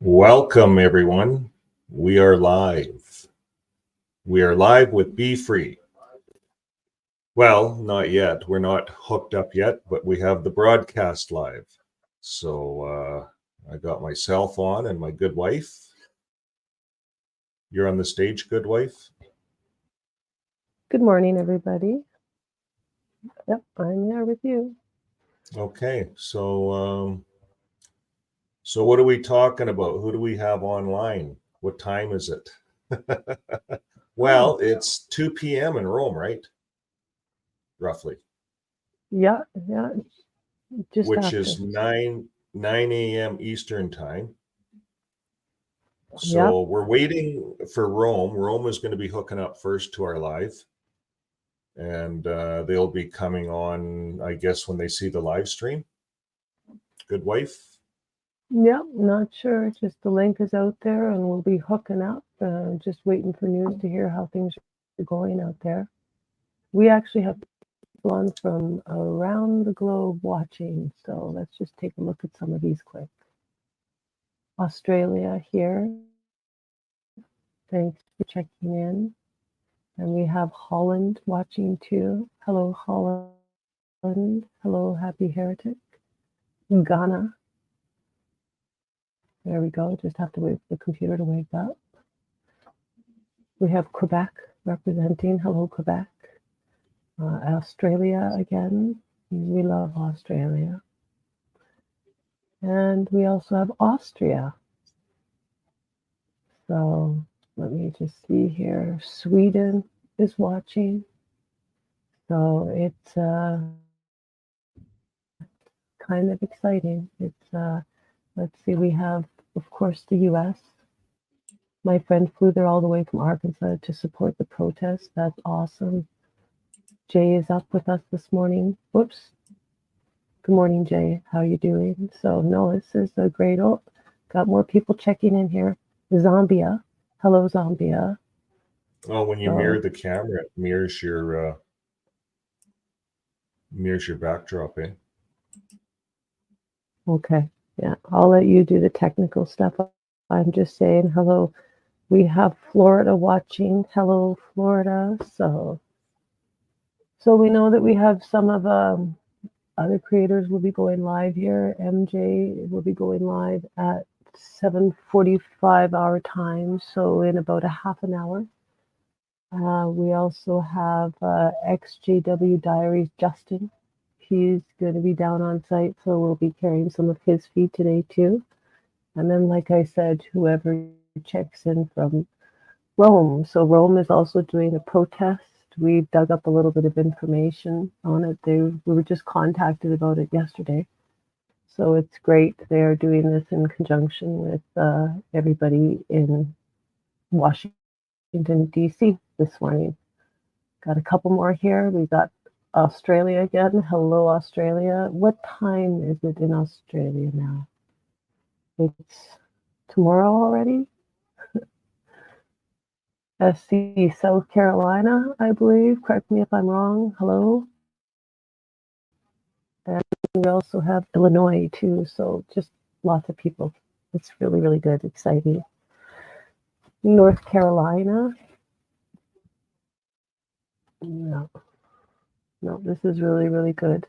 Welcome, everyone. We are live. We are live with Be Free. Well, not yet. We're not hooked up yet, but we have the broadcast live. So I got myself on and my good wife. You're on the stage, good wife. Good morning, everybody. Yep, I'm there with you. Okay, so what are we talking about? Who do we have online? What time is it? Well, it's 2 p.m. in Rome, right? Roughly. Yeah, just which after. is 9 a.m. Eastern time. So Yep. we're waiting for Rome. Rome is going to be hooking up first to our live. And they'll be coming on, I guess, when they see the live stream. Good wife? Yep, not sure. Just the link is out there and we'll be hooking up. Just waiting for news to hear how things are going out there. We actually have people on from around the globe watching. So let's just take a look at some of these quick. Australia here. Thanks for checking in. And we have Holland watching too. Hello, Holland. Hello, Happy Heretic. Ghana. There we go. Just have to wait for the computer to wake up. We have Quebec representing. Hello, Quebec. Australia again. We love Australia. And we also have Austria. So let me just see here. Sweden is watching. So it's kind of exciting. It's let's see, we have, of course, the US. My friend flew there all the way from Arkansas to support the protest. That's awesome. Jay is up with us this morning. Whoops. Good morning, Jay. How are you doing? So, no, this is a great. Oh, got more people checking in here. Zambia. Hello, Zambia. Oh, when you mirror the camera, it mirrors your backdrop, eh? Okay. Yeah, I'll let you do the technical stuff. I'm just saying hello. We have Florida watching. Hello, Florida. So we know that we have some of other creators will be going live here. MJ will be going live at 7:45 our time, so in about a half an hour. We also have XJW Diaries Justin. He's going to be down on site, so we'll be carrying some of his feed today too. And then, like I said, whoever checks in from Rome. So Rome is also doing a protest. We've dug up a little bit of information on it. We were just contacted about it yesterday. So it's great. They're doing this in conjunction with everybody in Washington, D.C. this morning. Got a couple more here. We got Australia again. Hello, Australia. What time is it in Australia now? It's tomorrow already? SC, South Carolina, I believe. Correct me if I'm wrong. Hello. And we also have Illinois too. So just lots of people. It's really, really good. Exciting. North Carolina. No, this is really, really good.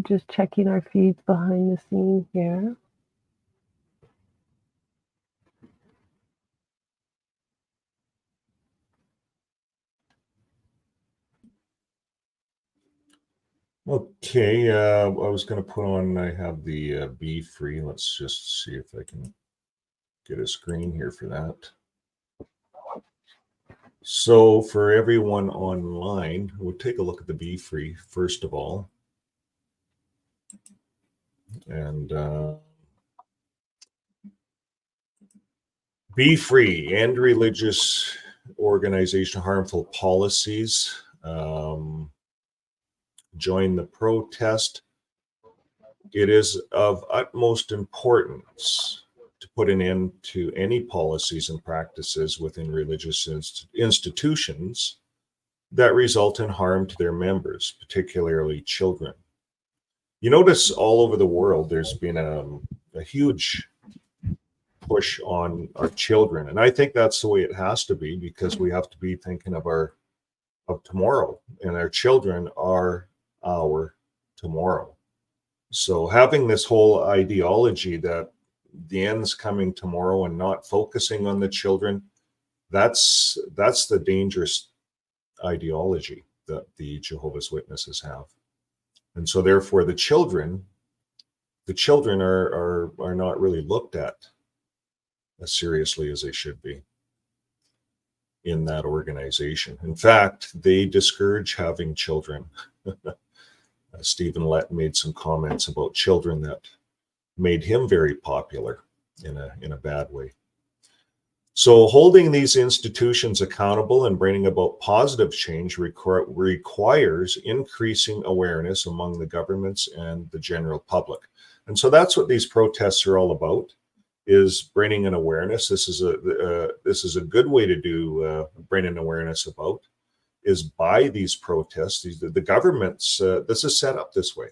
Just checking our feeds behind the scenes here. Okay, I was going to put on, I have the Be Free. Let's just see if I can get a screen here for that. So for everyone online, we'll take a look at the Be Free first of all. And Be Free, End Religious Organization Harmful Policies. Join the protest. It is of utmost importance to put an end to any policies and practices within religious institutions that result in harm to their members, particularly children. You notice all over the world, there's been a huge push on our children. And I think that's the way it has to be, because we have to be thinking of tomorrow, and our children are our tomorrow. So having this whole ideology that the end's coming tomorrow and not focusing on the children, that's the dangerous ideology that the Jehovah's Witnesses have. And so therefore the children are not really looked at as seriously as they should be in that organization. In fact, they discourage having children. Stephen Lett made some comments about children that made him very popular in a bad way. So holding these institutions accountable and bringing about positive change requires increasing awareness among the governments and the general public. And so that's what these protests are all about, is bringing an awareness. This is a good way to do bring an awareness about, is by these protests. The governments, this is set up this way.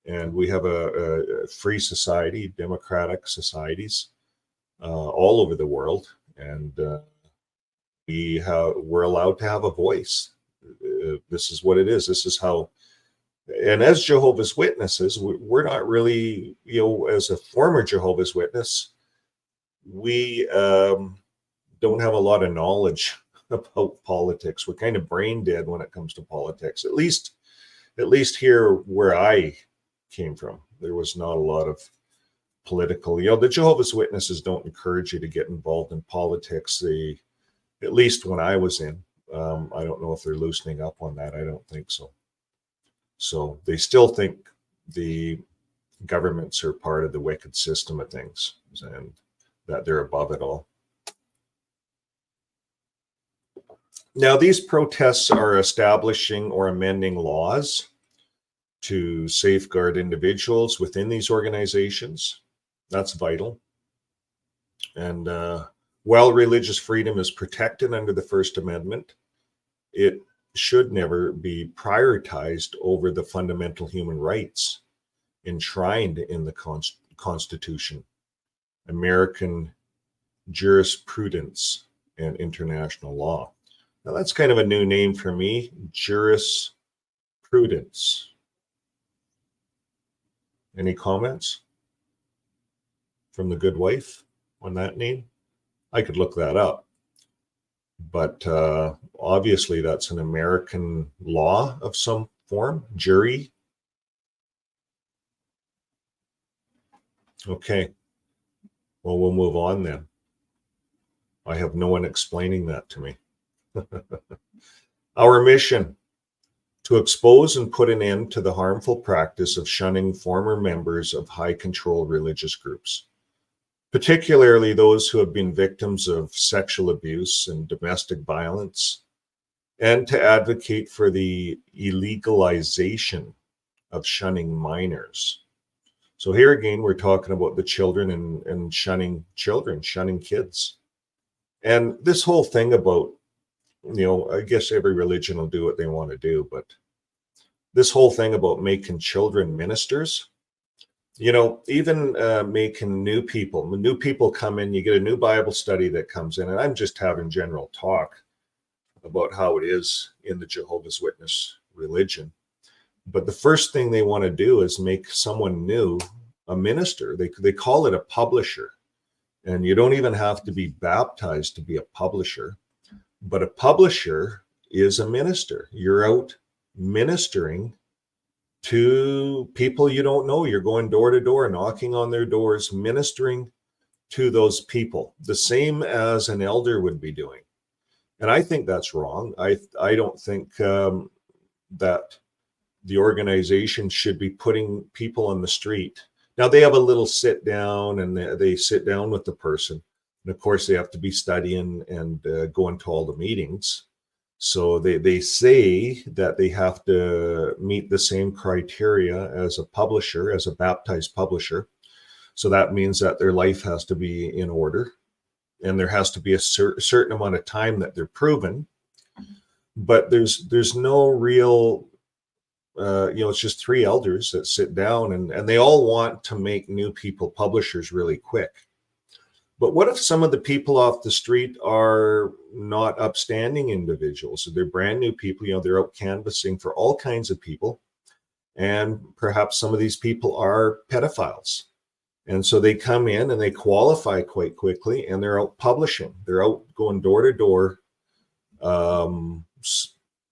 And we have a free society, democratic societies all over the world. And we're allowed to have a voice. This is what it is. This is how, and as Jehovah's Witnesses, we're not really, as a former Jehovah's Witness, we don't have a lot of knowledge about politics. We're kind of brain dead when it comes to politics. At least here where I came from, there was not a lot of political. The Jehovah's Witnesses don't encourage you to get involved in politics. At least when I was in, I don't know if they're loosening up on that. I don't think so. So they still think the governments are part of the wicked system of things, and that they're above it all. Now, these protests are establishing or amending laws to safeguard individuals within these organizations. That's vital. And while religious freedom is protected under the First Amendment, it should never be prioritized over the fundamental human rights enshrined in the Constitution, American jurisprudence, and international law. Now, that's kind of a new name for me, jurisprudence. Any comments from the good wife on that name? I could look that up. But obviously that's an American law of some form, jury. Okay, well, we'll move on then. I have no one explaining that to me. Our mission: to expose and put an end to the harmful practice of shunning former members of high control religious groups, particularly those who have been victims of sexual abuse and domestic violence, and to advocate for the illegalization of shunning minors. So here again, we're talking about the children and shunning children, shunning kids. And this whole thing about, I guess every religion will do what they want to do, but this whole thing about making children ministers, even making new people come in, you get a new Bible study that comes in, and I'm just having general talk about how it is in the Jehovah's Witness religion. But the first thing they want to do is make someone new a minister. They call it a publisher. And you don't even have to be baptized to be a publisher. But a publisher is a minister. You're out ministering to people you don't know. You're going door to door, knocking on their doors, ministering to those people, the same as an elder would be doing. And I think that's wrong. I don't think that the organization should be putting people on the street. Now, they have a little sit down, and they sit down with the person. And of course, they have to be studying and going to all the meetings. So they say that they have to meet the same criteria as a publisher, as a baptized publisher. So that means that their life has to be in order, and there has to be a certain amount of time that they're proven. But there's no real it's just 3 elders that sit down, and they all want to make new people publishers really quick. But what if some of the people off the street are not upstanding individuals? They're brand new people, they're out canvassing for all kinds of people. And perhaps some of these people are pedophiles. And so they come in and they qualify quite quickly, and they're out publishing. They're out going door to door,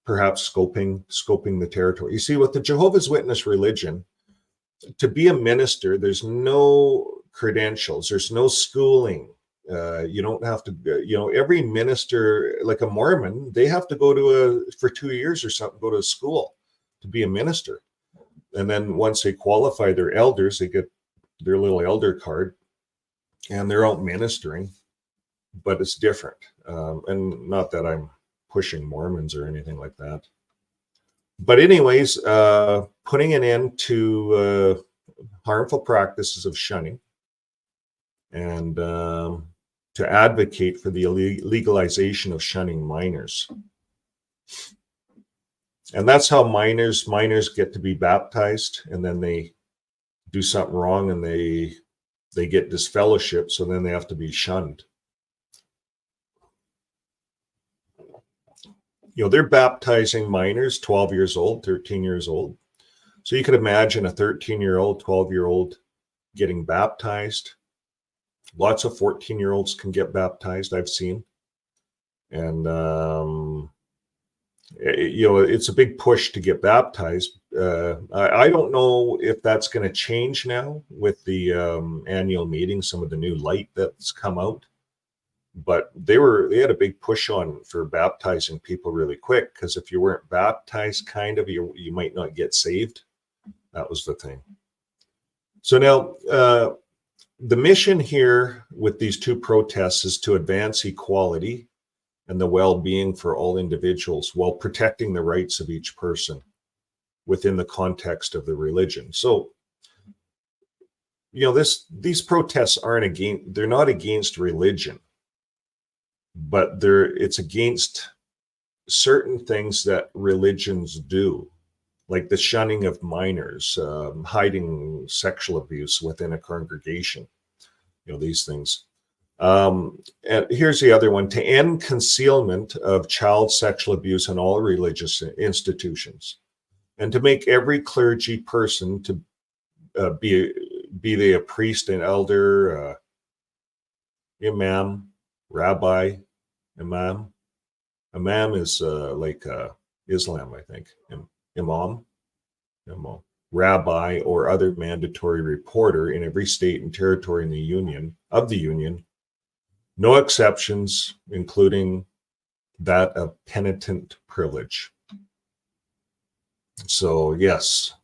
perhaps scoping the territory. You see, with the Jehovah's Witness religion, to be a minister, there's no credentials, there's no schooling. You don't have to, every minister, like a Mormon, they have to go for 2 years or something, go to school to be a minister. And then once they qualify, their elders, they get their little elder card, and they're out ministering. But it's different. And not that I'm pushing Mormons or anything like that. But anyways, putting an end to harmful practices of shunning, and to advocate for the legalization of shunning minors. And that's how minors get to be baptized, and then they do something wrong and they get disfellowship, so then they have to be shunned. They're baptizing minors, 12 years old, 13 years old. So you could imagine a 13-year-old, 12-year-old getting baptized. Lots of 14-year-olds can get baptized, I've seen. And, it's a big push to get baptized. I don't know if that's going to change now with the annual meeting, some of the new light that's come out. But they had a big push for baptizing people really quick, because if you weren't baptized, you might not get saved. That was the thing. So now, the mission here with these 2 protests is to advance equality and the well-being for all individuals while protecting the rights of each person within the context of the religion. So, these protests they're not against religion, but it's against certain things that religions do, like the shunning of minors, hiding sexual abuse within a congregation, these things. And here's the other one: to end concealment of child sexual abuse in all religious institutions, and to make every clergy person to be they a priest, an elder, imam, rabbi. Imam is like Islam, I think. Imam, rabbi, or other mandatory reporter in every state and territory in the union. No exceptions, including that of penitent privilege. So yes,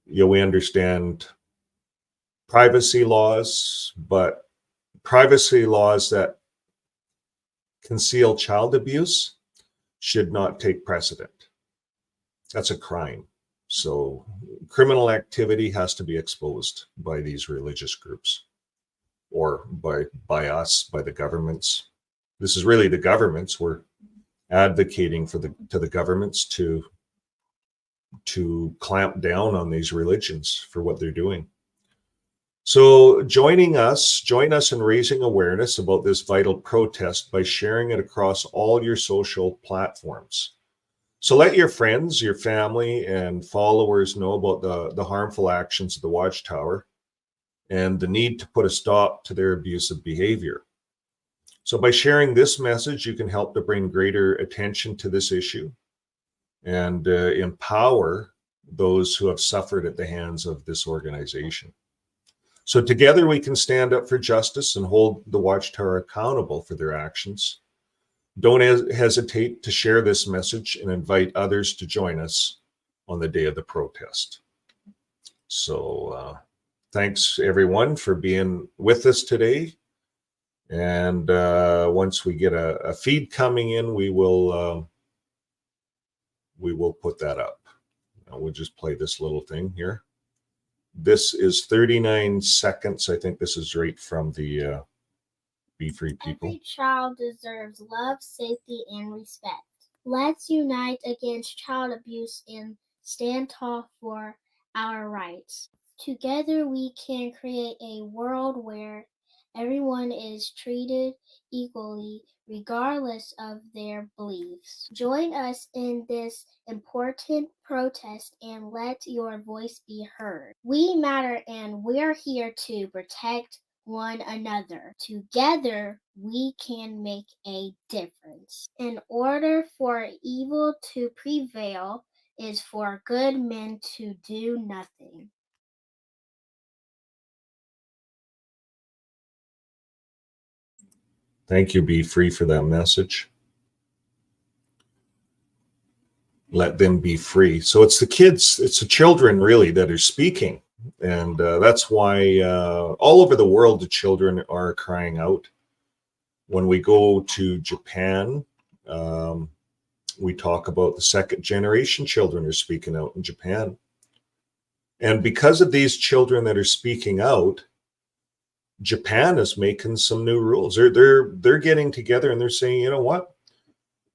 we understand privacy laws, but privacy laws that conceal child abuse should not take precedent. That's a crime. So criminal activity has to be exposed by these religious groups, or by us, by the governments. This is really the governments. We're advocating to the governments to clamp down on these religions for what they're doing. So join us in raising awareness about this vital protest by sharing it across all your social platforms. So let your friends, your family, and followers know about the harmful actions of the Watchtower and the need to put a stop to their abusive behavior. So by sharing this message, you can help to bring greater attention to this issue and empower those who have suffered at the hands of this organization. So together we can stand up for justice and hold the Watchtower accountable for their actions. Don't hesitate to share this message and invite others to join us on the day of the protest. So thanks everyone for being with us today. And once we get a feed coming in, we will put that up. We'll just play this little thing here. This is 39 seconds. I think this is right from the BeFree people. Every child deserves love, safety, and respect. Let's unite against child abuse and stand tall for our rights. Together we can create a world where everyone is treated equally, regardless of their beliefs. Join us in this important protest and let your voice be heard. We matter and we're here to protect one another. Together, we can make a difference. In order for evil to prevail, is for good men to do nothing. Thank you, Be Free, for that message. Let them be free. So it's the kids, it's the children really that are speaking. And that's why all over the world, the children are crying out. When we go to Japan, we talk about the second generation children are speaking out in Japan. And because of these children that are speaking out, Japan is making some new rules. They're getting together and they're saying, you know what?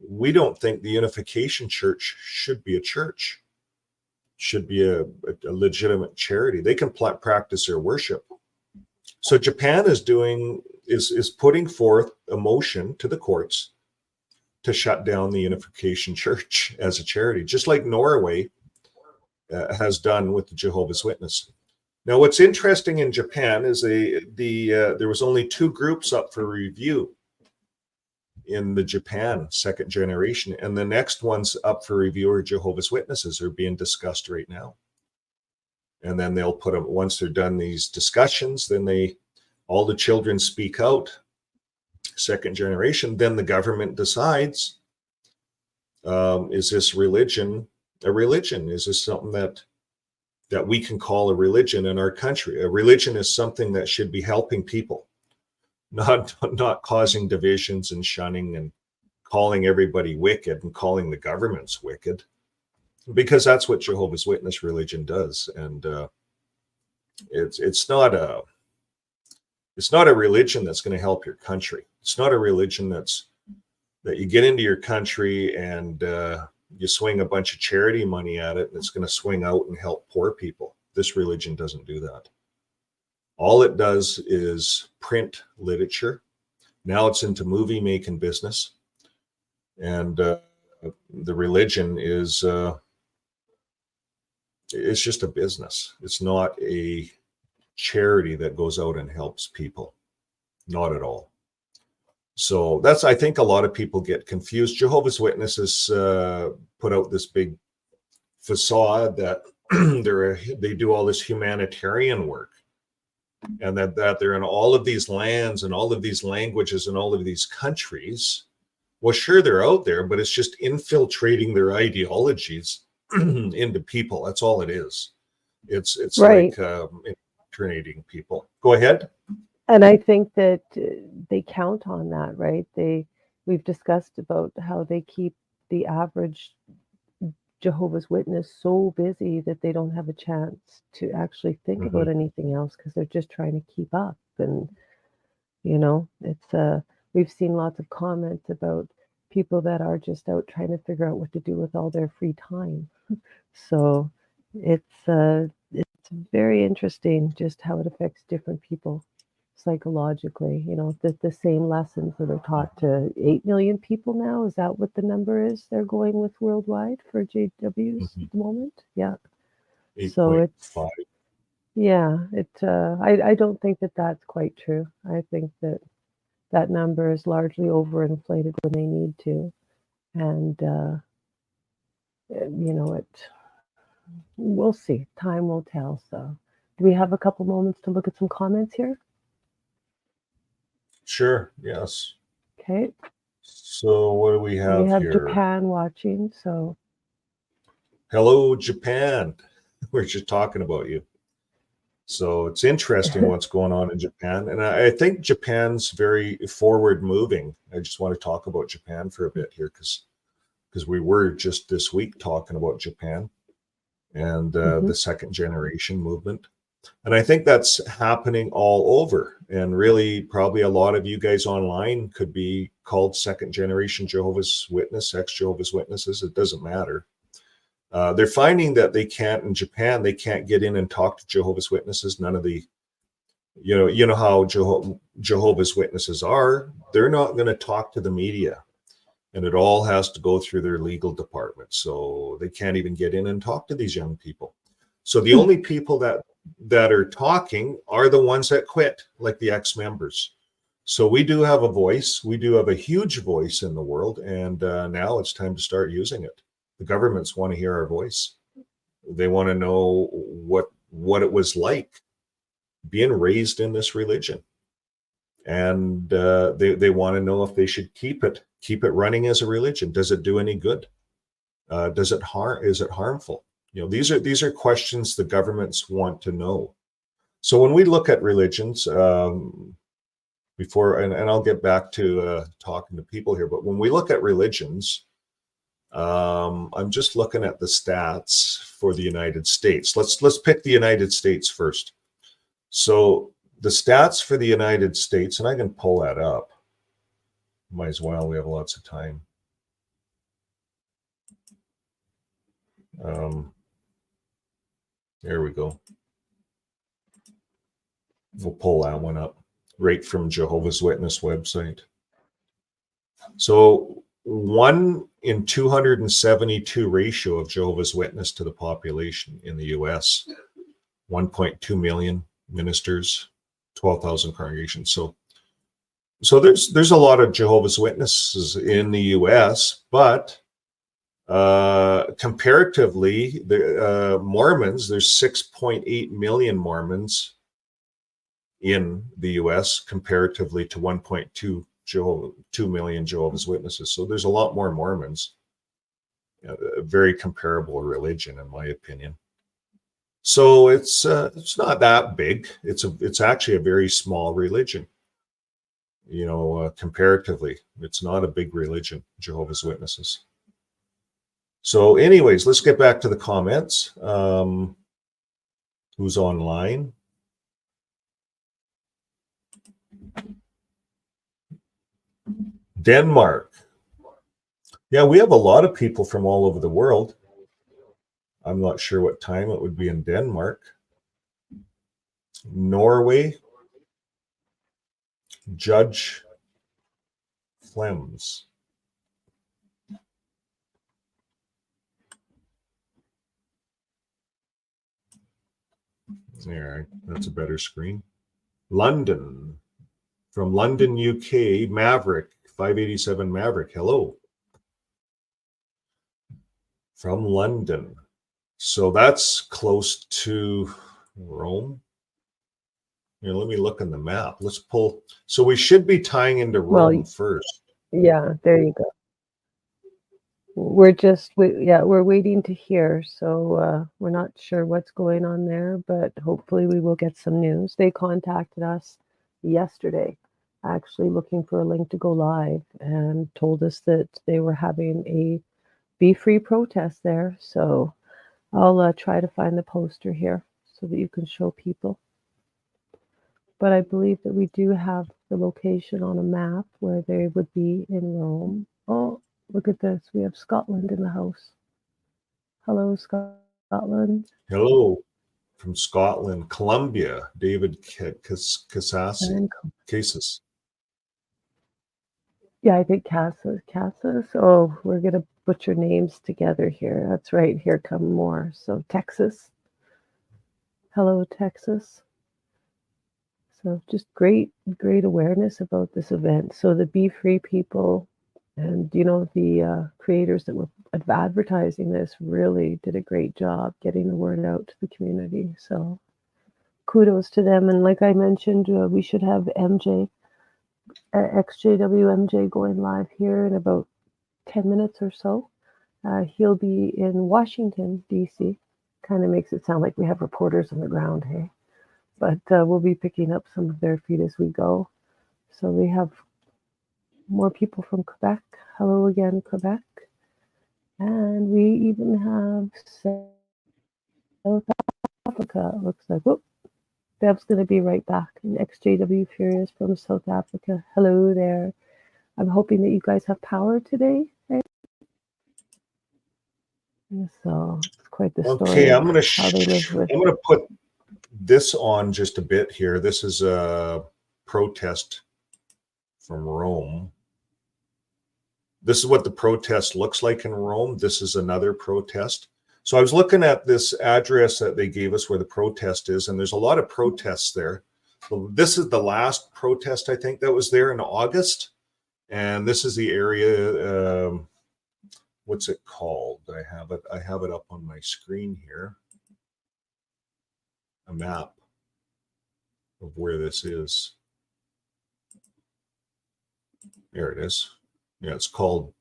We don't think the Unification Church should be a church, should be a legitimate charity. They can practice their worship. So Japan is putting forth a motion to the courts to shut down the Unification Church as a charity, just like Norway has done with the Jehovah's Witness. Now, what's interesting in Japan is there was only 2 groups up for review in the Japan second generation, and the next ones up for review are Jehovah's Witnesses are being discussed right now. And then they'll put them, once they're done these discussions, then all the children speak out, second generation, then the government decides, is this religion a religion? Is this something that we can call a religion in our country? A religion is something that should be helping people, not causing divisions and shunning and calling everybody wicked and calling the governments wicked, because that's what Jehovah's Witness religion does. And it's not a religion that's going to help your country. It's not a religion that you get into your country and you swing a bunch of charity money at it and it's going to swing out and help poor people. This religion doesn't do that. All it does is print literature. Now it's into movie making business. And the religion is it's just a business. It's not a charity that goes out and helps people. Not at all. So I think a lot of people get confused. Jehovah's Witnesses put out this big facade that they do all this humanitarian work, and that they're in all of these lands and all of these languages and all of these countries. Well, sure, they're out there, but it's just infiltrating their ideologies into people. That's all it is. It's right. Like indoctrinating people. Go ahead. And I think that they count on that, right? We've discussed about how they keep the average Jehovah's Witness so busy that they don't have a chance to actually think about anything else, because they're just trying to keep up. And it's we've seen lots of comments about people that are just out trying to figure out what to do with all their free time. So it's very interesting just how it affects different people psychologically. The same lessons that are taught to 8 million people now. Is that what the number is they're going with worldwide for JWs at the moment? Yeah. 8. So it's 5. Yeah, I don't think that that's quite true. I think that number is largely overinflated when they need to. And we'll see. Time will tell. So do we have a couple moments to look at some comments here? Sure. Yes. Okay. So what do we have here? We have Japan watching. So hello, Japan. We're just talking about you. So it's interesting what's going on in Japan. And I think Japan's very forward moving. I just want to talk about Japan for a bit here, because we were just this week talking about Japan and the second generation movement. And I think that's happening all over. And really, probably a lot of you guys online could be called second generation Jehovah's Witness, ex-Jehovah's Witnesses. It doesn't matter. They're finding that they can't, in Japan, they can't get in and talk to Jehovah's Witnesses. None of the, you know how Jehovah's Witnesses are. They're not going to talk to the media, and it all has to go through their legal department. So they can't even get in and talk to these young people. So the only people that are talking are the ones that quit, like the ex-members. So we do have a voice. We do have a huge voice in the world, and now it's time to start using it. The governments want to hear our voice. They want to know what it was like being raised in this religion, and they want to know if they should keep it running as a religion. Does it do any good? Does it harm? Is it harmful? These are questions the governments want to know. So when we look at religions, before, and I'll get back to talking to people here, but when we look at religions, I'm just looking at the stats for the United States. Let's pick the United States first. So the stats for the United States, and I can pull that up. Might as well. We have lots of time. There we go. We'll pull that one up right from Jehovah's Witness website. So 1 in 272 ratio of Jehovah's Witness to the population in the US, 1.2 million ministers, 12,000 congregations. So there's a lot of Jehovah's Witnesses in the US, but comparatively, the Mormons, there's 6.8 million Mormons in the US comparatively to 1.2 million Jehovah's Witnesses. So there's a lot more Mormons. A very comparable religion, in my opinion. So it's not that big. It's actually a very small religion. Comparatively, it's not a big religion, Jehovah's Witnesses. So anyways, let's get back to the comments. Who's online? Denmark. Yeah, we have a lot of people from all over the world. I'm not sure what time it would be in Denmark. Norway. Judge Flems. All right, that's a better screen. London. From London, UK, Maverick, 587 Maverick. Hello. From London. So that's close to Rome. Let me look on the map. Let's pull. So we should be tying into Rome first. Yeah, there you go. We're waiting to hear. So we're not sure what's going on there, but hopefully we will get some news. They contacted us yesterday, actually looking for a link to go live, and told us that they were having a Be Free protest there. So I'll try to find the poster here so that you can show people. But I believe that we do have the location on a map where they would be in Rome. Oh, look at this. We have Scotland in the house. Hello, Scotland. Hello from Scotland. Colombia, David Casas. Yeah, I think Casas. Oh, we're going to butcher names together here. That's right. Here come more. So Texas. Hello, Texas. So just great awareness about this event. So the Be Free people and, the creators that were advertising this really did a great job getting the word out to the community. So kudos to them. And like I mentioned, we should have MJ, XJWMJ going live here in about 10 minutes or so. He'll be in Washington, D.C. Kind of makes it sound like we have reporters on the ground, hey? But we'll be picking up some of their feed as we go. So we have more people from Quebec. Hello again, Quebec. And we even have South Africa, it looks like. Whoop, Bev's going to be right back. And XJW Furious from South Africa. Hello there. I'm hoping that you guys have power today. Right? So it's quite the story. Okay, I'm gonna how they live with. I'm gonna put this on just a bit here. This is a protest from Rome. This is what the protest looks like in Rome. This is another protest. So I was looking at this address that they gave us where the protest is, and there's a lot of protests there. So this is the last protest, I think, that was there in August. And this is the area, what's it called? I have it up on my screen here. A map of where this is. There it is. Yeah, it's called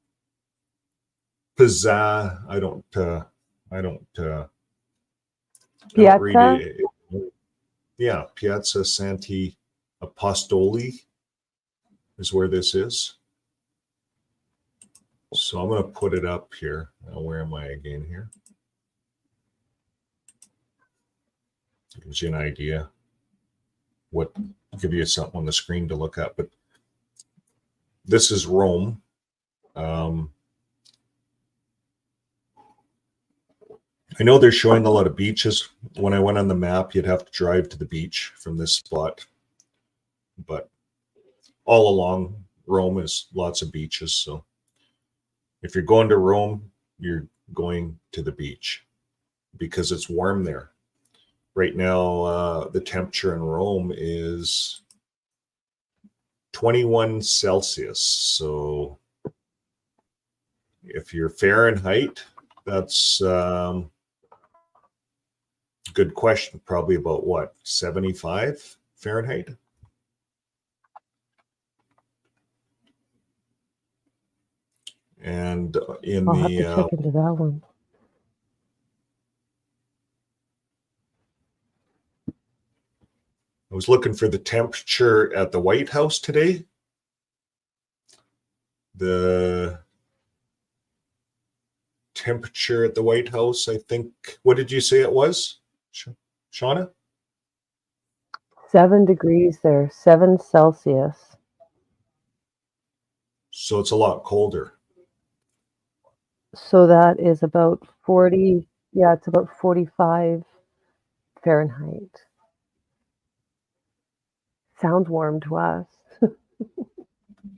Piazza. I don't read it. Yeah, Piazza Santi Apostoli is where this is. So I'm going to put it up here. Now, where am I again here? Gives you an idea. Give you something on the screen to look at. But this is Rome. I know they're showing a lot of beaches. When I went on the map, you'd have to drive to the beach from this spot. But all along Rome is lots of beaches. So if you're going to Rome, you're going to the beach because it's warm there. Right now, the temperature in Rome is 21 Celsius. So if you're Fahrenheit, that's good question. Probably about what, 75 Fahrenheit? And in I'll have to check into that one. I was looking for the temperature at the White House today. The temperature at the White House, I think, what did you say it was, Shauna? 7 degrees there, 7 Celsius. So it's a lot colder. So that is about 40, yeah, it's about 45 Fahrenheit. Sounds warm to us.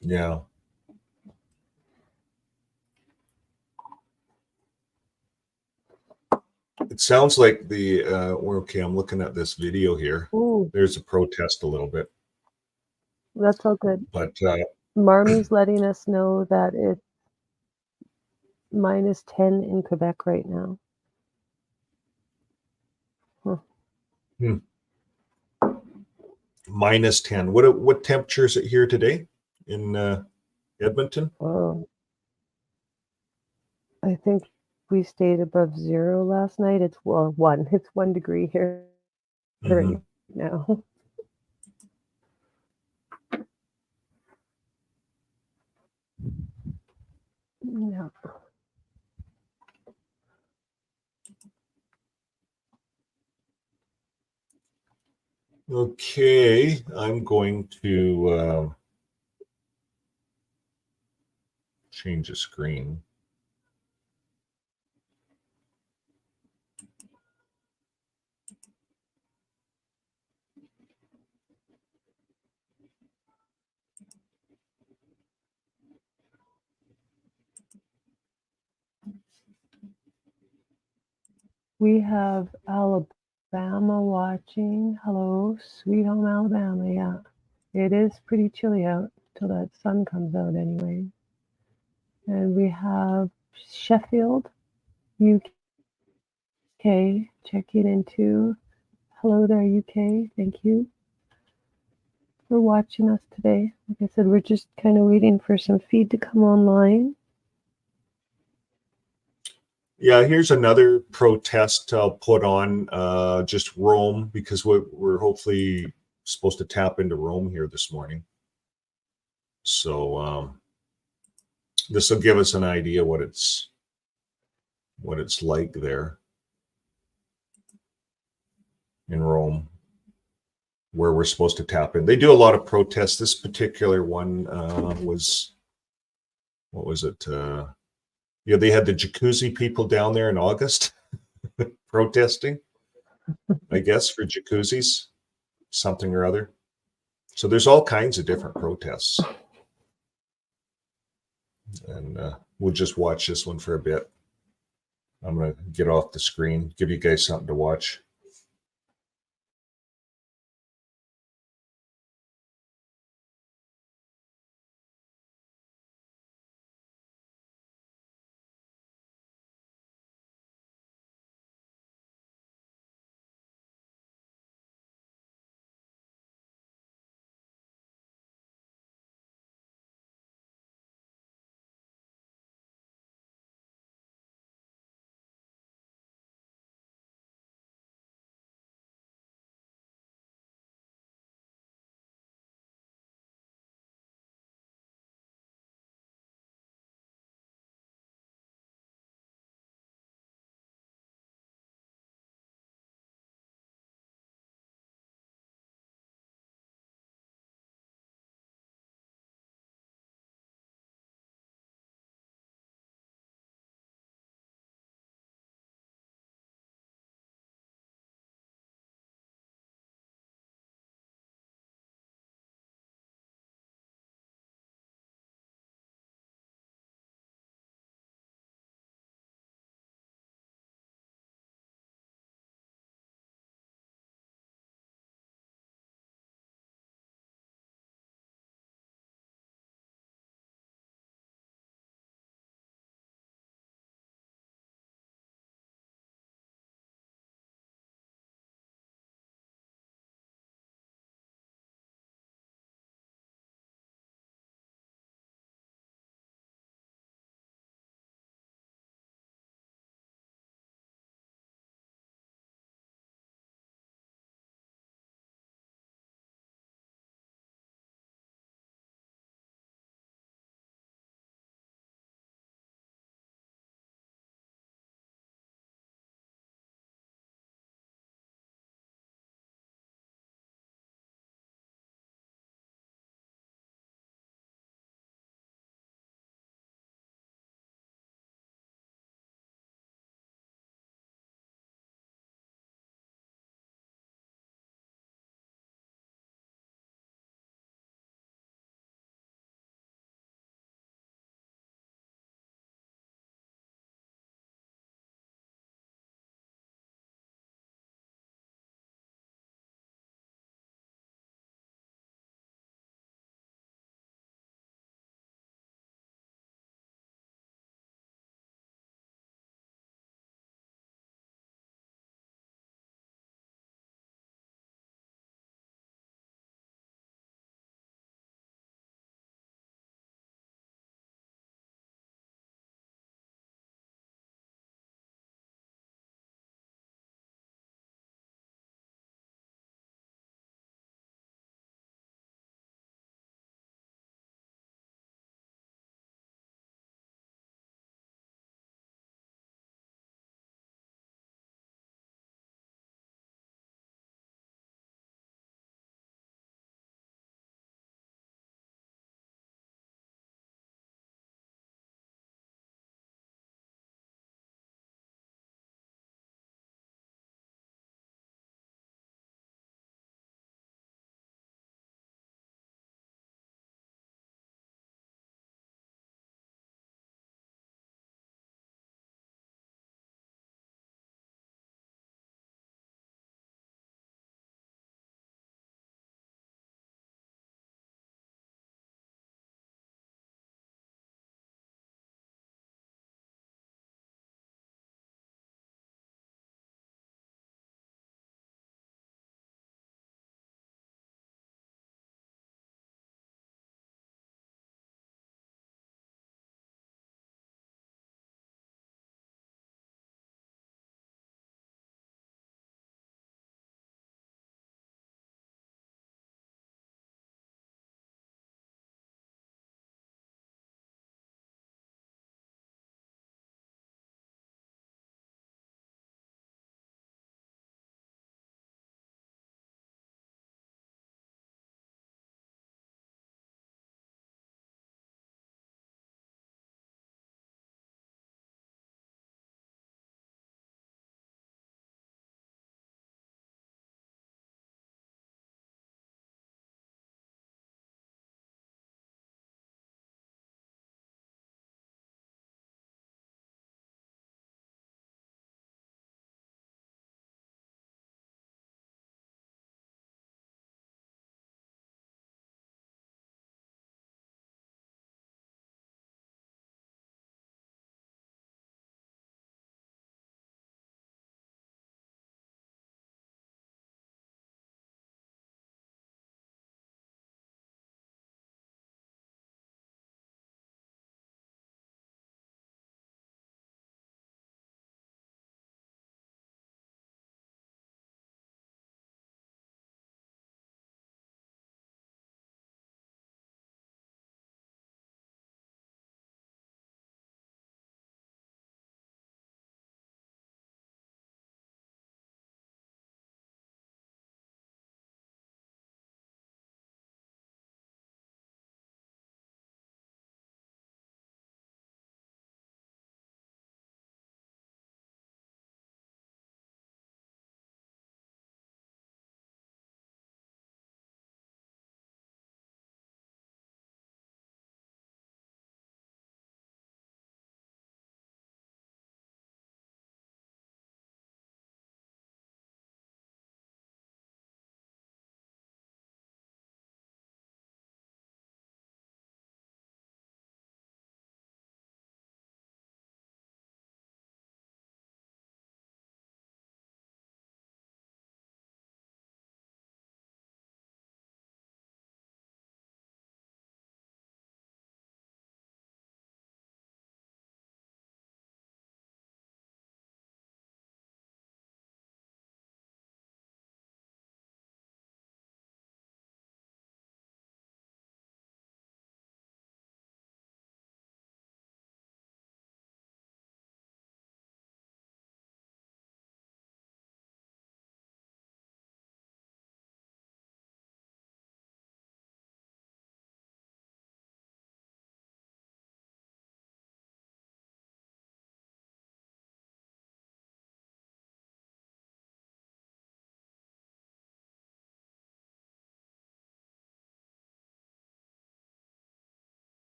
Yeah. It sounds like okay, I'm looking at this video here. Ooh. There's a protest a little bit. That's all good. But Marmy's letting us know that it's -10 in Quebec right now. -10. What temperature is it here today in Edmonton? Oh, I think we stayed above 0 last night. It's 1. It's 1 degree here right now. Yeah. Okay, I'm going to change the screen. We have Alabama watching. Hello, sweet home Alabama. Yeah, it is pretty chilly out till that sun comes out anyway. And we have Sheffield, UK, checking into. Hello there, UK. Thank you for watching us today. Like I said, we're just kind of waiting for some feed to come online. Yeah, here's another protest I'll put on just Rome, because we're hopefully supposed to tap into Rome here this morning. So this will give us an idea what it's like there in Rome. where we're supposed to tap in. They do a lot of protests. This particular one was, what was it? Yeah, they had the jacuzzi people down there in August protesting, I guess, for jacuzzis, something or other. So there's all kinds of different protests. And we'll just watch this one for a bit. I'm going to get off the screen, give you guys something to watch.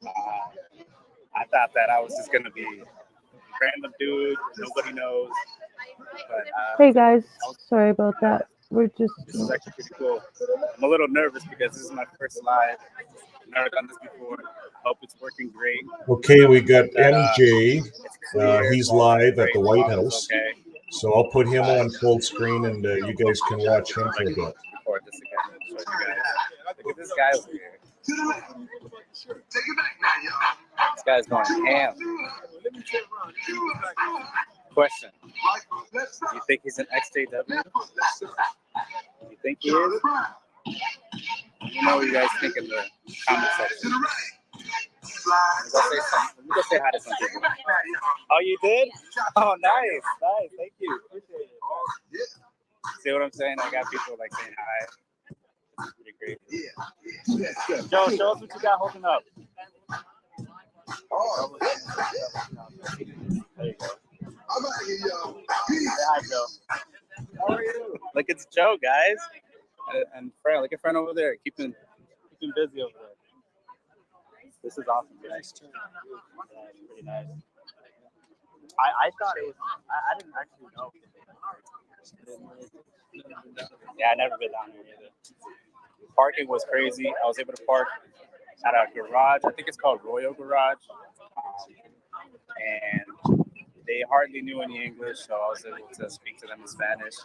I thought that I was just gonna be a random dude nobody knows. But Hey guys, sorry about that. We're just. this is actually pretty cool. I'm a little nervous because this is my first live. I've never done this before. I hope it's working great. Okay, we got MJ. It's clear, He's so I'll live be at the great. White All is House. okay. So I'll put him on full screen and you guys can watch him for a bit. Record this again and show you guys. Look at this guy over here. This guy's going ham. Question. Do you think he's an XJW? You think he is? Let me know what you guys think in the comment section. Let me go say hi to some people. Oh, you did? Oh, nice. Nice. Thank you. Appreciate it. See what I'm saying? I got people like saying hi. It's pretty great. Joe, show us what you got holding up. There you go. Say hi, Joe. How are you? Look, it's Joe, guys. And Fran, look at Fran over there. Keeping busy over there. This is awesome. Nice too. Yeah, it's pretty nice. I thought it was. I didn't actually know. Yeah, I never been down here either. Parking was crazy. I was able to park at a garage. I think it's called Royal Garage. And they hardly knew any English, so I was able to speak to them in Spanish.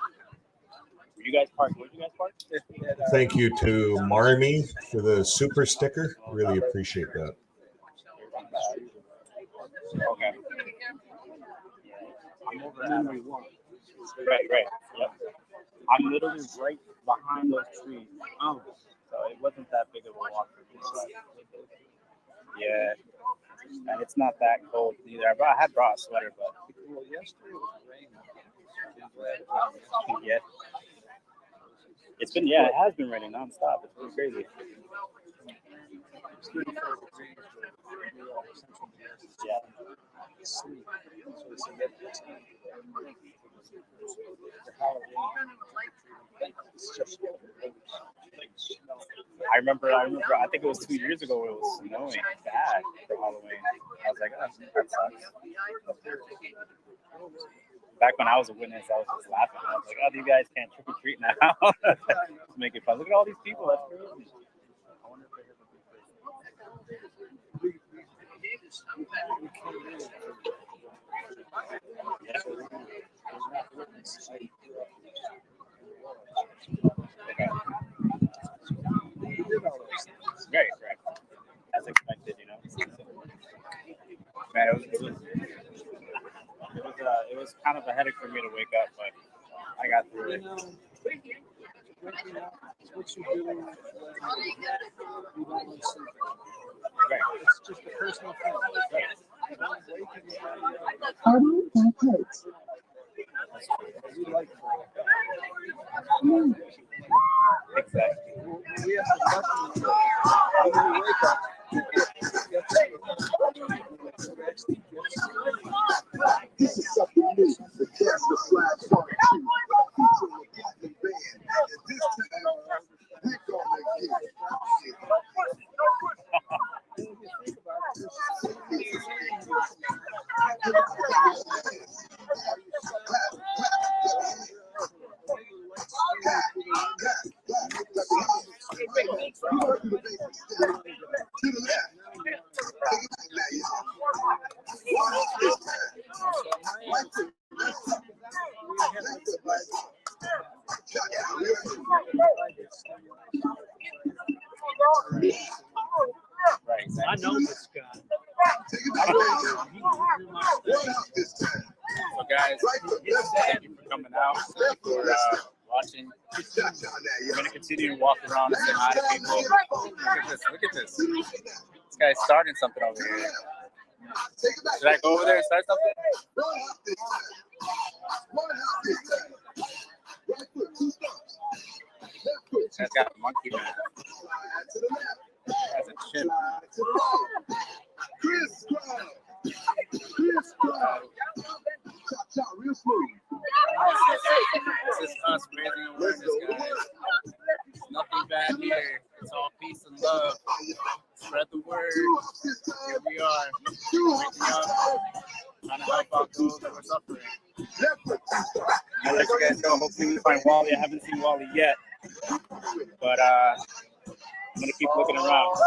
You guys park? Where'd you guys park? Thank you to Marmy for the super sticker. Really appreciate that. Okay. I'm over at Right. Yep. I'm literally right behind those trees. Oh. So it wasn't that big of a walk for me. Yeah. And it's not that cold either. I had brought a sweater, but yesterday was raining. Yeah. It has been raining nonstop. It's pretty crazy. Yeah. I remember, I think it was 2 years ago it was snowing bad for Halloween. I was like, oh, that sucks. Back when I was a witness, I was just laughing. I was like, oh, you guys can't trick or treat now. Just make it fun. Look at all these people. That's crazy. I wonder if they have a big place. Right. As expected, you know. Man, it was kind of a headache for me to wake up, but I got through it. Right. It's just a personal thing. Exactly. This is something new. The Casper Slash Part 2. Featuring the Gatling Band. And this time, they're gonna get it. To the left. Right. I know this guy. So guys, thank you for coming out, for watching. We're going to continue to walk around and say hi to people. Look at this. This guy's starting something over here. Should I go over there and start something? That's got a monkey man. That's a chimp. This is us raising awareness, guys. There's nothing bad here. It's all peace and love. Spread the word. see if we find Wally. I haven't seen Wally yet, but I'm gonna keep looking around. All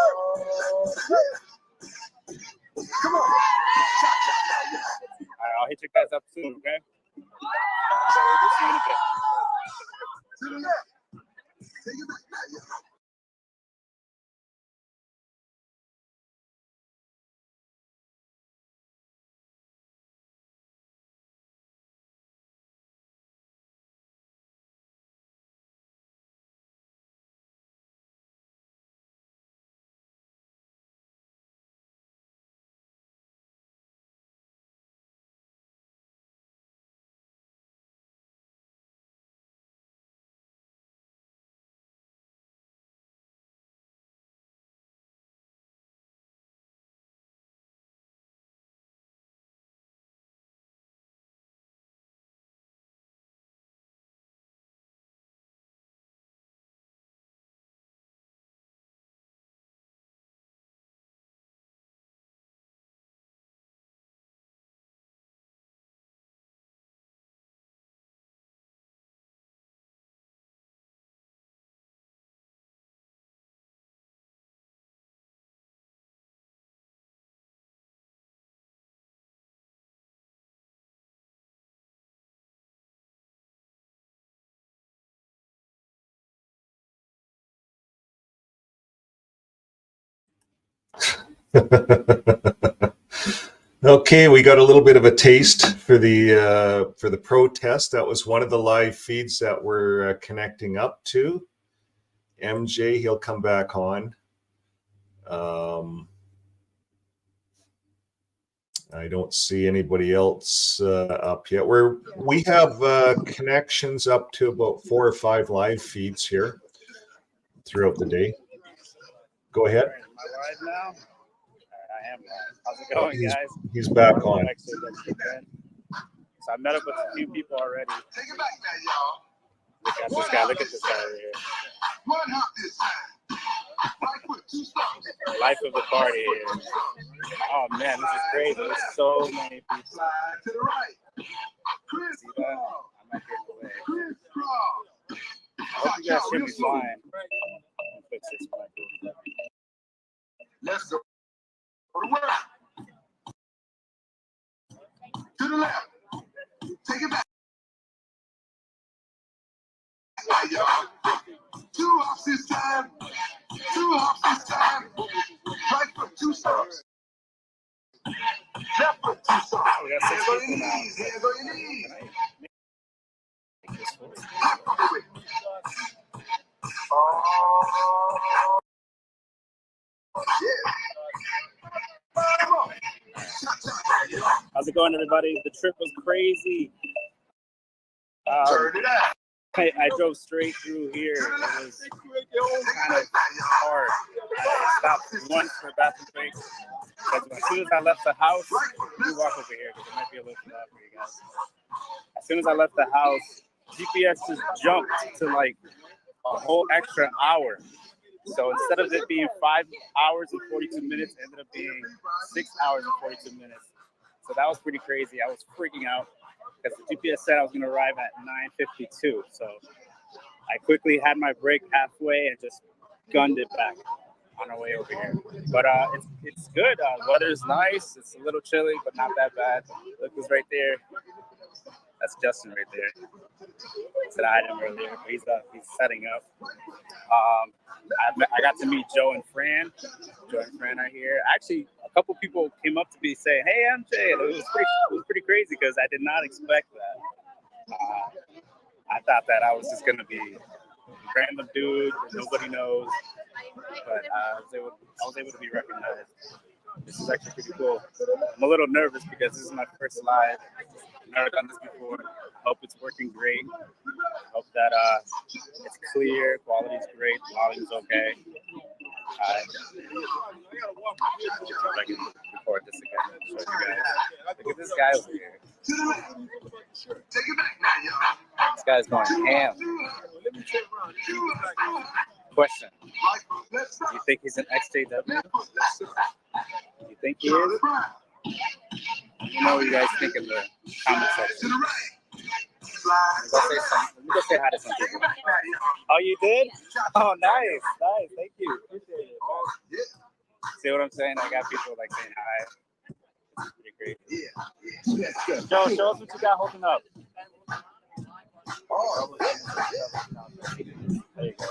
right, I'll hit you guys up soon, okay? See you in a bit. Okay, we got a little bit of a taste for the protest. That was one of the live feeds that we're connecting up to. MJ, he'll come back on. I don't see anybody else up yet. We have connections up to about 4 or 5 live feeds here throughout the day. Go ahead. Am I live now? I am live. How's it going, guys? He's back on. So I met up with a few people already. Look at this guy. Look at this guy right here. Life of the party here. Oh man, this is crazy. There's so many people. See that? I'm not getting away. I hope you guys hear me fine. Fix this mic. Let's go to work. To the left. Take it back. Y'all. 2 hops this time. 2 hops this time. Right foot 2 steps. Left foot 2 steps. We got 6 people now. Hands on your knees. How's it going, everybody? The trip was crazy. Turn it out. I drove straight through here. It was kind of hard. I stopped once for a bathroom break. Because as soon as I left the house, let me walk over here because it might be a little too loud for you guys. As soon as I left the house, GPS just jumped to like a whole extra hour. So instead of it being 5 hours and 42 minutes, it ended up being 6 hours and 42 minutes. So that was pretty crazy. I was freaking out because the GPS said I was going to arrive at 9:52. So I quickly had my break halfway and just gunned it back on our way over here. But it's good. Weather's nice. It's a little chilly, but not that bad. Look who's right there. That's Justin right there. I said I had him earlier. He's setting up. I got to meet Joe and Fran. Joe and Fran are here. Actually, a couple people came up to me saying, "Hey, MJ," and it was pretty crazy because I did not expect that. I thought that I was just gonna be a random dude that nobody knows, but I was able to be recognized. This is actually pretty cool. I'm a little nervous because this is my first live. I've never done this before. I hope it's working great. I hope that it's clear, quality's great, volume's okay. See if I can record this again and show you guys. Look at this guy over here. This guy's going ham. Question. Do you think he's an XJW? Do you think he is? Let me know what you guys think in the comment section. Let me go say hi to some people. Oh, you did? Oh, nice. Thank you. Appreciate it. See what I'm saying? I got people like saying hi. Pretty great. Joe, show us what you got holding up. There you go.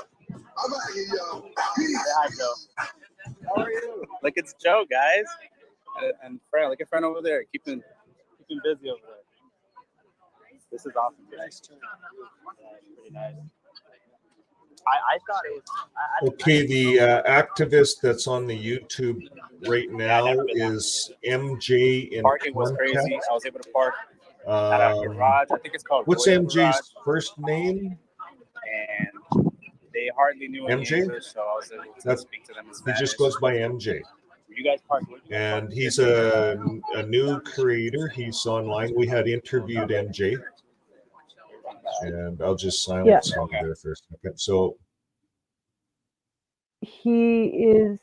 Say hi, Joe. How are you? Look, it's Joe, guys. And Fran, look at Fran over there, keeping busy over there. This is awesome. Nice too. Yeah, pretty nice. I thought it was. Okay, the activist that's on the YouTube right now is MJ in Parking was crazy. contact. I was able to park at a garage. I think it's called. What's Royal MJ's Garage. first name? And they hardly knew any MJ? English, so I was able to speak to them in He Spanish. just goes by MJ. You guys park. And he's a new creator. He's online. We had interviewed MJ. And I'll just silence him there for a second. So his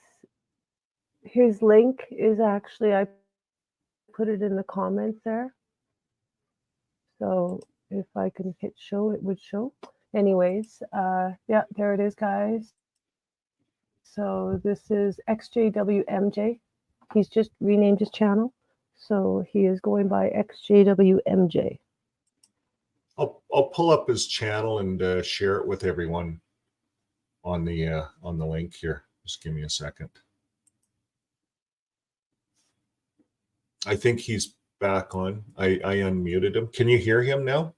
link is actually, I put it in the comments there. So if I can hit show, it would show. Anyways, yeah, there it is, guys. So this is XJWMJ. He's just renamed his channel. So he is going by XJWMJ. I'll pull up his channel and share it with everyone on the link here. Just give me a second. I think he's back on. I unmuted him. Can you hear him now?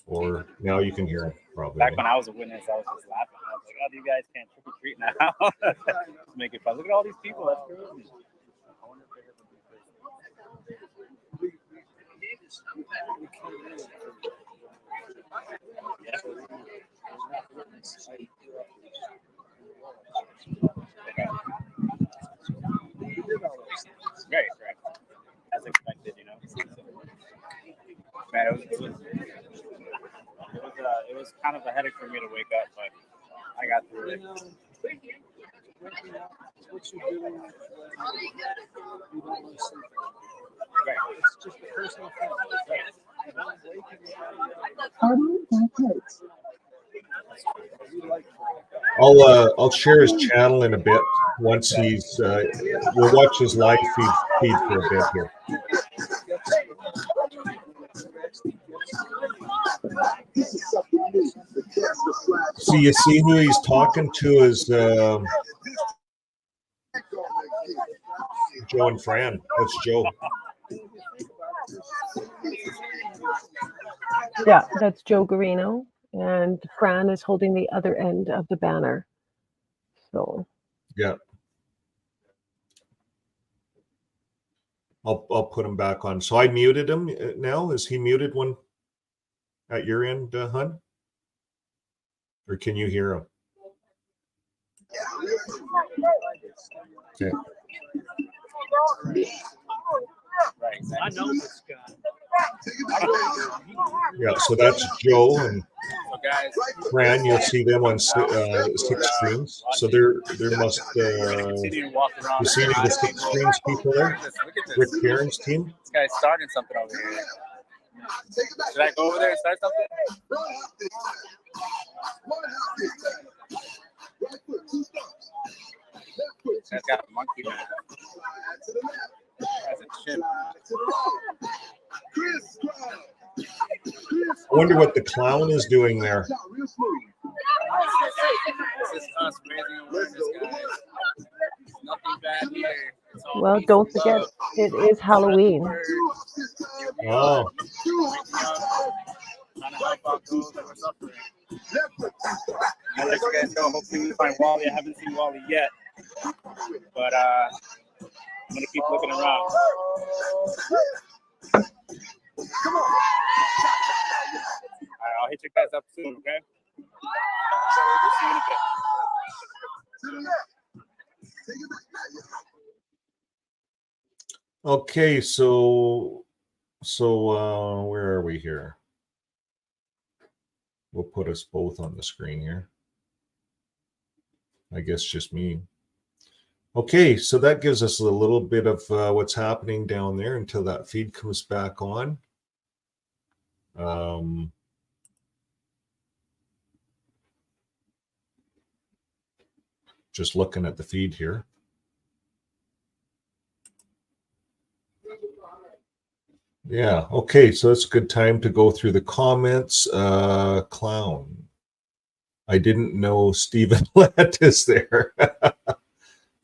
Or now you can hear him probably. Back when I was a witness, I was just laughing. I was like, "Oh, you guys can't trick or treat now." Make it fun. Look at all these people. That's crazy. Right. As expected, you know. Man, it was kind of a headache for me to wake up, but I got through it. Right. It's just a personal thing. I'll share his channel in a bit once he's we'll watch his live feed for a bit here. So you see who he's talking to is Joe and Fran. That's Joe. Yeah, that's Joe Garino, and Fran is holding the other end of the banner. So yeah, I'll put him back on. So I muted him now. Is he muted one at your end, Hun? Or can you hear him? Okay. Right. I know this guy. Yeah, so that's Joe and guys, Fran. You'll see them on 6 screens. So there must you see any of the 6 screens people there? Rick Kieran's team. This guy's starting something over here. Should I go over there and start something? That's got a monkey man. That's a chip. I wonder what the clown is doing there. This is us raising awareness, guys. Nothing bad here. well, don't forget, it is Halloween. Oh. Trying to help out those that are suffering. I'll let you guys know. Hopefully we find Wally. I haven't seen Wally yet. But I'm going to keep looking around. Come on. All right, I'll hit you guys up soon, okay? We'll see you in a bit. Okay, so where are we here? We'll put us both on the screen here. I guess just me. Okay, so that gives us a little bit of what's happening down there until that feed comes back on. Just looking at the feed here. Yeah, okay, so it's a good time to go through the comments. Clown. I didn't know Stephen Lett is there.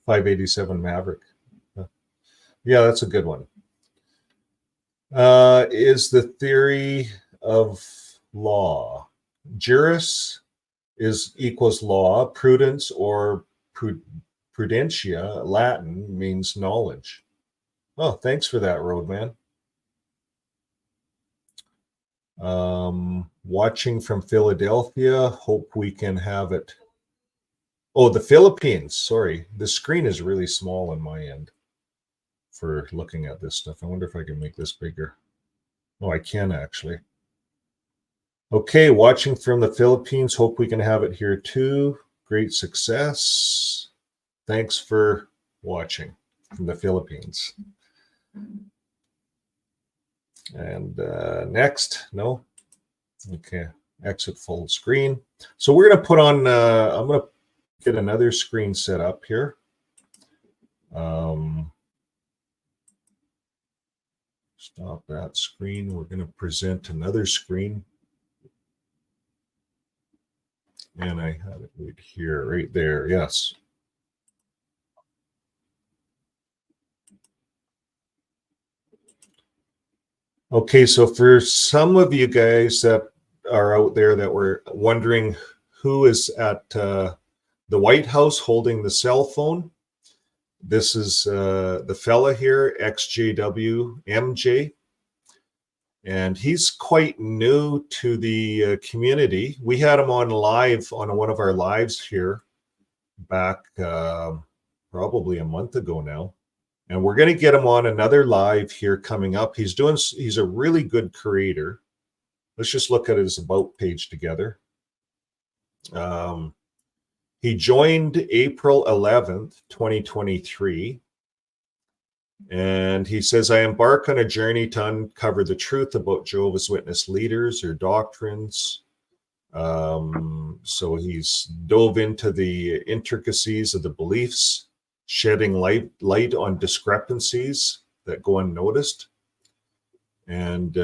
587 Maverick. Yeah, that's a good one. Is the theory of law. Juris equals law. Prudence or prudentia, Latin, means knowledge. Oh, thanks for that, Roadman. Watching from Philadelphia. Hope we can have it. Oh, the Philippines. Sorry. The screen is really small on my end for looking at this stuff. I wonder if I can make this bigger. Oh, I can actually. Okay, watching from the Philippines. Hope we can have it here too. Great success. Thanks for watching from the Philippines. And next, no? Okay, exit full screen. So we're going to put on, I'm going to get another screen set up here. Stop that screen. We're going to present another screen. And I have it right here, right there. Yes. Okay, so for some of you guys that are out there that were wondering who is at the White House holding the cell phone, this is the fella here, XJW MJ. And he's quite new to the community. We had him on live on one of our lives here back probably a month ago now. And we're going to get him on another live here coming up. He's a really good creator. Let's just look at his about page together. He joined April 11th, 2023. And he says, I embark on a journey to uncover the truth about Jehovah's Witness leaders or doctrines. So he's dove into the intricacies of the beliefs, shedding light on discrepancies that go unnoticed. And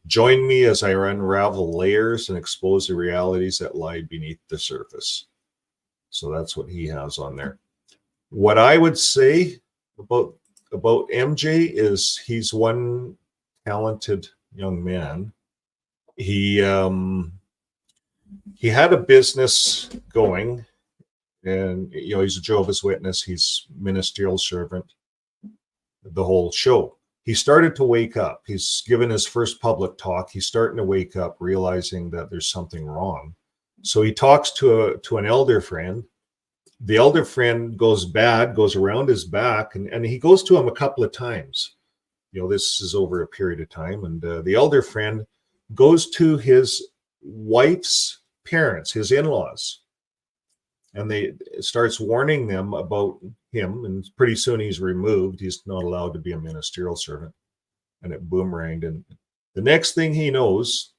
join me as I unravel layers and expose the realities that lie beneath the surface. So that's what he has on there. What I would say about MJ is he's one talented young man. He had a business going, and he's a Jehovah's Witness. He's ministerial servant. The whole show. He started to wake up. He's given his first public talk. He's starting to wake up, realizing that there's something wrong. So he talks to an elder friend. The elder friend goes around his back, and he goes to him a couple of times. This is over a period of time. And the elder friend goes to his wife's parents, his in-laws, and they starts warning them about him. And pretty soon he's removed. He's not allowed to be a ministerial servant. And it boomeranged. And the next thing he knows,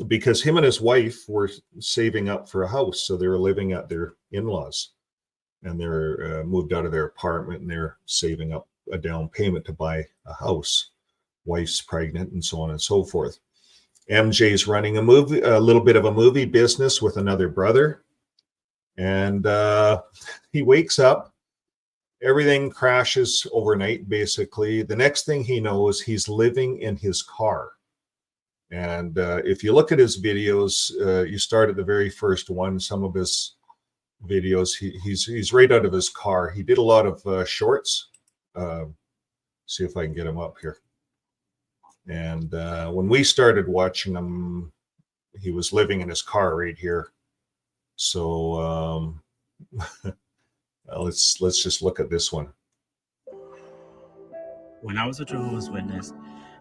because him and his wife were saving up for a house, so they were living at their in-laws, and they're moved out of their apartment, and they're saving up a down payment to buy a house. Wife's pregnant, and so on and so forth. MJ's running a little bit of a movie business with another brother, and he wakes up. Everything crashes overnight, basically. The next thing he knows, he's living in his car. And if you look at his videos, you start at the very first one. Some of his videos, he's right out of his car. He did a lot of shorts. See if I can get him up here. And when we started watching him, he was living in his car right here. So let's just look at this one. When I was a Jehovah's Witness,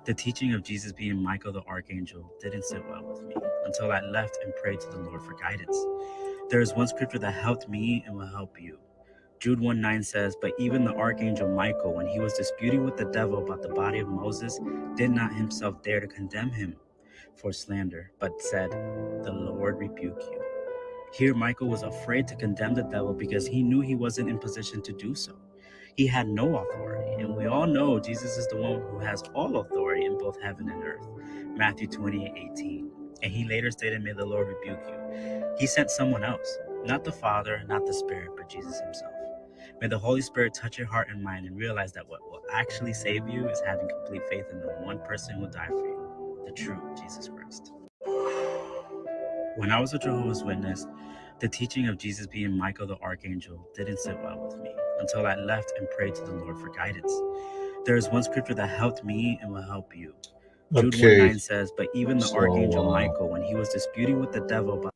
the teaching of Jesus being Michael the Archangel didn't sit well with me until I left and prayed to the Lord for guidance. There is one scripture that helped me and will help you. Jude 1:9 says, "But even the archangel Michael, when he was disputing with the devil about the body of Moses, did not himself dare to condemn him for slander, but said, 'The Lord rebuke you.'" Here, Michael was afraid to condemn the devil because he knew he wasn't in position to do so. He had no authority, and we all know Jesus is the one who has all authority in both heaven and earth. Matthew 28:18. And he later stated, "May the Lord rebuke you." He sent someone else, not the Father, not the Spirit, but Jesus himself. May the Holy Spirit touch your heart and mind and realize that what will actually save you is having complete faith in the one person who died for you, the true Jesus Christ. When I was a Jehovah's Witness, the teaching of Jesus being Michael the Archangel didn't sit well with me until I left and prayed to the Lord for guidance. There is one scripture that helped me and will help you. Jude 1:9 says, "But even the archangel Michael, when he was disputing with the devil about..."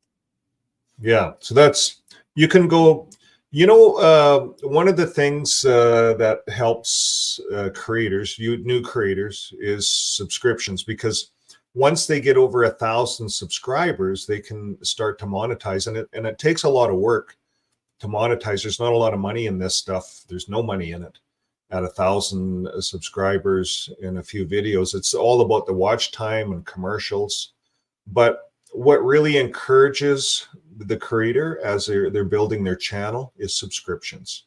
Yeah, so that's, you can go, one of the things that helps creators, new creators, is subscriptions, because once they get over 1,000 subscribers, they can start to monetize, and it takes a lot of work to monetize. There's not a lot of money in this stuff. There's no money in it. At 1,000 subscribers in a few videos, it's all about the watch time and commercials. But what really encourages the creator as they're building their channel is subscriptions.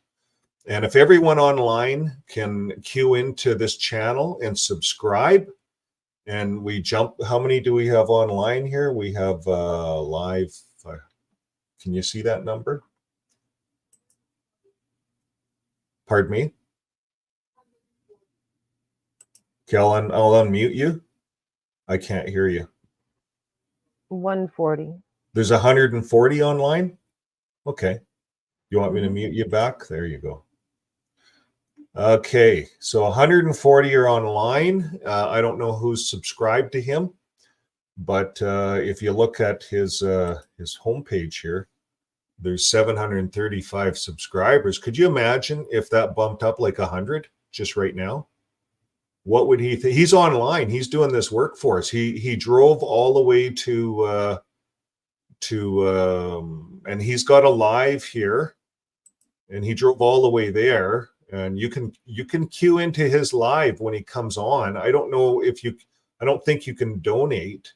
And if everyone online can queue into this channel and subscribe, and we jump, how many do we have online here? We have live, can you see that number? Pardon me? Okay, I'll unmute you. I can't hear you. 140. There's 140 online? Okay. You want me to mute you back? There you go. Okay, so 140 are online. I don't know who's subscribed to him, but if you look at his homepage here, there's 735 subscribers. Could you imagine if that bumped up like 100 just right now? What would he think? He's online. He's doing this work for us. He drove all the way to and he's got a live here, and he drove all the way there. And you can queue into his live when he comes on. I don't know if I don't think you can donate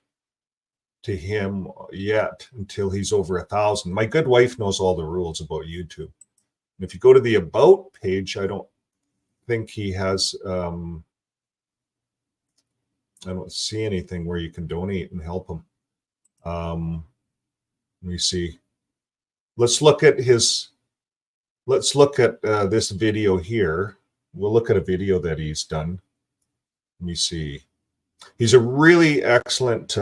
to him yet until he's over 1,000. My good wife knows all the rules about YouTube. And if you go to the About page, I don't think he has, I don't see anything where you can donate and help him. Let me see. Let's look at this video here. We'll look at a video that he's done. Let me see. He's a really excellent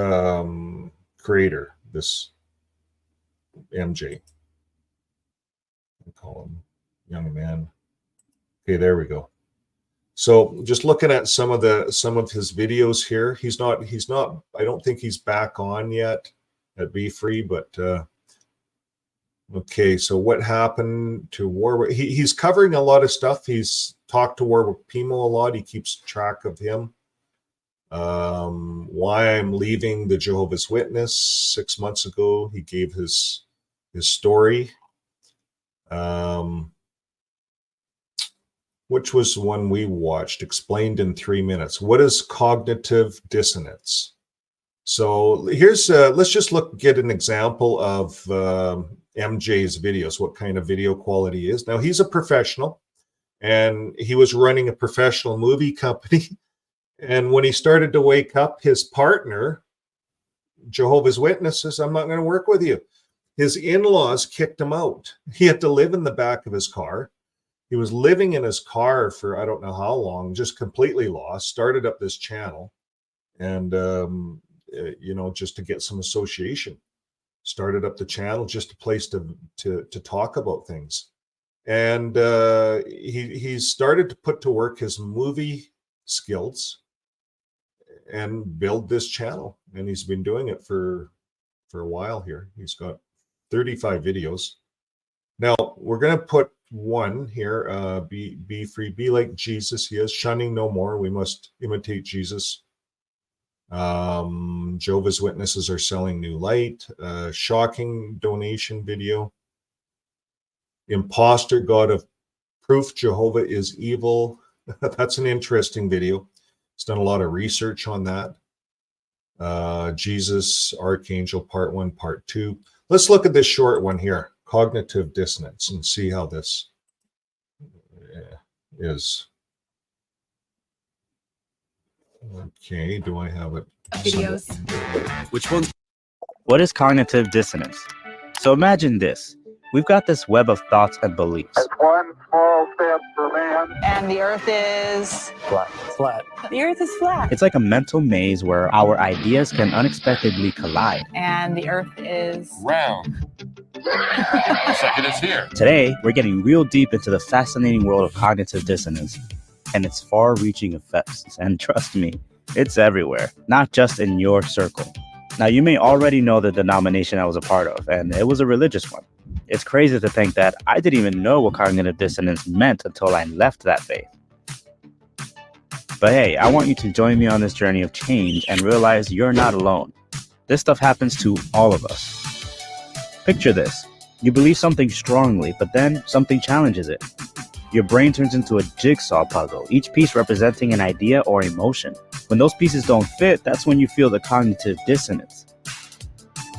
creator, this MJ. I'll call him young man. Okay, there we go. So just looking at some of his videos here, he's not, I don't think he's back on yet at BeFree, but okay, so what happened to Warwick? He's covering a lot of stuff. He's talked to Warwick Pimo a lot. He keeps track of him. Why I'm leaving the Jehovah's Witness 6 months ago. He gave his story. Which was one we watched, explained in 3 minutes. What is cognitive dissonance? So here's, let's just get an example of MJ's videos, what kind of video quality is. Now, he's a professional, and he was running a professional movie company. And when he started to wake up, his partner, Jehovah's Witnesses, I'm not going to work with you. His in-laws kicked him out. He had to live in the back of his car. He was living in his car for I don't know how long, just completely lost, started up this channel, and, just to get some association. Started up the channel, just a place to talk about things. And he started to put to work his movie skills and build this channel. And he's been doing it for a while here. He's got 35 videos. Now, we're going to put one here, be free, be like Jesus. He is shunning no more. We must imitate Jesus. Jehovah's Witnesses are selling new light. Shocking donation video. Imposter God of Proof Jehovah is Evil. That's an interesting video. He's done a lot of research on that. Jesus, Archangel, Part 1, Part 2. Let's look at this short one here, cognitive dissonance, and see how this is. Okay, do I have it? Videos. Which one? What is cognitive dissonance? So imagine this. We've got this web of thoughts and beliefs. One small step for man. And the earth is Flat. the earth is flat. It's like a mental maze where our ideas can unexpectedly collide. And the earth is Round. Second is here. Today, we're getting real deep into the fascinating world of cognitive dissonance and its far-reaching effects. And trust me, it's everywhere, not just in your circle. Now, you may already know the denomination I was a part of, and it was a religious one. It's crazy to think that I didn't even know what cognitive dissonance meant until I left that faith. But hey, I want you to join me on this journey of change and realize you're not alone. This stuff happens to all of us. Picture this. You believe something strongly, but then something challenges it. Your brain turns into a jigsaw puzzle, each piece representing an idea or emotion. When those pieces don't fit, that's when you feel the cognitive dissonance.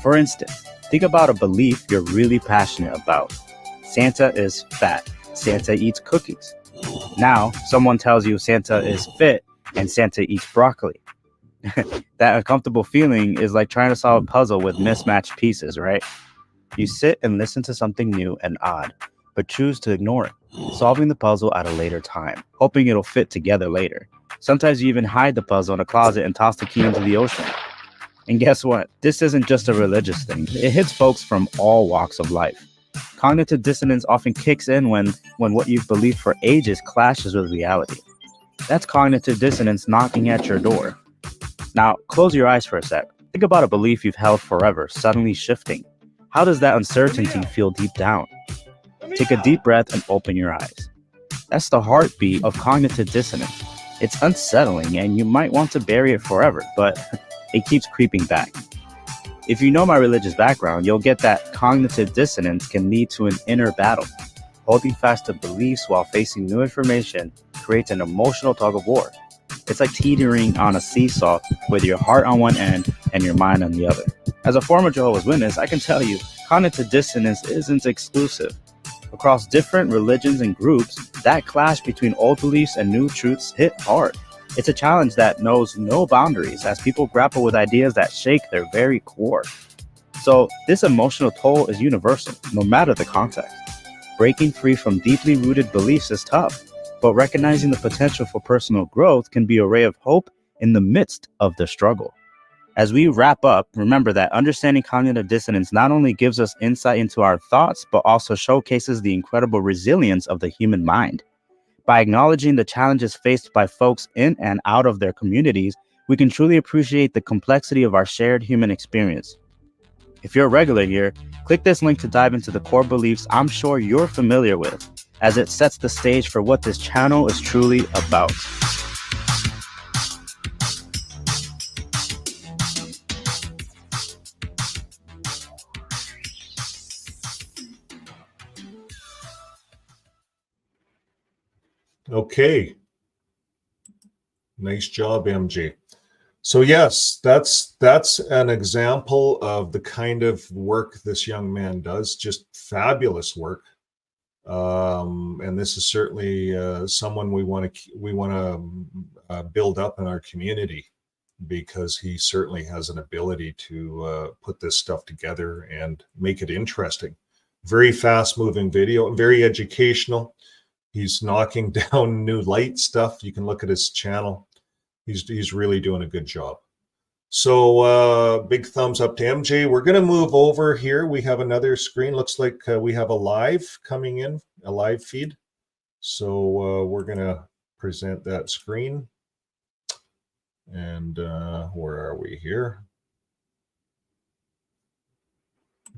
For instance, think about a belief you're really passionate about. Santa is fat. Santa eats cookies. Now, someone tells you Santa is fit and Santa eats broccoli. That uncomfortable feeling is like trying to solve a puzzle with mismatched pieces, right? You sit and listen to something new and odd, but choose to ignore it, solving the puzzle at a later time, hoping it'll fit together later. Sometimes you even hide the puzzle in a closet and toss the key into the ocean. And guess what? This isn't just a religious thing. It hits folks from all walks of life. Cognitive dissonance often kicks in when what you've believed for ages clashes with reality. That's cognitive dissonance knocking at your door. Now, close your eyes for a sec. Think about a belief you've held forever, suddenly shifting. How does that uncertainty feel deep down? Take a deep breath and open your eyes. That's the heartbeat of cognitive dissonance. It's unsettling and you might want to bury it forever, but it keeps creeping back. If you know my religious background, you'll get that cognitive dissonance can lead to an inner battle. Holding fast to beliefs while facing new information creates an emotional tug of war. It's like teetering on a seesaw with your heart on one end and your mind on the other. As a former Jehovah's Witness, I can tell you, cognitive dissonance isn't exclusive. Across different religions and groups, that clash between old beliefs and new truths hit hard. It's a challenge that knows no boundaries as people grapple with ideas that shake their very core. So this emotional toll is universal, no matter the context. Breaking free from deeply rooted beliefs is tough, but recognizing the potential for personal growth can be a ray of hope in the midst of the struggle. As we wrap up, remember that understanding cognitive dissonance not only gives us insight into our thoughts, but also showcases the incredible resilience of the human mind. By acknowledging the challenges faced by folks in and out of their communities, we can truly appreciate the complexity of our shared human experience. If you're a regular here, click this link to dive into the core beliefs I'm sure you're familiar with, as it sets the stage for what this channel is truly about. Okay. Nice job, MJ. So yes, that's an example of the kind of work this young man does. Just fabulous work. And this is certainly someone we want to build up in our community, because he certainly has an ability to put this stuff together and make it interesting. Very fast moving video, very educational. He's knocking down new light stuff. You can look at his channel. He's really doing a good job. So big thumbs up to MJ. We're going to move over here. We have another screen. Looks like we have a live coming in, a live feed. So we're going to present that screen. And where are we here?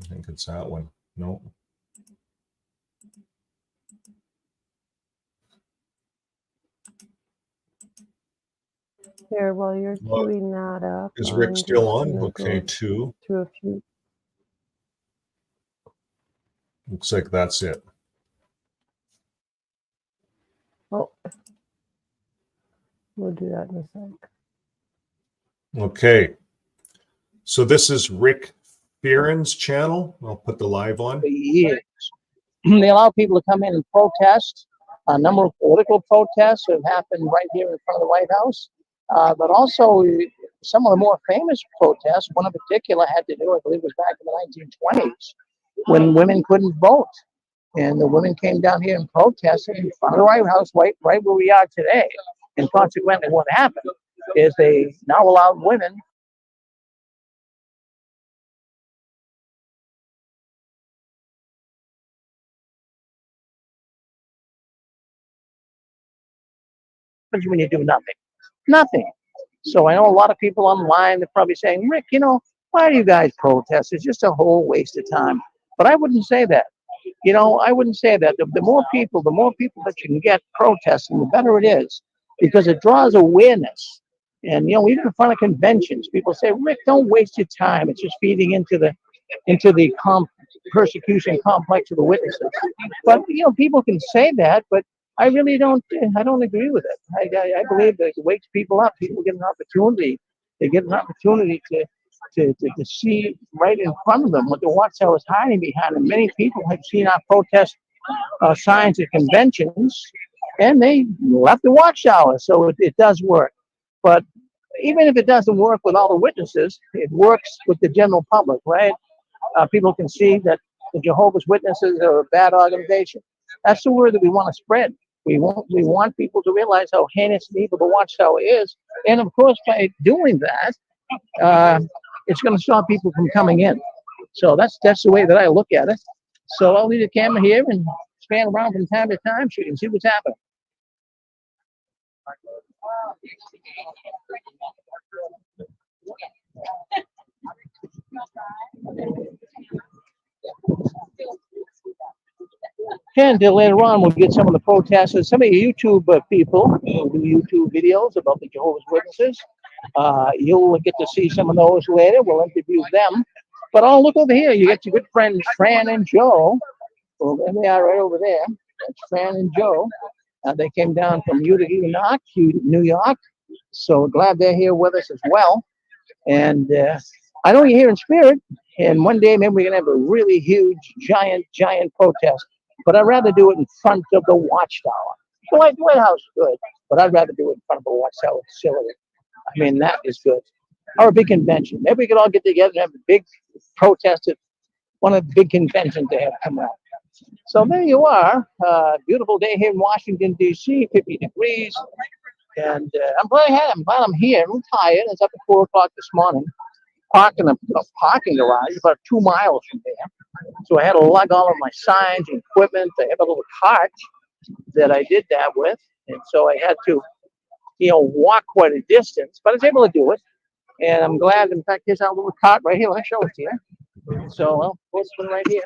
I think it's that one. No. Here, while you're queuing that up. Is Rick still on? Okay, go 2. through a few. Looks like that's it. Oh, we'll do that in a sec. Okay. So this is Rick Fearon's channel. I'll put the live on. For years. They allow people to come in and protest. A number of political protests have happened right here in front of the White House. But also some of the more famous protests, one in particular had to do, I believe it was back in the 1920s, when women couldn't vote. And the women came down here and protested in front of the White House, right where we are today. And consequently, what happened is they now allowed women when you do nothing. Nothing. So I know a lot of people online, they're probably saying, Rick, why do you guys protest? It's just a whole waste of time. But I wouldn't say that. I wouldn't say that. The more people that you can get protesting, the better it is, because it draws awareness. And even in front of conventions, people say, Rick, don't waste your time. It's just feeding into the persecution complex of the witnesses. But people can say that, but I really don't. I don't agree with it. I believe that it wakes people up. People get an opportunity. They get an opportunity to see right in front of them what the watchtower is hiding behind. And many people have seen our protest signs at conventions, and they left the watchtower. So it does work. But even if it doesn't work with all the witnesses, it works with the general public, right? People can see that the Jehovah's Witnesses are a bad organization. That's the word that we want to spread. We want people to realize how heinous and evil the watchtower is. And of course, by doing that, it's going to stop people from coming in. So that's the way that I look at it. So I'll leave the camera here and span around from time to time so you can see what's happening. And later on, we'll get some of the protesters, some of the YouTube people who do YouTube videos about the Jehovah's Witnesses. You'll get to see some of those later. We'll interview them. But look over here. You get your good friends, Fran and Joe. Well, there they are right over there. That's Fran and Joe. They came down from Utica, New York. So glad they're here with us as well. And I know you're here in spirit. And one day, maybe we're going to have a really huge, giant protest. But I'd rather do it in front of the watchtower. The White House is good, but I'd rather do it in front of the watchtower facility. I mean, that is good. Or a big convention. Maybe we could all get together and have a big protest at one of the big conventions they have come out. So there you are. Beautiful day here in Washington, D.C., 50 degrees. And I'm glad I'm here. I'm tired. It's up at 4 o'clock this morning. Parking garage about 2 miles from there. So I had to lug all of my signs and equipment. I have a little cart that I did that with. And so I had to, walk quite a distance, but I was able to do it. And I'm glad, in fact, here's our little cart right here. Let me show it to you. So I'll put this one right here.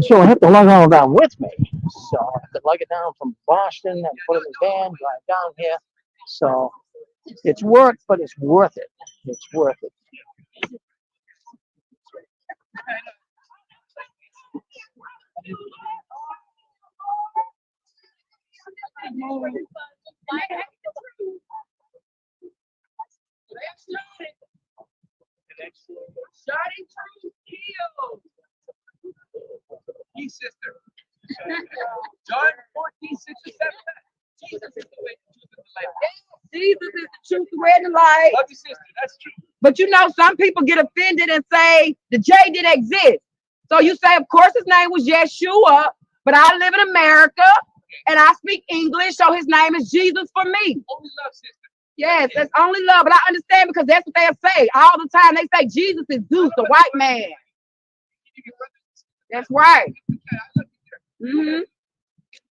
So I have to lug all of that with me. So I have to lug it down from Boston and put it in the van, drive down here. So it's work, but it's worth it. It's worth it. Sister. John 14, 6 and 7. Jesus is the way, the truth, and the life. Jesus is the truth, the way, and the light. Love your sister, that's true. But some people get offended and say the J didn't exist. So you say, of course, his name was Yeshua, but I live in America and I speak English, so his name is Jesus for me. Only love, sister. Yes, that's only love. But I understand because that's what they'll say all the time. They say Jesus is Zeus, the white man. That's right. Mm-hmm.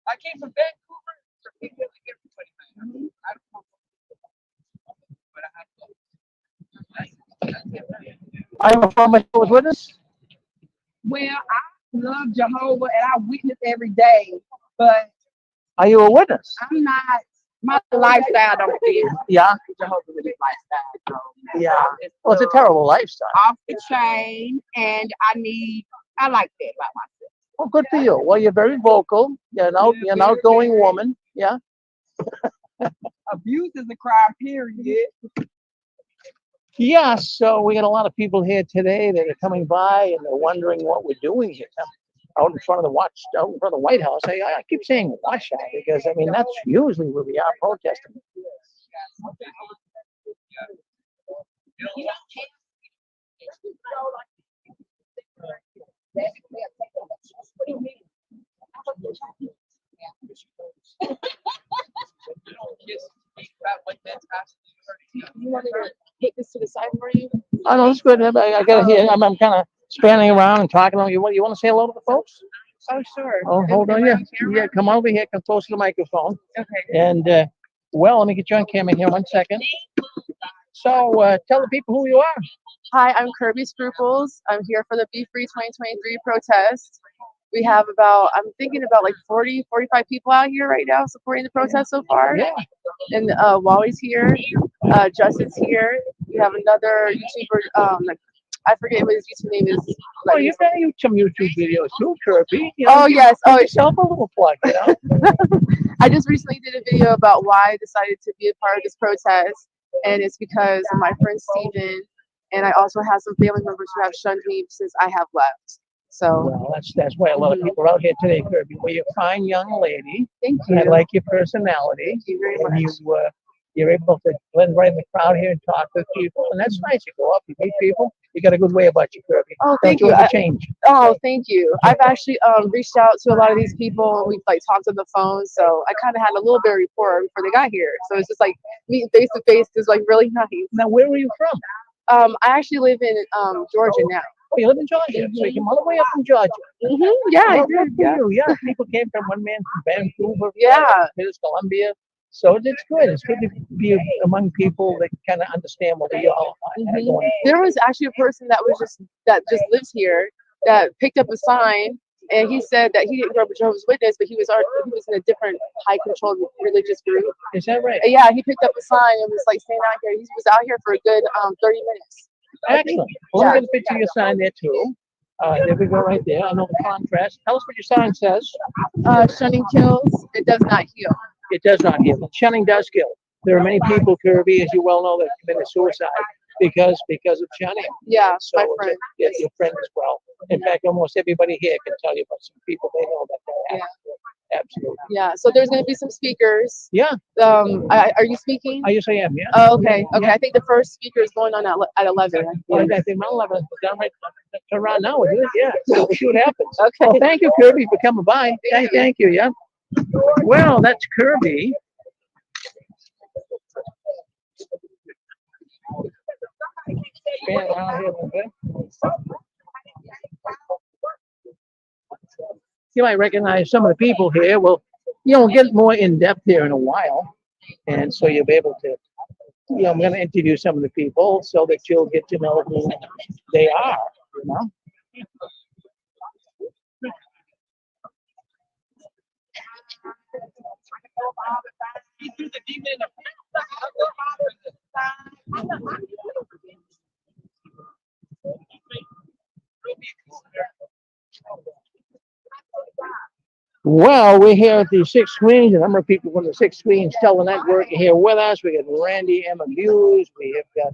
I came from Vancouver, so people like everybody, man. I don't know. But I have a friend who was with us. Well, I love Jehovah and I witness every day, but are you a witness? I'm not My lifestyle don't fit. Yeah, Jehovah's Witness lifestyle. So yeah. Well, it's a terrible lifestyle. off the chain, and I like that about myself. Well, good for you. Well, you're very vocal. You're an outgoing woman. Yeah. Abuse is a crime, period. Yeah, so we got a lot of people here today that are coming by and they're wondering what we're doing here out in front of the White House. I keep saying wash out because I mean that's usually where we are protesting. You want me to take this to the side for you? I know it's good. I got to hear. I'm kind of spanning around and talking. You want to say hello to the folks? Oh, sure. Oh, hold on. Yeah, come over here. Come close to the microphone. Okay. And well, let me get you on camera here 1 second. So tell the people who you are. Hi, I'm Kirby Scruples. I'm here for the BeFree2023 protest. We have I'm thinking about like 40, 45 people out here right now supporting the protest so far. Yeah. And Wally's here. Justin's here. We have another YouTuber, I forget what his YouTube name is. Oh, you've got some YouTube videos too, Kirby. Oh, yes. Oh, yourself a little plug, you know? I just recently did a video about why I decided to be a part of this protest. And it's because of my friend Steven. And I also have some family members who have shunned me since I have left. So Well, that's why a lot of people are out here today, Kirby. Well, you're a fine young lady. Thank And I you. like your personality. Thank you very And much. you're able to blend right in the crowd here and talk with people. And that's nice. You go up, you meet people. You got a good way about you, Kirby. Oh, thank Don't you. ever change. Oh, thank you. I've actually reached out to a lot of these people. We've like talked on the phone, so I kind of had a little bit of rapport before they got here. So it's just like meeting face to face is like really nice. Now, where were you from? I actually live in Georgia now. Oh, you live in Georgia. So you came all the way up from Georgia. Yeah, I Well, did. good for Yeah. you. Yeah, people came from one man from Vancouver, Yeah. British Columbia. So it's good. It's good to be among people that kind of understand what we all are going. There was actually a person that just lives here that picked up a sign, and he said that he didn't grow up a Jehovah's Witness, but he was in a different high controlled religious group. Is that right? Yeah, he picked up a sign and was like staying out here. He was out here for a good 30 minutes. Excellent. Well, let me get a picture of your sign there too. There we go, right there. I know the contrast. Tell us what your sign says. Shunning kills, it does not heal. It does not heal. Shunning does kill. There are many people, Kirby, as you well know, that committed suicide because of shunning. Yeah, So my friend. Yeah, your friend as well. In fact, almost everybody here can tell you about some people they know that happened. Absolutely. Yeah, so there's going to be some speakers. Yeah. Are you speaking? Yes, I am. Yeah. Oh, okay. Okay. Yeah. I think the first speaker is going on at 11. Well, I think around 11. Down right around now. Yeah. So we'll see what happens. Okay. Well, thank you, Kirby, for coming by. Thank you. Yeah. Well, that's Kirby. Stand around here a little bit. You might recognize some of the people here. Well, we'll get more in depth here in a while. And so you'll be able to, I'm going to introduce some of the people so that you'll get to know who they are, Well, we're here at the Six Screens. A number of people from the Six Screens Telenetwork are here with us. We got Randy, Emma Hughes. We have got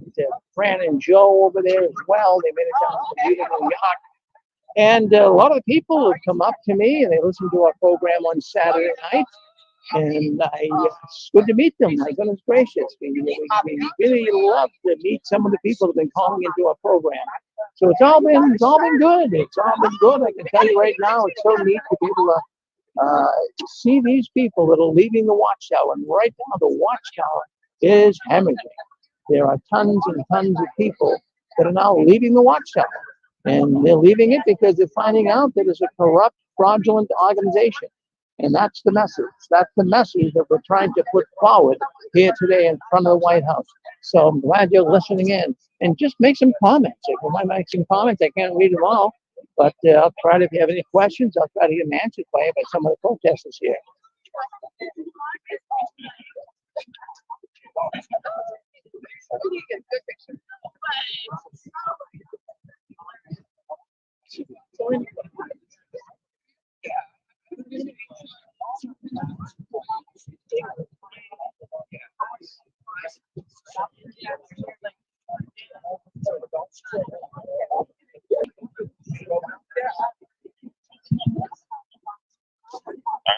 Fran and Joe over there as well. They made it down from beautiful New York. And a lot of the people have come up to me and they listen to our program on Saturday night. And it's good to meet them. My goodness gracious. We really love to meet some of the people that have been calling into our program. So it's all been good. It's all been good. I can tell you right now, it's so neat to be able to see these people that are leaving the Watchtower. And right now, the Watchtower is hemorrhaging. There are tons and tons of people that are now leaving the Watchtower. And they're leaving it because they're finding out that it's a corrupt, fraudulent organization. And that's the message. That's the message that we're trying to put forward here today in front of the White House. So I'm glad you're listening in. And just make some comments. If you might make some comments, I can't read them all. But I'll try to, if you have any questions, I'll try to get them answered by some of the protesters here. I'm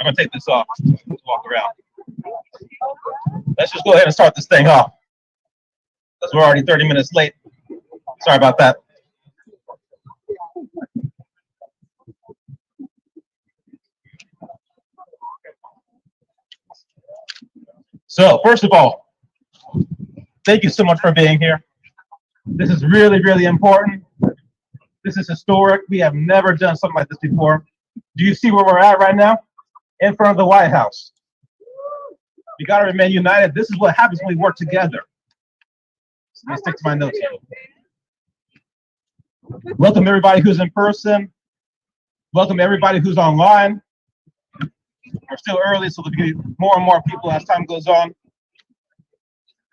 gonna take this off. Let's walk around. Let's just go ahead and start this thing off, because we're already 30 minutes late. Sorry about that. So, first of all, thank you so much for being here. This is really, really important. This is historic. We have never done something like this before. Do you see where we're at right now? In front of the White House. We got to remain united. This is what happens when we work together. Let me stick to my notes here. Welcome everybody who's in person. Welcome everybody who's online. We're still early, so there'll be more and more people as time goes on.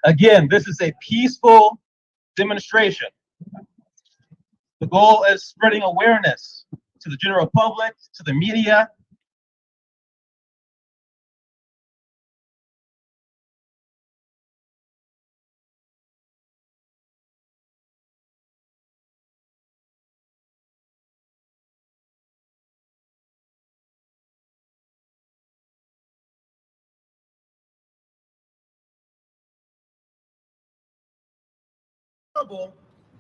Again, this is a peaceful demonstration. The goal is spreading awareness to the general public, to the media.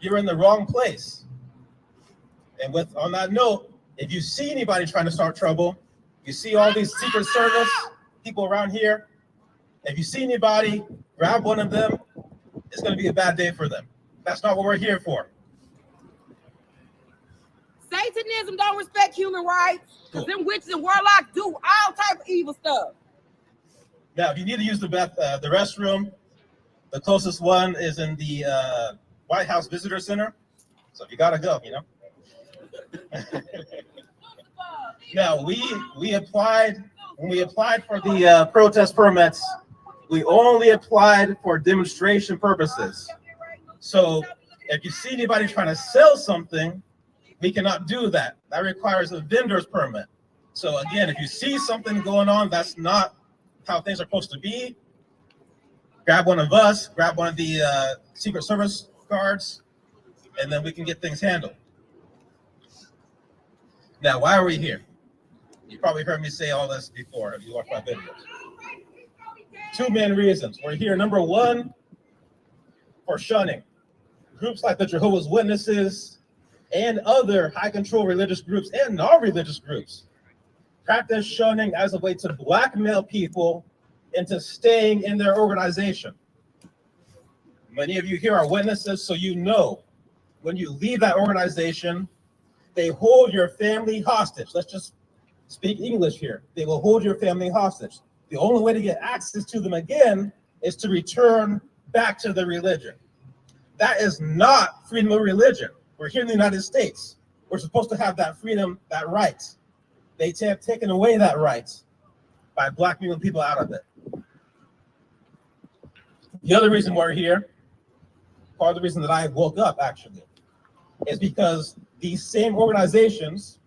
You're in the wrong place. And on that note, if you see anybody trying to start trouble, you see all these Secret Service people around here, if you see anybody, grab one of them. It's going to be a bad day for them. That's not what we're here for. Satanism don't respect human rights, because them witches and warlocks do all type of evil stuff. Now, if you need to use the restroom, the closest one is in the White House Visitor Center. So if you gotta go, you know. Now when we applied for the protest permits, we only applied for demonstration purposes. So if you see anybody trying to sell something, we cannot do that. That requires a vendor's permit. So again, if you see something going on, that's not how things are supposed to be. Grab one of us, grab one of the Secret Service guards, and then we can get things handled. Now, why are we here? You probably heard me say all this before if you watch my videos. Two main reasons. We're here, number one, for shunning. Groups like the Jehovah's Witnesses and other high control religious groups and non-religious groups practice shunning as a way to blackmail people into staying in their organization. Many of you here are witnesses, so you know when you leave that organization, they hold your family hostage. Let's just speak English here. They will hold your family hostage. The only way to get access to them again is to return back to the religion. That is not freedom of religion. We're here in the United States. We're supposed to have that freedom, that right. They have taken away that right by blackmailing people out of it. The other reason we're here, part of the reason that I woke up actually, is because these same organizations,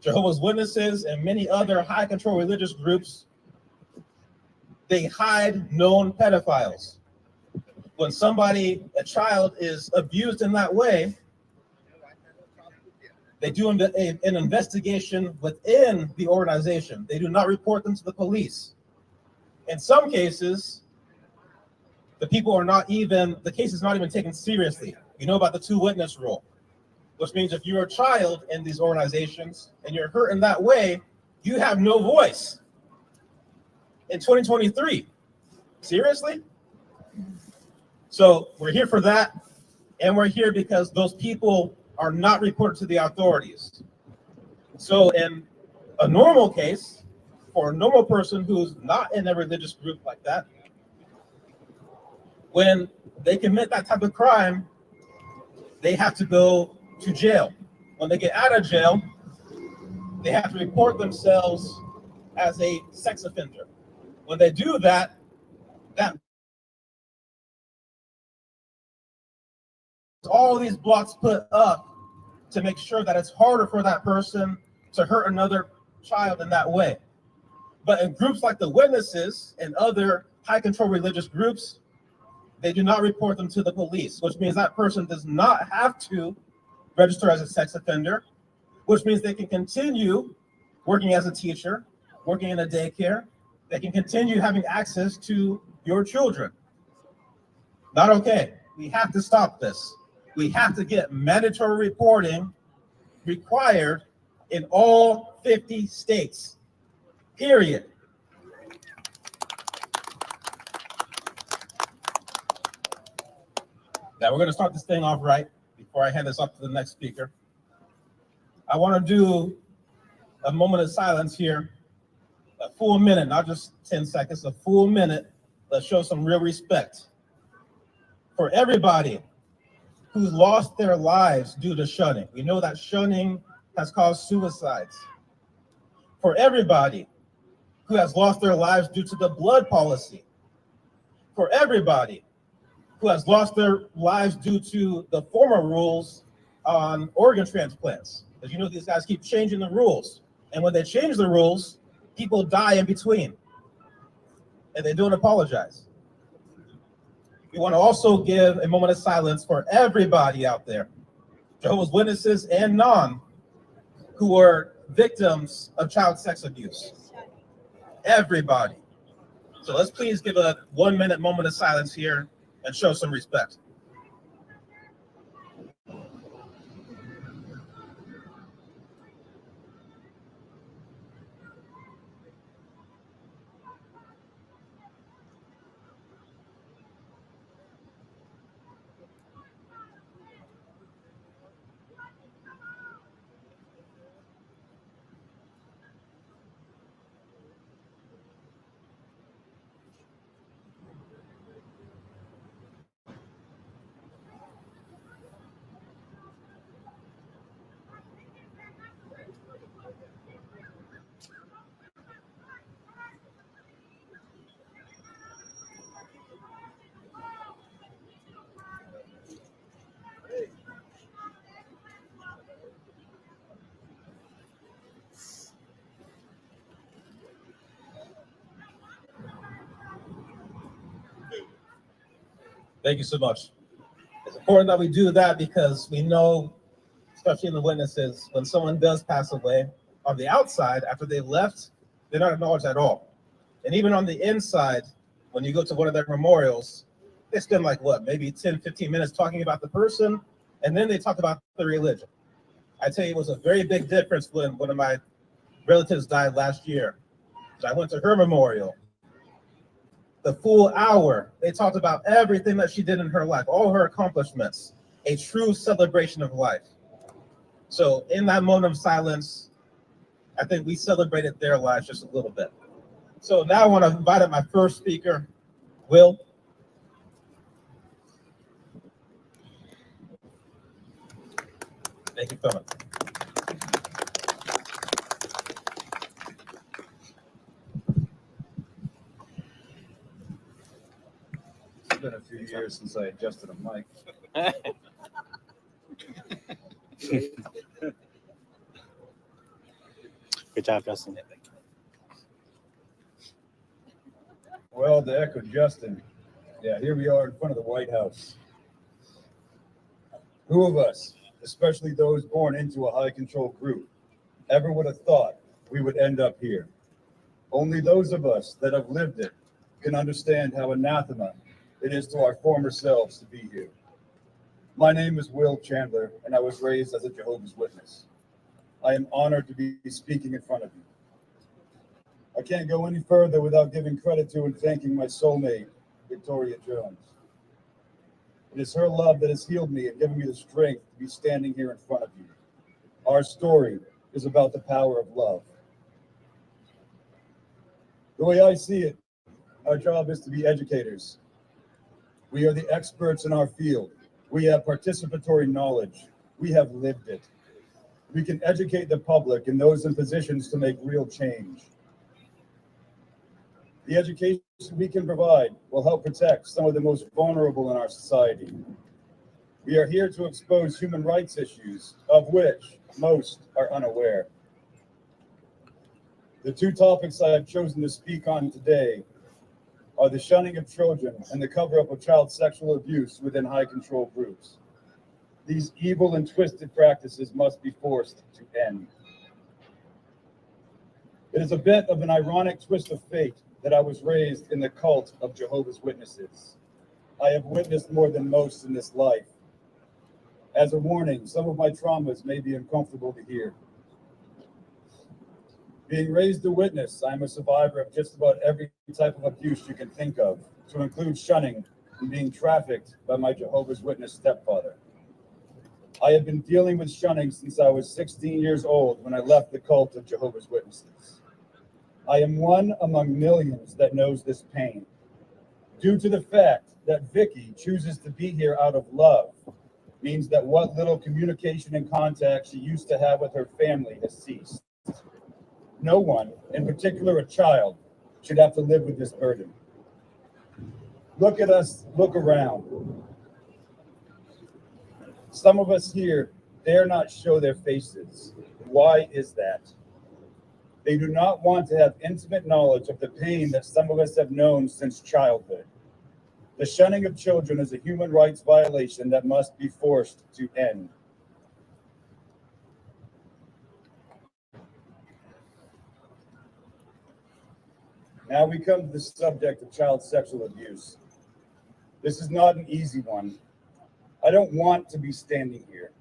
Jehovah's Witnesses and many other high control religious groups, they hide known pedophiles. When a child is abused in that way, they do an investigation within the organization. They do not report them to the police. In some cases, the case is not even taken seriously. You know about the two-witness rule, which means if you're a child in these organizations and you're hurt in that way, you have no voice. In 2023, seriously? So we're here for that, and we're here because those people are not reported to the authorities. So in a normal case, for a normal person who's not in a religious group like that, when they commit that type of crime, they have to go to jail. When they get out of jail, they have to report themselves as a sex offender. When they do that, that all these blocks put up to make sure that it's harder for that person to hurt another child in that way. But in groups like the Witnesses and other high control religious groups, they do not report them to the police, which means that person does not have to register as a sex offender, which means they can continue working as a teacher, working in a daycare. They can continue having access to your children. Not okay. We have to stop this. We have to get mandatory reporting required in all 50 states, period. Now we're going to start this thing off right before I hand this off to the next speaker. I want to do a moment of silence here, a full minute, not just 10 seconds, a full minute. Let's show some real respect for everybody who's lost their lives due to shunning. We know that shunning has caused suicides. For everybody who has lost their lives due to the blood policy. For everybody who has lost their lives due to the former rules on organ transplants. Because you know these guys keep changing the rules. And when they change the rules, people die in between. And they don't apologize. We want to also give a moment of silence for everybody out there, Jehovah's Witnesses and non, who are victims of child sex abuse. Everybody. So let's please give a 1 minute moment of silence here and show some respect. Thank you so much. It's important that we do that because we know, especially in the Witnesses, when someone does pass away, on the outside, after they've left, they're not acknowledged at all. And even on the inside, when you go to one of their memorials, they spend like what, maybe 10, 15 minutes talking about the person, and then they talk about the religion. I tell you, it was a very big difference when one of my relatives died last year. So I went to her memorial. The full hour, they talked about everything that she did in her life, all her accomplishments, a true celebration of life. So in that moment of silence, I think we celebrated their lives just a little bit. So now I want to invite up my first speaker, Will. Thank you for coming. It's been a few years since I adjusted a mic. Good job, Justin. Well, to echo Justin, yeah, here we are in front of the White House. Who of us, especially those born into a high control group, ever would have thought we would end up here? Only those of us that have lived it can understand how anathema it is to our former selves to be here. My name is Will Chandler, and I was raised as a Jehovah's Witness. I am honored to be speaking in front of you. I can't go any further without giving credit to and thanking my soulmate, Victoria Jones. It is her love that has healed me and given me the strength to be standing here in front of you. Our story is about the power of love. The way I see it, our job is to be educators. We are the experts in our field. We have participatory knowledge. We have lived it. We can educate the public and those in positions to make real change. The education we can provide will help protect some of the most vulnerable in our society. We are here to expose human rights issues, of which most are unaware. The two topics I have chosen to speak on today are the shunning of children and the cover-up of child sexual abuse within high control groups. These evil and twisted practices must be forced to end. It is a bit of an ironic twist of fate that I was raised in the cult of Jehovah's Witnesses. I have witnessed more than most in this life. As a warning, some of my traumas may be uncomfortable to hear. Being raised a witness, I'm a survivor of just about every type of abuse you can think of, to include shunning and being trafficked by my Jehovah's Witness stepfather. I have been dealing with shunning since I was 16 years old when I left the cult of Jehovah's Witnesses. I am one among millions that knows this pain, due to the fact that Vicky chooses to be here out of love, means that what little communication and contact she used to have with her family has ceased. No one, in particular a child, should have to live with this burden. Look at us, look around. Some of us here dare not show their faces. Why is that? They do not want to have intimate knowledge of the pain that some of us have known since childhood. The shunning of children is a human rights violation that must be forced to end. Now we come to the subject of child sexual abuse. This is not an easy one. I don't want to be standing here.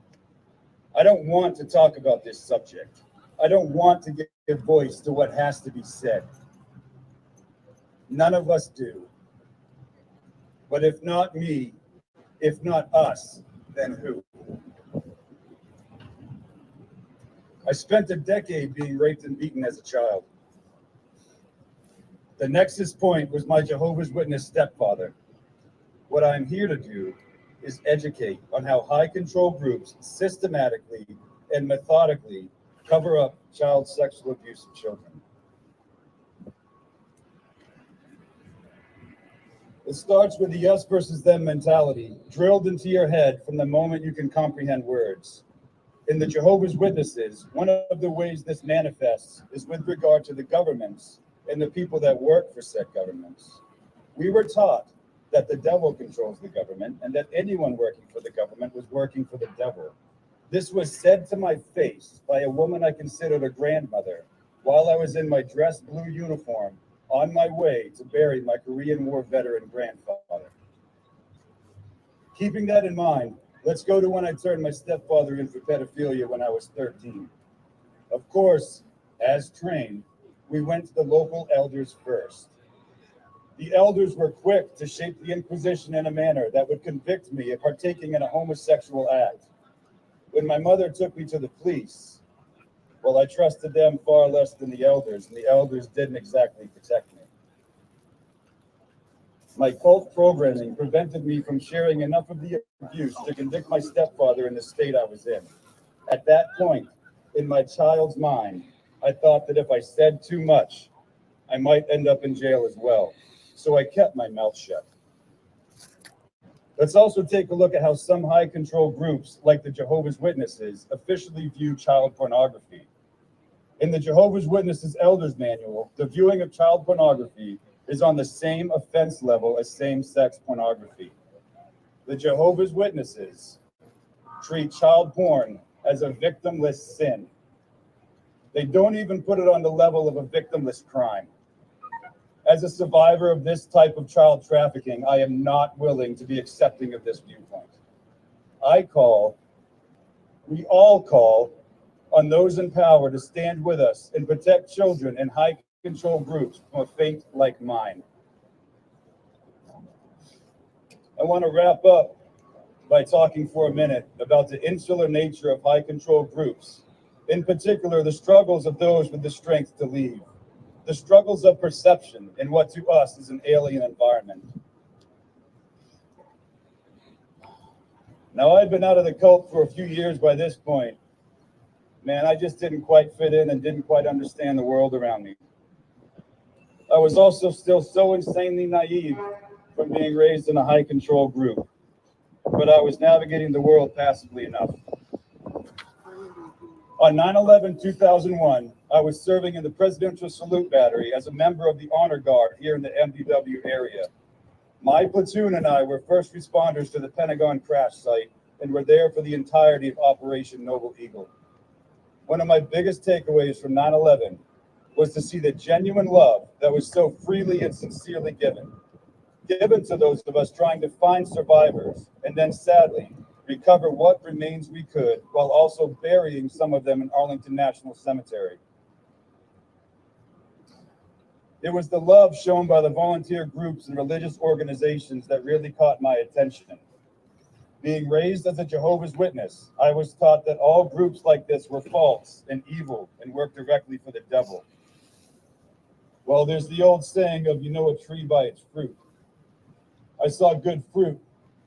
I don't want to talk about this subject. I don't want to give voice to what has to be said. None of us do. But if not me, if not us, then who? I spent a decade being raped and beaten as a child. The nexus point was my Jehovah's Witness stepfather. What I'm here to do is educate on how high control groups systematically and methodically cover up child sexual abuse of children. It starts with the us versus them mentality drilled into your head from the moment you can comprehend words. In the Jehovah's Witnesses, one of the ways this manifests is with regard to the governments and the people that work for said governments. We were taught that the devil controls the government and that anyone working for the government was working for the devil. This was said to my face by a woman I considered a grandmother while I was in my dress blue uniform on my way to bury my Korean War veteran grandfather. Keeping that in mind, let's go to when I turned my stepfather in for pedophilia when I was 13. Of course, as trained, we went to the local elders first. The elders were quick to shape the Inquisition in a manner that would convict me of partaking in a homosexual act. When my mother took me to the police, well, I trusted them far less than the elders, and the elders didn't exactly protect me. My cult programming prevented me from sharing enough of the abuse to convict my stepfather in the state I was in. At that point, in my child's mind, I thought that if I said too much, I might end up in jail as well. So I kept my mouth shut. Let's also take a look at how some high control groups, like the Jehovah's Witnesses, officially view child pornography. In the Jehovah's Witnesses Elders Manual, the viewing of child pornography is on the same offense level as same-sex pornography. The Jehovah's Witnesses treat child porn as a victimless sin. They don't even put it on the level of a victimless crime. As a survivor of this type of child trafficking, I am not willing to be accepting of this viewpoint. We all call on those in power to stand with us and protect children in high control groups from a fate like mine. I want to wrap up by talking for a minute about the insular nature of high control groups, in particular the struggles of those with the strength to leave. The struggles of perception in what to us is an alien environment. Now, I've been out of the cult for a few years by this point. Man, I just didn't quite fit in and didn't quite understand the world around me. I was also still so insanely naive from being raised in a high control group. but I was navigating the world passively enough. On 9/11/2001, I was serving in the Presidential Salute Battery as a member of the Honor Guard here in the MDW area. My platoon and I were first responders to the Pentagon crash site and were there for the entirety of Operation Noble Eagle. One of my biggest takeaways from 9/11 was to see the genuine love that was so freely and sincerely given to those of us trying to find survivors and then sadly recover what remains we could while also burying some of them in Arlington National Cemetery. It was the love shown by the volunteer groups and religious organizations that really caught my attention. Being raised as a Jehovah's Witness, I was taught that all groups like this were false and evil and worked directly for the devil. Well, there's the old saying of, you know a tree by its fruit. I saw good fruit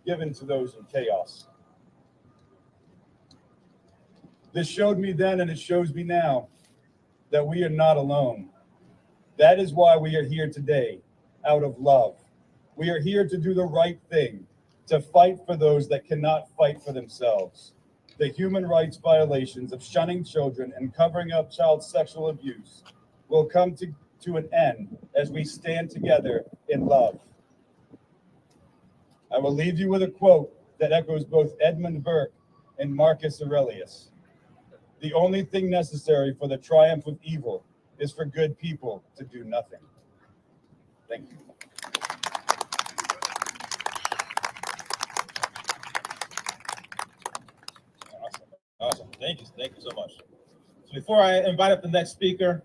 given to those in chaos. This showed me then, and it shows me now, that we are not alone. That is why we are here today, out of love. We are here to do the right thing, to fight for those that cannot fight for themselves. The human rights violations of shunning children and covering up child sexual abuse will come to an end as we stand together in love. I will leave you with a quote that echoes both Edmund Burke and Marcus Aurelius. The only thing necessary for the triumph of evil is for good people to do nothing. Thank you. Awesome. Thank you so much. So before I invite up the next speaker,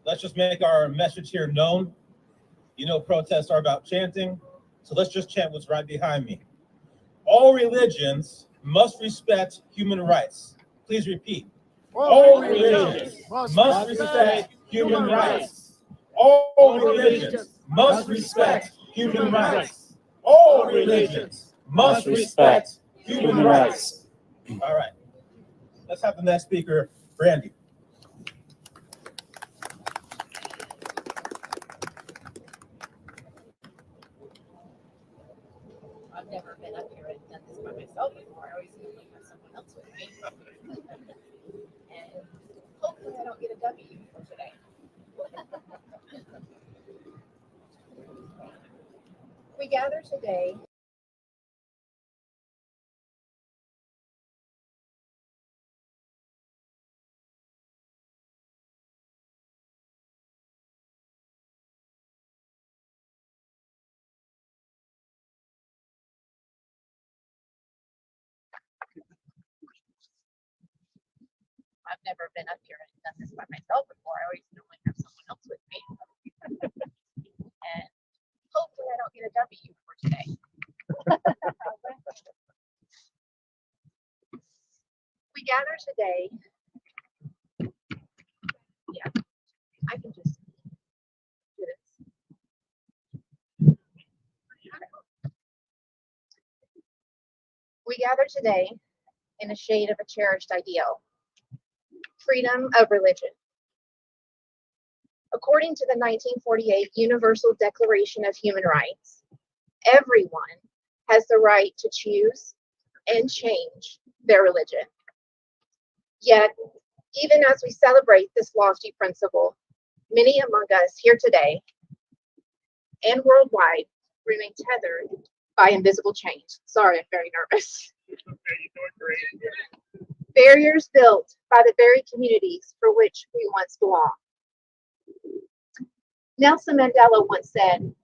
let's just make our message here known. You know, protests are about chanting, so let's just chant what's right behind me. All religions must respect human rights. Please repeat. All religions must respect human rights. All religions must respect human rights. All religions must respect human rights. All right. Let's have the next speaker, Brandy. I've never been up here and done this by myself before. I always usually have someone else with me. And hopefully I don't get a W for today. We gather today I've never been up here and done this by myself before. I always normally have someone else with me. And hopefully I don't get a W for today. We gather today. Yeah, I can just do this. We gather today in the shade of a cherished ideal. Freedom of religion. According to the 1948 Universal Declaration of Human Rights, everyone has the right to choose and change their religion. Yet, even as we celebrate this lofty principle, many among us here today and worldwide remain tethered by invisible chains. Sorry, I'm very nervous. Barriers built by the very communities for which we once belonged. Nelson Mandela once said,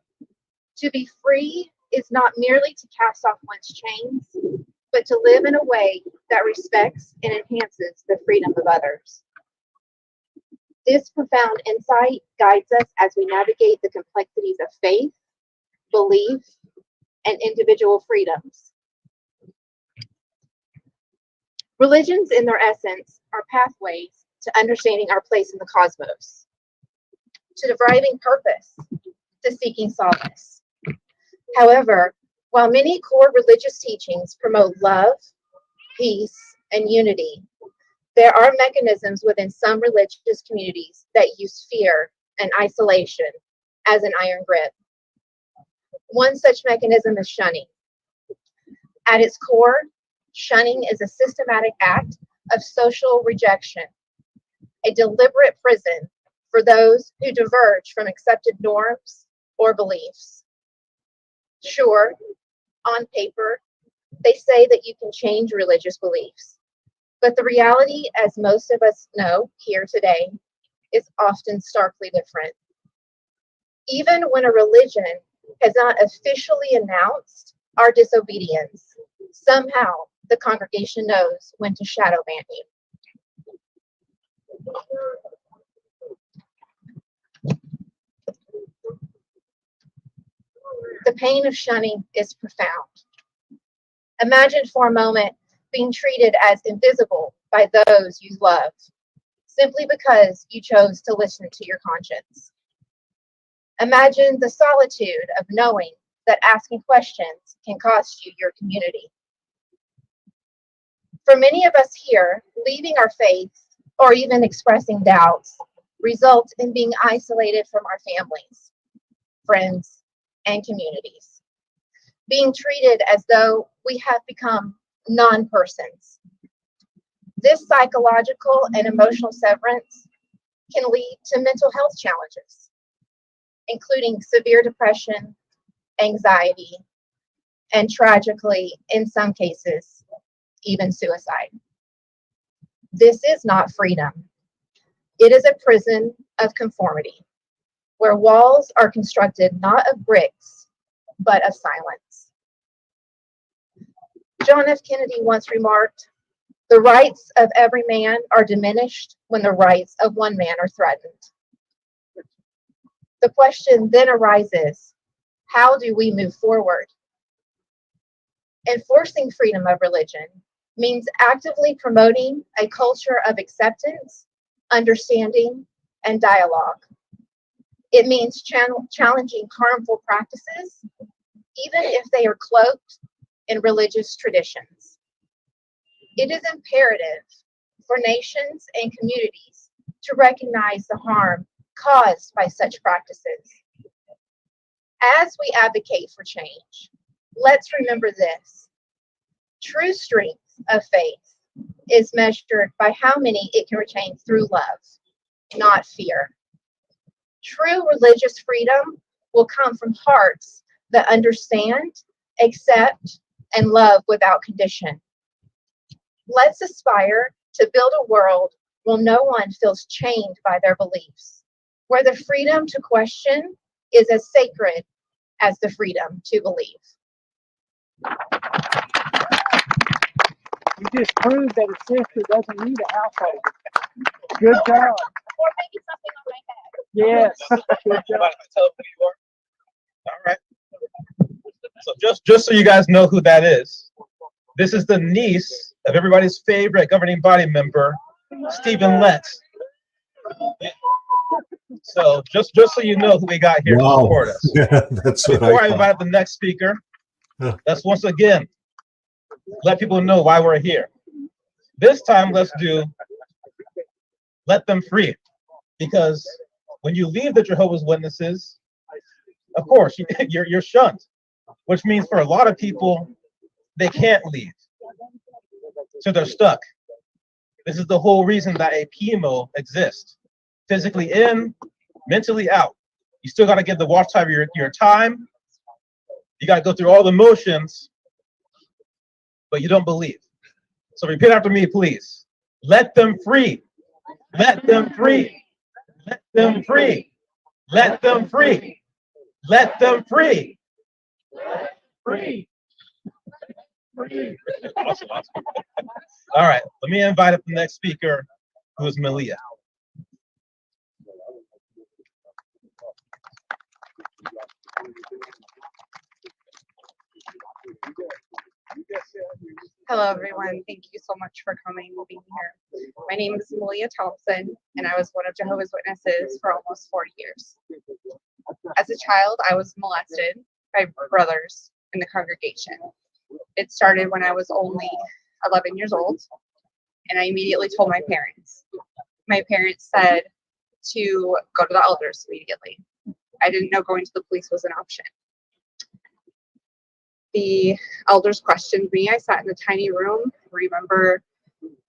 "To be free is not merely to cast off one's chains, but to live in a way that respects and enhances the freedom of others." This profound insight guides us as we navigate the complexities of faith, belief, and individual freedoms. Religions, in their essence, are pathways to understanding our place in the cosmos, to deriving purpose, to seeking solace. However, while many core religious teachings promote love, peace, and unity, there are mechanisms within some religious communities that use fear and isolation as an iron grip. One such mechanism is shunning. At its core, shunning is a systematic act of social rejection, a deliberate prison for those who diverge from accepted norms or beliefs. Sure, on paper, they say that you can change religious beliefs, but the reality, as most of us know here today, is often starkly different. Even when a religion has not officially announced our disobedience, somehow the congregation knows when to shadow ban you. The pain of shunning is profound. Imagine for a moment being treated as invisible by those you love, simply because you chose to listen to your conscience. Imagine the solitude of knowing that asking questions can cost you your community. For many of us here, leaving our faith or even expressing doubts results in being isolated from our families, friends, and communities, being treated as though we have become non-persons. This psychological and emotional severance can lead to mental health challenges, including severe depression, anxiety, and tragically, in some cases, even suicide. This is not freedom. It is a prison of conformity, where walls are constructed not of bricks, but of silence. John F. Kennedy once remarked, "The rights of every man are diminished when the rights of one man are threatened." The question then arises, how do we move forward? Enforcing freedom of religion means actively promoting a culture of acceptance, understanding, and dialogue. It means challenging harmful practices, even if they are cloaked in religious traditions. It is imperative for nations and communities to recognize the harm caused by such practices. As we advocate for change, let's remember this. True strength of faith is measured by how many it can retain through love, not fear. True religious freedom will come from hearts that understand, accept, and love without condition. Let's aspire to build a world where no one feels chained by their beliefs, where the freedom to question is as sacred as the freedom to believe. You just proved that a sister doesn't need a household. Good job. Or maybe something on my head. Yes. Good job. All right. So just so you guys know who that is, this is the niece of everybody's favorite governing body member, Stephen Letts. So just so you know who we got here to support us. That's what Before I I thought. invite the next speaker, let's once again let people know why we're here. This time, let's do let them free, because when you leave the Jehovah's Witnesses, of course, you're shunned, which means for a lot of people, they can't leave. So they're stuck. This is the whole reason that a PMO exists. Physically in, mentally out. You still got to give the watchtower your time. You got to go through all the motions, but you don't believe. So repeat after me, please. Let them free. Let them free. Let them free. Let them free. Let them free. Free. Free. Awesome. All right, let me invite up the next speaker, who is Malia. Hello, everyone. Thank you so much for coming and being here. My name is Malia Thompson, and I was one of Jehovah's Witnesses for almost 40 years. As a child, I was molested by brothers in the congregation. It started when I was only 11 years old, and I immediately told my parents. My parents said to go to the elders immediately. I didn't know going to the police was an option. the elders questioned me. I sat in a tiny room. I remember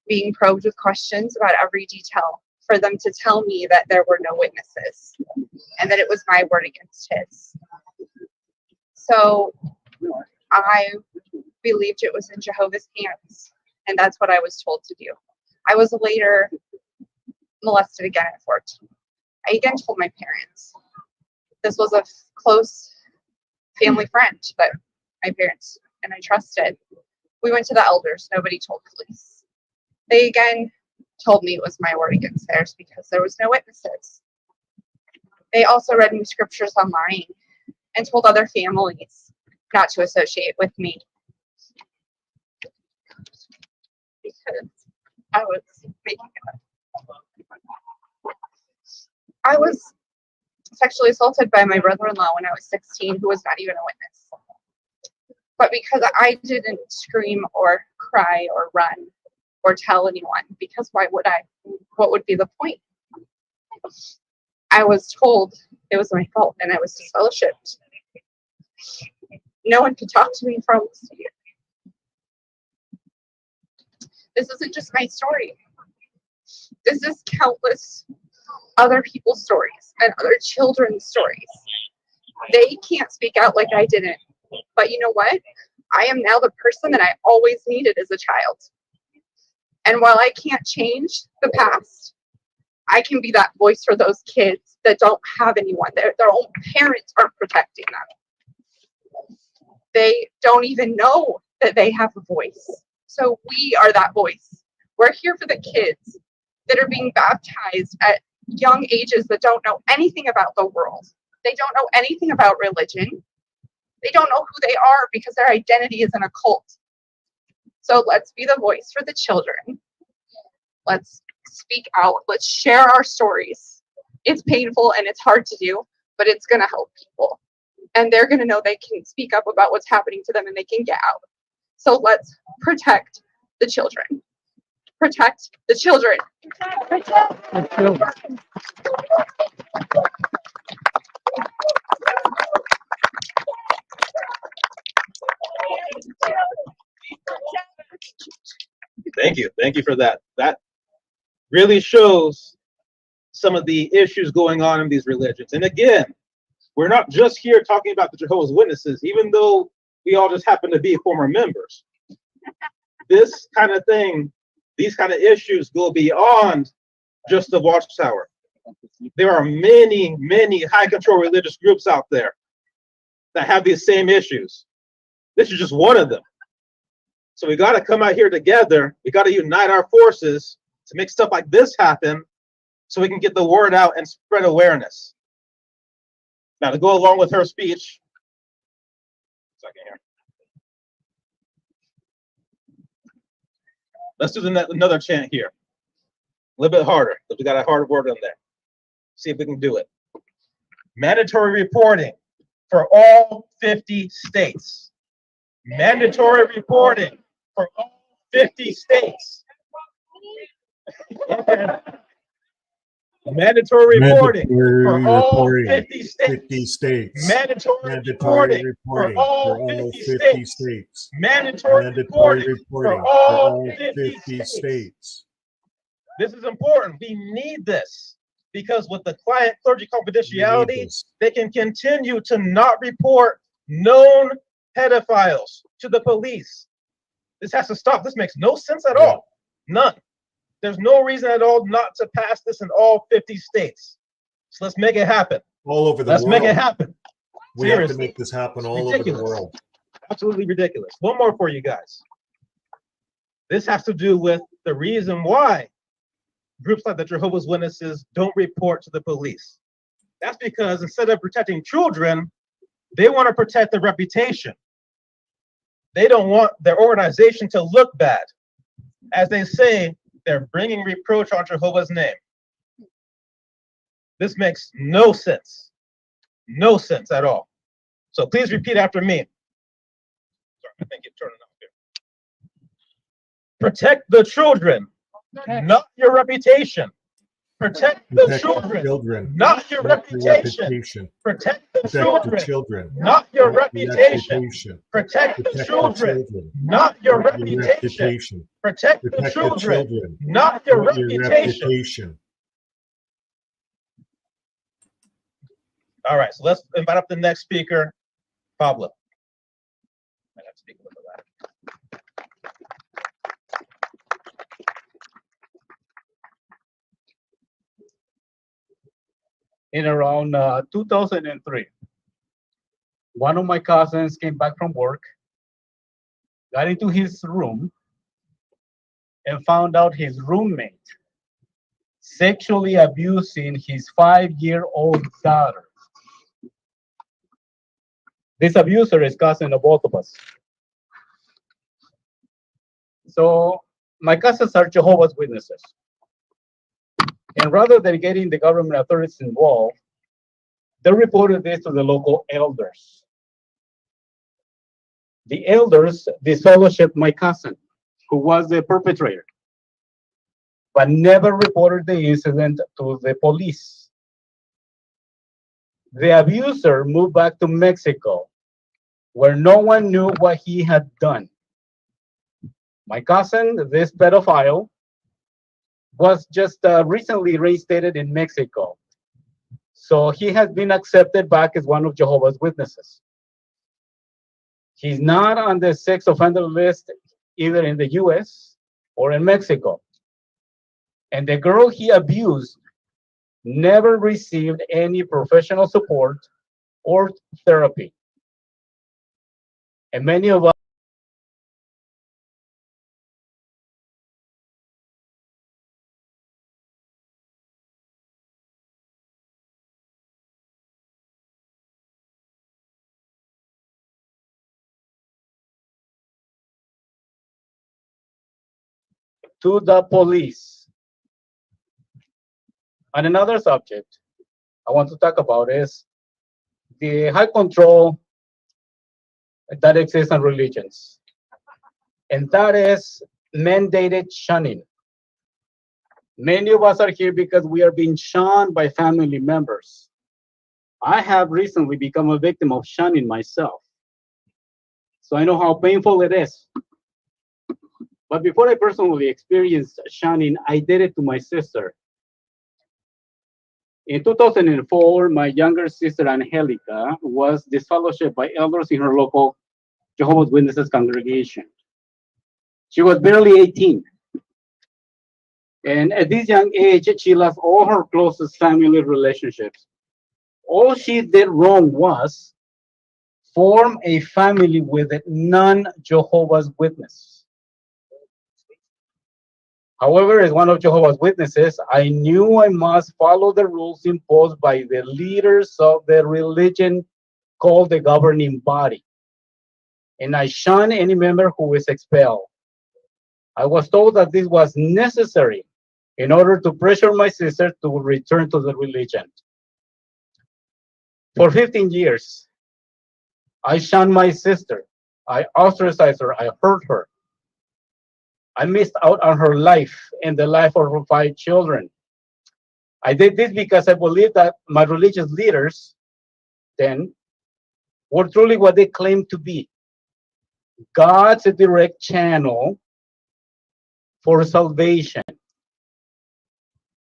being probed with questions about every detail for them to tell me that there were no witnesses and that it was my word against his. So I believed it was in Jehovah's hands, and that's what I was told to do. I was later molested again at 14. I again told my parents. This was a close family friend that my parents and I trusted. We went to the elders. Nobody told police. They again told me it was my word against theirs because there was no witnesses. They also read me scriptures on lying and told other families not to associate with me because I was making it up. I was sexually assaulted by my brother-in-law when I was 16, who was not even a witness. But because I didn't scream or cry or run or tell anyone, because why would I? What would be the point? I was told it was my fault and I was disfellowshipped. No one could talk to me for almost a year. This isn't just my story. This is countless other people's stories and other children's stories. They can't speak out like I didn't. But you know what? I am now the person that I always needed as a child. And while I can't change the past, I can be that voice for those kids that don't have anyone. Their own parents aren't protecting them. They don't even know that they have a voice. So we are that voice. We're here for the kids that are being baptized at young ages that don't know anything about the world. They don't know anything about religion. They don't know who they are because their identity is in a cult. So let's be the voice for the children. Let's speak out. Let's share our stories. It's painful and it's hard to do, but it's going to help people. And they're going to know they can speak up about what's happening to them and they can get out. So let's protect the children. Protect the children. Protect the children. Thank you. Thank you for that. That really shows some of the issues going on in these religions. And again, we're not just here talking about the Jehovah's Witnesses, even though we all just happen to be former members. This kind of thing, these kind of issues go beyond just the Watchtower. There are many, many high control religious groups out there that have these same issues. This is just one of them. So we got to come out here together. We got to unite our forces to make stuff like this happen so we can get the word out and spread awareness. Now, to go along with her speech, second here. Let's do another chant here. A little bit harder, because we got a hard word in there. See if we can do it. Mandatory reporting for all 50 states. Mandatory reporting for all 50 states. Mandatory reporting for all 50 states. Mandatory reporting for all 50 states. Mandatory reporting for all 50 states. This is important. We need this because with the client-clergy confidentiality, they can continue to not report known pedophiles to the police. This has to stop. This makes no sense at all. None. There's no reason at all not to pass this in all 50 states. So let's make it happen. All over the world. Let's make it happen. We have to make this happen all over the world. Absolutely ridiculous. One more for you guys. This has to do with the reason why groups like the Jehovah's Witnesses don't report to the police. That's because instead of protecting children, they want to protect their reputation. They don't want their organization to look bad. As they say, they're bringing reproach on Jehovah's name. This makes no sense. No sense at all. So please repeat after me. Sorry, I think it's turning off here. Protect the children, not your reputation. Protect the Protect children, children, not your not your reputation. reputation. Protect the Protect the children, children, not your not your reputation. reputation. Protect the Protect the children, children, not your not your reputation. reputation. Protect the Protect the children, children, not your not your reputation. reputation. All right, so let's invite up the next speaker, Pablo. In around 2003, one of my cousins came back from work, got into his room, and found out his roommate sexually abusing his 5-year-old daughter. This abuser is cousin of both of us. So my cousins are Jehovah's Witnesses. And rather than getting the government authorities involved, they reported this to the local elders. The elders disfellowshipped my cousin, who was the perpetrator, but never reported the incident to the police. The abuser moved back to Mexico, where no one knew what he had done. My cousin, this pedophile, was just recently reinstated in Mexico. So he has been accepted back as one of Jehovah's Witnesses. He's not on the sex offender list either in the US or in Mexico. And the girl he abused never received any professional support or therapy. And many of us to the police. And another subject I want to talk about is the high control that exists in religions. And that is mandated shunning. Many of us are here because we are being shunned by family members. I have recently become a victim of shunning myself. So I know how painful it is. But before I personally experienced shunning, I did it to my sister. In 2004, my younger sister, Angelica, was disfellowshipped by elders in her local Jehovah's Witnesses congregation. She was barely 18. And at this young age, she lost all her closest family relationships. All she did wrong was form a family with non-Jehovah's Witnesses. However, as one of Jehovah's Witnesses, I knew I must follow the rules imposed by the leaders of the religion called the governing body. And I shun any member who is expelled. I was told that this was necessary in order to pressure my sister to return to the religion. For 15 years, I shunned my sister. I ostracized her. I hurt her. I missed out on her life and the life of her 5 children. I did this because I believed that my religious leaders then were truly what they claimed to be, God's direct channel for salvation.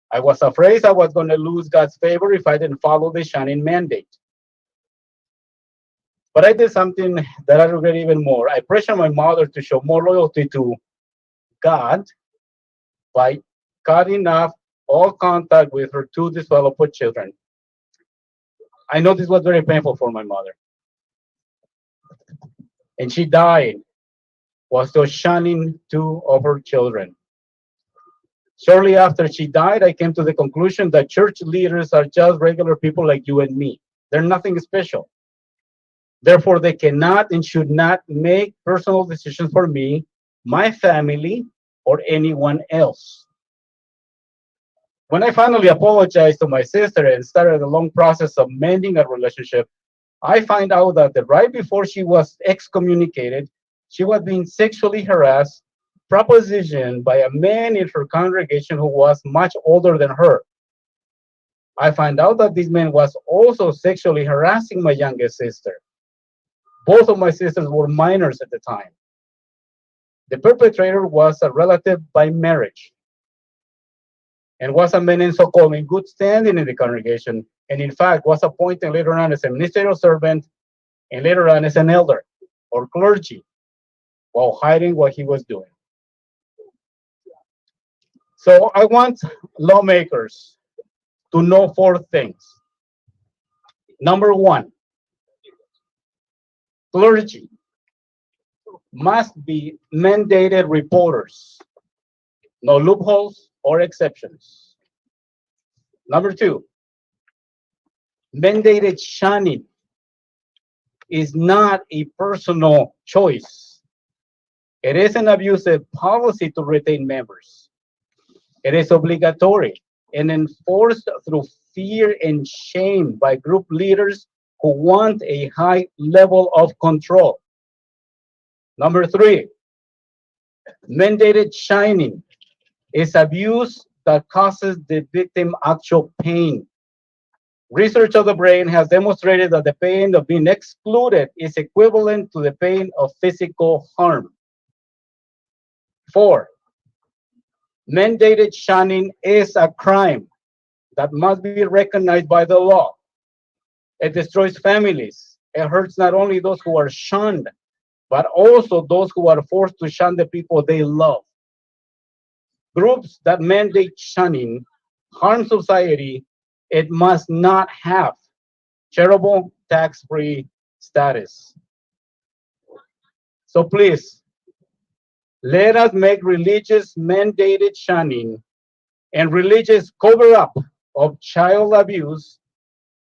I was afraid I was going to lose God's favor if I didn't follow the shunning mandate. But I did something that I regret even more. I pressured my mother to show more loyalty to God by cutting off all contact with her 2 disdeveloped children. I know this was very painful for my mother. And she died while still shunning 2 of her children. Shortly after she died, I came to the conclusion that church leaders are just regular people like you and me. They're nothing special. Therefore, they cannot and should not make personal decisions for me, my family, or anyone else. When I finally apologized to my sister and started a long process of mending our relationship, I find out that right before she was excommunicated, she was being sexually harassed, propositioned by a man in her congregation who was much older than her. I found out that this man was also sexually harassing my youngest sister. Both of my sisters were minors at the time. The perpetrator was a relative by marriage and was a man in so-called in good standing in the congregation, and in fact was appointed later on as a ministerial servant and later on as an elder or clergy while hiding what he was doing. So I want lawmakers to know 4 things. Number 1, clergy must be mandated reporters, no loopholes or exceptions. Number 2, mandated shunning is not a personal choice. It is an abusive policy to retain members. It is obligatory and enforced through fear and shame by group leaders who want a high level of control. Number 3, mandated shunning is abuse that causes the victim actual pain. Research of the brain has demonstrated that the pain of being excluded is equivalent to the pain of physical harm. 4, mandated shunning is a crime that must be recognized by the law. It destroys families. It hurts not only those who are shunned, but also those who are forced to shun the people they love. Groups that mandate shunning harm society. It must not have charitable tax-free status. So please, let us make religious mandated shunning and religious cover-up of child abuse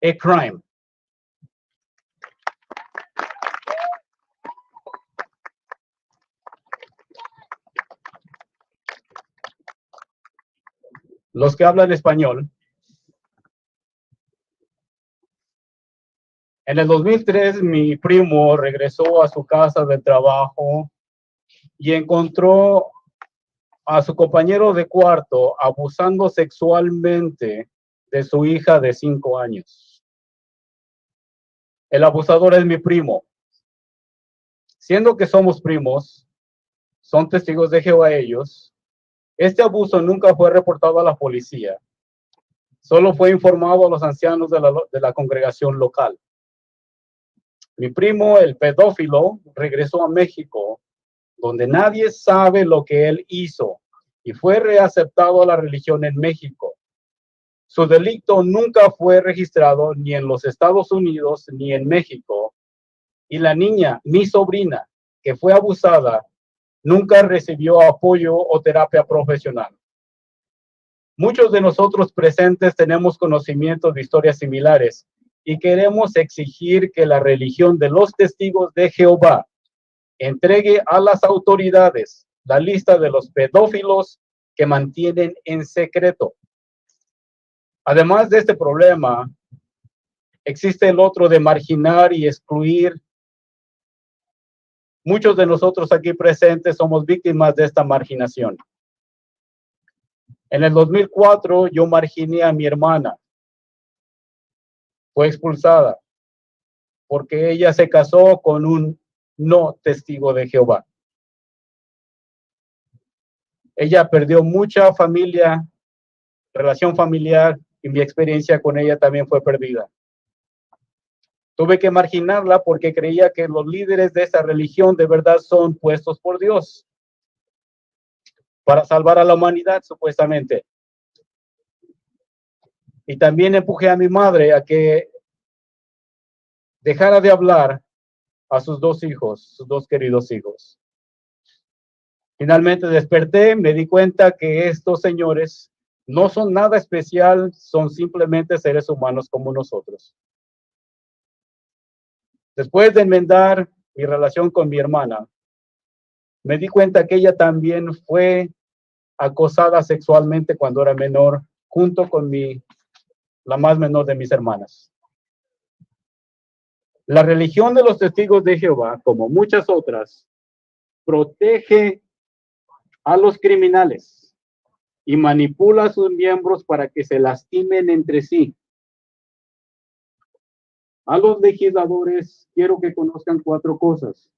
a crime. Los que hablan español. En el 2003, mi primo regresó a su casa del trabajo y encontró a su compañero de cuarto abusando sexualmente de su hija de 5 años. El abusador es mi primo. Siendo que somos primos, son testigos de Jehová ellos, este abuso nunca fue reportado a la policía. Solo fue informado a los ancianos de la congregación local. Mi primo, el pedófilo, regresó a México, donde nadie sabe lo que él hizo, y fue reaceptado a la religión en México. Su delito nunca fue registrado ni en los Estados Unidos ni en México, y la niña, mi sobrina, que fue abusada, nunca recibió apoyo o terapia profesional. Muchos de nosotros presentes tenemos conocimientos de historias similares y queremos exigir que la religión de los testigos de Jehová entregue a las autoridades la lista de los pedófilos que mantienen en secreto. Además de este problema, existe el otro de marginar y excluir. Muchos de nosotros aquí presentes somos víctimas de esta marginación. En el 2004 yo marginé a mi hermana. Fue expulsada porque ella se casó con un no testigo de Jehová. Ella perdió mucha familia, relación familiar, y mi experiencia con ella también fue perdida. Tuve que marginarla porque creía que los líderes de esa religión de verdad son puestos por Dios para salvar a la humanidad, supuestamente. Y también empujé a mi madre a que dejara de hablar a sus 2 hijos, sus 2 queridos hijos. Finalmente desperté, me di cuenta que estos señores no son nada especial, son simplemente seres humanos como nosotros. Después de enmendar mi relación con mi hermana, me di cuenta que ella también fue acosada sexualmente cuando era menor, junto con la más menor de mis hermanas. La religión de los testigos de Jehová, como muchas otras, protege a los criminales y manipula a sus miembros para que se lastimen entre sí. A los legisladores quiero que conozcan 4 cosas.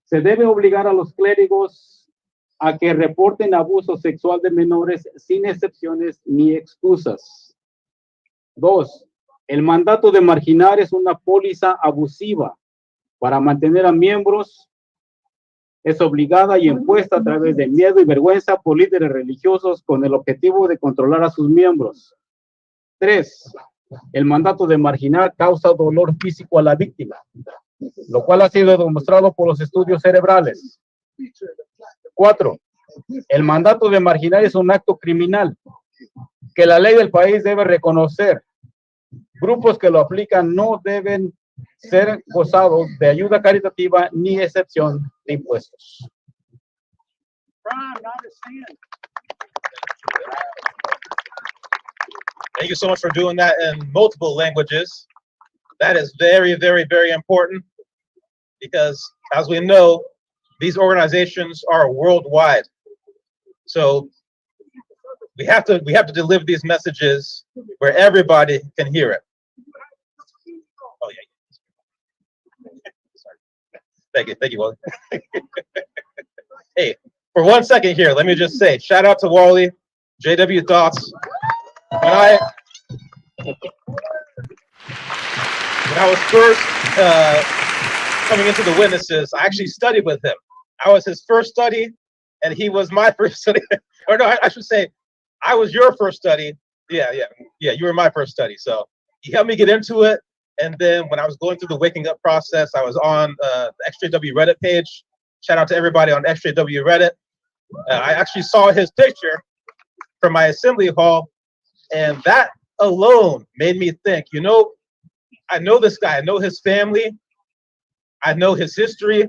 Se debe obligar a los clérigos a que reporten abuso sexual de menores sin excepciones ni excusas. 2. El mandato de marginar es una póliza abusiva para mantener a miembros. Es obligada y impuesta a través de miedo y vergüenza por líderes religiosos con el objetivo de controlar a sus miembros. 3. El mandato de marginar causa dolor físico a la víctima, lo cual ha sido demostrado por los estudios cerebrales. 4. El mandato de marginar es un acto criminal que la ley del país debe reconocer. Grupos que lo aplican no deben ser gozados de ayuda caritativa ni excepción de impuestos. Thank you so much for doing that in multiple languages. That is very, very, very important because, as we know, these organizations are worldwide. So we have to deliver these messages where everybody can hear it. Oh yeah. Sorry. Thank you, Wally. Hey, for 1 second here, let me just say, shout out to Wally, JW Thoughts. When I was first coming into the witnesses, I actually studied with him. I was his first study, and he was my first study. Or no, I should say, I was your first study. Yeah, you were my first study. So he helped me get into it. And then when I was going through the waking up process, I was on the XJW Reddit page. Shout out to everybody on XJW Reddit. I actually saw his picture from my assembly hall. And that alone made me think, you know, I know this guy, I know his family, I know his history,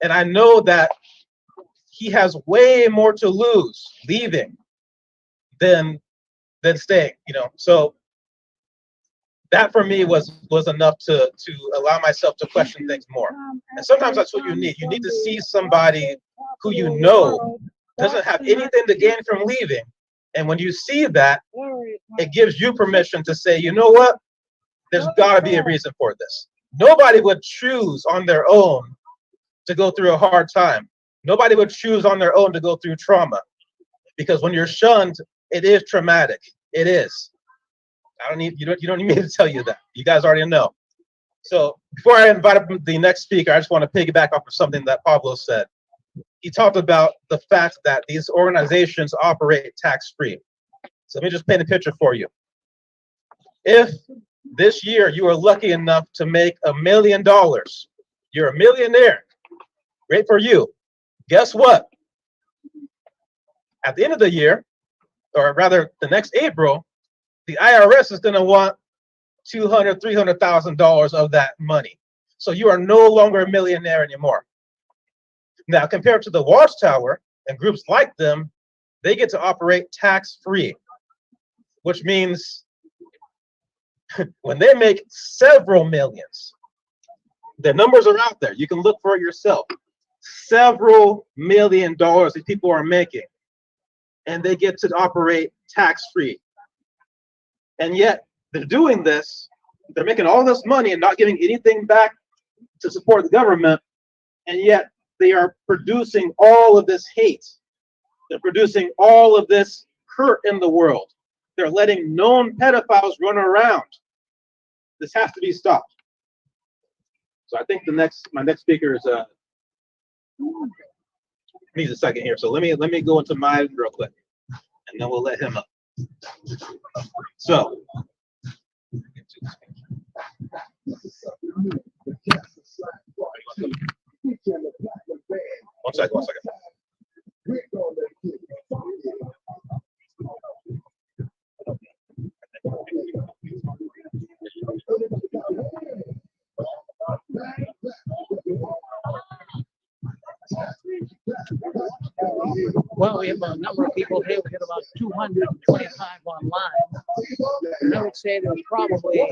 and I know that he has way more to lose leaving than staying, you know. So that for me was enough to allow myself to question things more. And sometimes that's what you need. You need to see somebody who you know doesn't have anything to gain from leaving. And when you see that, it gives you permission to say, you know what? There's got to be a reason for this. Nobody would choose on their own to go through a hard time. Nobody would choose on their own to go through trauma. Because when you're shunned, it is traumatic. It is. You don't need me to tell you that. You guys already know. So before I invite up the next speaker, I just want to piggyback off of something that Pablo said. He talked about the fact that these organizations operate tax-free. So let me just paint a picture for you. If this year you are lucky enough to make $1 million, you're a millionaire. Great for you. Guess what? At the end of the year, or rather the next April, the IRS is going to want $200,000, $300,000 of that money. So you are no longer a millionaire anymore. Now, compared to the Watchtower and groups like them, they get to operate tax-free, which means when they make several millions, the numbers are out there. You can look for it yourself. Several $1 million these people are making, and they get to operate tax-free. And yet, they're doing this, they're making all this money and not giving anything back to support the government, and yet they are producing all of this hate. They're producing all of this hurt in the world. They're letting known pedophiles run around. This has to be stopped. So I think my next speaker is needs a second here. So let me go into mine real quick, and then we'll let him up. So one second. Well, we have a number of people here. We have about 225 online. And I would say there's probably, 100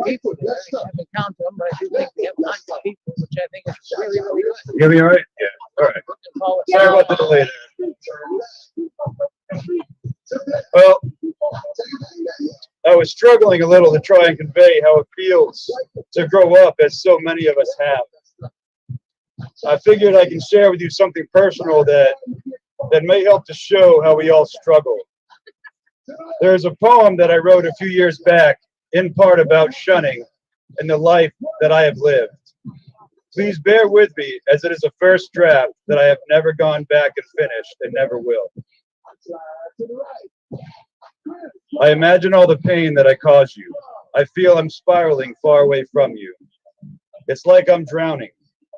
people there. I haven't counted them, but I do think we have 100 people, which I think is really, really good. You hear me all right? Yeah. All right. Sorry about the delay there. Well, that was struggling a little to try and convey how it feels to grow up as so many of us have. I figured I can share with you something personal that may help to show how we all struggle. There's a poem that I wrote a few years back, in part about shunning and the life that I have lived. Please bear with me, as it is a first draft that I have never gone back and finished and never will. I imagine all the pain that I caused you. I feel I'm spiraling far away from you. It's like I'm drowning.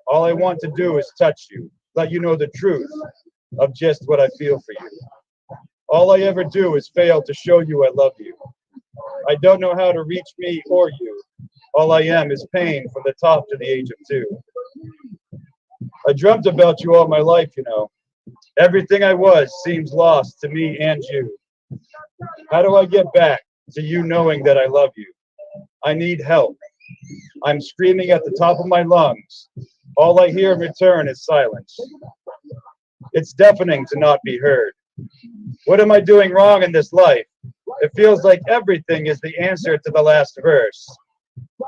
All I want to do is touch you, let you know the truth of just what I feel for you. All I ever do is fail to show you I love you. I don't know how to reach me or you. All I am is pain from the top to the age of 2. I dreamt about you all my life, you know. Everything I was seems lost to me and you. How do I get back to you knowing that I love you? I need help. I'm screaming at the top of my lungs. All I hear in return is silence. It's deafening to not be heard. What am I doing wrong in this life? It feels like everything is the answer to the last verse.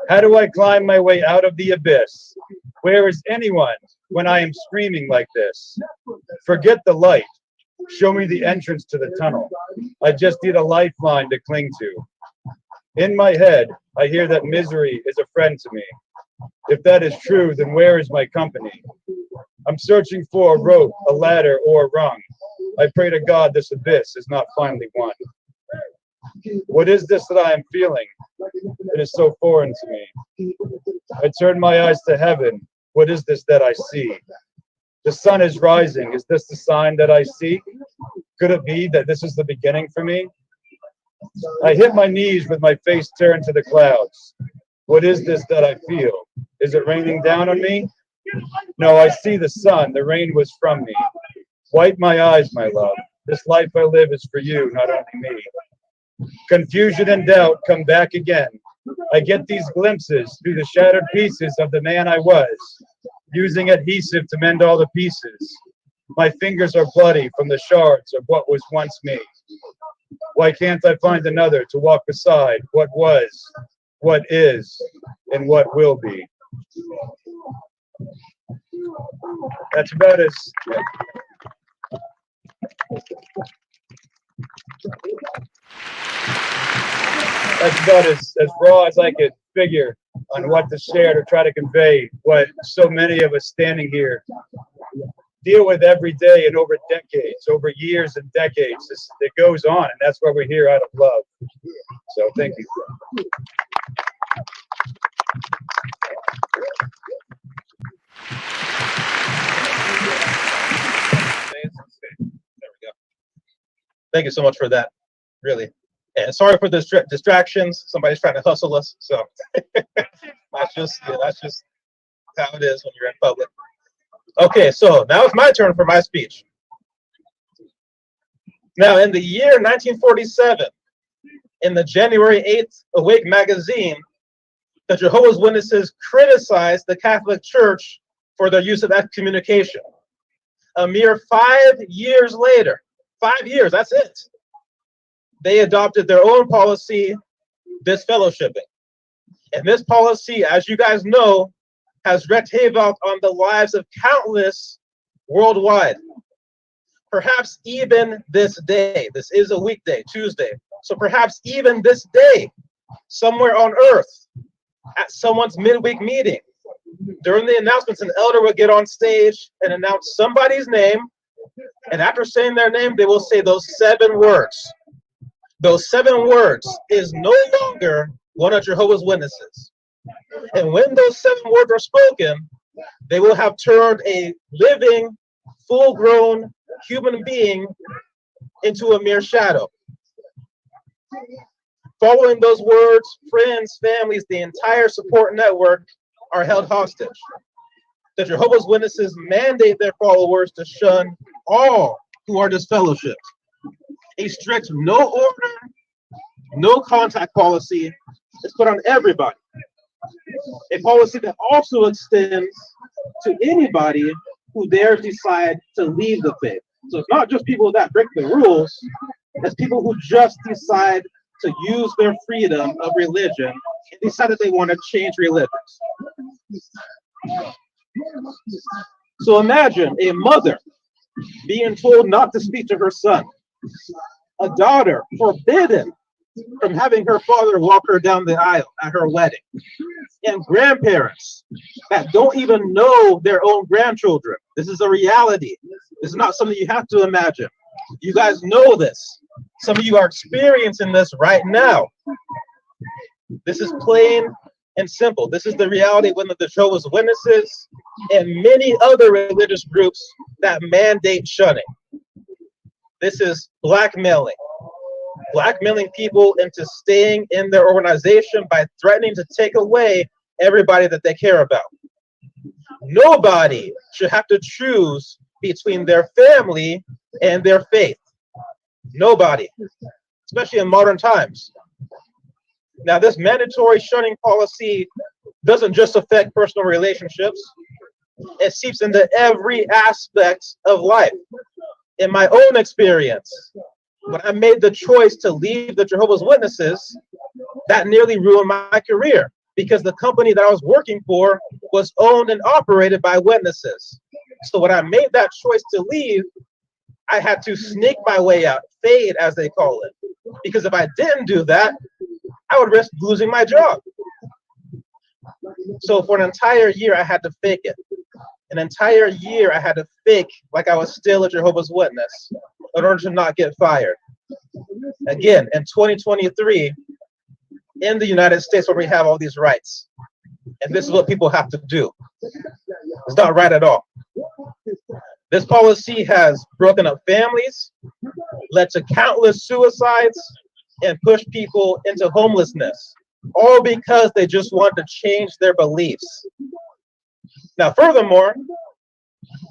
How do I climb my way out of the abyss? Where is anyone when I am screaming like this? Forget the light. Show me the entrance to the tunnel. I just need a lifeline to cling to. In my head, I hear that misery is a friend to me. If that is true, then where is my company? I'm searching for a rope, a ladder, or a rung. I pray to God this abyss is not finally won. What is this that I am feeling? It is so foreign to me. I turn my eyes to heaven. What is this that I see? The sun is rising. Is this the sign that I seek? Could it be that this is the beginning for me? I hit my knees with my face turned to the clouds. What is this that I feel? Is it raining down on me? No, I see the sun. The rain was from me. Wipe my eyes, my love. This life I live is for you, not only me. Confusion and doubt come back again. I get these glimpses through the shattered pieces of the man I was, using adhesive to mend all the pieces. My fingers are bloody from the shards of what was once me. Why can't I find another to walk beside what was, what is, and what will be? That's about as raw as I could figure on what to share to try to convey what so many of us standing here deal with every day and over decades, over years and decades. It goes on, and that's why we're here, out of love. So thank you. There we go. Thank you so much for that, really. And sorry for the distractions. Somebody's trying to hustle us. So that's just how it is when you're in public. Okay, so now it's my turn for my speech. Now, in the year 1947, in the January 8th Awake magazine, the Jehovah's Witnesses criticized the Catholic Church for their use of excommunication. A mere 5 years later, 5 years, that's it, they adopted their own policy, disfellowshipping. And this policy, as you guys know, has wreaked havoc on the lives of countless worldwide. Perhaps even this day, this is a weekday, Tuesday, so perhaps even this day, somewhere on earth, at someone's midweek meeting, during the announcements, an elder will get on stage and announce somebody's name, and after saying their name, they will say those 7 words. Those 7 words is no longer one of Jehovah's Witnesses. And when those 7 words are spoken, they will have turned a living, full-grown human being into a mere shadow. Following those words, friends, families, the entire support network are held hostage. The Jehovah's Witnesses mandate their followers to shun all who are disfellowshipped. A strict no order, no contact policy is put on everybody. A policy that also extends to anybody who dares decide to leave the faith. So it's not just people that break the rules, it's people who just decide to use their freedom of religion and decided they want to change religions. So imagine a mother being told not to speak to her son, a daughter forbidden from having her father walk her down the aisle at her wedding, and grandparents that don't even know their own grandchildren. This is a reality. This is not something you have to imagine. You guys know this. Some of you are experiencing this right now. This is plain and simple. This is the reality when the Jehovah's Witnesses and many other religious groups that mandate shunning. This is blackmailing people into staying in their organization by threatening to take away everybody that they care about. Nobody should have to choose between their family and their faith. Nobody, especially in modern times. Now, this mandatory shunning policy doesn't just affect personal relationships. It seeps into every aspect of life. In my own experience, when I made the choice to leave the Jehovah's Witnesses, that nearly ruined my career because the company that I was working for was owned and operated by witnesses. So when I made that choice to leave, I had to sneak my way out, fade as they call it. Because if I didn't do that, I would risk losing my job. So for an entire year, I had to fake it. An entire year, I had to fake like I was still a Jehovah's Witness in order to not get fired. Again, in 2023, in the United States where we have all these rights, and this is what people have to do. It's not right at all. This policy has broken up families, led to countless suicides, and pushed people into homelessness, all because they just want to change their beliefs. Now, furthermore,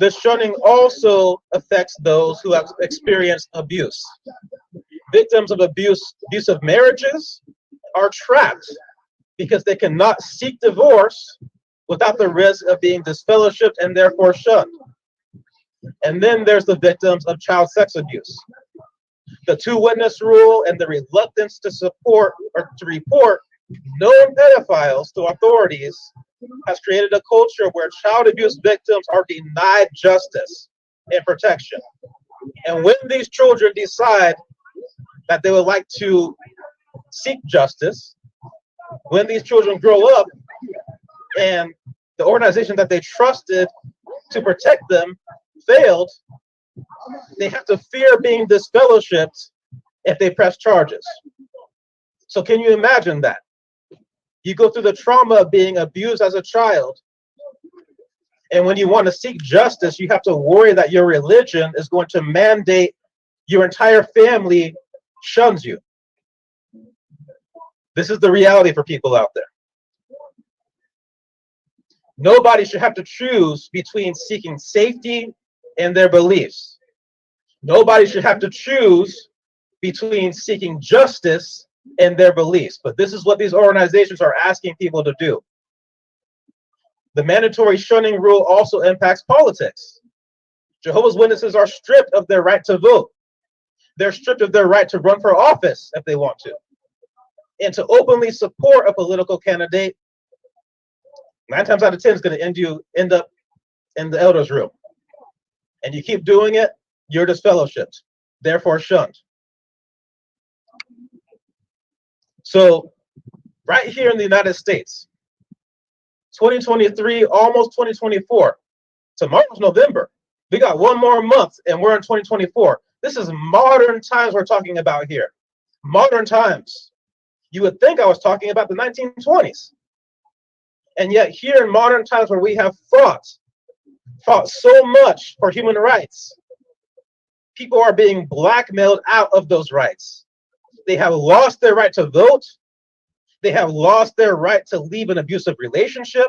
this shunning also affects those who have experienced abuse. Victims of abusive marriages are trapped because they cannot seek divorce without the risk of being disfellowshipped and therefore shunned. And then there's the victims of child sex abuse. The two-witness rule and the reluctance to support or to report known pedophiles to authorities has created a culture where child abuse victims are denied justice and protection. And when these children decide that they would like to seek justice, when these children grow up and the organization that they trusted to protect them failed, they have to fear being disfellowshipped if they press charges. So can you imagine that? You go through the trauma of being abused as a child, and when you want to seek justice, you have to worry that your religion is going to mandate your entire family shuns you. This is the reality for people out there. Nobody should have to choose between seeking safety and their beliefs. Nobody should have to choose between seeking justice and their beliefs. But this is what these organizations are asking people to do. The mandatory shunning rule also impacts politics. Jehovah's Witnesses are stripped of their right to vote. They're stripped of their right to run for office if they want to. And to openly support a political candidate, 9 times out of 10 is going to end up in the elders' room. And you keep doing it, you're disfellowshipped, therefore shunned. So right here in the United States, 2023, almost 2024, tomorrow's November. We got one more month and we're in 2024. This is modern times we're talking about here. Modern times. You would think I was talking about the 1920s. And yet here in modern times where we have fought so much for human rights, people are being blackmailed out of those rights. They have lost their right to vote. They have lost their right to leave an abusive relationship.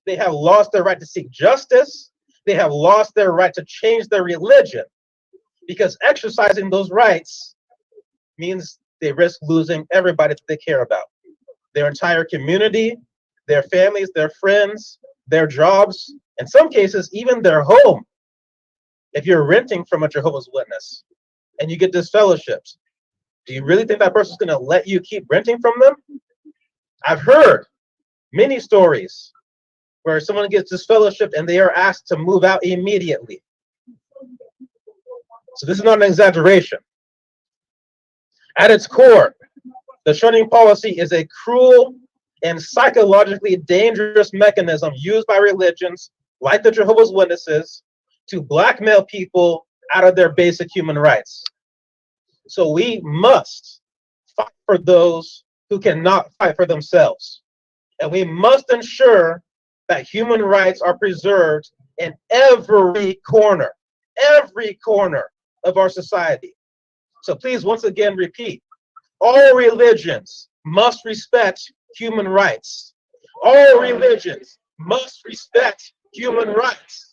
They have lost their right to seek justice. They have lost their right to change their religion, because exercising those rights means they risk losing everybody that they care about. Their entire community, their families, their friends, their jobs, in some cases, even their home. If you're renting from a Jehovah's Witness and you get disfellowshipped, Do you really think that person's going to let you keep renting from them? I've heard many stories where someone gets disfellowshipped and they are asked to move out immediately. So this is not an exaggeration. At its core, the shunning policy is a cruel and psychologically dangerous mechanism used by religions like the Jehovah's Witnesses to blackmail people out of their basic human rights. So we must fight for those who cannot fight for themselves. And we must ensure that human rights are preserved in every corner of our society. So please, once again, repeat, all religions must respect human rights. All religions must respect human rights.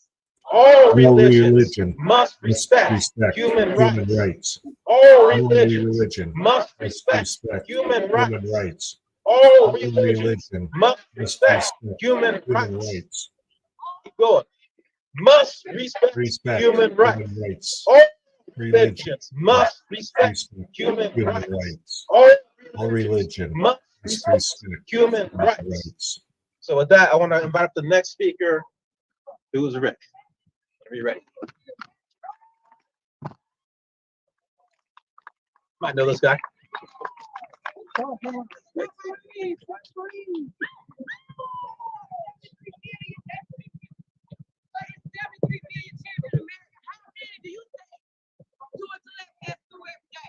All religions must respect human rights. All religions must respect human rights. All religions must respect human rights. Keep going. Must respect human rights. All religions must respect human rights. All religions must respect human rights. So with that, I want to invite up the next speaker, who is Rick. Are you ready? Might know this guy.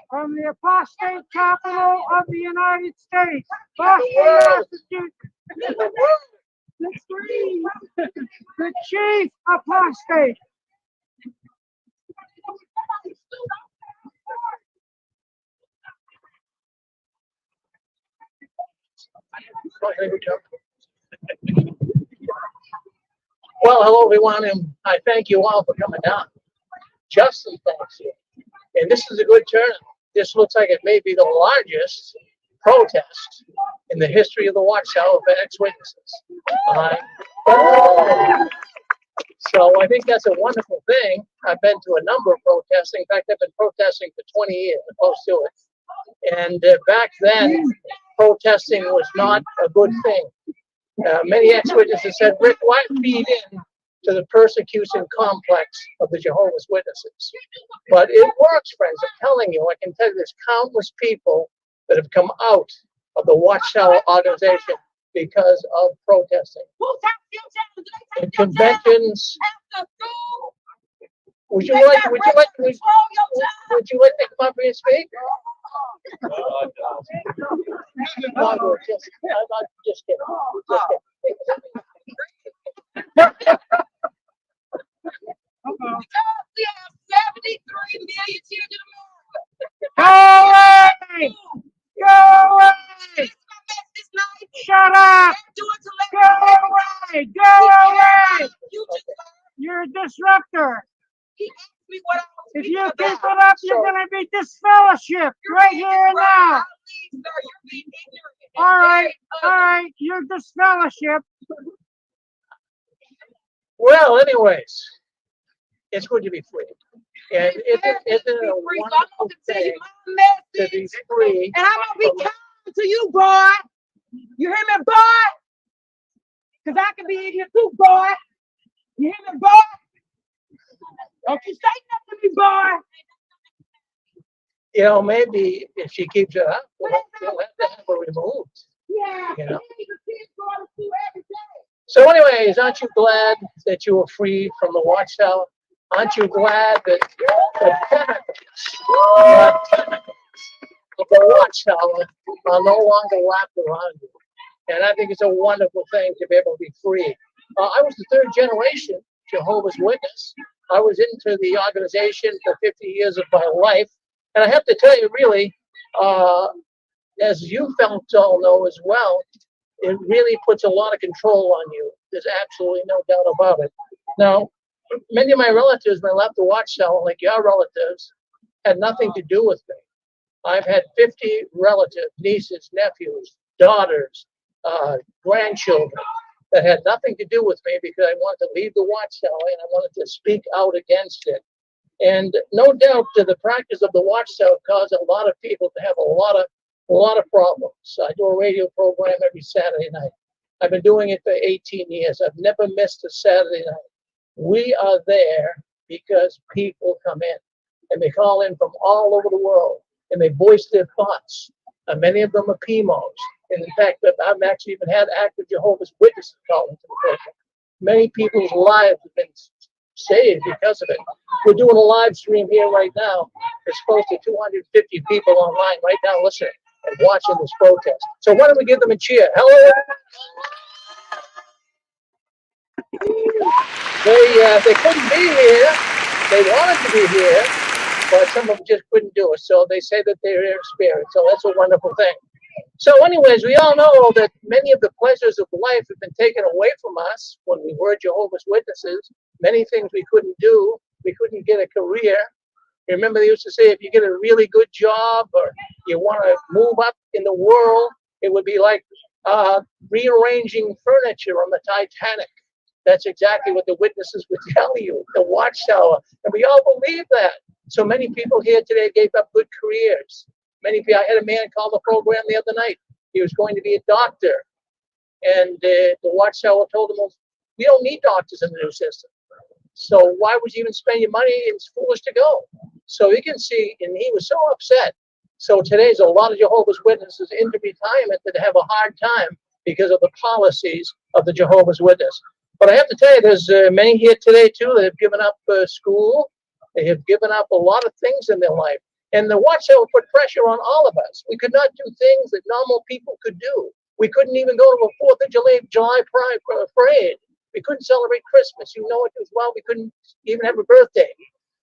From the apostate capital of the United States, Boston, Massachusetts. The chief apostate. Well, hello everyone, and I thank you all for coming down. Justly thanks you. And this is a good turnout. This looks like it may be the largest protest in the history of the Watchtower for ex-witnesses. So I think that's a wonderful thing. I've been to a number of protests. In fact, I've been protesting for 20 years, close to it. And back then, protesting was not a good thing. Many ex-witnesses said, Rick, why feed in to the persecution complex of the Jehovah's Witnesses? But it works, friends. I'm telling you, I can tell you there's countless people that have come out of the Watchtower organization because of protesting. In conventions. Would you like to come up here and speak? Just kidding. We have 73 million children in America. Go away! Go away! Shut up! Go away! Go away! You're a disruptor. If you keep it up, you're going to be disfellowshipped right here and now. All right, you're disfellowshipped. Well, anyways, it's good to be free. And it's a wonderful thing to be free. And I'm going to be kind to you, boy. You hear me, boy? Because I can be in here too, boy. You hear me, boy? Don't you say nothing to me, boy. You know, maybe if she keeps it up, we'll have to have her removed. Yeah. You know? So anyways, aren't you glad that you were free from the Watchtower? Aren't you glad that the tentacles of the Watchtower are no longer wrapped around you? And I think it's a wonderful thing to be able to be free. I was the third generation Jehovah's Witness. I was into the organization for 50 years of my life. And I have to tell you, really, as you fellows all know as well, it really puts a lot of control on you. There's absolutely no doubt about it. Now, many of my relatives, when I left the Watchtower, like your relatives, had nothing to do with me. I've had 50 relatives, nieces, nephews, daughters, grandchildren that had nothing to do with me because I wanted to leave the Watchtower and I wanted to speak out against it. And no doubt the practice of the watchtower caused a lot of people to have a lot of problems. I do a radio program every Saturday night. I've been doing it for 18 years. I've never missed a Saturday night. We are there because people come in and they call in from all over the world and they voice their thoughts. Many of them are PMOs. And in fact, I've actually even had active Jehovah's Witnesses call into the program. Many people's lives have been saved because of it. We're doing a live stream here right now. There's close to 250 people online right now listening and watching this protest. So why don't we give them a cheer? Hello. They couldn't be here. They wanted to be here, but some of them just couldn't do it. So they say that they're in spirit. So that's a wonderful thing. So anyways, we all know that many of the pleasures of life have been taken away from us when we were Jehovah's Witnesses. Many things we couldn't do. We couldn't get a career. Remember, they used to say if you get a really good job or you want to move up in the world, it would be like rearranging furniture on the Titanic. That's exactly what the witnesses would tell you, the watchtower. And we all believe that. So many people here today gave up good careers. Many people, I had a man call the program the other night. He was going to be a doctor. And the watchtower told him, well, we don't need doctors in the new system. So why would you even spend your money? It's foolish to go. So you can see, and he was so upset. So today's a lot of Jehovah's Witnesses into retirement that have a hard time because of the policies of the Jehovah's Witness. But I have to tell you, there's many here today, too, that have given up school. They have given up a lot of things in their life. And the watchtower put pressure on all of us. We could not do things that normal people could do. We couldn't even go to a 4th of July parade. We couldn't celebrate Christmas. You know it as well. We couldn't even have a birthday.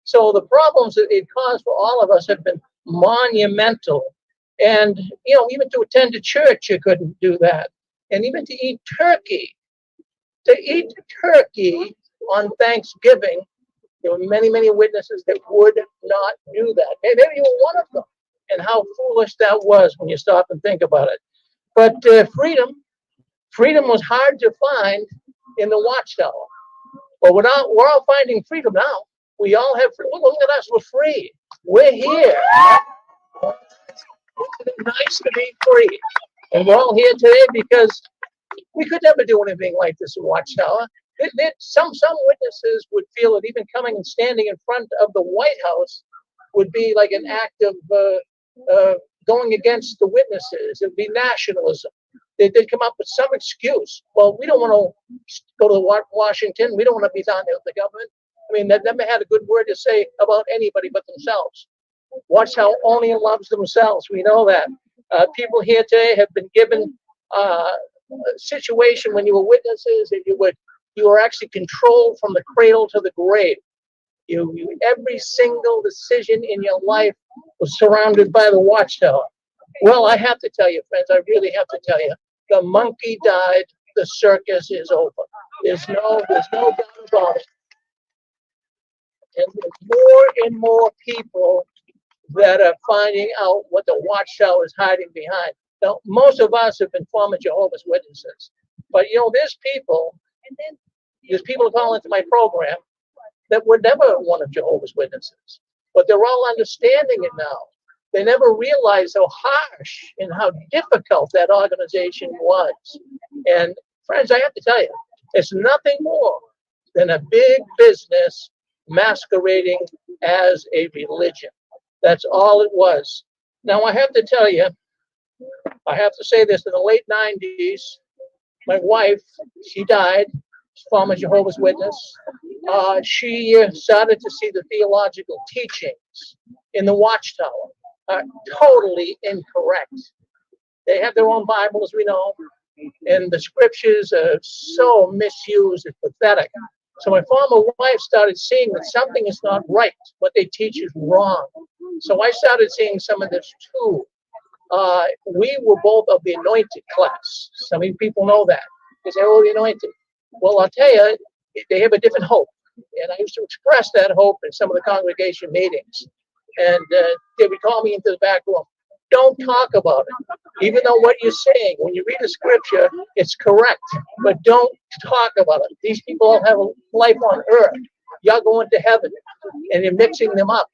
So the problems that it caused for all of us have been monumental. And, you know, even to attend a church, you couldn't do that. And even to eat turkey on Thanksgiving, there were many, many witnesses that would not do that. Maybe you were one of them. And how foolish that was when you stop and think about it. But freedom was hard to find in the watchtower. But we're all finding freedom now. We all have freedom. Look at us, we're free. We're here. It's nice to be free. And we're all here today because we could never do anything like this in Watchtower. Some witnesses would feel that even coming and standing in front of the White House would be like an act of going against the witnesses. It would be nationalism. They'd come up with some excuse. Well, we don't want to go to Washington. We don't want to be down there with the government. I mean, they've never had a good word to say about anybody but themselves. Watchtower only loves themselves. We know that. People here today have been given a situation when you were witnesses that you were actually controlled from the cradle to the grave. Every single decision in your life was surrounded by the Watchtower. Well, I have to tell you, friends, I really have to tell you, the monkey died, the circus is over. There's no doubt about it. And there's more and more people that are finding out what the Watchtower is hiding behind. Now, most of us have been former Jehovah's Witnesses, but you know, there's people who call into my program that were never one of Jehovah's Witnesses, but they're all understanding it now. They never realized how harsh and how difficult that organization was. And friends, I have to tell you, it's nothing more than a big business masquerading as a religion. That's all it was. Now, I have to tell you, I have to say this, in the late 90s, my wife, she died, former Jehovah's Witness. She started to see the theological teachings in the Watchtower are totally incorrect. They have their own Bible, as we know, and the scriptures are so misused, it's pathetic. So my former wife started seeing that something is not right. What they teach is wrong. So I started seeing some of this too. We were both of the anointed class. Some of you people know that. They say, oh, the anointed. Well, I'll tell you, they have a different hope. And I used to express that hope in some of the congregation meetings. And they would call me into the back room. Don't talk about it. Even though what you're saying, when you read the scripture, it's correct. But don't talk about it. These people all have a life on earth. You're going to heaven. and you're mixing them up.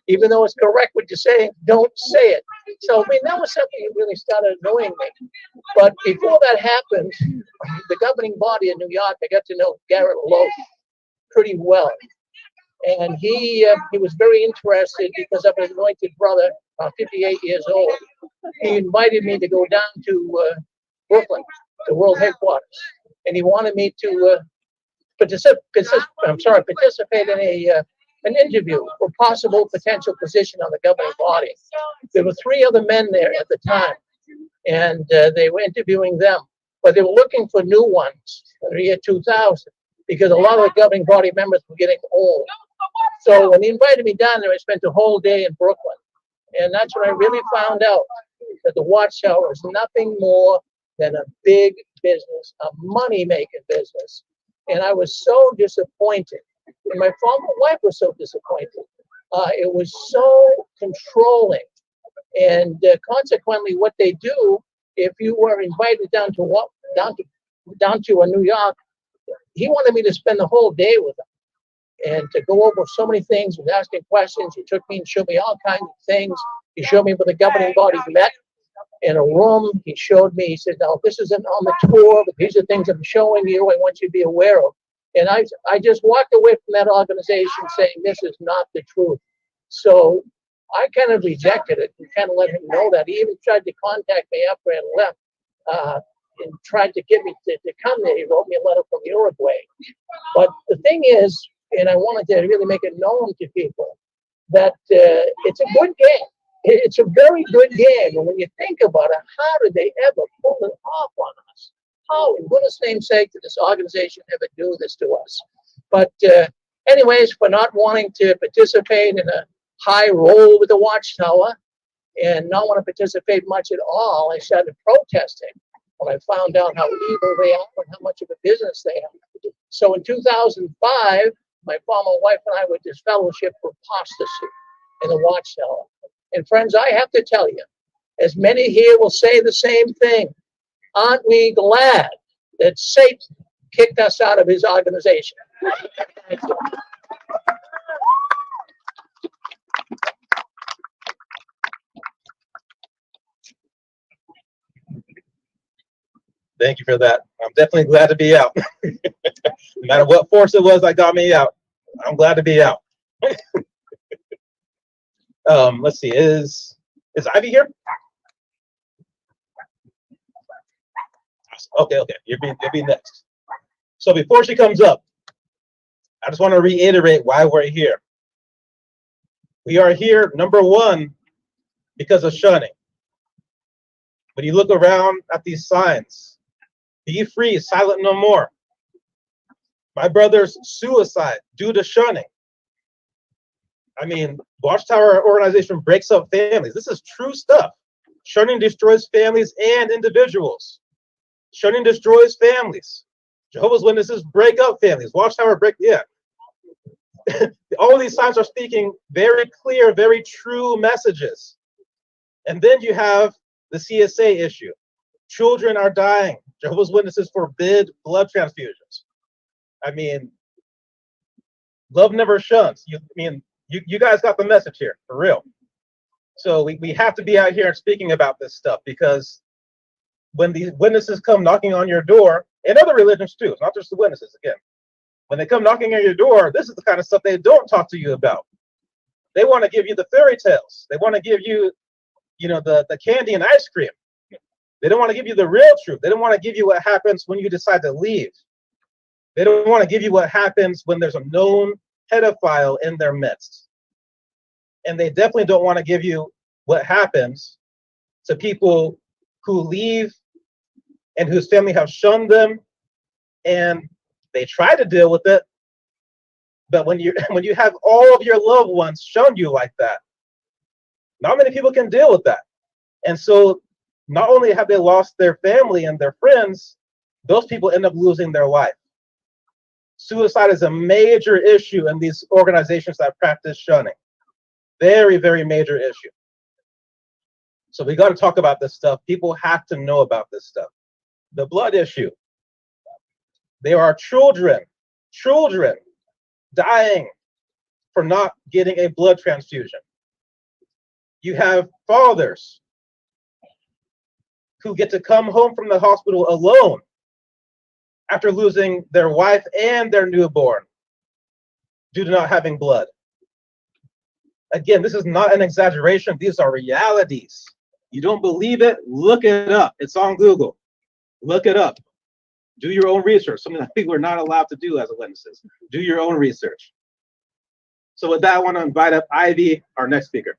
Even though it's correct what you're saying, don't say it. So, I mean, that was something that really started annoying me. But before that happened, the governing body in New York, I got to know Garrett Loaf pretty well. And he was very interested because of his anointed brother, 58 years old. He invited me to go down to Brooklyn, the world headquarters. And he wanted me to participate in an interview for possible potential position on the governing body. There were 3 other men there at the time, and they were interviewing them, but they were looking for new ones in the year 2000 because a lot of the governing body members were getting old. So when he invited me down there, I spent a whole day in Brooklyn, and that's when I really found out that the Watchtower is nothing more than a big business, a money-making business. And I was so disappointed. And my former wife was so disappointed. It was so controlling. And consequently, what they do, if you were invited down to New York, he wanted me to spend the whole day with him and to go over so many things, was asking questions. He took me and showed me all kinds of things. He showed me where the governing body met in a room. He showed me, he said, now this isn't on the tour, but these are things I'm showing you, I want you to be aware of. And I just walked away from that organization saying, this is not the truth. So I kind of rejected it and kind of let him know that. He even tried to contact me after I left and tried to get me to come there. He wrote me a letter from Uruguay. But the thing is, and I wanted to really make it known to people, that it's a good game. It's a very good game. And when you think about it, how did they ever pull it off on us? How, in goodness name's sake, did this organization ever do this to us? But anyways, for not wanting to participate in a high role with the Watchtower and not want to participate much at all, I started protesting when I found out how evil they are and how much of a business they are. So in 2005, my former wife and I went to fellowship for apostasy in the Watchtower. And friends, I have to tell you, as many here will say the same thing, aren't we glad that Satan kicked us out of his organization? Thank you for that. I'm definitely glad to be out. No matter what force it was that got me out, I'm glad to be out. Let's see, is Ivy here? Okay, you'll be next. So before she comes up, I just want to reiterate why we're here. We are here, number one, because of shunning. When you look around at these signs, be free, silent no more. My brother's suicide due to shunning. I mean, Watchtower organization breaks up families. This is true stuff. Shunning destroys families and individuals. Shunning destroys families. Jehovah's Witnesses break up families. Watchtower all of these signs are speaking very clear, very true messages. And then you have the CSA issue. Children are dying. Jehovah's Witnesses forbid blood transfusions. I mean, love never shuns. You guys got the message here, for real. So we have to be out here and speaking about this stuff, because when these witnesses come knocking on your door, and other religions too, it's not just the witnesses, again, when they come knocking on your door, this is the kind of stuff they don't talk to you about. They want to give you the fairy tales. They want to give you, the candy and ice cream. They don't want to give you the real truth. They don't want to give you what happens when you decide to leave. They don't want to give you what happens when there's a known pedophile in their midst. And they definitely don't want to give you what happens to people who leave and whose family have shunned them, and they try to deal with it. But when you have all of your loved ones shun you like that, not many people can deal with that. And so not only have they lost their family and their friends, those people end up losing their life. Suicide is a major issue in these organizations that practice shunning. Very, very major issue. So we got to talk about this stuff. People have to know about this stuff. The blood issue. There are children dying for not getting a blood transfusion. You have fathers who get to come home from the hospital alone after losing their wife and their newborn due to not having blood. Again, this is not an exaggeration. These are realities. You don't believe it? Look it up. It's on Google. Look it up. Do your own research, something that people are not allowed to do as witnesses. Do your own research. So with that, I want to invite up Ivy, our next speaker.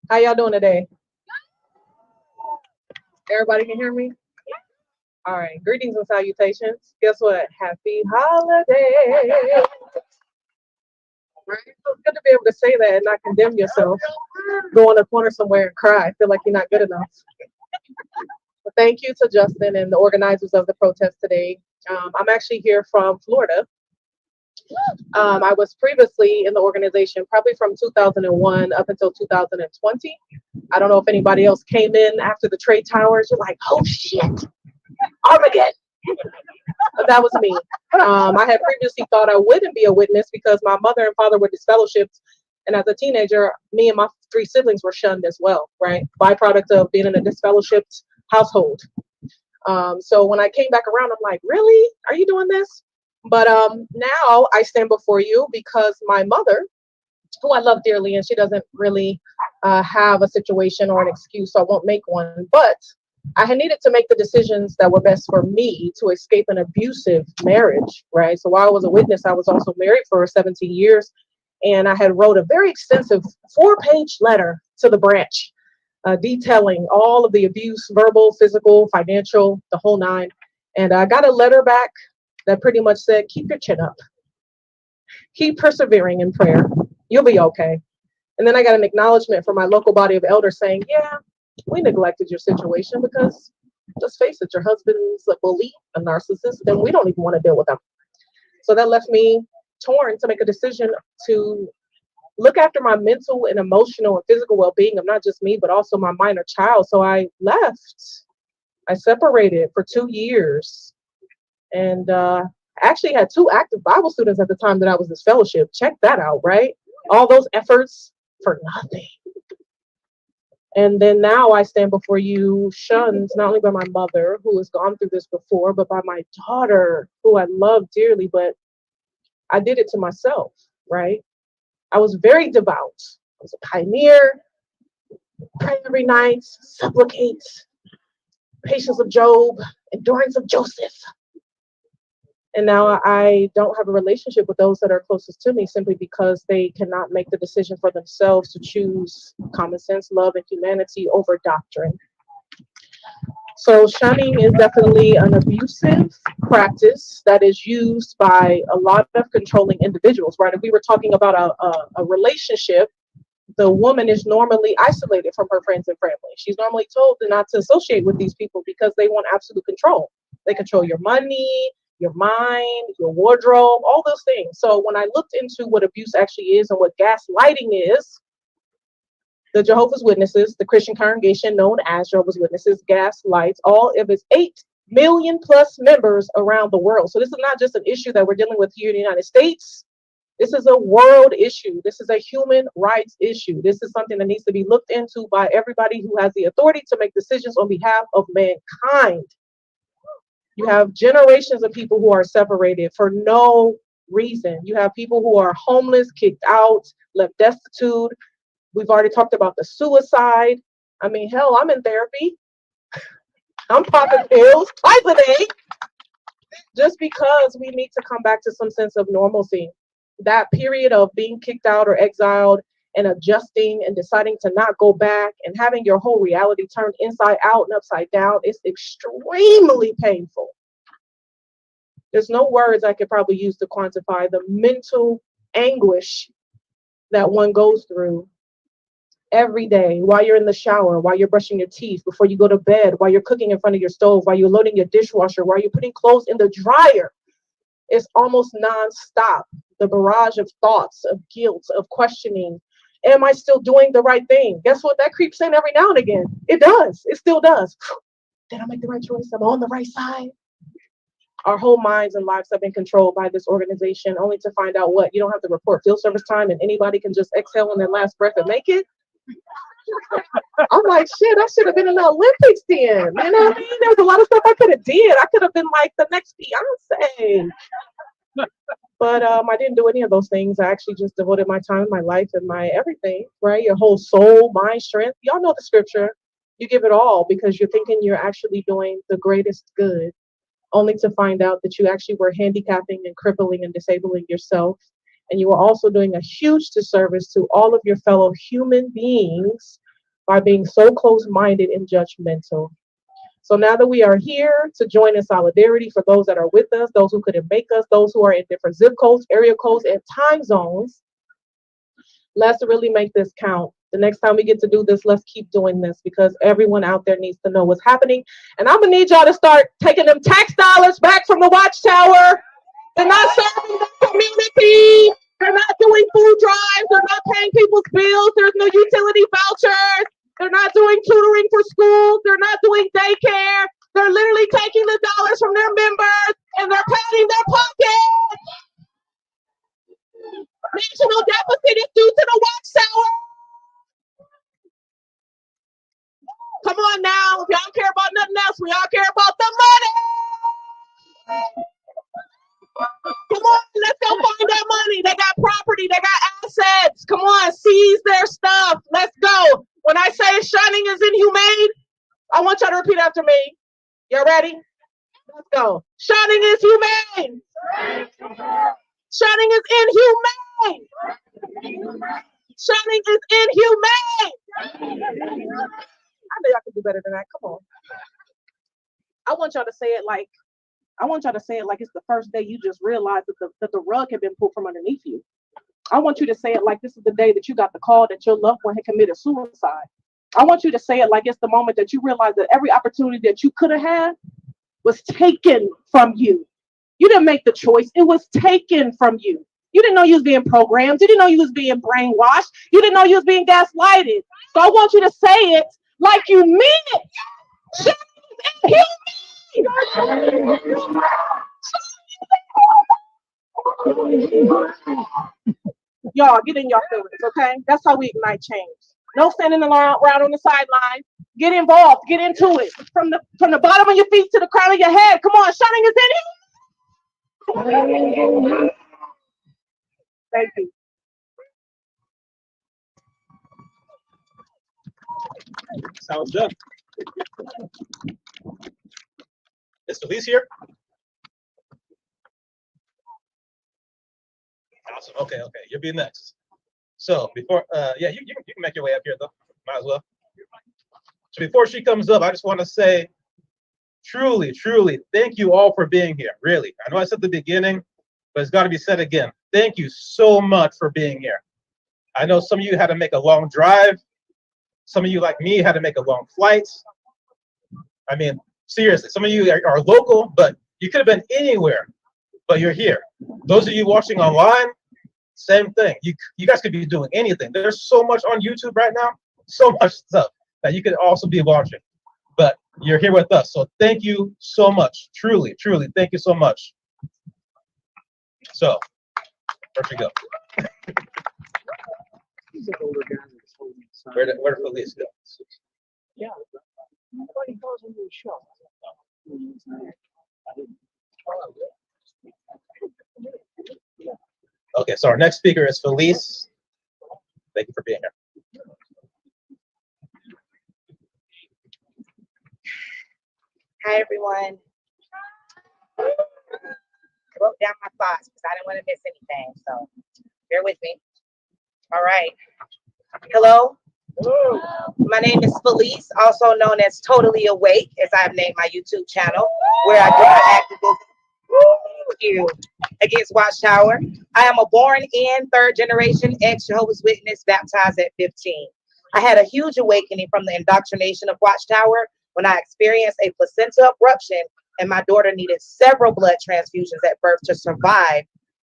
How y'all doing today? Everybody can hear me? All right. Greetings and salutations. Guess what? Happy holiday. Right? So it's good to be able to say that and not condemn yourself. Go in a corner somewhere and cry. Feel like you're not good enough. But thank you to Justin and the organizers of the protest today. I'm actually here from Florida. I was previously in the organization probably from 2001 up until 2020. I don't know if anybody else came in after the trade towers. You're like, oh shit, Armageddon. But that was me. I had previously thought I wouldn't be a witness because my mother and father were disfellowshipped. And as a teenager, me and my 3 siblings were shunned as well, right? Byproduct of being in a disfellowshipped household. So when I came back around, I'm like, really? Are you doing this? But now I stand before you because my mother, who I love dearly, and she doesn't really have a situation or an excuse, so I won't make one. But I had needed to make the decisions that were best for me to escape an abusive marriage, right? So while I was a witness, I was also married for 17 years. And I had wrote a very extensive 4-page letter to the branch detailing all of the abuse, verbal, physical, financial, the whole 9. And I got a letter back that pretty much said, keep your chin up. Keep persevering in prayer. You'll be okay. And then I got an acknowledgement from my local body of elders saying, yeah, we neglected your situation because, let's face it, your husband's a bully, a narcissist, and we don't even want to deal with them. So that left me torn to make a decision to look after my mental and emotional and physical well-being of not just me, but also my minor child. So I left. I separated for 2 years. And actually had 2 active Bible students at the time that I was this fellowship. Check that out, right? All those efforts for nothing. And then now I stand before you shunned not only by my mother, who has gone through this before, but by my daughter, who I love dearly, but I did it to myself, right? I was very devout. I was a pioneer, pray every night, supplicate, patience of Job, endurance of Joseph. And now I don't have a relationship with those that are closest to me simply because they cannot make the decision for themselves to choose common sense, love, and humanity over doctrine. So shunning is definitely an abusive practice that is used by a lot of controlling individuals, right? If we were talking about a relationship, the woman is normally isolated from her friends and family. She's normally told not to associate with these people because they want absolute control. They control your money, your mind, your wardrobe, all those things. So when I looked into what abuse actually is and what gaslighting is, the Jehovah's Witnesses, the Christian congregation known as Jehovah's Witnesses, gaslights all of its 8 million plus members around the world. So this is not just an issue that we're dealing with here in the United States. This is a world issue. This is a human rights issue. This is something that needs to be looked into by everybody who has the authority to make decisions on behalf of mankind. You have generations of people who are separated for no reason. You have people who are homeless, kicked out, left destitute. We've already talked about the suicide. I mean, hell, I'm in therapy. I'm popping pills twice a day just because we need to come back to some sense of normalcy. That period of being kicked out or exiled and adjusting and deciding to not go back and having your whole reality turned inside out and upside down is extremely painful. There's no words I could probably use to quantify the mental anguish that one goes through every day while you're in the shower, while you're brushing your teeth, before you go to bed, while you're cooking in front of your stove, while you're loading your dishwasher, while you're putting clothes in the dryer. It's almost nonstop. The barrage of thoughts, of guilt, of questioning. Am I still doing the right thing? Guess what? That creeps in every now and again. It does. It still does. Did I make the right choice? Am I on the right side? Our whole minds and lives have been controlled by this organization, only to find out what? You don't have to report field service time and anybody can just exhale on their last breath and make it? I'm like, shit, I should have been in the Olympics then. You know what I mean? There was a lot of stuff I could have did. I could have been like the next Beyonce. But I didn't do any of those things. I actually just devoted my time, my life, and my everything, right? Your whole soul, mind, strength. Y'all know the scripture. You give it all because you're thinking you're actually doing the greatest good, only to find out that you actually were handicapping and crippling and disabling yourself. And you were also doing a huge disservice to all of your fellow human beings by being so close-minded and judgmental. So now that we are here to join in solidarity for those that are with us, those who couldn't make us, those who are in different zip codes, area codes, and time zones, let's really make this count. The next time we get to do this, let's keep doing this because everyone out there needs to know what's happening. And I'm gonna need y'all to start taking them tax dollars back from the watchtower. They're not serving the community. They're not doing food drives. They're not paying people's bills. There's no utility vouchers. They're not doing tutoring for schools. They're not doing daycare. They're literally taking the dollars from their members and they're padding their pockets. National deficit is due to the watchtower. Come on now. If y'all don't care about nothing else, we all care about the money. Come on, let's go find that money. They got property, they got assets. Come on, seize their stuff. Let's go. When I say shunning is inhumane, I want y'all to repeat after me. Y'all ready? Let's go. Shunning is humane. Shunning is inhumane. Shunning is inhumane. I know y'all can do better than that. Come on. I want y'all to say it like it's the first day you just realized that the rug had been pulled from underneath you. I want you to say it like this is the day that you got the call that your loved one had committed suicide. I want you to say it like it's the moment that you realize that every opportunity that you could have had was taken from you. You didn't make the choice. It was taken from you. You didn't know you was being programmed. You didn't know you was being brainwashed. You didn't know you was being gaslighted. So I want you to say it like you mean it. Y'all get in your feelings, okay? That's how we ignite change. No standing around on the sideline. Get involved. Get into it. From the bottom of your feet to the crown of your head. Come on, shunning is in here. Thank you. Sounds good. Is Felice here? Awesome. Okay. You'll be next. So before, you can make your way up here though. Might as well. So before she comes up, I just want to say, truly, thank you all for being here. Really, I know I said at the beginning, but it's got to be said again. Thank you so much for being here. I know some of you had to make a long drive. Some of you, like me, had to make a long flight. I mean, seriously, some of you are local, but you could have been anywhere, but you're here. Those of you watching online, same thing. You guys could be doing anything. There's so much on YouTube right now, so much stuff that you could also be watching, but you're here with us. So thank you so much. Truly, thank you so much. So, where'd you go? Where did Felice go? Yeah. Nobody goes into a show. Okay, so our next speaker is Felice. Thank you for being here. Hi, everyone. I wrote down my thoughts because I didn't want to miss anything, so bear with me. All right. Hello. My name is Felice, also known as Totally Awake, as I've named my YouTube channel, where I do my activism against Watchtower. I am a born-in third-generation ex-Jehovah's Witness, baptized at 15. I had a huge awakening from the indoctrination of Watchtower when I experienced a placenta abruption and my daughter needed several blood transfusions at birth to survive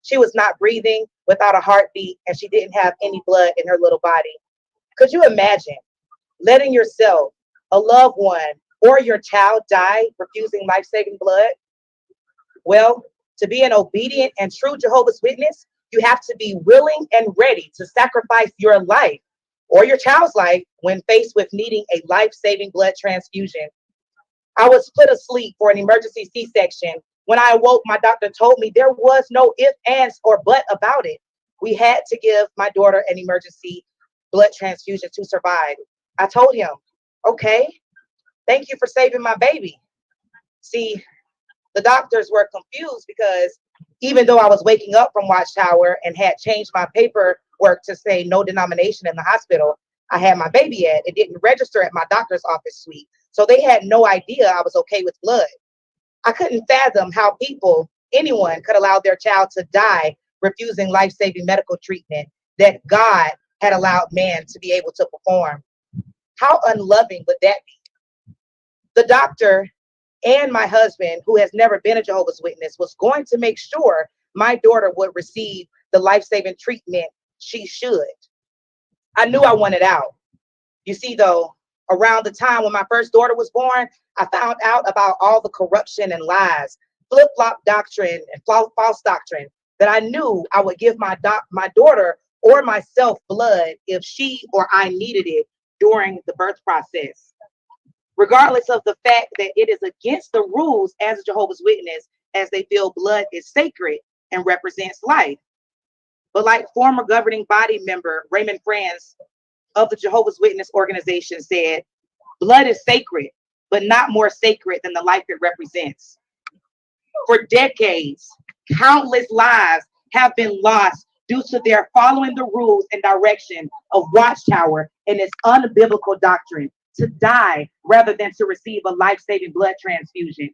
She was not breathing, without a heartbeat, and she didn't have any blood in her little body. Could you imagine letting yourself, a loved one, or your child die refusing life-saving blood? Well, to be an obedient and true Jehovah's Witness, you have to be willing and ready to sacrifice your life or your child's life when faced with needing a life-saving blood transfusion. I was put asleep for an emergency C-section. When I awoke, my doctor told me there was no if, ands, or but about it. We had to give my daughter an emergency blood transfusion to survive. I told him, okay, thank you for saving my baby. See, the doctors were confused because even though I was waking up from Watchtower and had changed my paperwork to say no denomination in the hospital I had my baby at, it didn't register at my doctor's office suite. So they had no idea I was okay with blood. I couldn't fathom how anyone could allow their child to die refusing life-saving medical treatment that God had allowed man to be able to perform. How unloving would that be? The doctor and my husband, who has never been a Jehovah's Witness, was going to make sure my daughter would receive the life-saving treatment she should. I knew I wanted out. You see, though, around the time when my first daughter was born, I found out about all the corruption and lies, flip-flop doctrine and false doctrine, that I knew I would give my daughter or myself blood if she or I needed it during the birth process. Regardless of the fact that it is against the rules as a Jehovah's Witness, as they feel blood is sacred and represents life. But like former governing body member Raymond Franz of the Jehovah's Witness organization said, blood is sacred, but not more sacred than the life it represents. For decades, countless lives have been lost due to their following the rules and direction of Watchtower and its unbiblical doctrine to die rather than to receive a life-saving blood transfusion.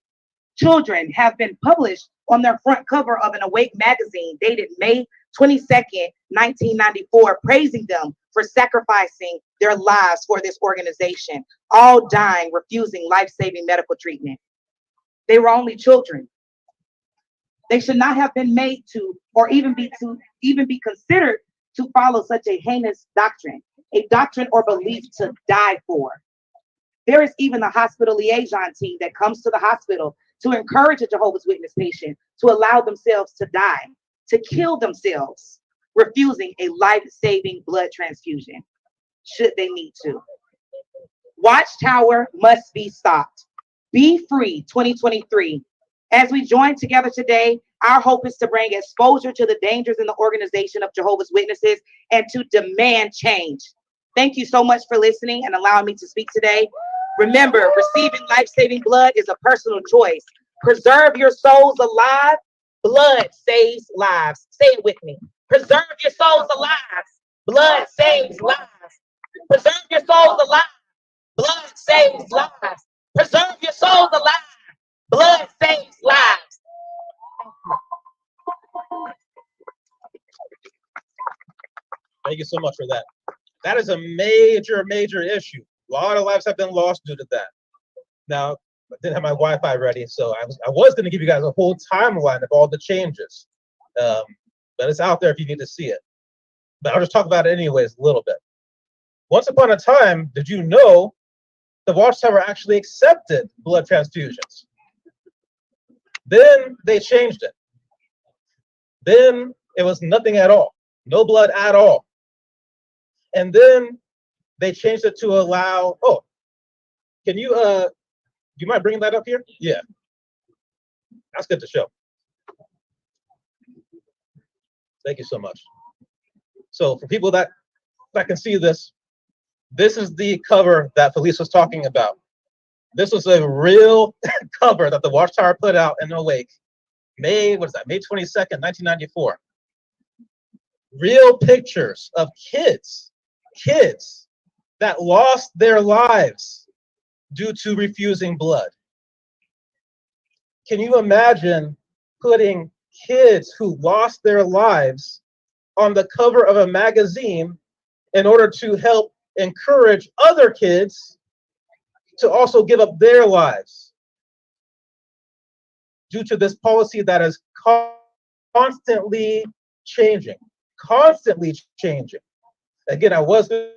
Children have been published on their front cover of an Awake magazine dated May 22nd, 1994, praising them for sacrificing their lives for this organization, all dying, refusing life-saving medical treatment. They were only children. They should not have been made to, or even be considered to follow such a heinous doctrine, a doctrine or belief to die for. There is even a hospital liaison team that comes to the hospital to encourage a Jehovah's Witness patient to allow themselves to die, to kill themselves, refusing a life-saving blood transfusion, should they need to. Watchtower must be stopped. BeFree2023. As we join together today, our hope is to bring exposure to the dangers in the organization of Jehovah's Witnesses and to demand change. Thank you so much for listening and allowing me to speak today. Remember, receiving life-saving blood is a personal choice. Preserve your souls alive. Blood saves lives. Say it with me. Preserve your souls alive. Blood saves lives. Preserve your souls alive. Blood saves lives. Preserve your souls alive. Blood saves lives. Thank you so much for that. That is a major, major issue. A lot of lives have been lost due to that. Now, I didn't have my Wi-Fi ready, so I was going to give you guys a whole timeline of all the changes. But it's out there if you need to see it. But I'll just talk about it anyways a little bit. Once upon a time, did you know the Watchtower actually accepted blood transfusions? Then they changed it. Then it was nothing at all. No blood at all. And then they changed it to allow, oh, can you, you mind bringing that up here? Yeah. That's good to show. Thank you so much. So for people that can see this, this is the cover that Felice was talking about. This was a real cover that the Watchtower put out in Awake. May 22nd, 1994. Real pictures of kids that lost their lives due to refusing blood. Can you imagine putting kids who lost their lives on the cover of a magazine in order to help encourage other kids to also give up their lives due to this policy that is constantly changing, constantly changing. Again, I wasn't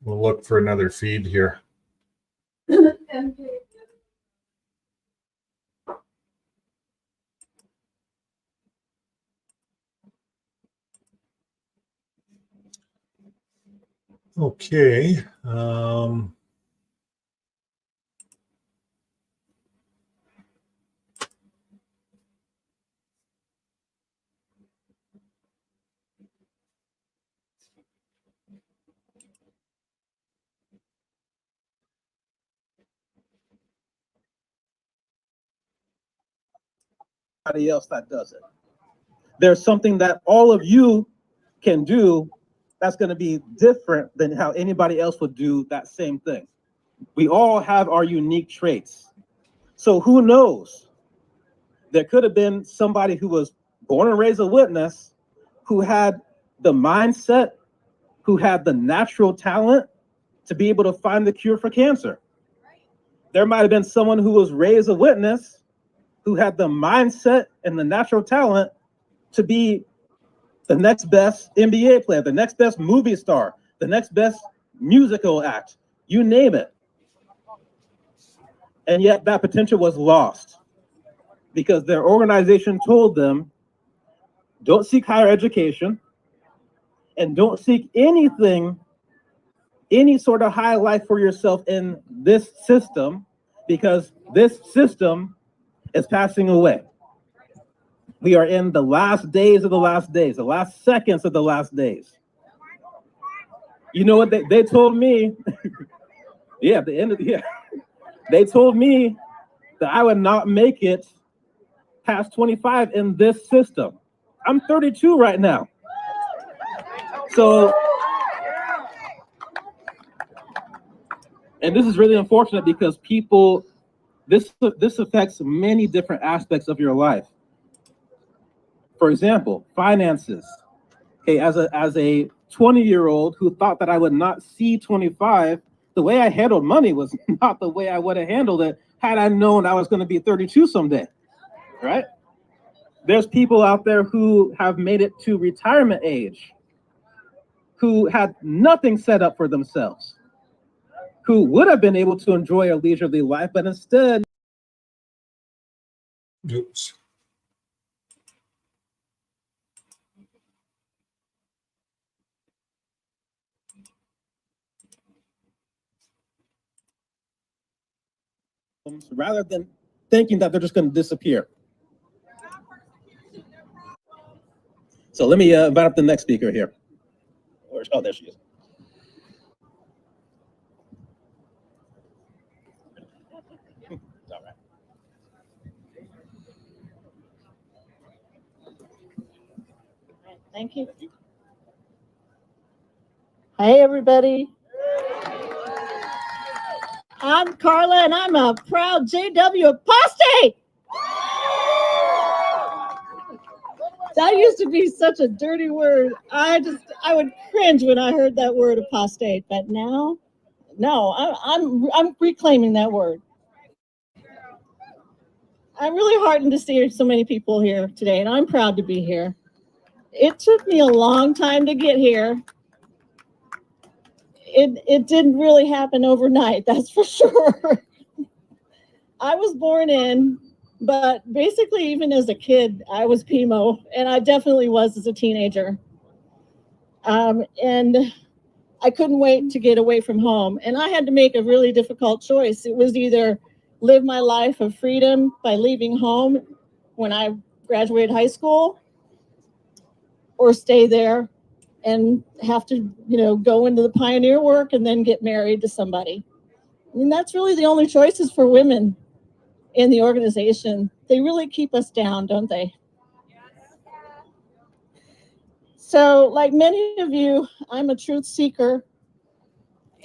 We'll look for another feed here. Okay. Anybody else that does it. There's something that all of you can do that's going to be different than how anybody else would do that same thing. We all have our unique traits. So who knows? There could have been somebody who was born and raised a witness, who had the mindset, who had the natural talent to be able to find the cure for cancer. There might have been someone who was raised a witness, who had the mindset and the natural talent to be the next best NBA player, the next best movie star, the next best musical act, you name it. And yet that potential was lost because their organization told them, don't seek higher education and don't seek anything, any sort of high life for yourself in this system, because this system is passing away. We are in the last days of the last days, the last seconds of the last days. You know what they told me? Yeah, at the end of the year, they told me that I would not make it past 25 in this system. I'm 32 right now. So, and this is really unfortunate because people, this affects many different aspects of your life. For example, finances. Okay, as a 20-year-old who thought that I would not see 25, the way I handled money was not the way I would have handled it had I known I was going to be 32 someday, right? There's people out there who have made it to retirement age, who had nothing set up for themselves, who would have been able to enjoy a leisurely life, but instead, oops. rather than thinking that they're just going to disappear. So let me invite up the next speaker here. Oh, there she is. All right. Thank you. Hey, everybody. I'm Carla, and I'm a proud JW apostate. That used to be such a dirty word. I would cringe when I heard that word apostate, but now, no, I'm reclaiming that word. I'm really heartened to see so many people here today, and I'm proud to be here. It took me a long time to get here. It didn't really happen overnight, that's for sure. I was born in, but basically even as a kid, I was PMO, and I definitely was as a teenager. And I couldn't wait to get away from home. And I had to make a really difficult choice. It was either live my life of freedom by leaving home when I graduated high school, or stay there and have to, go into the pioneer work and then get married to somebody. I mean, that's really the only choices for women in the organization. They really keep us down, don't they? So, like many of you, I'm a truth seeker.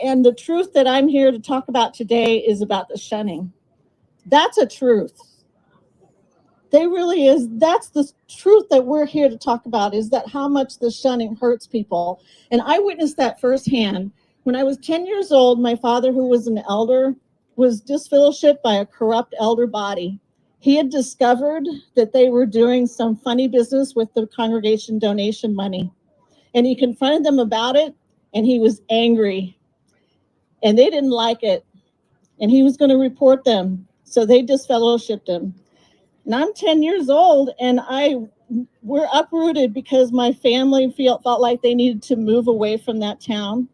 And the truth that I'm here to talk about today is about the shunning. That's a truth. They really is. That's the truth that we're here to talk about, is that how much the shunning hurts people. And I witnessed that firsthand. When I was 10 years old, my father, who was an elder, was disfellowshipped by a corrupt elder body. He had discovered that they were doing some funny business with the congregation donation money. And he confronted them about it, and he was angry. And they didn't like it. And he was going to report them. So they disfellowshipped him. And I'm 10 years old, and we're uprooted because my family felt like they needed to move away from that town.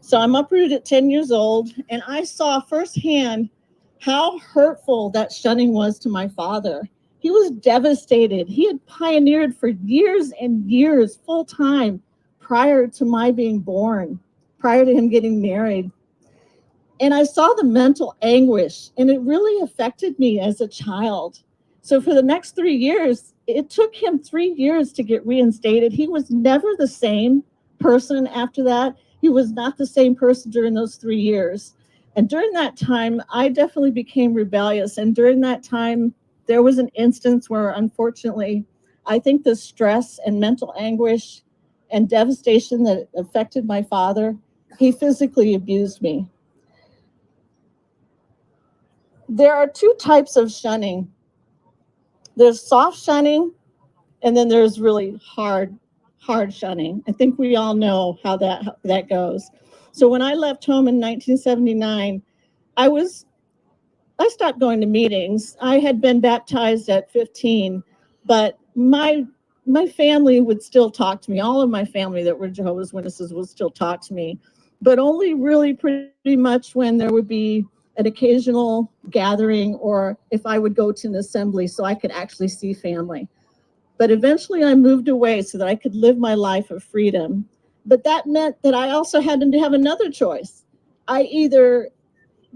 So I'm uprooted at 10 years old, and I saw firsthand how hurtful that shunning was to my father. He was devastated. He had pioneered for years and years, full time, prior to my being born, prior to him getting married. And I saw the mental anguish, and it really affected me as a child. So for the next 3 years, it took him 3 years to get reinstated. He was never the same person after that. He was not the same person during those 3 years. And during that time, I definitely became rebellious. And during that time, there was an instance where, unfortunately, I think the stress and mental anguish and devastation that affected my father, he physically abused me. There are two types of shunning. There's soft shunning, and then there's really hard shunning. I think we all know how that goes. So when I left home in 1979, I stopped going to meetings. I had been baptized at 15, but my family would still talk to me. All of my family that were Jehovah's Witnesses would still talk to me, but only really pretty much when there would be an occasional gathering, or if I would go to an assembly so I could actually see family. But eventually I moved away so that I could live my life of freedom. But that meant that I also had to have another choice. I either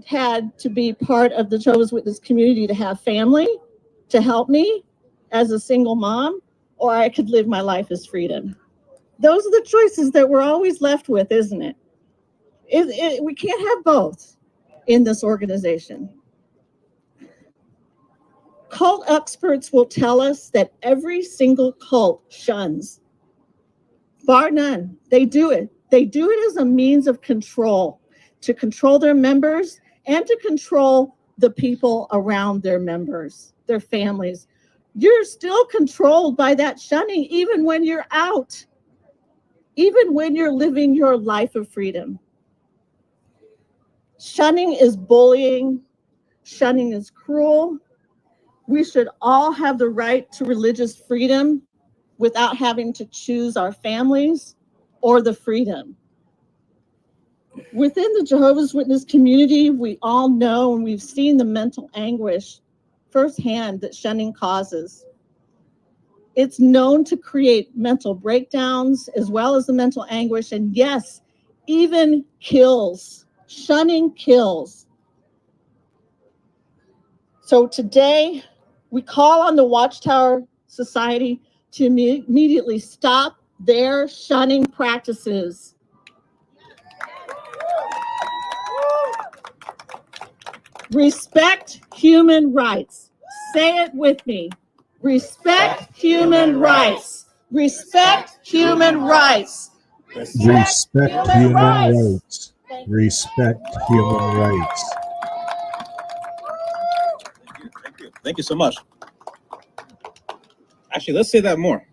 had to be part of the Jehovah's Witness community to have family to help me as a single mom, or I could live my life as freedom. Those are the choices that we're always left with, isn't it? We can't have both in this organization. Cult experts will tell us that every single cult shuns, bar none. They do it. They do it as a means of control, to control their members and to control the people around their members, their families. You're still controlled by that shunning, even when you're out, even when you're living your life of freedom. Shunning is bullying. Shunning is cruel. We should all have the right to religious freedom without having to choose our families or the freedom. Within the Jehovah's Witness community, we all know and we've seen the mental anguish firsthand that shunning causes. It's known to create mental breakdowns as well as the mental anguish, and yes, even kills. Shunning kills. So today, we call on the Watchtower Society to immediately stop their shunning practices. Respect human rights. Say it with me. Respect human rights. Respect human rights. Respect human rights. Respect human rights. Thank you so much. Actually, let's say that more.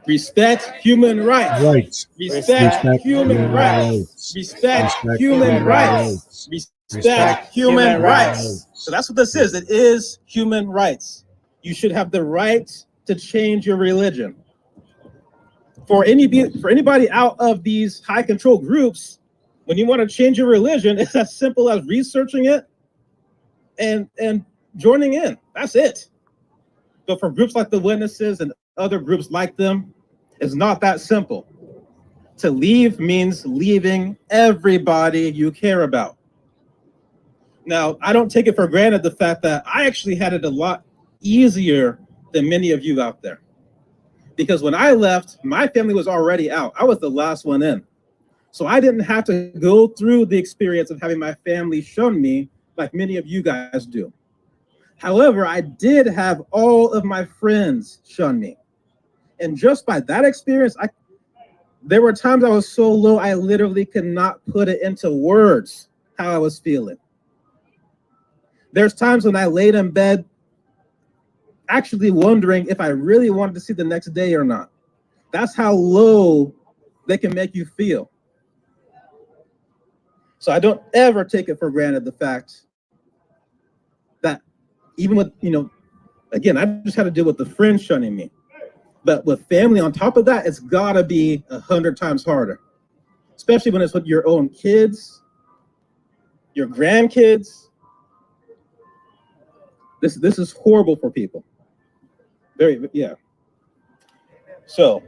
Respect human rights. Respect human rights. Respect human rights. Respect human rights. So that's what this is. It is human rights. You should have the right to change your religion. For anybody out of these high control groups, when you want to change your religion, it's as simple as researching it and joining in. That's it. But for groups like the Witnesses and other groups like them, it's not that simple. To leave means leaving everybody you care about. Now, I don't take it for granted the fact that I actually had it a lot easier than many of you out there. Because when I left, my family was already out. I was the last one in. So I didn't have to go through the experience of having my family shun me like many of you guys do. However, I did have all of my friends shun me. And just by that experience, there were times I was so low, I literally could not put it into words how I was feeling. There's times when I laid in bed actually wondering if I really wanted to see the next day or not. That's how low they can make you feel. So I don't ever take it for granted the fact that even with, again, I just had to deal with the friends shunning me. But with family on top of that, it's gotta be 100 times harder. Especially when it's with your own kids, your grandkids. This is horrible for people. Yeah. So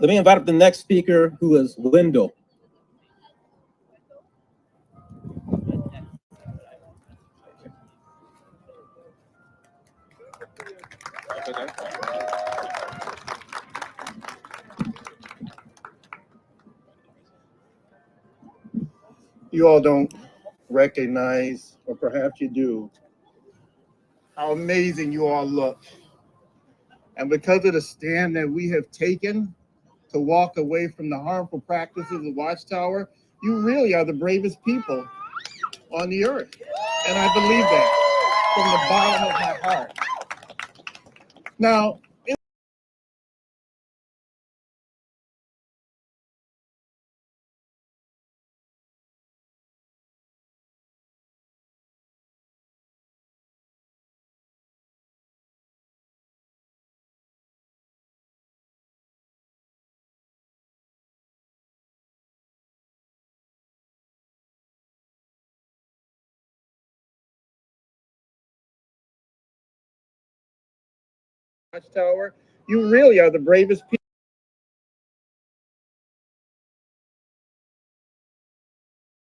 let me invite up the next speaker, who is Wendell. You all don't recognize, or perhaps you do, how amazing you all look. And because of the stand that we have taken to walk away from the harmful practices of Watchtower, you really are the bravest people on the earth. And I believe that from the bottom of my heart. Now, Watchtower, you really are the bravest people.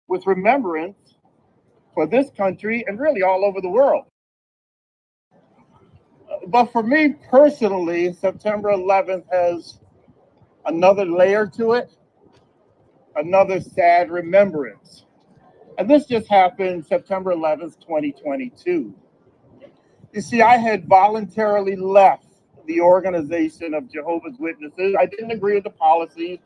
With remembrance for this country and really all over the world. But for me personally, September 11th has another layer to it, another sad remembrance. And this just happened September 11th, 2022. You see, I had voluntarily left the organization of Jehovah's Witnesses. I didn't agree with the policies,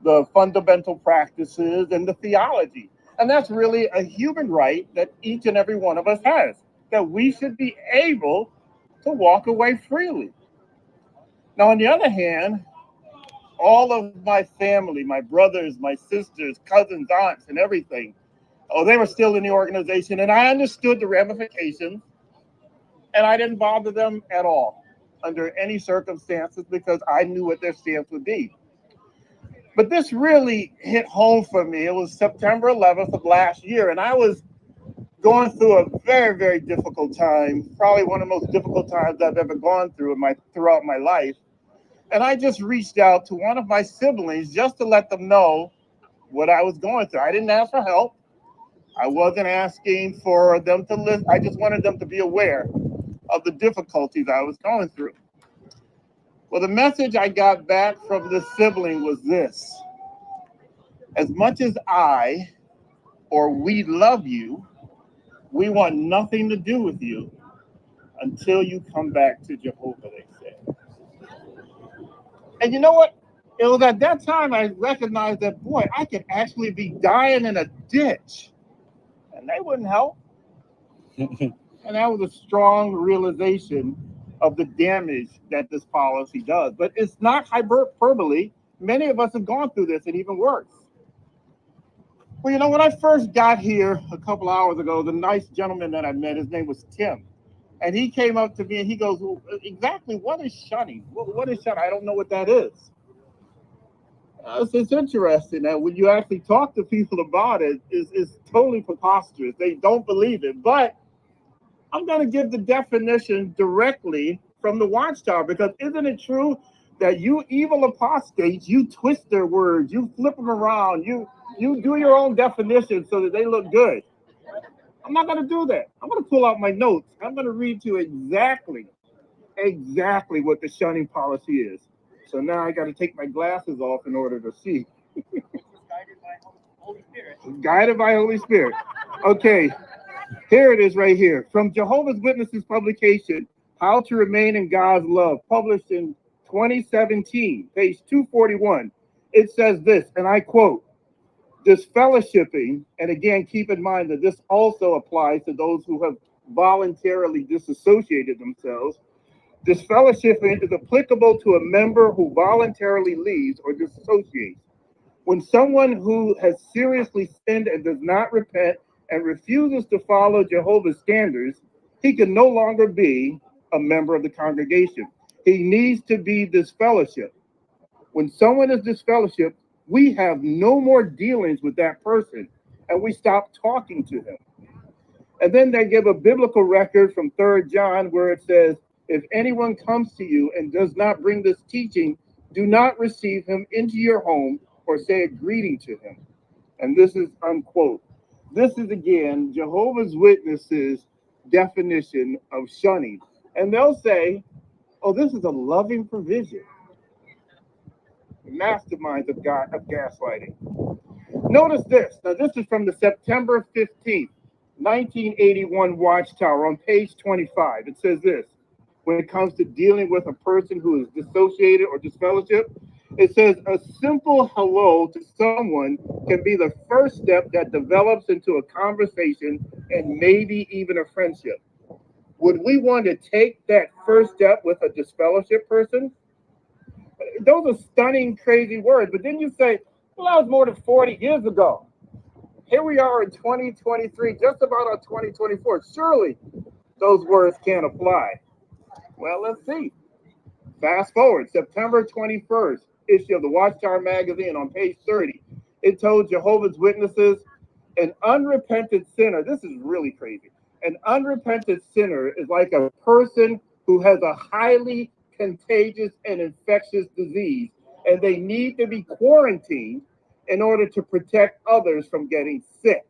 the fundamental practices, and the theology. And that's really a human right that each and every one of us has, that we should be able to walk away freely. Now, on the other hand, all of my family, my brothers, my sisters, cousins, aunts, and everything, they were still in the organization, and I understood the ramifications, and I didn't bother them at all under any circumstances because I knew what their stance would be. But this really hit home for me. It was September 11th of last year, and I was going through a very, very difficult time, probably one of the most difficult times I've ever gone through throughout my life. And I just reached out to one of my siblings just to let them know what I was going through. I didn't ask for help. I wasn't asking for them to listen. I just wanted them to be aware of the difficulties I was going through. Well, the message I got back from this sibling was this: as much as I or we love you, we want nothing to do with you until you come back to Jehovah, they said. And you know what? It was at that time I recognized that, boy, I could actually be dying in a ditch and they wouldn't help. And that was a strong realization of the damage that this policy does. But it's not hyperbole. Many of us have gone through this and even worse. Well, you know, when I first got here a couple hours ago, the nice gentleman that I met, his name was Tim. And he came up to me and he goes, well, exactly, what is shunning? What is shunning? I don't know what that is. It's interesting that when you actually talk to people about it, it's totally preposterous. They don't believe it. But I'm going to give the definition directly from the Watchtower, because isn't it true that you evil apostates, you twist their words, you flip them around, you do your own definition so that they look good. I'm not going to do that. I'm going to pull out my notes. I'm going to read to you exactly what the shunning policy is. So now I got to take my glasses off in order to see. Guided by Holy Spirit. Okay, here it is right here. From Jehovah's Witnesses publication, How to Remain in God's Love, published in 2017, page 241. It says this, and I quote, disfellowshipping, and again, keep in mind that this also applies to those who have voluntarily disassociated themselves. Disfellowshipping is applicable to a member who voluntarily leaves or disassociates. When someone who has seriously sinned and does not repent and refuses to follow Jehovah's standards, he can no longer be a member of the congregation. He needs to be disfellowshipped. When someone is disfellowshipped, we have no more dealings with that person, and we stop talking to him. And then they give a biblical record from 3 John where it says, if anyone comes to you and does not bring this teaching, do not receive him into your home or say a greeting to him. And this is unquote. This is again Jehovah's Witnesses' definition of shunning. And they'll say, oh, this is a loving provision. Masterminds of gaslighting. Notice this. Now, this is from the September 15th, 1981 Watchtower on page 25. It says this. When it comes to dealing with a person who is dissociated or disfellowship, it says a simple hello to someone can be the first step that develops into a conversation and maybe even a friendship. Would we want to take that first step with a disfellowship person? Those are stunning, crazy words. But then you say, well, that was more than 40 years ago. Here we are in 2023, just about on 2024. Surely those words can't apply. Well, let's see. Fast forward, September 21st, issue of the Watchtower magazine on page 30. It told Jehovah's Witnesses, an unrepentant sinner, this is really crazy. An unrepentant sinner is like a person who has a highly contagious and infectious disease, and they need to be quarantined in order to protect others from getting sick.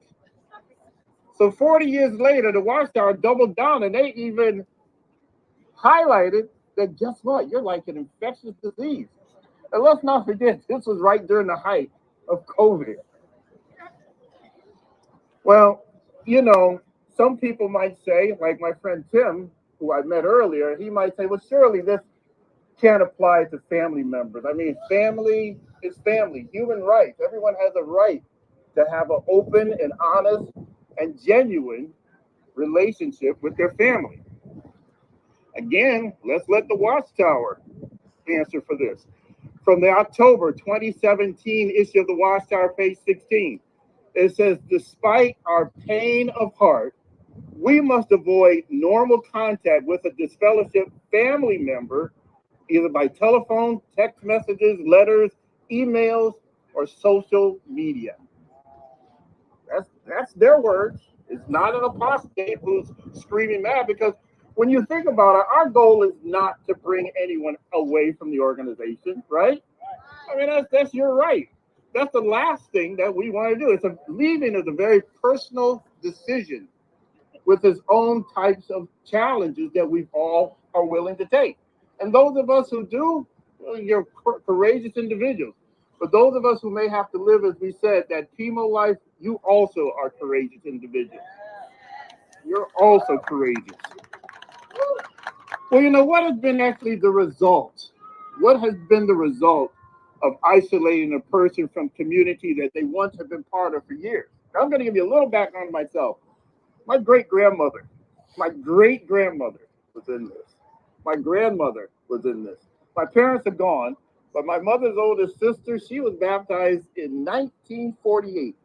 So 40 years later, the Watchtower doubled down, and they even highlighted that, guess what? You're like an infectious disease. And let's not forget, this was right during the height of COVID. Well, you know, some people might say, like my friend Tim, who I met earlier, he might say, well, surely this can't apply to family members. I mean, family is family, human rights. Everyone has a right to have an open and honest and genuine relationship with their family. Again, let's let the Watchtower answer for this. From the October 2017 issue of the Watchtower, page 16, it says, despite our pain of heart, we must avoid normal contact with a disfellowship family member, either by telephone, text messages, letters, emails, or social media. That's their words. It's not an apostate who's screaming mad, because when you think about it, our goal is not to bring anyone away from the organization, right? I mean, that's your right. That's the last thing that we want to do. Leaving is a very personal decision with its own types of challenges that we all are willing to take. And those of us who do, well, you're courageous individuals. But those of us who may have to live, as we said, that chemo life, you also are courageous individuals. You're also courageous. Well, you know, what has been actually the result? What has been the result of isolating a person from community that they once have been part of for years? Now, I'm going to give you a little background on myself. My great-grandmother was in this. My grandmother was in this. My parents are gone, but my mother's oldest sister, she was baptized in 1948.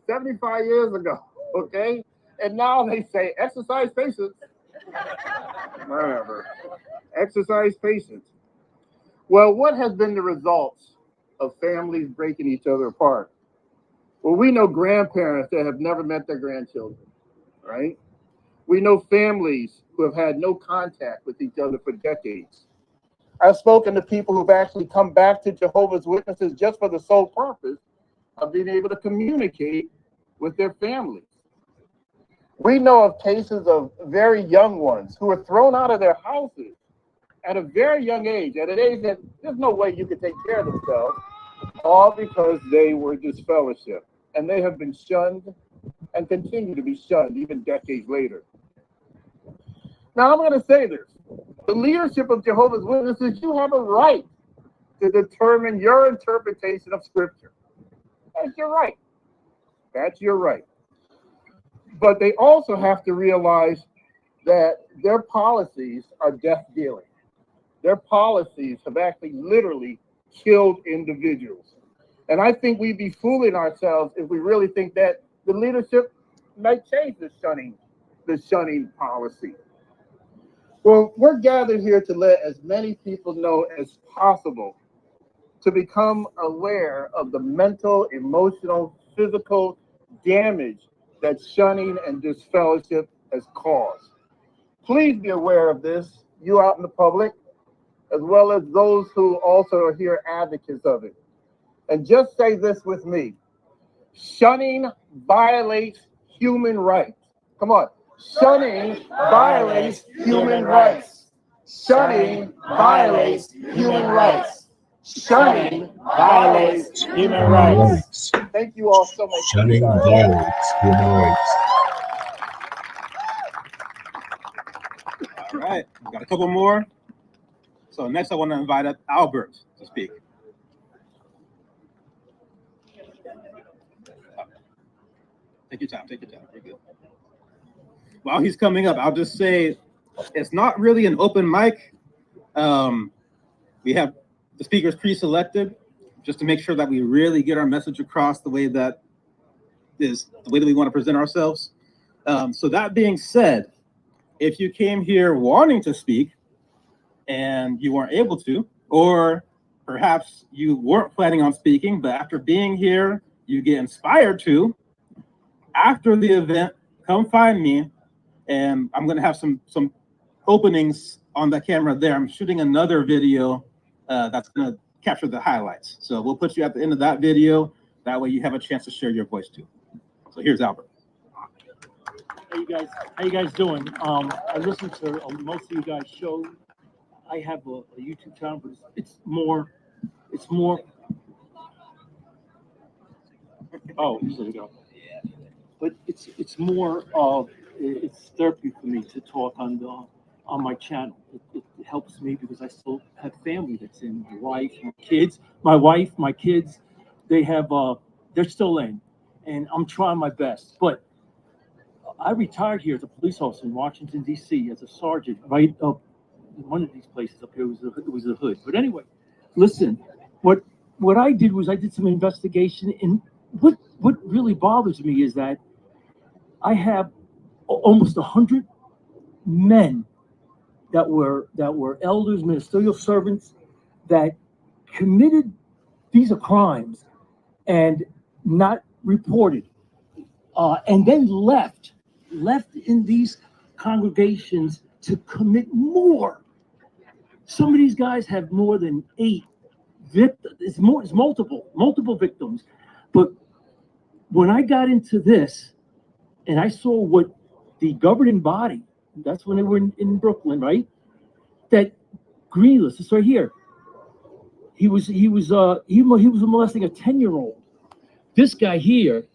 75 years ago, okay? And now they say exercise patience. Whatever. Exercise patience. Well, what has been the results of families breaking each other apart? Well, we know grandparents that have never met their grandchildren, right? We know families who have had no contact with each other for decades. I've spoken to people who've actually come back to Jehovah's Witnesses just for the sole purpose of being able to communicate with their families. We know of cases of very young ones who were thrown out of their houses at a very young age, at an age that there's no way you could take care of themselves, all because they were disfellowshipped. And they have been shunned and continue to be shunned even decades later. Now, I'm going to say this. The leadership of Jehovah's Witnesses, you have a right to determine your interpretation of Scripture. That's your right. That's your right. But they also have to realize that their policies are death dealing. Their policies have actually literally killed individuals. And I think we'd be fooling ourselves if we really think that the leadership might change the shunning policy. Well, we're gathered here to let as many people know as possible to become aware of the mental, emotional, physical damage that shunning and disfellowship has caused. Please be aware of this, you out in the public, as well as those who also are here advocates of it. And just say this with me. Shunning violates human rights. Come on. Shunning violates human rights. Shunning violates human rights. Shunning violates human rights. Thank you all so much. Shunning violates human rights. All right, we've got a couple more. So next I want to invite up Albert to speak. Take your time, take your time. You're good. While he's coming up, I'll just say it's not really an open mic. We have the speakers pre-selected just to make sure that we really get our message across the way that we want to present ourselves. So that being said, if you came here wanting to speak and you weren't able to, or perhaps you weren't planning on speaking, but after being here, you get inspired to, after the event, come find me, and I'm going to have some openings on the camera there. I'm shooting another video that's going to capture the highlights. So we'll put you at the end of that video. That way you have a chance to share your voice too. So here's Albert. How you guys doing? I listen to most of you guys' show. I have a YouTube channel, but it's more. Oh, there you go. But it's more of it's therapy for me to talk on my channel. It helps me because I still have family that's in. My wife, my kids, they have they're still in, and I'm trying my best. But I retired here as a police officer in Washington D.C. as a sergeant, right up in one of these places up here. It was the hood. But anyway, listen, what I did was I did some investigation, and what really bothers me is that I have almost 100 men that were elders, ministerial servants that committed these crimes and not reported, and then left in these congregations to commit more. Some of these guys have more than 8 victims. It's multiple victims. But when I got into this, and I saw what the governing body, that's when they were in Brooklyn, right? That Greenless, it's right here. He was molesting a 10-year-old. This guy here,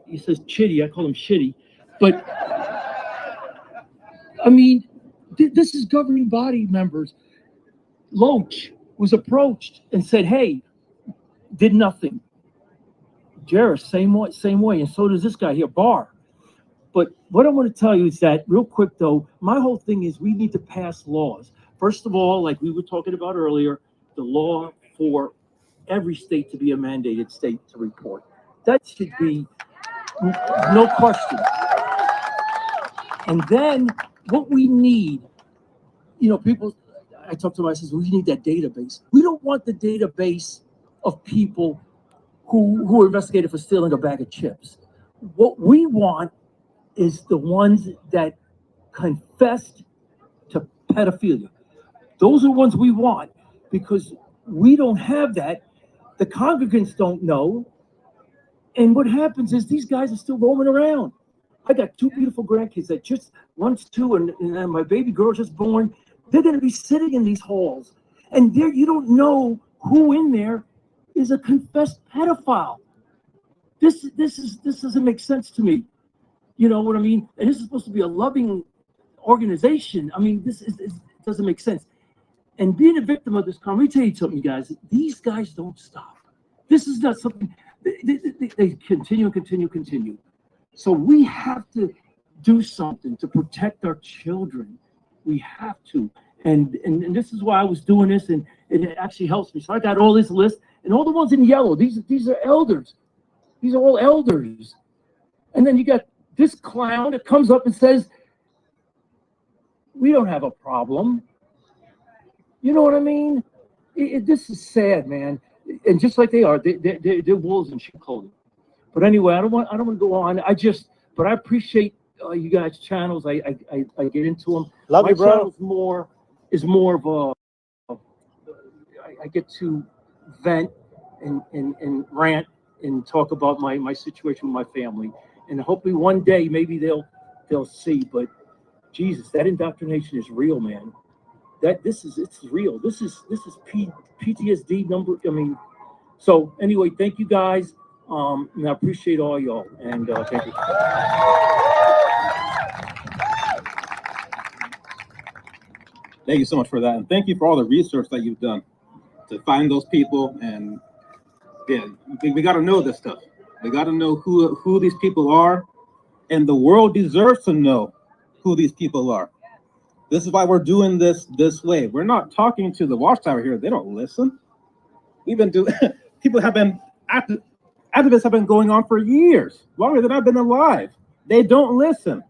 he says Chitty, I call him Shitty, but I mean, this is governing body members. Loach was approached and said, "Hey," did nothing. Jarrett, same way, and so does this guy here, Barr. But what I want to tell you is that, real quick though, my whole thing is we need to pass laws. First of all, like we were talking about earlier, the law for every state to be a mandated state to report. That should be No question. And then what we need, people, I talk to them, I says, we need that database. We don't want the database of people who were investigated for stealing a bag of chips. What we want is the ones that confessed to pedophilia. Those are the ones we want, because we don't have that. The congregants don't know. And what happens is these guys are still roaming around. I got two beautiful grandkids that just, one's 2 and my baby girl just born. They're going to be sitting in these halls. And there, you don't know who in there is a confessed pedophile. This doesn't make sense to me. You know what I mean? And this is supposed to be a loving organization. I mean, it doesn't make sense. And being a victim of this crime, let me tell you something, guys. These guys don't stop. This is not something, they continue and continue. So we have to do something to protect our children. We have to. And this is why I was doing this, and it actually helps me. So I got all this list, and all the ones in yellow, these are elders. These are all elders. And then you got this clown that comes up and says, we don't have a problem. You know what I mean? This is sad, man. And just like they are, they're wolves in sheep clothing. But anyway, I don't want to go on. But I appreciate you guys' channels. I get into them. Love you, bro. My channel is more of I get to vent and rant and talk about my situation with my family. And hopefully one day maybe they'll see. But Jesus, that indoctrination is real, man. It's real. This is PTSD number. I mean, so anyway, thank you guys. And I appreciate all y'all. And thank you. Thank you so much for that, and thank you for all the research that you've done to find those people. And yeah, we got to know this stuff. We got to know who these people are, and the world deserves to know who these people are. This is why we're doing this way. We're not talking to the Watchtower here. They don't listen. We've been doing. People have been activists have been going on for years, longer than I've been alive. They don't listen.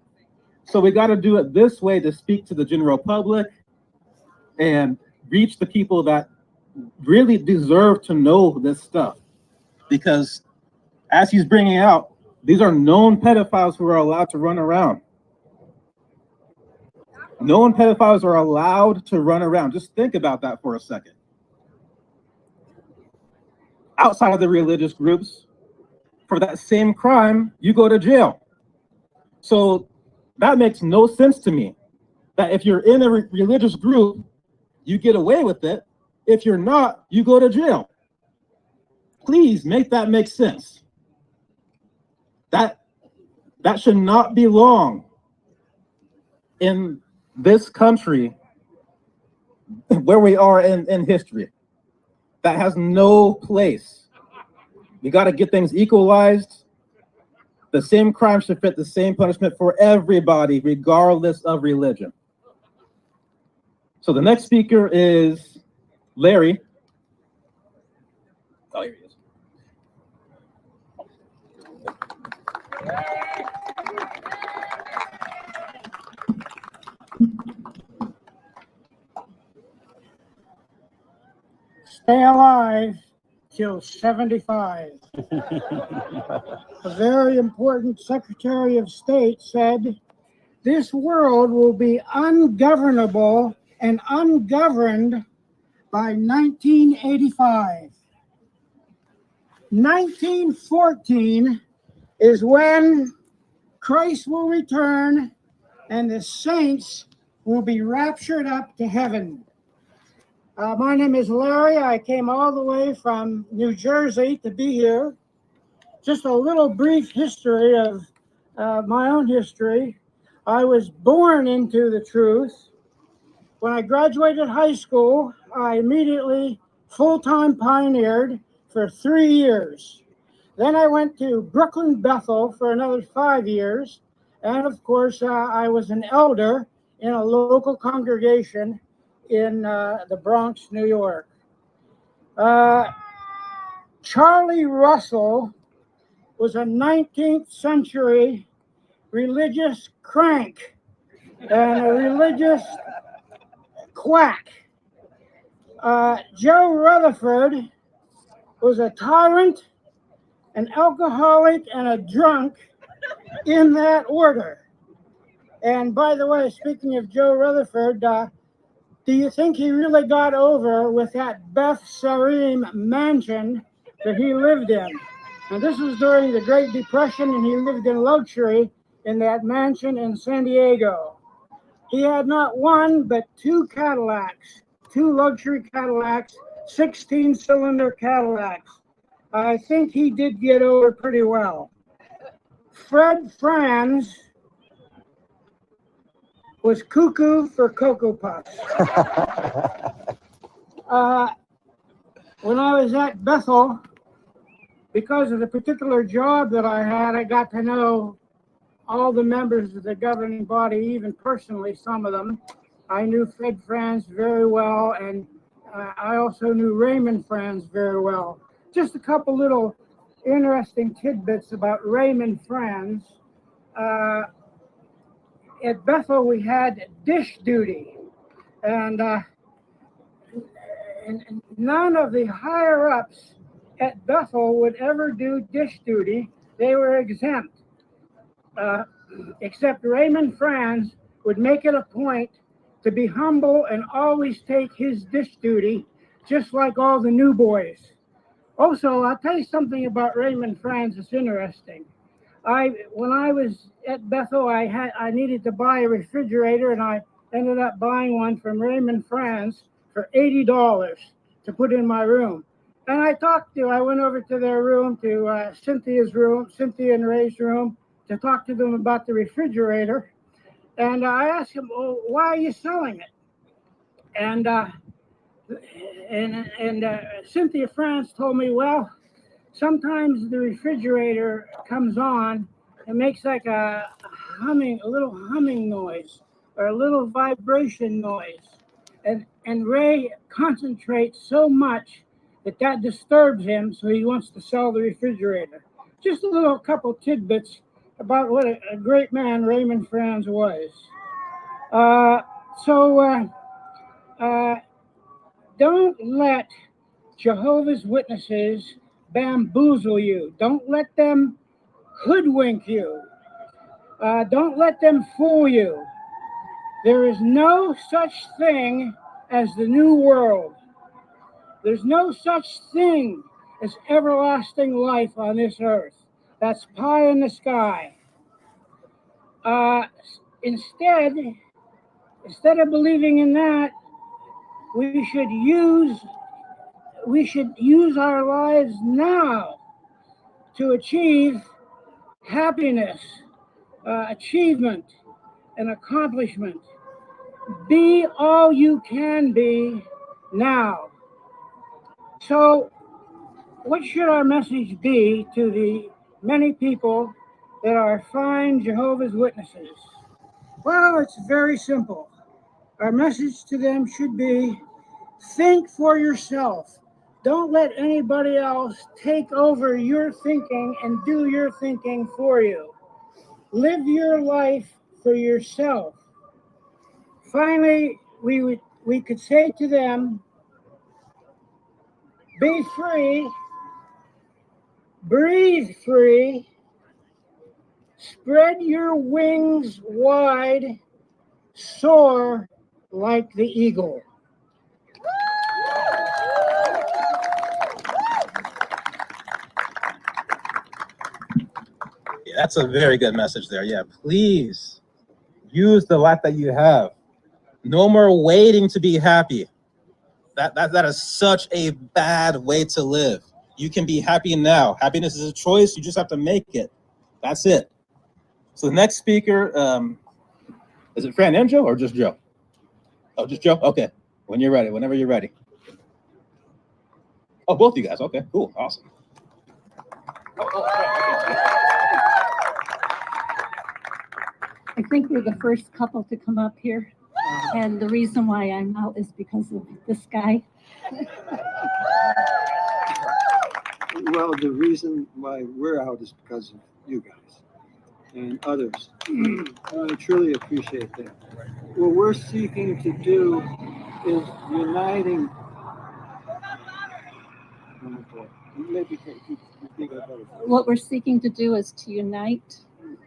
So we got to do it this way to speak to the general public and reach the people that really deserve to know this stuff. Because as he's bringing out, these are known pedophiles who are allowed to run around. Known pedophiles are allowed to run around. Just think about that for a second. Outside of the religious groups, for that same crime, you go to jail. So that makes no sense to me. That if you're in a religious group, you get away with it. If you're not, you go to jail. Please make that make sense. That should not belong in this country where we are in history. That has no place. We got to get things equalized. The same crime should fit the same punishment for everybody, regardless of religion. So the next speaker is Larry. Oh, here he is. Stay alive till 75. A very important Secretary of State said, this world will be ungovernable and ungoverned by 1985. 1914 is when Christ will return and the saints will be raptured up to heaven. My name is Larry. I came all the way from New Jersey to be here. Just a little brief history of my own history. I was born into the truth. When I graduated high school, I immediately full-time pioneered for 3 years. Then I went to Brooklyn Bethel for another 5 years. And of course, I was an elder in a local congregation in the Bronx, New York. Charlie Russell was a 19th century religious crank and a religious quack. Joe Rutherford was a tyrant, an alcoholic, and a drunk in that order. And by the way, speaking of Joe Rutherford, do you think he really got over with that Beth Sarim mansion that he lived in? And this was during the Great Depression, and he lived in luxury in that mansion in San Diego. He had not one, but two Cadillacs, two luxury Cadillacs, 16-cylinder Cadillacs. I think he did get over pretty well. Fred Franz was cuckoo for Cocoa Puffs. When I was at Bethel, because of the particular job that I had, I got to know all the members of the governing body, even personally, some of them. I knew Fred Franz very well, and I also knew Raymond Franz very well. Just a couple little interesting tidbits about Raymond Franz. At Bethel, we had dish duty, and none of the higher-ups at Bethel would ever do dish duty. They were exempt, except Raymond Franz would make it a point to be humble and always take his dish duty, just like all the new boys. Also, I'll tell you something about Raymond Franz that's interesting. When I was at Bethel, I needed to buy a refrigerator, and I ended up buying one from Raymond Franz for $80 to put in my room. And I went over to their room, to Cynthia and Ray's room, to talk to them about the refrigerator. And I asked them, well, why are you selling it? And Cynthia Franz told me, well, sometimes the refrigerator comes on and makes like a little humming noise or a little vibration noise. And Ray concentrates so much that disturbs him, so he wants to sell the refrigerator. Just a little couple tidbits about what a great man Raymond Franz was. Don't let Jehovah's Witnesses bamboozle you. Don't let them hoodwink you. Don't let them fool you. There is no such thing as the new world. There's no such thing as everlasting life on this earth. That's pie in the sky. Instead of believing in that, we should use our lives now to achieve happiness, achievement, and accomplishment. Be all you can be now. So, what should our message be to the many people that are fine Jehovah's Witnesses? Well, it's very simple. Our message to them should be, think for yourself. Don't let anybody else take over your thinking and do your thinking for you. Live your life for yourself. Finally, we could say to them, be free, breathe free, spread your wings wide, soar like the eagle. Yeah, that's a very good message there. Yeah, please use the life that you have. No more waiting to be happy. That is such a bad way to live. You can be happy now. Happiness is a choice. You just have to make it. That's it. So the next speaker, is it Fran and Joe or just Joe? Oh, just Joe? Okay. When you're ready, whenever you're ready. Oh, both you guys. Okay, cool. Awesome. I think we're the first couple to come up here. And the reason why I'm out is because of this guy. Well, the reason why we're out is because of you guys and others. I truly appreciate that. What we're seeking to do is uniting. Maybe What we're seeking to do is to unite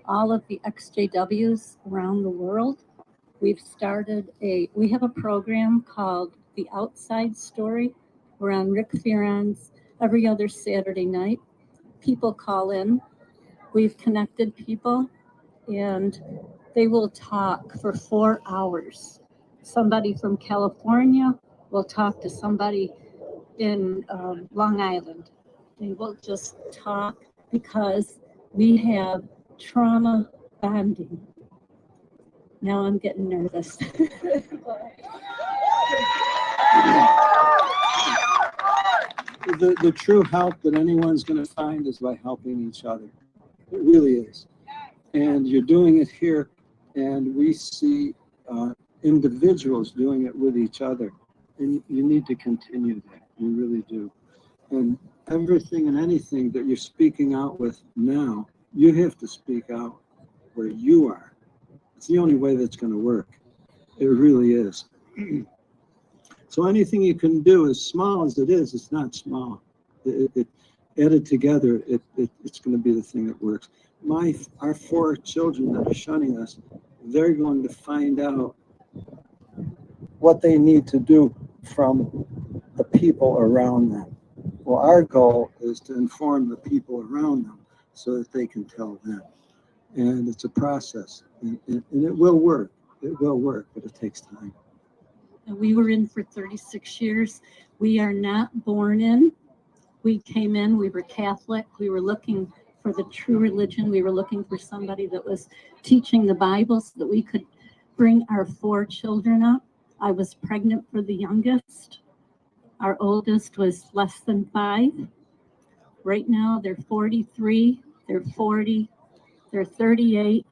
all of the XJWs around the world. We have a program called The Outside Story. We're on Rick Fearon's every other Saturday night. People call in. We've connected people and they will talk for 4 hours. Somebody from California will talk to somebody in Long Island. They will just talk because we have trauma bonding. Now I'm getting nervous. The true help that anyone's going to find is by helping each other. It really is. And you're doing it here, and we see individuals doing it with each other. And you need to continue that. You really do. And everything and anything that you're speaking out with now, you have to speak out where you are. It's the only way that's going to work. It really is. So anything you can do, as small as it is, it's not small. Added together, it's going to be the thing that works. Our 4 children that are shunning us, they're going to find out what they need to do from the people around them. Well, our goal is to inform the people around them so that they can tell them. And it's a process, and it will work. It will work, but it takes time. And we were in for 36 years. We are not born in. We came in, we were Catholic. We were looking for the true religion. We were looking for somebody that was teaching the Bible so that we could bring our 4 children up. I was pregnant for the youngest. Our oldest was less than 5. Right now, they're 43, they're 40, they're 38,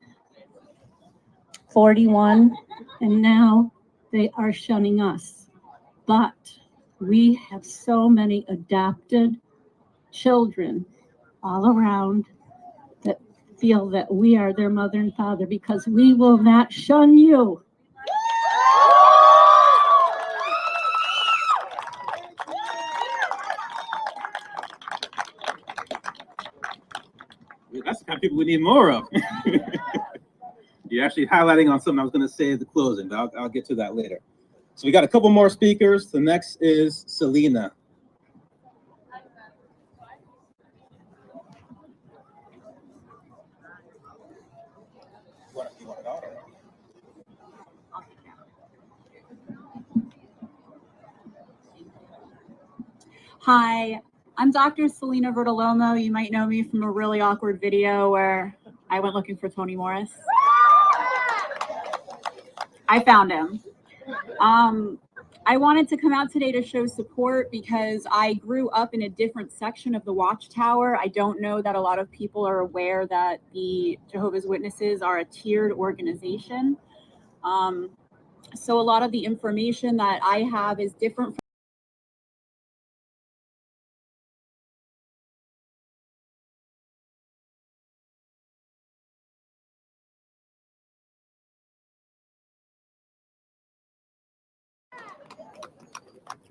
41, and now they are shunning us. But we have so many adopted children all around that feel that we are their mother and father because we will not shun you. That's the kind of people we need more of. You're actually highlighting on something I was going to say at the closing, but I'll get to that later. So we got a couple more speakers. The next is Selena. Hi, I'm Dr. Selena Vertolomo. You might know me from a really awkward video where I went looking for Toni Morris. I found him. I wanted to come out today to show support because I grew up in a different section of the Watchtower. I don't know that a lot of people are aware that the Jehovah's Witnesses are a tiered organization. So a lot of the information that I have is different.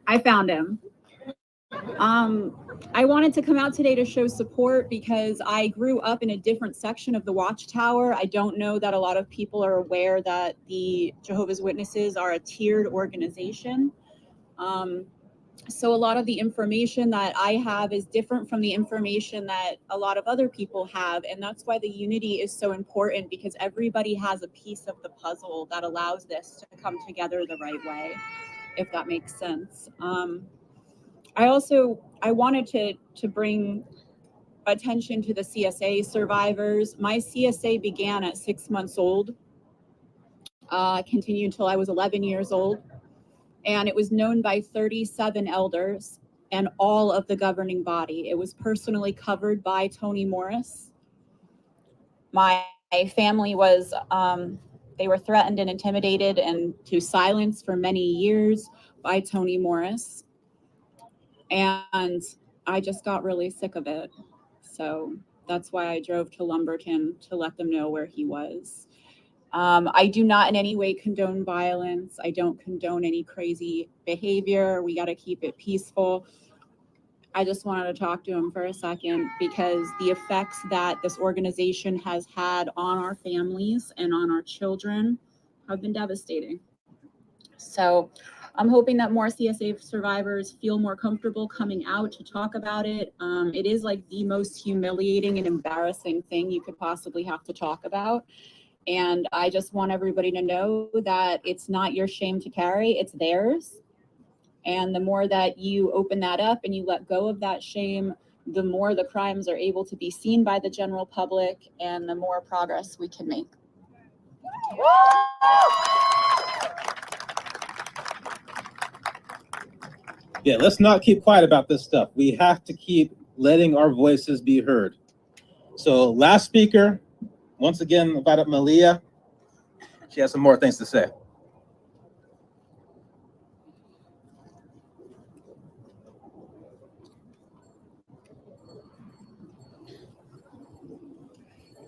I found him. I wanted to come out today to show support because I grew up in a different section of the Watchtower. I don't know that a lot of people are aware that the Jehovah's Witnesses are a tiered organization. So a lot of the information that I have is different from the information that a lot of other people have. And that's why the unity is so important, because everybody has a piece of the puzzle that allows this to come together the right way, if that makes sense. I wanted to bring attention to the CSA survivors. My CSA began at 6 months old, continued until I was 11 years old. And it was known by 37 elders and all of the governing body. It was personally covered by Toni Morris. My family was, they were threatened and intimidated and to silence for many years by Toni Morris. And I just got really sick of it. So that's why I drove to Lumberton to let them know where he was. I do not in any way condone violence. I don't condone any crazy behavior. We got to keep it peaceful. I just wanted to talk to him for a second because the effects that this organization has had on our families and on our children have been devastating. So I'm hoping that more CSA survivors feel more comfortable coming out to talk about it. It is like the most humiliating and embarrassing thing you could possibly have to talk about. And I just want everybody to know that it's not your shame to carry, it's theirs. And the more that you open that up and you let go of that shame, the more the crimes are able to be seen by the general public and the more progress we can make. Yeah, let's not keep quiet about this stuff. We have to keep letting our voices be heard. So last speaker, once again, about Malia. She has some more things to say.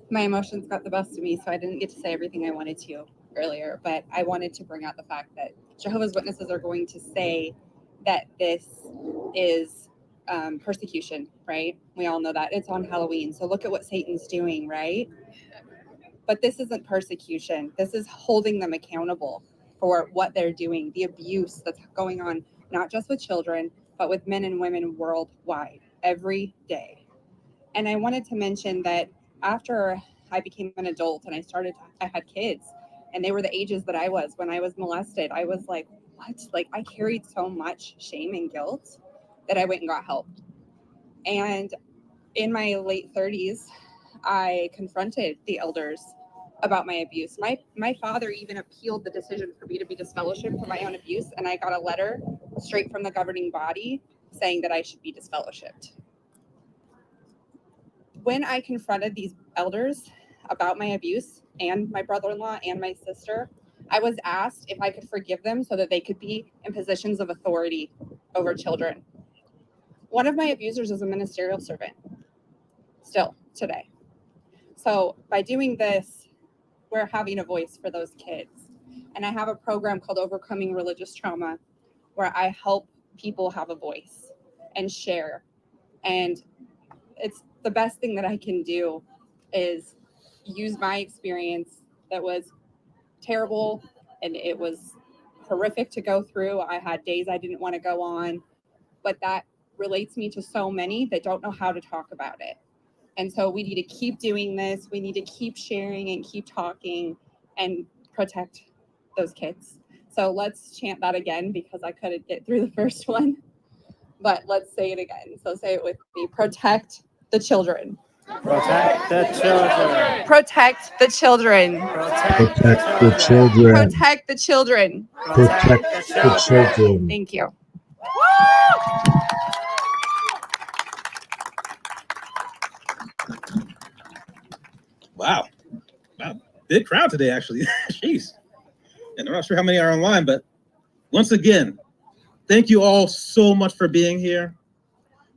My emotions got the best of me, so I didn't get to say everything I wanted to earlier, but I wanted to bring out the fact that Jehovah's Witnesses are going to say that this is persecution, right? We all know that. It's on Halloween, so look at what Satan's doing, right? But this isn't persecution. This is holding them accountable for what they're doing, the abuse that's going on, not just with children, but with men and women worldwide, every day. And I wanted to mention that after I became an adult and I had kids, and they were the ages that I was when I was molested, I was like, what? Like, I carried so much shame and guilt that I went and got help. And in my late 30s, I confronted the elders about my abuse. My father even appealed the decision for me to be disfellowshipped for my own abuse, and I got a letter straight from the governing body saying that I should be disfellowshipped. When I confronted these elders about my abuse and my brother-in-law and my sister, I was asked if I could forgive them so that they could be in positions of authority over children. One of my abusers is a ministerial servant, still today. So by doing this, we're having a voice for those kids. And I have a program called Overcoming Religious Trauma, where I help people have a voice and share. And it's the best thing that I can do is use my experience that was terrible and it was horrific to go through. I had days I didn't want to go on, but that relates me to so many that don't know how to talk about it. And so we need to keep doing this. We need to keep sharing and keep talking and protect those kids. So let's chant that again because I couldn't get through the first one, but let's say it again. So say it with me. Protect the children. Protect the children. Protect the children. Protect the children. Protect the children. Protect the children. Thank you. Wow. Big crowd today, actually. Jeez. And I'm not sure how many are online, but once again, thank you all so much for being here.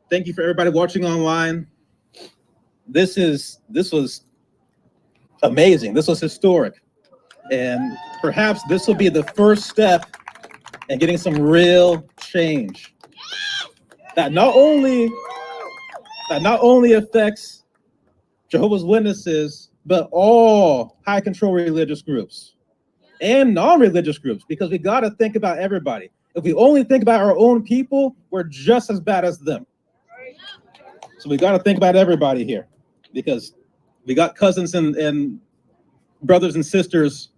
Thank you for everybody watching online. This was amazing. This was historic. And perhaps this will be the first step in getting some real change. That not only affects Jehovah's Witnesses, but all high control religious groups and non-religious groups, because we got to think about everybody. If we only think about our own people, we're just as bad as them. So we got to think about everybody here, because we got cousins and brothers and sisters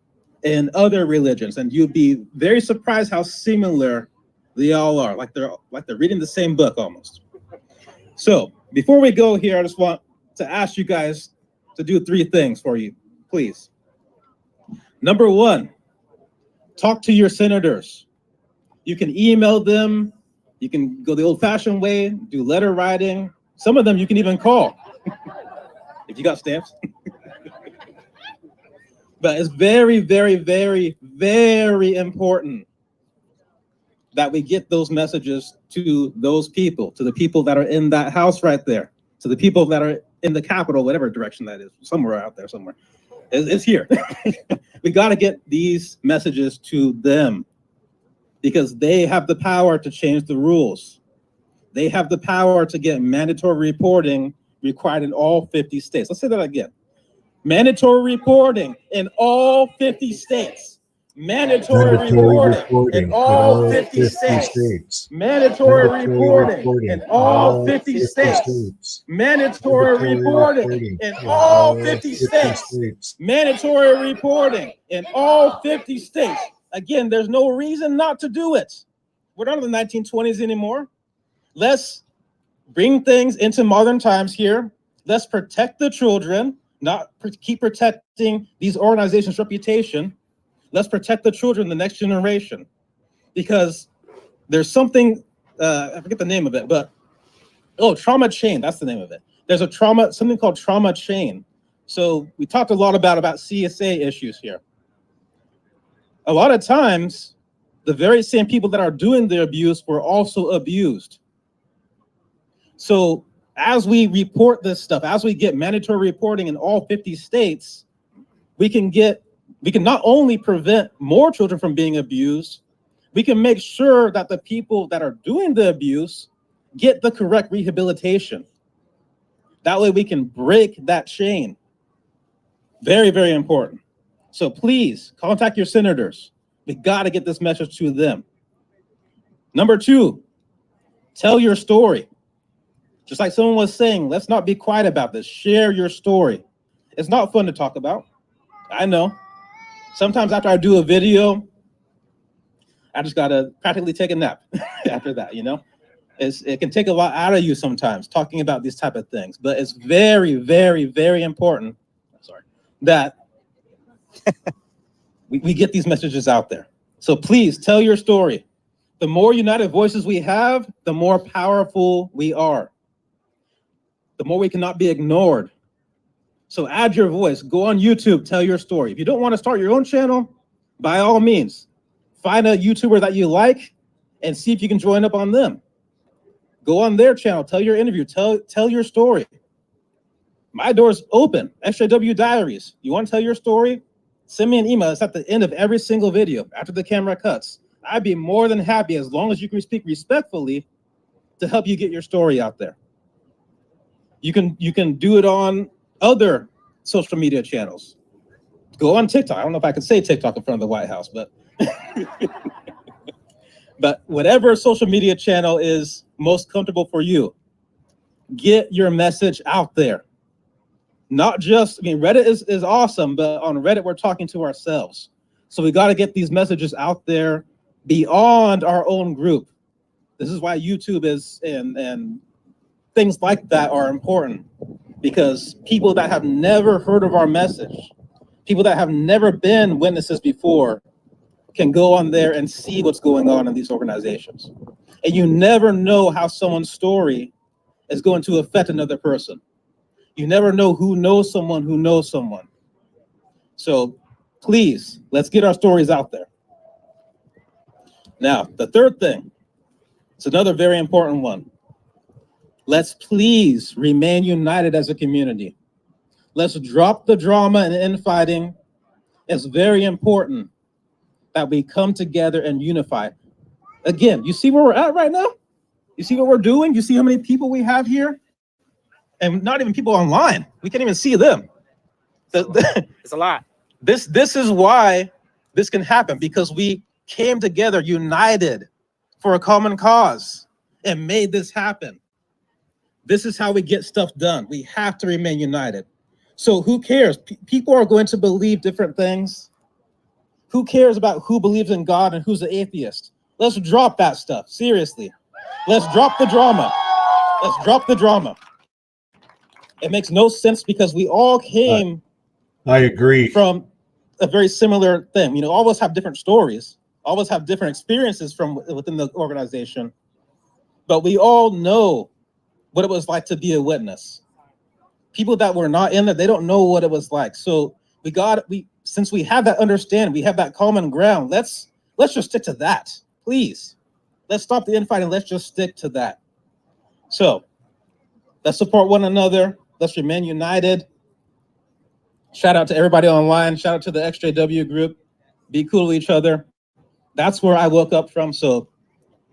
in other religions, and you'd be very surprised how similar they all are, like they're reading the same book almost. So before we go here, I just want to ask you guys to do 3 things for you, please. Number 1, talk to your senators. You can email them. You can go the old-fashioned way, do letter writing. Some of them you can even call if you got stamps. But it's very, very, very, very important that we get those messages to those people, to the people that are in that house right there, to the people that are in the Capitol, whatever direction that is, somewhere out there, somewhere. It's here. We got to get these messages to them because they have the power to change the rules. They have the power to get mandatory reporting required in all 50 states. Let's say that again. Mandatory reporting in all 50 states. Mandatory reporting in all 50 states. Mandatory reporting in all 50 states. Mandatory reporting in all 50 states. Mandatory reporting in all 50 states. Again, there's no reason not to do it. We're not in the 1920s anymore. Let's bring things into modern times here. Let's protect the children, not keep protecting these organizations' reputation. Let's protect the children, the next generation, because there's something, I forget the name of it, but, trauma chain, that's the name of it. There's something called trauma chain. So we talked a lot about CSA issues here. A lot of times, the very same people that are doing the abuse were also abused. So as we report this stuff, as we get mandatory reporting in all 50 states, we can not only prevent more children from being abused, we can make sure that the people that are doing the abuse get the correct rehabilitation. That way we can break that chain. Very, very important. So please contact your senators. We got to get this message to them. Number 2, tell your story. Just like someone was saying, let's not be quiet about this. Share your story. It's not fun to talk about. I know. Sometimes after I do a video, I just gotta practically take a nap after that, you know? It can take a lot out of you sometimes talking about these type of things, but it's very, very, very important, that we get these messages out there. So please tell your story. The more united voices we have, the more powerful we are. The more we cannot be ignored. So add your voice, go on YouTube, tell your story. If you don't want to start your own channel, by all means, find a YouTuber that you like and see if you can join up on them. Go on their channel, tell your interview, tell your story. My door's open, SJW Diaries. You want to tell your story? Send me an email. It's at the end of every single video after the camera cuts. I'd be more than happy, as long as you can speak respectfully, to help you get your story out there. You can do it on other social media channels. Go on TikTok. I don't know if I can say TikTok in front of the White House, but but whatever social media channel is most comfortable for you, get your message out there. Not just, Reddit is awesome, but on Reddit, we're talking to ourselves. So we got to get these messages out there beyond our own group. This is why YouTube is and things like that are important, because people that have never heard of our message, people that have never been witnesses before, can go on there and see what's going on in these organizations. And you never know how someone's story is going to affect another person. You never know who knows someone who knows someone. So please, let's get our stories out there. Now, the third thing, it's another very important one. Let's please remain united as a community. Let's drop the drama and infighting. It's very important that we come together and unify. Again, you see where we're at right now? You see what we're doing? You see how many people we have here? And not even people online. We can't even see them. It's a lot. This is why this can happen, because we came together united for a common cause and made this happen. This is how we get stuff done. We have to remain united. So who cares? People are going to believe different things. Who cares about who believes in God and who's an atheist? Let's drop that stuff. Seriously. Let's drop the drama. Let's drop the drama. It makes no sense, because we all came I agree. From a very similar thing. You know, all of us have different stories. All of us have different experiences from within the organization. But we all know what it was like to be a witness. People that were not in there, they don't know what it was like. So since we have that understanding, we have that common ground, let's just stick to that, please. Let's stop the infighting. Let's just stick to that. So let's support one another. Let's remain united. Shout out to everybody online. Shout out to the XJW group. Be cool to each other. That's where I woke up from. So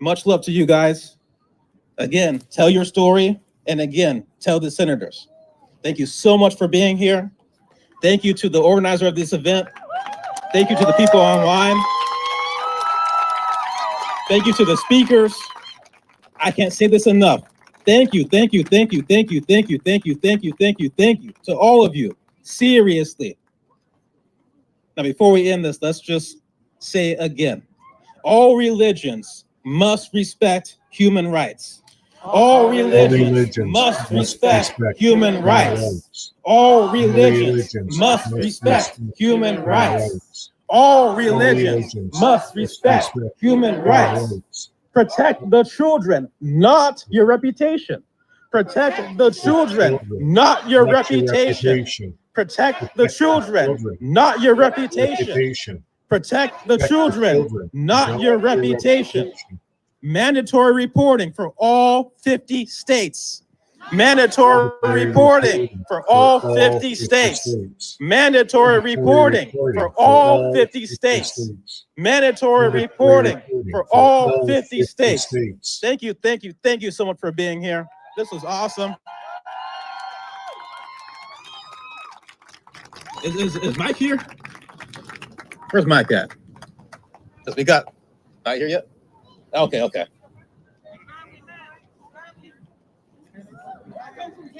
much love to you guys. Again, tell your story. And again, tell the senators. Thank you so much for being here. Thank you to the organizer of this event. Thank you to the people online. Thank you to the speakers. I can't say this enough. Thank you, thank you, thank you, thank you, thank you, thank you, thank you, thank you, thank you to all of you. Seriously. Now, before we end this, let's just say again, all religions must respect human rights. All religions must respect human rights. All religions must respect human rights. All religions must respect human rights. Protect the children, not your reputation. Protect the children, not your reputation. Protect the children, not your reputation. Protect the children, not your reputation. Mandatory reporting for all 50 states. Mandatory reporting for all 50 states. Mandatory reporting for all 50 states. Mandatory reporting for all 50 states. Thank you, thank you, thank you so much for being here. This was awesome. Is Mike here? Where's Mike at? Because we got, not here yet? Okay, okay.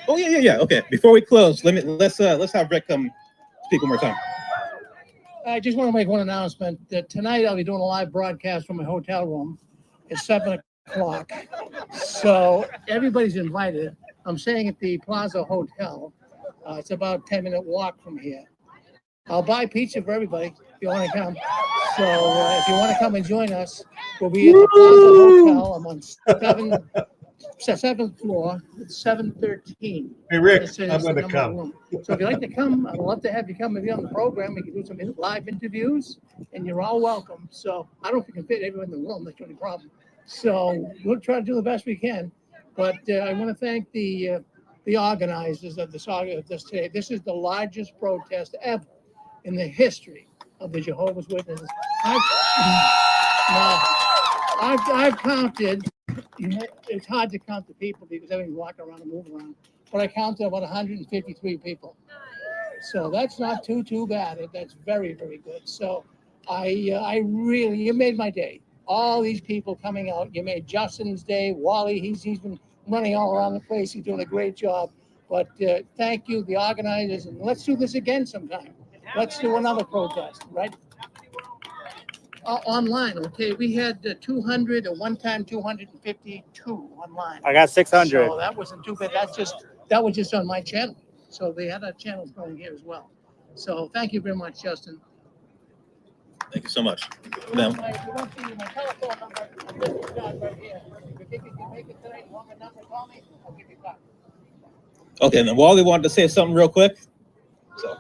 Oh yeah. Okay. Before we close, let's have Rick come speak one more time. I just want to make one announcement that tonight I'll be doing a live broadcast from my hotel room at 7 o'clock. So everybody's invited. I'm staying at the Plaza Hotel. It's about a 10-minute walk from here. I'll buy pizza for everybody if you want to come. So if you want to come and join us, we'll be at the Plaza Hotel. I'm on 7th floor. It's 713. Hey, Rick, I'm going to come. So if you'd like to come, I'd love to have you come and be on the program. We can do some live interviews, and you're all welcome. So I don't know if we can fit everyone in the room. That's the only problem. So we'll try to do the best we can. But I want to thank the organizers of this today. This is the largest protest ever in the history of the Jehovah's Witnesses. I've counted. It's hard to count the people because everybody's walking around and moving around. But I counted about 153 people. So that's not too bad. That's very, very good. So I really, you made my day. All these people coming out. You made Justin's day. Wally, he's been running all around the place. He's doing a great job. But thank you, the organizers, and let's do this again sometime. Let's do another protest, right? Online, okay. We had 200 at one time, 252 online. I got 600. So that wasn't too bad. That was just on my channel. So they had channels going here as well. So thank you very much, Justin. Thank you so much. My telephone number right here. If you can make it tonight, you want my number, call me, I'll give you a call. Okay, and then Wally wanted to say something real quick. So.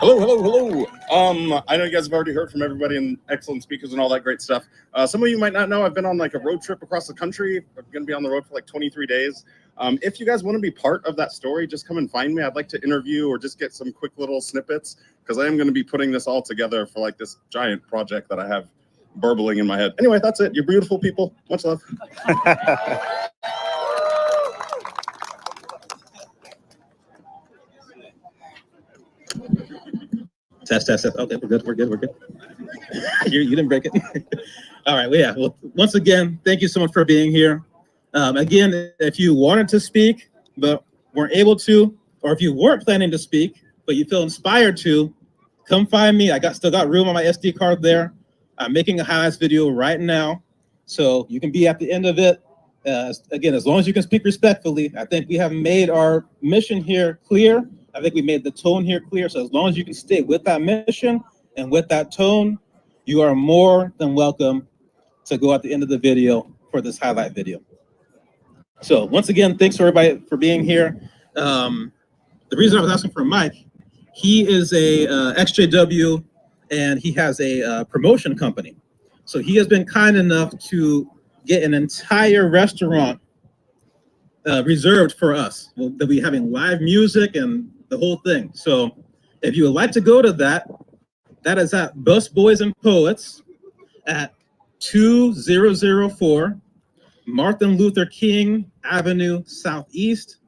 Hello. I know you guys have already heard from everybody and excellent speakers and all that great stuff. Some of you might not know I've been on like a road trip across the country. I'm going to be on the road for like 23 days. If you guys want to be part of that story, just come and find me. I'd like to interview or just get some quick little snippets because I am going to be putting this all together for like this giant project that I have burbling in my head. Anyway, that's it. You're beautiful people. Much love. Test. Okay, we're good. You didn't break it. All right, well, once again, thank you so much for being here. Again, if you wanted to speak, but weren't able to, or if you weren't planning to speak, but you feel inspired to, come find me. Still got room on my SD card there. I'm making a highlights video right now, so you can be at the end of it. Again, as long as you can speak respectfully, I think we have made our mission here clear. I think we made the tone here clear. So as long as you can stay with that mission and with that tone, you are more than welcome to go at the end of the video for this highlight video. So once again, thanks for everybody for being here. The reason I was asking for Mike, he is a XJW and he has a promotion company. So he has been kind enough to get an entire restaurant reserved for us. They'll be having live music and the whole thing. So if you would like to go to that, that is at Busboys and Poets at 2004 Martin Luther King Avenue Southeast,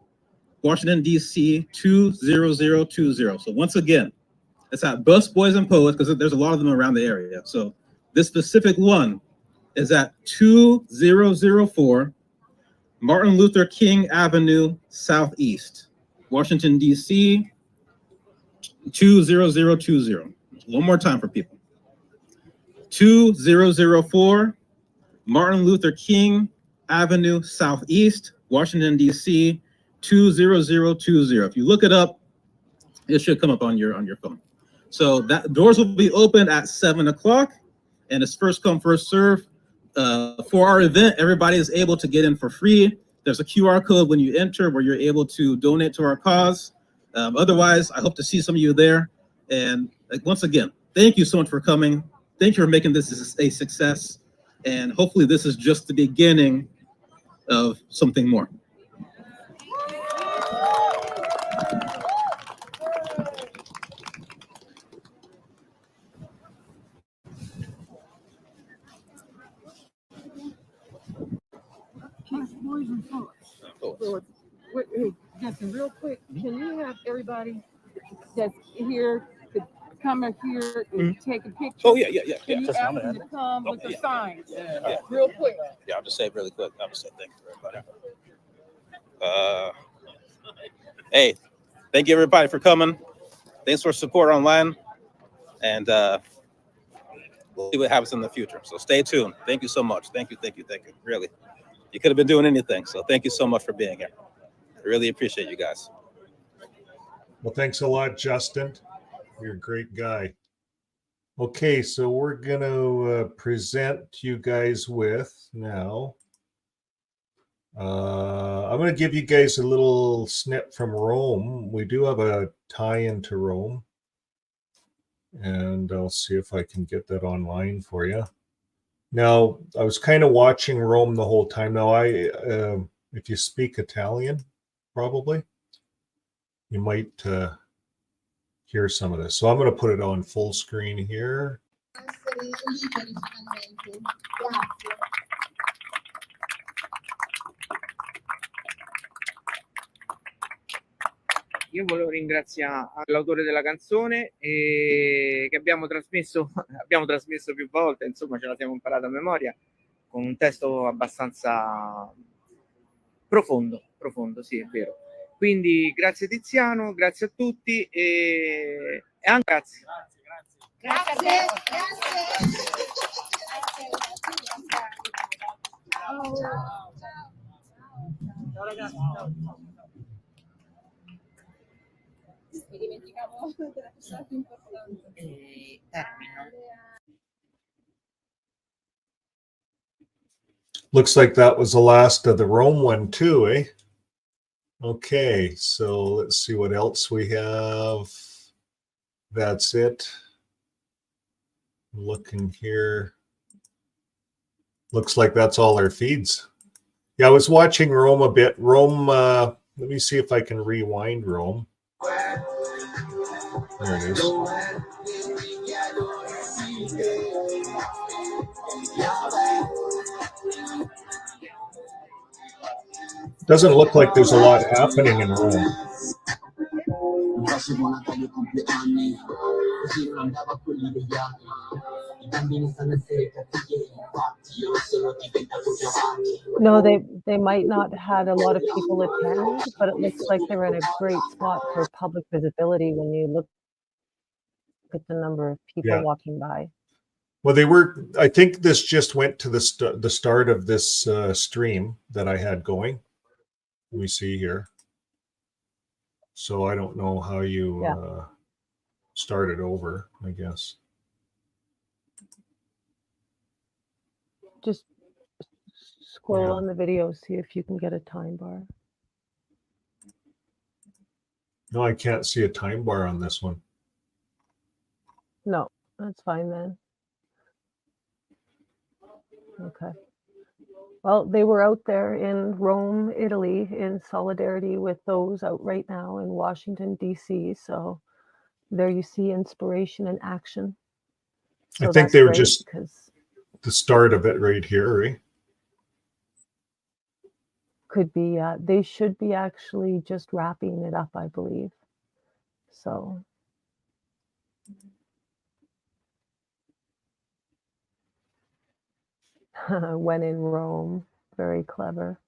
Washington, D.C. 20020. So once again, it's at Busboys and Poets because there's a lot of them around the area. So this specific one is at 2004 Martin Luther King Avenue Southeast, Washington, D.C. 20020. One more time for people. 2004 Martin Luther King Avenue Southeast, Washington, D.C. 20020. If you look it up, it should come up on your phone. So that doors will be open at 7 o'clock, and it's first come, first serve. For our event, everybody is able to get in for free. There's a QR code when you enter where you're able to donate to our cause. Otherwise, I hope to see some of you there. And once again, thank you so much for coming. Thank you for making this a success. And hopefully this is just the beginning of something more. Boys and Poets. Hey, Justin, real quick, can you have everybody that's here to come up here and take a picture? Oh, yeah. Can you Just ask them to come with the signs? Real quick. Yeah, I'll just say it really quick. I'll just say thank you for everybody. Hey, thank you everybody for coming. Thanks for support online. And we'll see what happens in the future. So stay tuned. Thank you so much. Thank you. Really. You could have been doing anything. So thank you so much for being here. I really appreciate you guys. Well, thanks a lot, Justin. You're a great guy. Okay, so we're going to present you guys with now. I'm going to give you guys a little snip from Rome. We do have a tie-in to Rome. And I'll see if I can get that online for you. Now, I was kind of watching Rome the whole time. Now, if you speak Italian, probably, you might hear some of this. So I'm going to put it on full screen here. Io volevo ringraziare l'autore della canzone che abbiamo trasmesso più volte, insomma ce la siamo imparata a memoria, con un testo abbastanza profondo, sì, è vero. Quindi grazie Tiziano, grazie a tutti e anche grazie. Grazie. Ciao ragazzi. Mi dimenticavo della cosa più importante. Looks like that was the last of the Rome one too, eh? Okay, so let's see what else we have. That's it. Looking here. Looks like that's all our feeds. Yeah, I was watching Rome a bit. Rome, let me see if I can rewind Rome. There it is. Doesn't look like there's a lot happening in Rome. No, they might not had a lot of people attend, but it looks like they're in a great spot for public visibility when you look at the number of people walking by. Well, they were, I think this just went to the start of this stream that I had going. We see here. So I don't know how you start it over, I guess. Just scroll on the video, see if you can get a time bar. No, I can't see a time bar on this one. No, that's fine then. Okay. Well, they were out there in Rome, Italy, in solidarity with those out right now in Washington, D.C. So there you see inspiration and action. I So think that's they were great just because the start of it right here, right? could be, they should be actually just wrapping it up, I believe. So. When in Rome, very clever.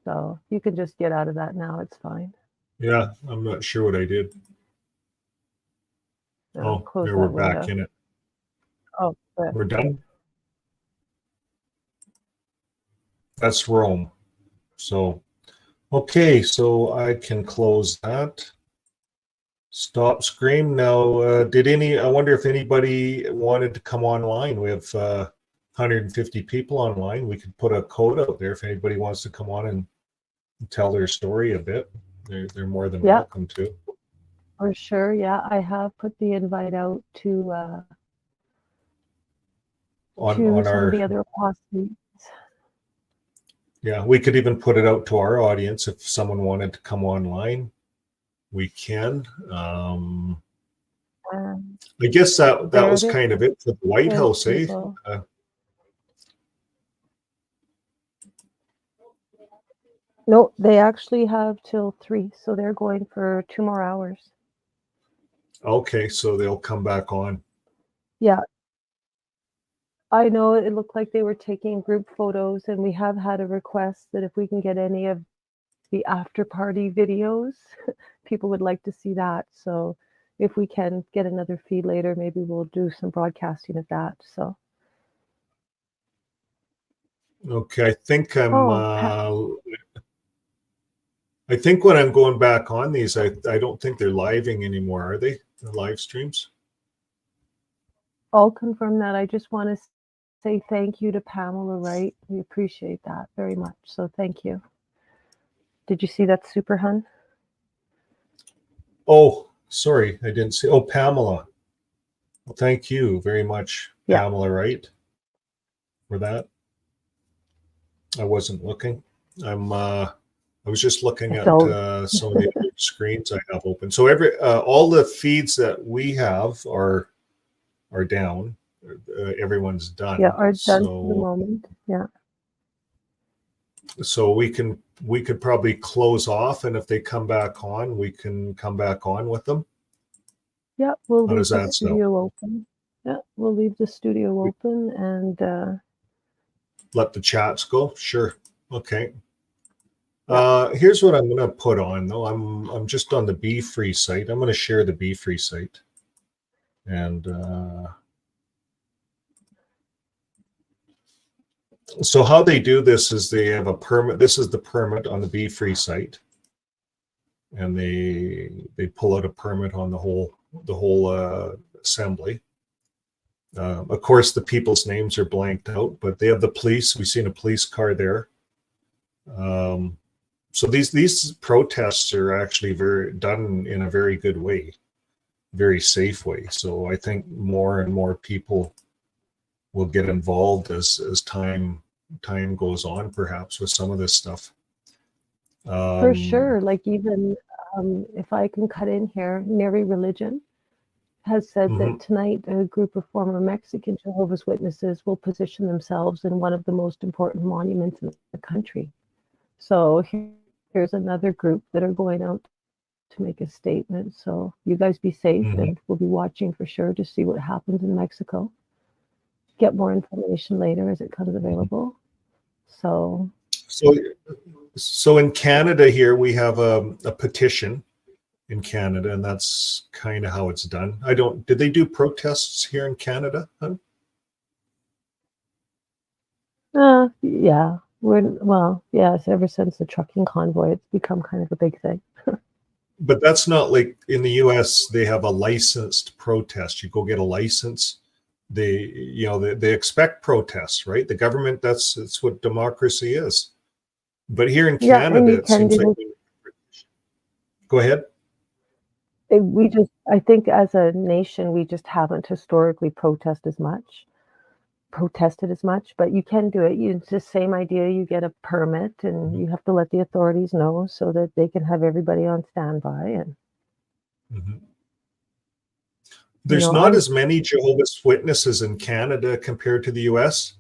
So you can just get out of that now. It's fine. Yeah, I'm not sure what I did. Oh, Close there that we're window. back in it. Oh, there. We're done. That's Rome. So, okay, so I can close that. Stop screen. Now, I wonder if anybody wanted to come online. We have 150 people online. We could put a code out there if anybody wants to come on and tell their story a bit. They're more than welcome to. For sure. Yeah, I have put the invite out to On some of our the other apostates. Yeah, we could even put it out to our audience if someone wanted to come online. We can. I guess that was kind of it for the White House, eh? No, they actually have till 3, so they're going for 2 more hours. Okay, so they'll come back on. Yeah. I know it looked like they were taking group photos, and we have had a request that if we can get any of the after party videos, people would like to see that. So if we can get another feed later, maybe we'll do some broadcasting of that. So. Okay, I think I think when I'm going back on these, I don't think they're living anymore, are they? The live streams? I'll confirm that. I just want to say thank you to Pamela Wright. We appreciate that very much. So thank you. Did you see that, Super Hun? Oh, sorry, I didn't see. Oh, Pamela. Well, thank you very much, Pamela Wright, for that. I wasn't looking. I was just looking at some of the other screens I have open. So all the feeds that we have are down. Everyone's done. Yeah, are done for the moment. Yeah. So we could probably close off, and if they come back on, we can come back on with them. Yeah, we'll How leave does the that studio open. Yeah, we'll leave the studio open and let the chats go. Sure. Okay. Here's what I'm going to put on though. I'm just on the BeFree site. I'm going to share the BeFree site, and so how they do this is they have a permit. This is the permit on the BeFree site, and they pull out a permit on the whole assembly. Of course, the people's names are blanked out, but they have the police. We've seen a police car there. So these protests are actually done in a very good way, very safe way. So I think more and more people will get involved as time goes on, perhaps, with some of this stuff. for sure, like even if I can cut in here, Nary Religion has said that tonight a group of former Mexican Jehovah's Witnesses will position themselves in one of the most important monuments in the country. So here's another group that are going out to make a statement. So you guys be safe, and we'll be watching for sure to see what happens in Mexico. Get more information later as it comes available. So in Canada here, we have a petition in Canada, and that's kind of how it's done. Did they do protests here in Canada? Huh? Yeah. Yes, ever since the trucking convoy, it's become kind of a big thing. But that's not like in the US, they have a licensed protest. You go get a license. They expect protests, right? The government, that's what democracy is. But here in Canada, it seems like go ahead. I think as a nation, we just haven't historically protested as much. protested as much, but you can do it. It's the same idea. You get a permit and you have to let the authorities know so that they can have everybody on standby. And there's not as many Jehovah's Witnesses in Canada compared to the US.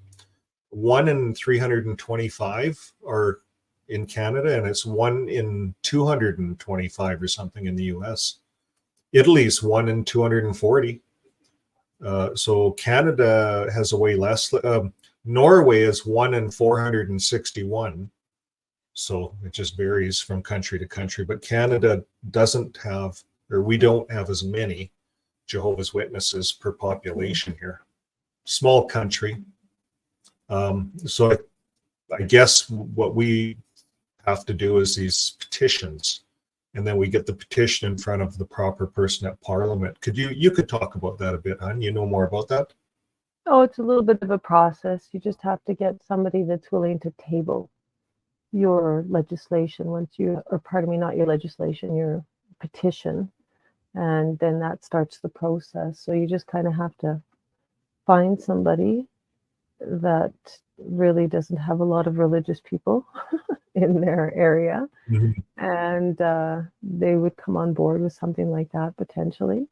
1 in 325 are in Canada, and it's 1 in 225 or something in the US. Italy's 1 in 240. So Canada has a way less. Norway is 1 in 461. So it just varies from country to country. But Canada doesn't have, or we don't have as many Jehovah's Witnesses per population here. Small country. So I guess what we have to do is these petitions, and then we get the petition in front of the proper person at Parliament. Could you could talk about that a bit, hon? You know more about that? Oh, it's a little bit of a process. You just have to get somebody that's willing to table your legislation or pardon me, not your legislation, your petition. And then that starts the process. So you just kind of have to find somebody that really doesn't have a lot of religious people in their area. And they would come on board with something like that potentially.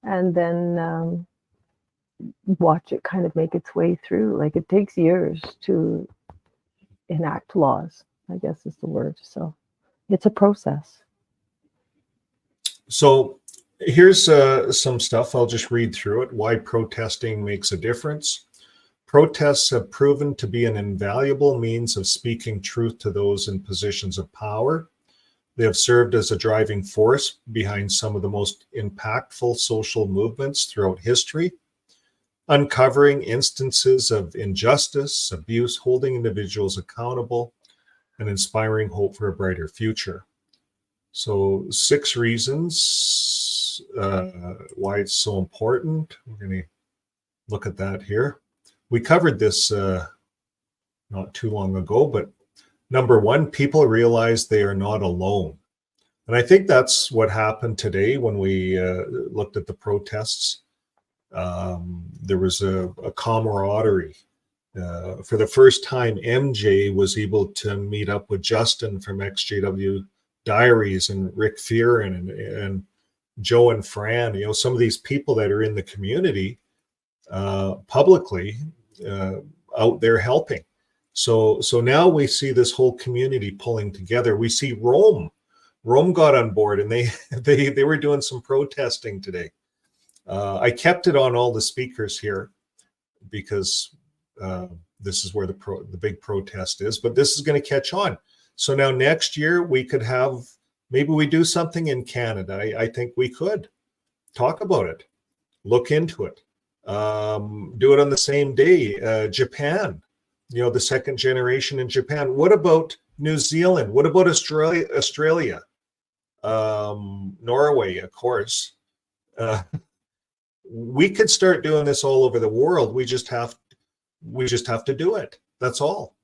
And then watch it kind of make its way through. Like, it takes years to enact laws, I guess is the word. So it's a process. So here's some stuff. I'll just read through it. Why protesting makes a difference. Protests have proven to be an invaluable means of speaking truth to those in positions of power. They have served as a driving force behind some of the most impactful social movements throughout history, uncovering instances of injustice, abuse, holding individuals accountable, and inspiring hope for a brighter future. So 6 reasons why it's so important. We're going to look at that here. We covered this not too long ago, but number 1, people realize they are not alone. And I think that's what happened today when we looked at the protests. There was a camaraderie. For the first time, MJ was able to meet up with Justin from XJW Diaries and Rick Fearon and Joe and Fran, some of these people that are in the community publicly out there helping. So now we see this whole community pulling together. We see Rome got on board, and they were doing some protesting today. I kept it on all the speakers here because this is where the big protest is, but this is going to catch on. So now next year we could have, maybe we do something in Canada. I think we could talk about it, look into it, do it on the same day. Japan, the second generation in Japan. What about New Zealand? What about Australia? Norway, of course. We could start doing this all over the world. We just have to do it. That's all.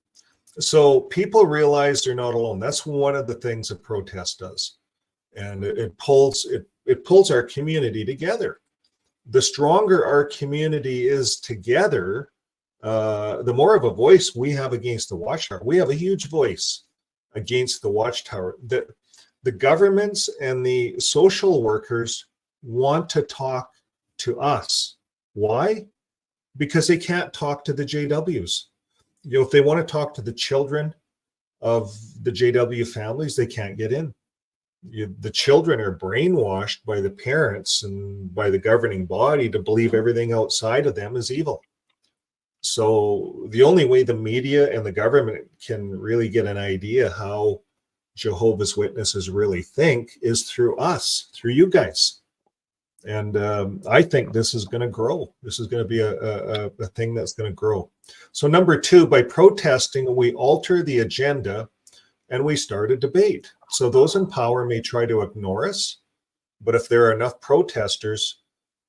So people realize they're not alone. That's one of the things a protest does, and it pulls our community together. The stronger our community is together, the more of a voice we have against the watchtower. We have a huge voice against the watchtower. The governments and the social workers want to talk to us. Why? Because they can't talk to the JWs. If they want to talk to the children of the JW families, they can't get in. The children are brainwashed by the parents and by the governing body to believe everything outside of them is evil. So the only way the media and the government can really get an idea how Jehovah's Witnesses really think is through us, through you guys. And I think this is going to grow. This is going to be a thing that's going to grow. So number 2, by protesting, we alter the agenda and we start a debate. So those in power may try to ignore us, but if there are enough protesters,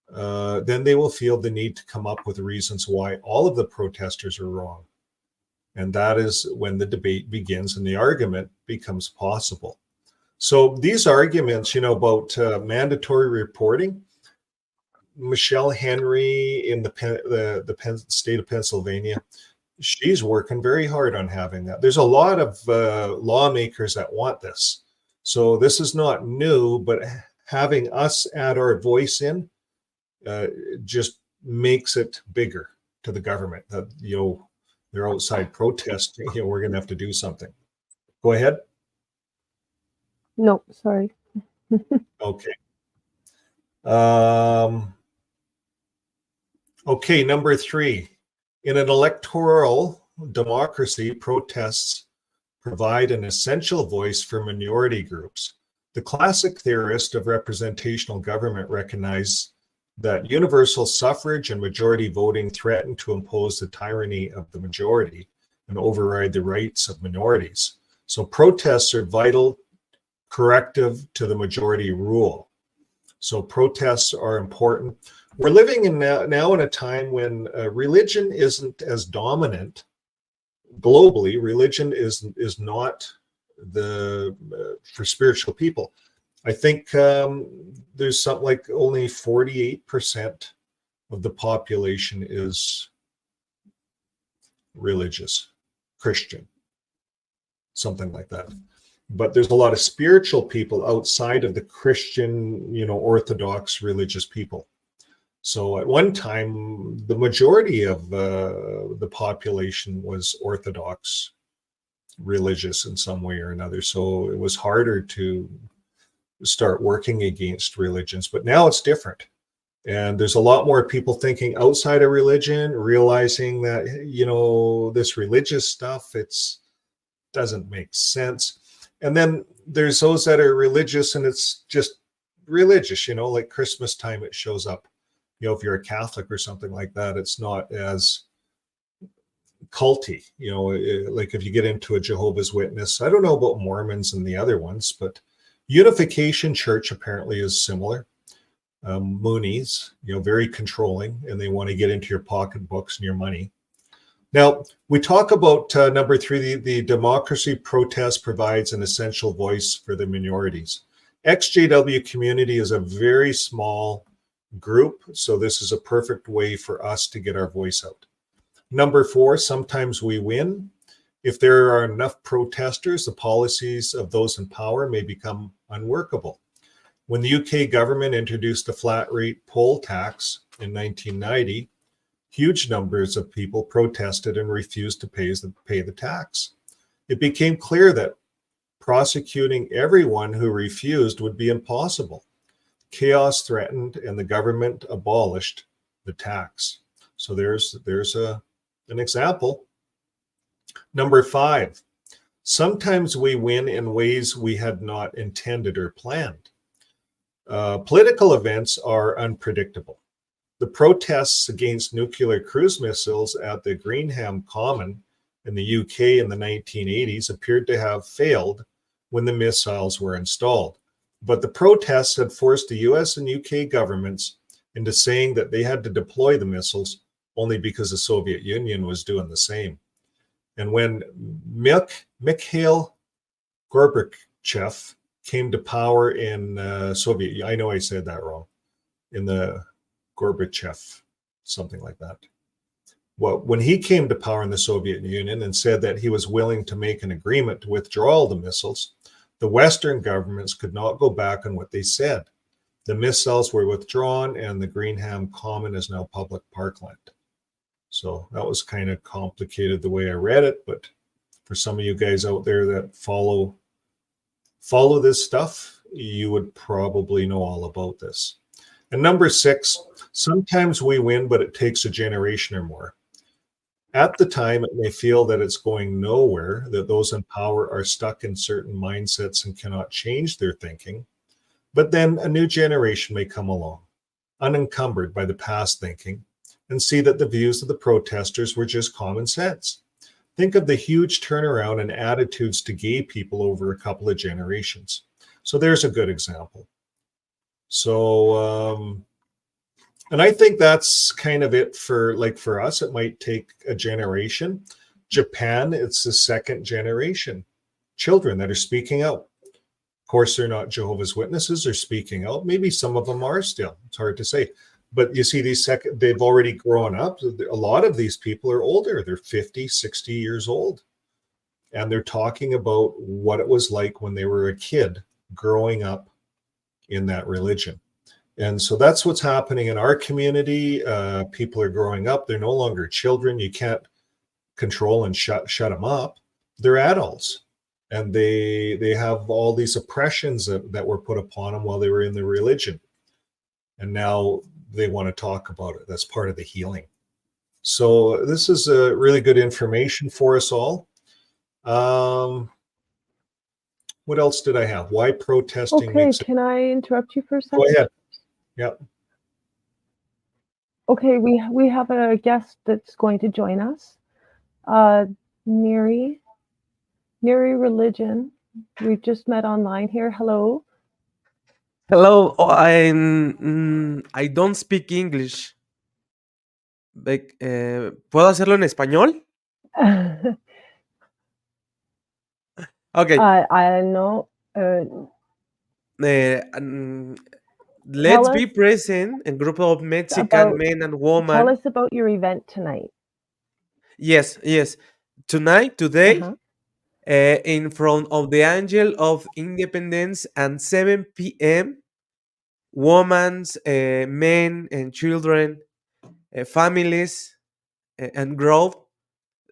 then they will feel the need to come up with reasons why all of the protesters are wrong. And that is when the debate begins and the argument becomes possible. So these arguments, about mandatory reporting, Michelle Henry in the state of Pennsylvania, she's working very hard on having that. There's a lot of lawmakers that want this. So this is not new, but having us add our voice in just makes it bigger to the government. That, you know, they're outside protesting. You know, we're going to have to do something. Go ahead. No, sorry. Okay. Okay, number 3. In an electoral democracy, protests provide an essential voice for minority groups. The classic theorist of representational government recognized that universal suffrage and majority voting threaten to impose the tyranny of the majority and override the rights of minorities. So protests are vital corrective to the majority rule. So protests are important. We're living in now in a time when religion isn't as dominant globally. Religion is not the for spiritual people. I think there's something like only 48% of the population is religious, Christian, something like that. But there's a lot of spiritual people outside of the Christian, you know, Orthodox religious people. So at one time, the majority of the population was Orthodox religious in some way or another. So it was harder to start working against religions. But now it's different. And there's a lot more people thinking outside of religion, realizing that, you know, this religious stuff, doesn't make sense. And then there's those that are religious and it's just religious, you know, like Christmas time, it shows up. You know, if you're a Catholic or something like that, it's not as culty, you know, like if you get into a Jehovah's Witness. I don't know about Mormons and the other ones, but Unification Church apparently is similar. Moonies, you know, very controlling, and they want to get into your pocketbooks and your money. Now, we talk about number 3, the democracy protest provides an essential voice for the minorities. XJW community is a very small group, so this is a perfect way for us to get our voice out. Number 4, sometimes we win. If there are enough protesters, the policies of those in power may become unworkable. When the UK government introduced a flat rate poll tax in 1990, huge numbers of people protested and refused to pay the tax. It became clear that prosecuting everyone who refused would be impossible. Chaos threatened and the government abolished the tax. So there's an example. Number 5, sometimes we win in ways we had not intended or planned. Political events are unpredictable. The protests against nuclear cruise missiles at the Greenham Common in the UK in the 1980s appeared to have failed when the missiles were installed. But the protests had forced the US and UK governments into saying that they had to deploy the missiles only because the Soviet Union was doing the same. And when Mikhail Gorbachev came to power in Soviet, I know I said that wrong, in the Gorbachev, something like that. Well, when he came to power in the Soviet Union and said that he was willing to make an agreement to withdraw all the missiles, the Western governments could not go back on what they said. The missiles were withdrawn and the Greenham Common is now public parkland. So that was kind of complicated the way I read it, but for some of you guys out there that follow this stuff, you would probably know all about this. And number 6, sometimes we win, but it takes a generation or more. At the time, it may feel that it's going nowhere, that those in power are stuck in certain mindsets and cannot change their thinking. But then a new generation may come along, unencumbered by the past thinking, and see that the views of the protesters were just common sense. Think of the huge turnaround in attitudes to gay people over a couple of generations. So there's a good example. So, and I think that's kind of it for us. It might take a generation. Japan, it's the 2nd generation children that are speaking out. Of course, they're not Jehovah's Witnesses. They're speaking out. Maybe some of them are still. It's hard to say. But you see, they've already grown up. A lot of these people are older. They're 50, 60 years old. And they're talking about what it was like when they were a kid growing up in that religion. And so that's what's happening in our community. People are growing up. They're no longer children. You can't control and shut them up. They're adults. And they have all these oppressions that were put upon them while they were in the religion. And now they want to talk about it. That's part of the healing. So this is a really good information for us all. What else did I have? Why protesting Okay, makes it... can I interrupt you for a second? Go ahead. Yeah. Okay, we have a guest that's going to join us. Neri Religion. We've just met online here. Hello. Hello, I don't speak English. ¿Puedo hacerlo en español? Okay. I know. Let's be present, a group of Mexican men and women. Tell us about your event tonight. Yes. Today, in front of the Angel of Independence at 7 p.m., women, men, and children, families, and growth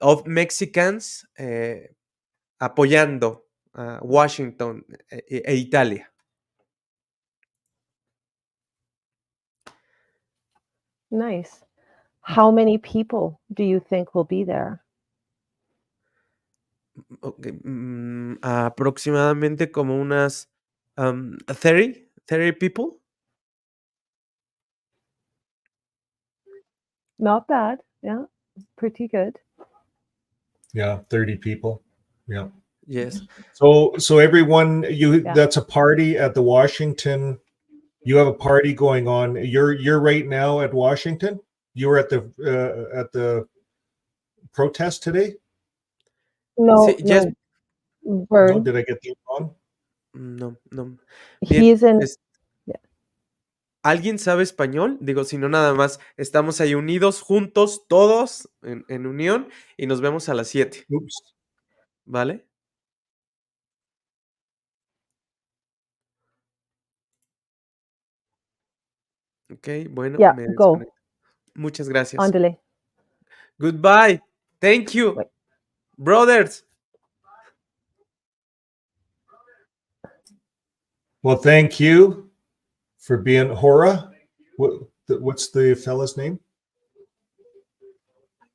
of Mexicans apoyando Washington e Italia. Nice. How many people do you think will be there? Okay. Aproximadamente como unas 30 people. Not bad. Yeah, pretty good. Yeah, 30 people. Yeah. Yes. So everyone, that's a party at the Washington. You have a party going on. You're right now at Washington. You were at the protest today. No, yes. No, did I get that wrong? No. Bien, he's in. ¿Alguien sabe español? Digo, si no, nada más estamos ahí unidos, juntos, todos en unión, y nos vemos a las 7. Oops. ¿Vale? Ok, bueno, Yeah, me go. desconecto. Muchas gracias. Ándale. Goodbye. Thank you. Wait. Brothers. Well, thank you for being Hora. What's the fella's name?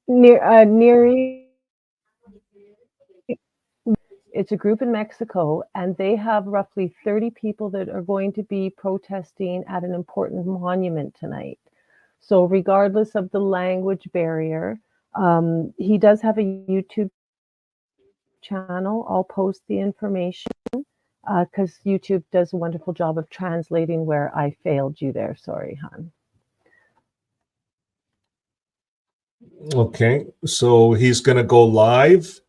Neri. It's a group in Mexico, and they have roughly 30 people that are going to be protesting at an important monument tonight. So regardless of the language barrier, he does have a YouTube channel. I'll post the information because YouTube does a wonderful job of translating where I failed you there. Sorry, hon. Okay, so he's going to go live,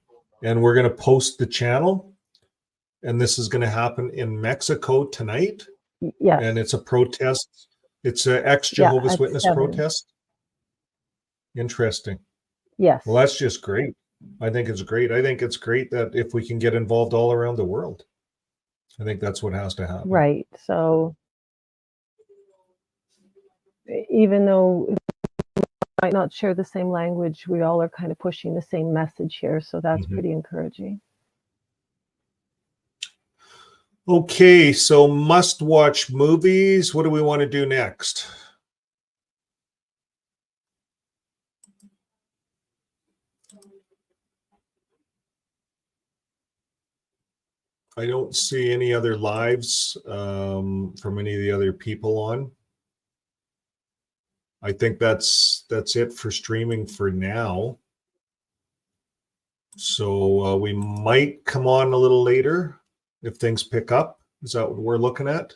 and we're going to post the channel, and this is going to happen in Mexico tonight. Yes. And it's a protest. It's an ex-Jehovah's Witness 7. protest. Interesting. Yes. Well, that's just great. I think it's great. I think it's great that if we can get involved all around the world, I think that's what has to happen. Right. So even though we might not share the same language, we all are kind of pushing the same message here. So that's pretty encouraging. Okay, so must-watch movies. What do we want to do next? I don't see any other lives from any of the other people on. I think that's it for streaming for now. So we might come on a little later if things pick up. Is that what we're looking at?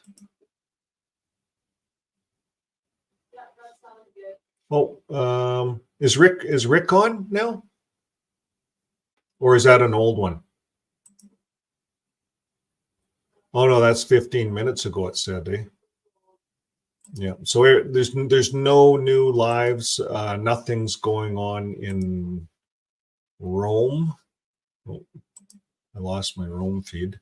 Oh, is Rick on now? Or is that an old one? Oh no, that's 15 minutes ago it said, eh? Yeah. So there's no new lives. Nothing's going on in Rome. Oh, I lost my Rome feed.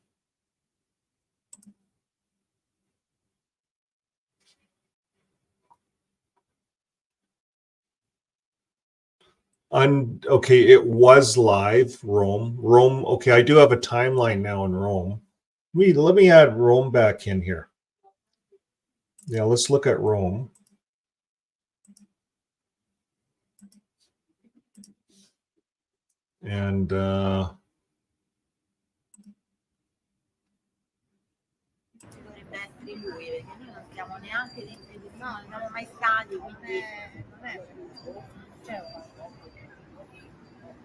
Okay, it was live, Rome. Okay, I do have a timeline now in Rome. Let me add Rome back in here. Yeah, let's look at Rome. And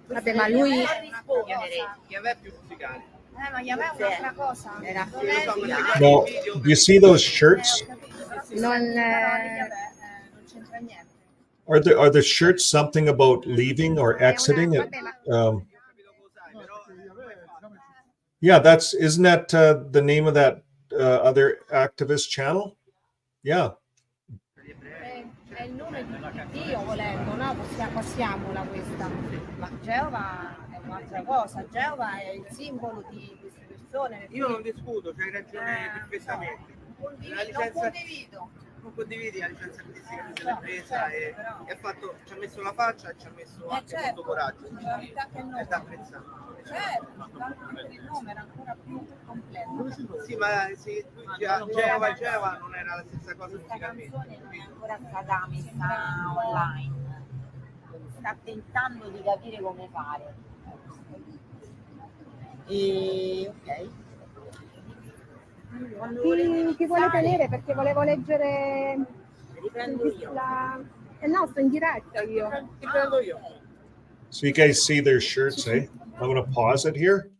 Vabbè, ma lui Chi aveva più musicale? ma gli aveva un'altra cosa. now, do you see those shirts? Non c'entra niente. Are the shirts something about leaving or exiting? Yeah, isn't that the name of that other activist channel? Yeah. È il nome di Dio volendo, no? Passiamola questa. Ma Geova è un'altra cosa. Geova è il simbolo di queste persone. Io non discuto, c'hai ragione perfettamente. Non condividi la licenza artistica che se l'è presa e ha fatto, ci ha messo la faccia e ci ha messo anche molto coraggio. È da apprezzare. Certo, anche il nome era ancora più completo. Sì, ma Geova non era la stessa cosa musicalmente. È ancora stata messa online. Sta tentando di capire come fare. E ok. Chi vuole tenere? Perché volevo leggere. Riprendo io. No, sto in diretta io. Riprendo io. So you guys see their shirts, eh? I'm going to pause it here.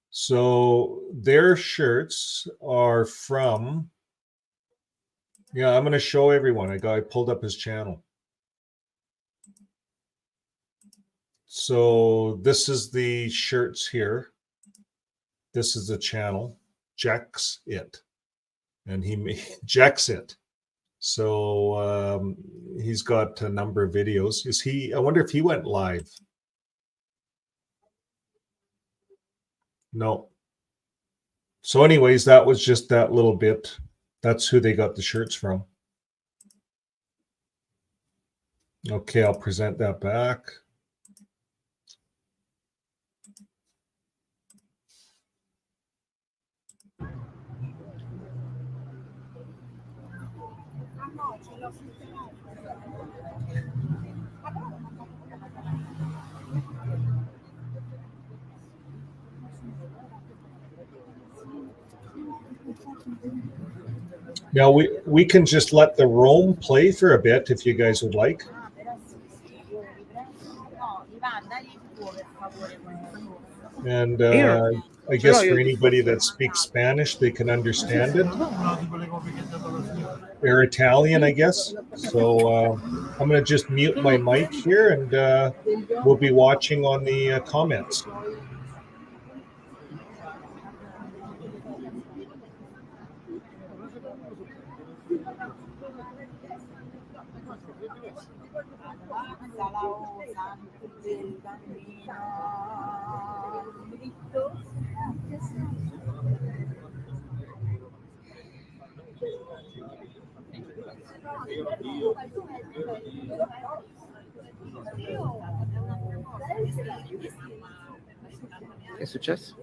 So their shirts are from. Yeah, I'm going to show everyone. I pulled up his channel. So this is the shirts here. This is the channel. Jacks it, and he jacks it. So he's got a number of videos. I wonder if he went live. No. So anyways, that was just that little bit. That's who they got the shirts from. Okay, I'll present that back. Now we can just let the Rome play for a bit if you guys would like. And I guess for anybody that speaks Spanish, they can understand it. Or Italian, I guess. So I'm going to just mute my mic here, and we'll be watching on the comments. Che è successo?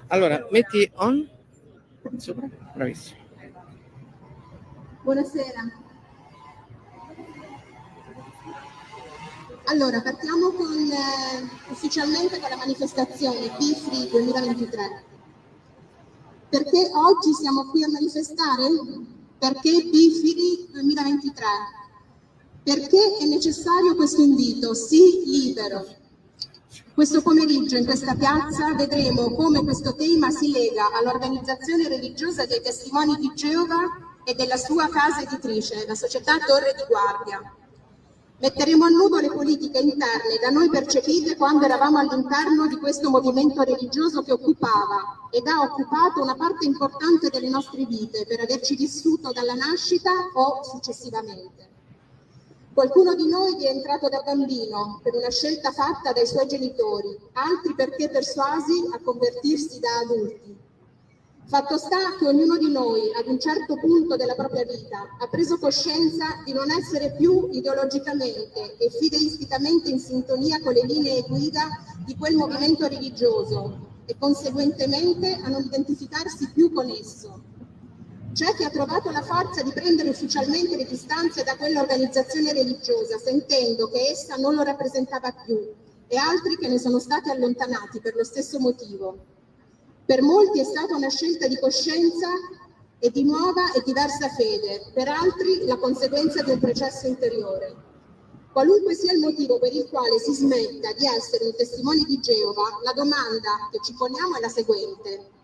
Allora, metti on. Sopra. Bravissimo. Buonasera. Allora, partiamo ufficialmente con la manifestazione BeFree 2023. Perché oggi siamo qui a manifestare? Perché BeFree 2023? Perché è necessario questo invito? Sì, libero. Questo pomeriggio in questa piazza vedremo come questo tema si lega all'organizzazione religiosa dei Testimoni di Geova e della sua casa editrice, la società Torre di Guardia. Metteremo a nudo le politiche interne da noi percepite quando eravamo all'interno di questo movimento religioso che occupava ed ha occupato una parte importante delle nostre vite per averci vissuto dalla nascita o successivamente. Qualcuno di noi vi è entrato da bambino per una scelta fatta dai suoi genitori, altri perché persuasi a convertirsi da adulti. Fatto sta che ognuno di noi, ad un certo punto della propria vita, ha preso coscienza di non essere più ideologicamente e fideisticamente in sintonia con le linee guida di quel movimento religioso e conseguentemente a non identificarsi più con esso. C'è chi ha trovato la forza di prendere ufficialmente le distanze da quell'organizzazione religiosa, sentendo che essa non lo rappresentava più, e altri che ne sono stati allontanati per lo stesso motivo. Per molti è stata una scelta di coscienza e di nuova e diversa fede, per altri la conseguenza di un processo interiore. Qualunque sia il motivo per il quale si smetta di essere un testimone di Geova, la domanda che ci poniamo è la seguente.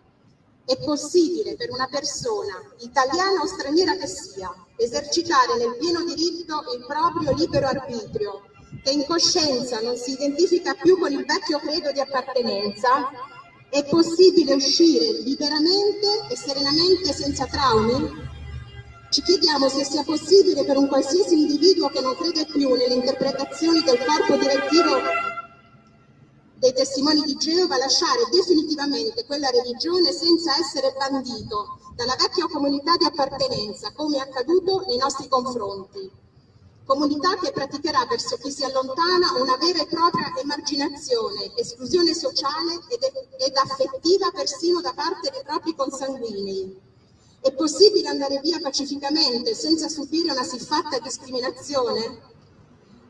È possibile per una persona, italiana o straniera che sia, esercitare nel pieno diritto il proprio libero arbitrio, che in coscienza non si identifica più con il vecchio credo di appartenenza? È possibile uscire liberamente e serenamente senza traumi? Ci chiediamo se sia possibile per un qualsiasi individuo che non crede più nelle interpretazioni del corpo direttivo dei Testimoni di Geova lasciare definitivamente quella religione senza essere bandito dalla vecchia comunità di appartenenza, come è accaduto nei nostri confronti. Comunità che praticherà verso chi si allontana una vera e propria emarginazione, esclusione sociale ed affettiva persino da parte dei propri consanguinei. È possibile andare via pacificamente senza subire una siffatta discriminazione?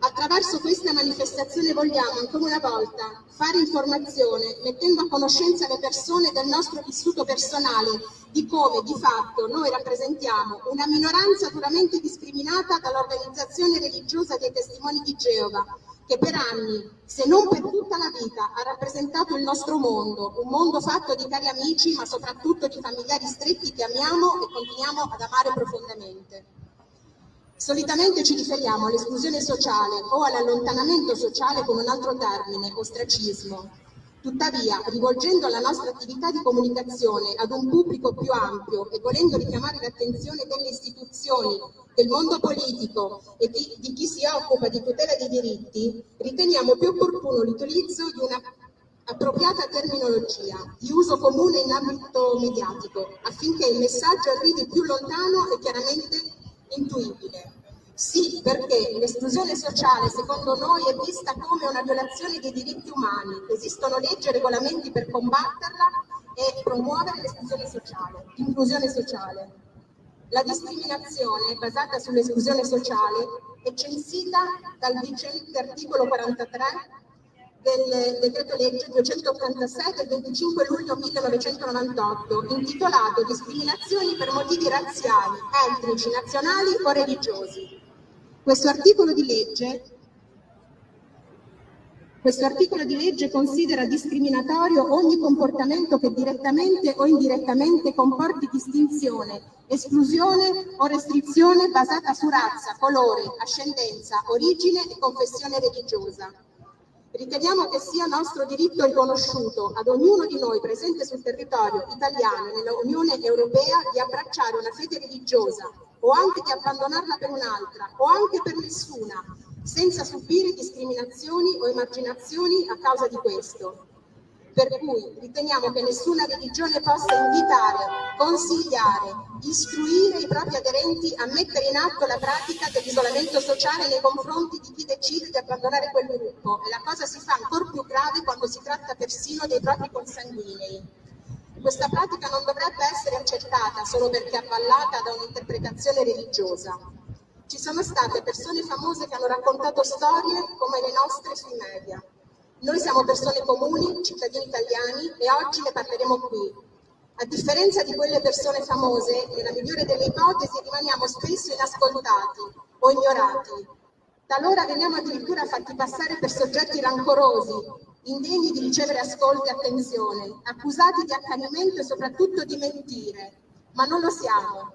Attraverso questa manifestazione vogliamo ancora una volta fare informazione, mettendo a conoscenza le persone del nostro vissuto personale di come di fatto noi rappresentiamo una minoranza duramente discriminata dall'organizzazione religiosa dei Testimoni di Geova, che per anni, se non per tutta la vita, ha rappresentato il nostro mondo, un mondo fatto di cari amici, ma soprattutto di familiari stretti che amiamo e continuiamo ad amare profondamente. Solitamente ci riferiamo all'esclusione sociale o all'allontanamento sociale con un altro termine, ostracismo. Tuttavia, rivolgendo la nostra attività di comunicazione ad un pubblico più ampio e volendo richiamare l'attenzione delle istituzioni, del mondo politico e di chi si occupa di tutela dei diritti, riteniamo più opportuno l'utilizzo di una appropriata terminologia di uso comune in ambito mediatico, affinché il messaggio arrivi più lontano e chiaramente intuibile. Sì, perché l'esclusione sociale secondo noi è vista come una violazione dei diritti umani. Esistono leggi e regolamenti per combatterla e promuovere l'esclusione sociale, l'inclusione sociale. La discriminazione basata sull'esclusione sociale è censita dal vigente articolo 43 del decreto legge 286 del 25 luglio 1998, intitolato Discriminazioni per motivi razziali, etnici, nazionali o religiosi. Questo articolo di legge considera discriminatorio ogni comportamento che direttamente o indirettamente comporti distinzione, esclusione o restrizione basata su razza, colore, ascendenza, origine e confessione religiosa. Riteniamo che sia nostro diritto riconosciuto ad ognuno di noi presente sul territorio italiano e nell'Unione Europea di abbracciare una fede religiosa o anche di abbandonarla per un'altra o anche per nessuna, senza subire discriminazioni o emarginazioni a causa di questo. Per cui riteniamo che nessuna religione possa invitare, consigliare, istruire i propri aderenti a mettere in atto la pratica dell'isolamento sociale nei confronti di chi decide di abbandonare quel gruppo, e la cosa si fa ancora più grave quando si tratta persino dei propri consanguinei. Questa pratica non dovrebbe essere accettata solo perché avvallata da un'interpretazione religiosa. Ci sono state persone famose che hanno raccontato storie come le nostre sui media. Noi siamo persone comuni, cittadini italiani, e oggi ne parleremo qui. A differenza di quelle persone famose, nella migliore delle ipotesi rimaniamo spesso inascoltati o ignorati. Talora veniamo addirittura fatti passare per soggetti rancorosi, indegni di ricevere ascolto e attenzione, accusati di accanimento e soprattutto di mentire, ma non lo siamo.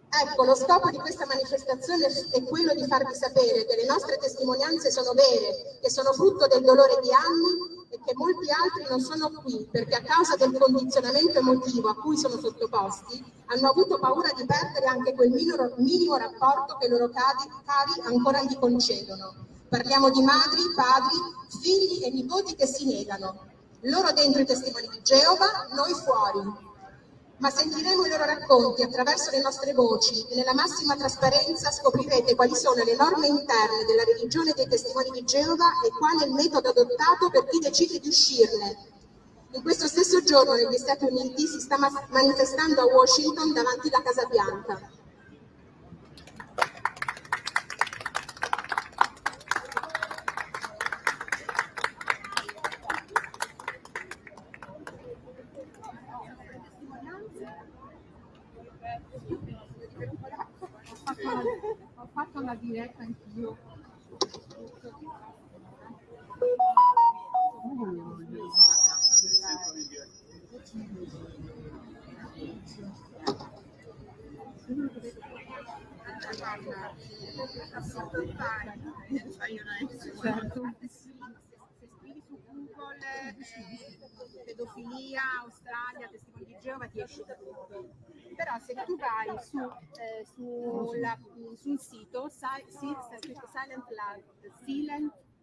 Ecco, lo scopo di questa manifestazione è quello di farvi sapere che le nostre testimonianze sono vere, che sono frutto del dolore di anni e che molti altri non sono qui perché a causa del condizionamento emotivo a cui sono sottoposti hanno avuto paura di perdere anche quel minimo rapporto che i loro cari ancora gli concedono. Parliamo di madri, padri, figli e nipoti che si negano. Loro dentro i testimoni di Geova, noi fuori. Ma sentiremo i loro racconti attraverso le nostre voci e nella massima trasparenza scoprirete quali sono le norme interne della religione dei testimoni di Geova e qual è il metodo adottato per chi decide di uscirne. In questo stesso giorno negli Stati Uniti si sta manifestando a Washington davanti alla Casa Bianca. Ho fatto una diretta anch'io. Certo. Se scrivi su Google pedofilia, Australia, testimoni di Geova ti esce tutto. Però se tu vai su un sito, c'è scritto Silent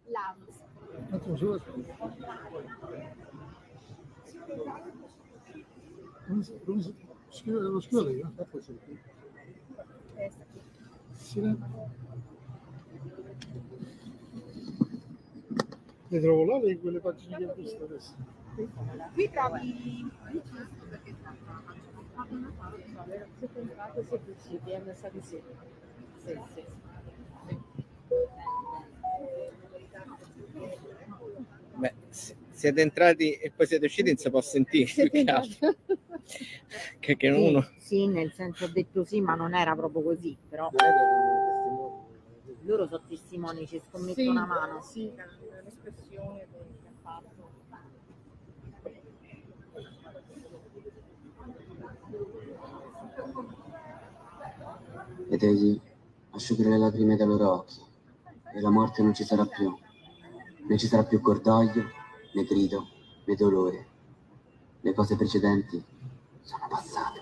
Labs. Lo scrivo io. Le trovo là quelle pagine che ho visto adesso. Qui trovi Beh, siete entrati e poi siete usciti, non si può sentire più che altro. Che uno... Sì, nel senso ho detto sì, ma non era proprio così, però loro sono testimoni, ci scommetto una mano. Sì, l'espressione che ha fatto. E Daisy asciughi le lacrime dai loro occhi e la morte non ci sarà più. Non ci sarà più cordoglio, né grido, né dolore. Le cose precedenti sono passate.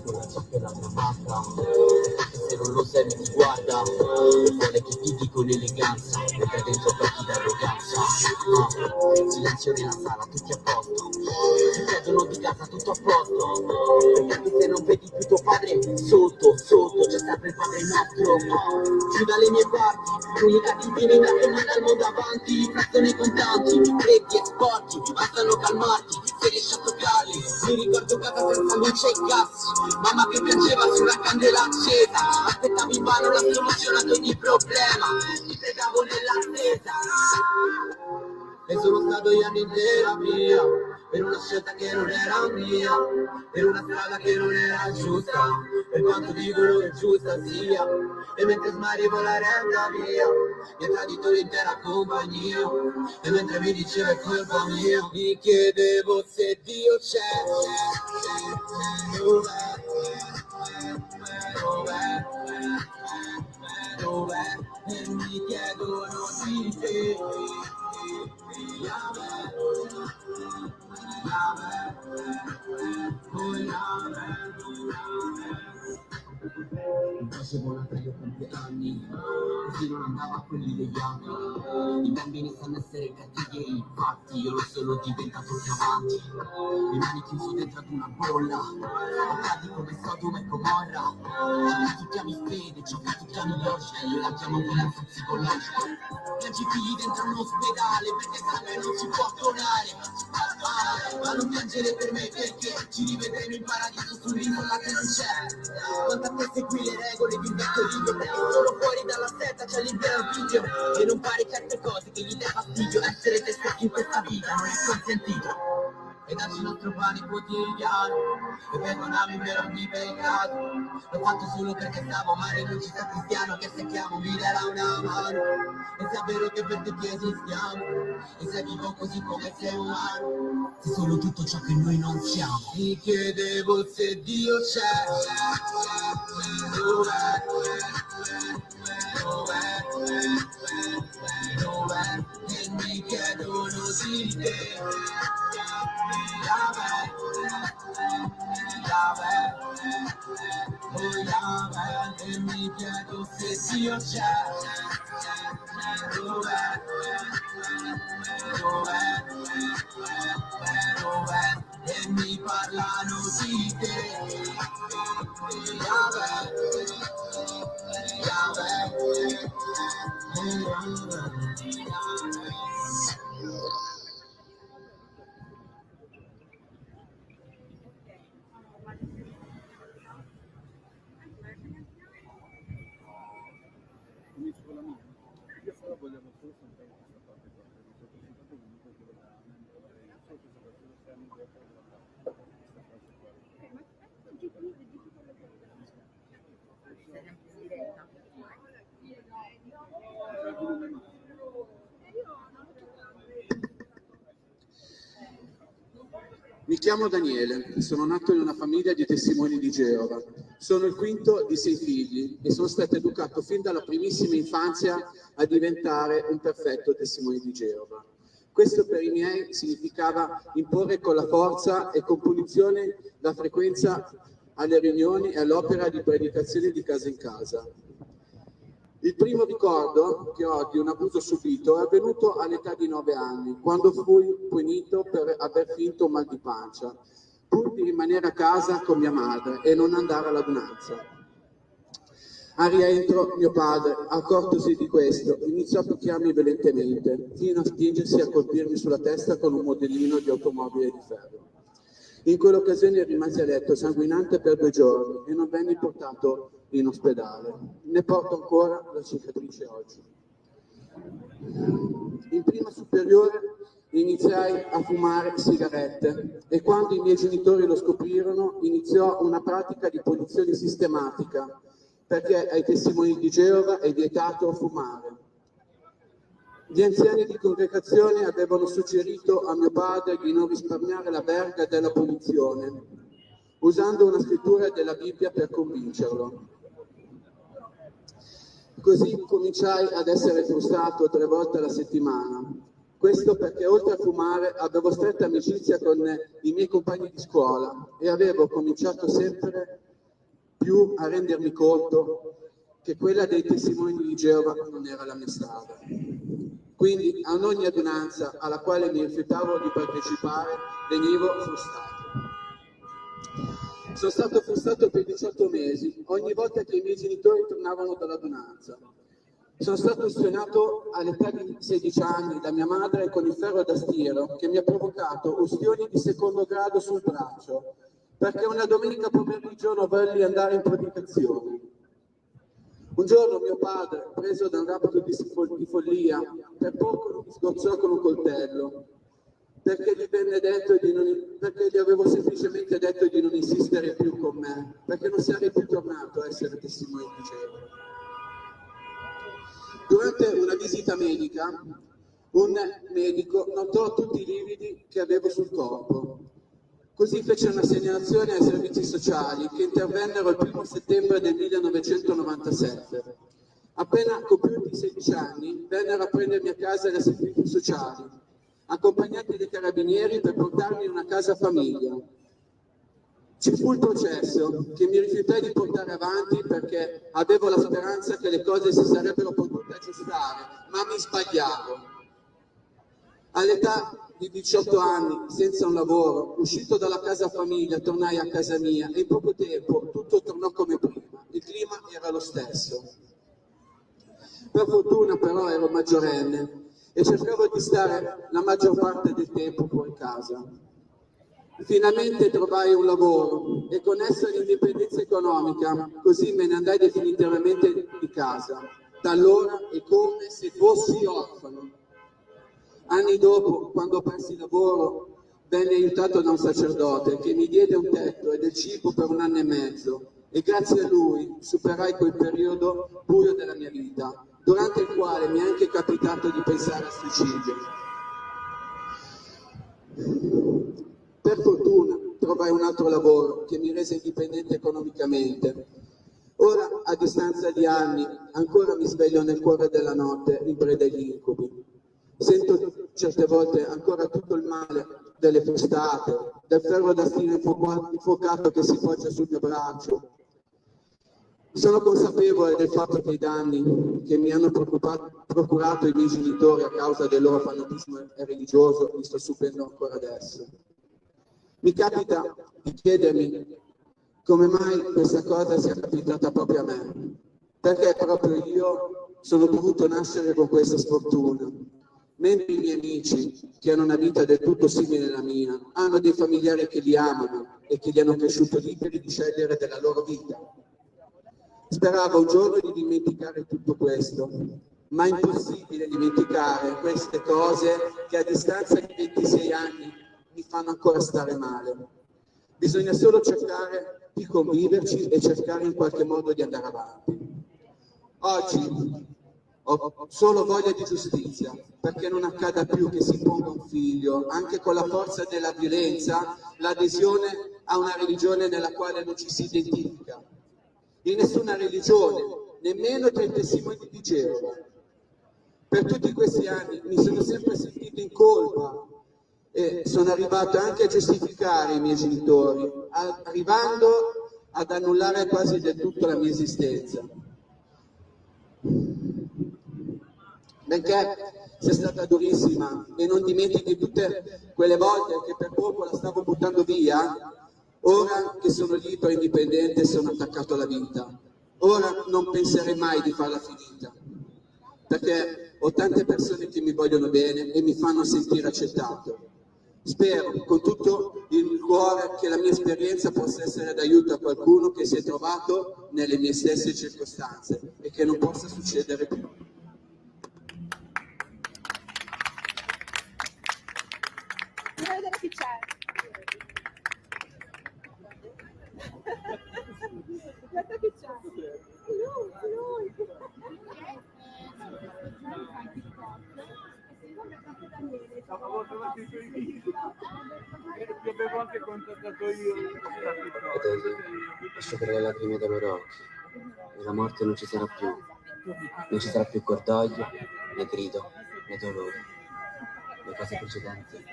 Con la giacca mia matta, se non lo sai mi guarda, vuole che vivi con eleganza, mentre dentro tocchi d'arroganza. Silenzio nella sala, tutti a posto, si chiedono di casa, tutto a posto, perché anche se non vedi più tuo padre, sotto, c'è sempre il padre nostro. Giù dalle mie parti, l'unica divinità che manda il mondo avanti, prestono i contanti, freddi e sporchi, bastano calmarti, se riesci a toccarli. Mi ricordo casa senza luce e gas, mamma che piangeva su una candela accesa, aspettavi invano la soluzione ad ogni problema, mi pregavo nell'attesa. E sono stato gli anni in terapia, per una scelta che non era mia, per una strada che non era giusta, per quanto dicono che giusta sia. E mentre smarivo la renda via, mi ha tradito l'intera compagnia, e mentre mi diceva è colpa mia, mi chiedevo se Dio c'è, dov'è, e mi chiedono di te. Facevo una io compleanni, così non andava a quelli degli altri. I bambini sanno essere cattivi e infatti io lo sono diventato più avanti. Rimani chiuso dentro ad una bolla, accadi come Sodoma e Gomorra. Ciò che tu chiami fede, ciò che tu chiami logica, io la chiamo violenza psicologica. Piangi figli dentro un ospedale perché il sangue non si può donare. Ma non piangere per me perché ci rivedremo in paradiso sull'isola che non c'è. Quanto a te segui le regole di un vecchio libro, perché solo fuori dalla setta c'è libero arbitrio. E non fare certe cose che gli dà fastidio. Essere te stessi in questa vita non è consentito. E darci il nostro pane quotidiano e perdonarmi per ogni peccato. L'ho fatto solo perché stavo male, non ci sta cristiano che se chiamo mi darà una mano. E se è vero che per te che esistiamo e sei vivo così come sei umano, sei solo tutto ciò che noi non siamo. Mi chiedevo se Dio c'è, dov'è, dov'è, e mi chiedono di te. E mi chiedo se Dio c'è, dov'è, e mi parlano di te. Mi chiamo Daniele, sono nato in una famiglia di testimoni di Geova. Sono il quinto di 6 figli e sono stato educato fin dalla primissima infanzia a diventare un perfetto testimone di Geova. Questo per i miei significava imporre con la forza e con punizione la frequenza alle riunioni e all'opera di predicazione di casa in casa. Il primo ricordo che ho di un abuso subito è avvenuto all'età di 9 anni, quando fui punito per aver finto un mal di pancia, pur di rimanere a casa con mia madre e non andare all'adunanza. Al rientro mio padre, accortosi di questo, iniziò a picchiarmi violentemente, fino a spingersi a colpirmi sulla testa con un modellino di automobile di ferro. In quell'occasione rimasi a letto sanguinante per 2 giorni e non venni portato in ospedale. Ne porto ancora la cicatrice oggi. In prima superiore iniziai a fumare sigarette e quando i miei genitori lo scoprirono iniziò una pratica di punizione sistematica perché ai testimoni di Geova è vietato fumare. Gli anziani di congregazione avevano suggerito a mio padre di non risparmiare la verga della punizione, usando una scrittura della Bibbia per convincerlo. Così cominciai ad essere frustrato 3 volte alla settimana. Questo perché oltre a fumare avevo stretta amicizia con i miei compagni di scuola e avevo cominciato sempre più a rendermi conto che quella dei testimoni di Geova non era la mia strada. Quindi ad ogni adunanza alla quale mi rifiutavo di partecipare venivo frustrato. Sono stato frustrato per 18 mesi, ogni volta che i miei genitori tornavano dall'adunanza. Sono stato ustionato all'età di 16 anni da mia madre con il ferro da stiro che mi ha provocato ustioni di 2° grado sul braccio, perché una domenica pomeriggio non volli andare in predicazione. Un giorno mio padre, preso da un rapto di follia, per poco mi sgozzò con un coltello, perché gli avevo semplicemente detto di non insistere più con me, perché non sarei più tornato a essere testimone di Geova. Durante una visita medica, un medico notò tutti i lividi che avevo sul corpo. Così fece una segnalazione ai servizi sociali che intervennero il 1° settembre del 1997. Appena compiuti 16 anni, vennero a prendermi a casa dai servizi sociali, accompagnati dai carabinieri per portarmi in una casa famiglia. Ci fu il processo che mi rifiutai di portare avanti perché avevo la speranza che le cose si sarebbero potute aggiustare, ma mi sbagliavo. All'età di 18 anni, senza un lavoro, uscito dalla casa famiglia, tornai a casa mia e in poco tempo tutto tornò come prima. Il clima era lo stesso. Per fortuna però ero maggiorenne e cercavo di stare la maggior parte del tempo fuori casa. Finalmente trovai un lavoro e con esso l'indipendenza economica, così me ne andai definitivamente di casa. Da allora è come se fossi orfano. Anni dopo, quando persi il lavoro, venni aiutato da un sacerdote che mi diede un tetto e del cibo per 1 anno e mezzo e grazie a lui superai quel periodo buio della mia vita, durante il quale mi è anche capitato di pensare al suicidio. Per fortuna trovai un altro lavoro che mi rese indipendente economicamente. Ora, a distanza di anni, ancora mi sveglio nel cuore della notte in preda agli incubi. Sento certe volte ancora tutto il male delle frustate, del ferro da stiro infuocato che si poggia sul mio braccio. Sono consapevole del fatto che i danni che mi hanno procurato i miei genitori a causa del loro fanatismo religioso mi sto subendo ancora adesso. Mi capita di chiedermi come mai questa cosa sia capitata proprio a me, perché proprio io sono dovuto nascere con questa sfortuna, mentre i miei amici, che hanno una vita del tutto simile alla mia, hanno dei familiari che li amano e che li hanno cresciuti liberi di scegliere della loro vita. Speravo un giorno di dimenticare tutto questo, ma è impossibile dimenticare queste cose che a distanza di 26 anni mi fanno ancora stare male. Bisogna solo cercare di conviverci e cercare in qualche modo di andare avanti. Oggi ho solo voglia di giustizia, perché non accada più che si ponga un figlio, anche con la forza della violenza, l'adesione a una religione nella quale non ci si identifica. In nessuna religione, nemmeno tra i testimoni di Geova. Per tutti questi anni mi sono sempre sentito in colpa e sono arrivato anche a giustificare i miei genitori, arrivando ad annullare quasi del tutto la mia esistenza. Benché sia stata durissima e non dimentichi tutte quelle volte che per poco la stavo buttando via, ora che sono libero e indipendente sono attaccato alla vita. Ora non penserei mai di farla finita, perché ho tante persone che mi vogliono bene e mi fanno sentire accettato. Spero con tutto il cuore che la mia esperienza possa essere d'aiuto a qualcuno che si è trovato nelle mie stesse circostanze e che non possa succedere più. Vorrei vedere chi c'è. Guarda chi c'è. Lui. Asciugare le lacrime dai loro occhi, e la morte non ci sarà più. Non ci sarà più cordoglio, né grido, né dolore. Le cose precedenti.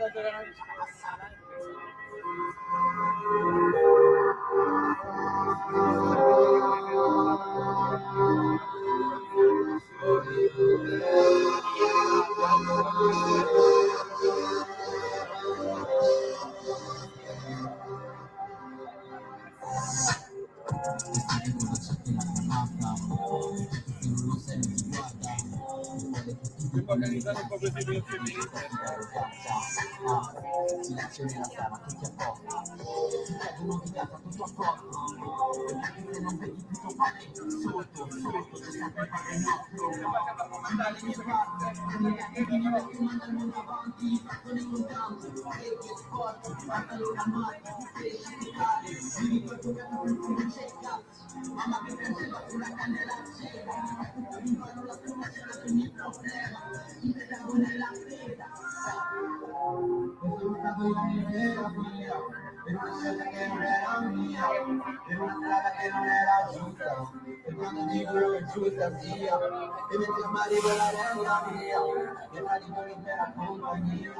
Organizzare un po' questi due Silenzio nella sala, tutti a posto. Cadono di casa, tutto a posto. Perché non vedi tutto male, sotto, c'è sempre fare il nostro. Dalle mie parti, che mandano avanti, non è contanti, e che sport, guardalo da mare, mi ricordo che non c'è cazzo, mamma che prendeva sulla candela accesa, mi fanno la prima cena che mi problema, mi vedevo nella sera. Sono stato io in terapia, per una scelta che non era mia, per una strada che non era giusta, e quando dico che giusta sia, e mentre m'arrivo la resta mia, e la dico l'intera compagnia,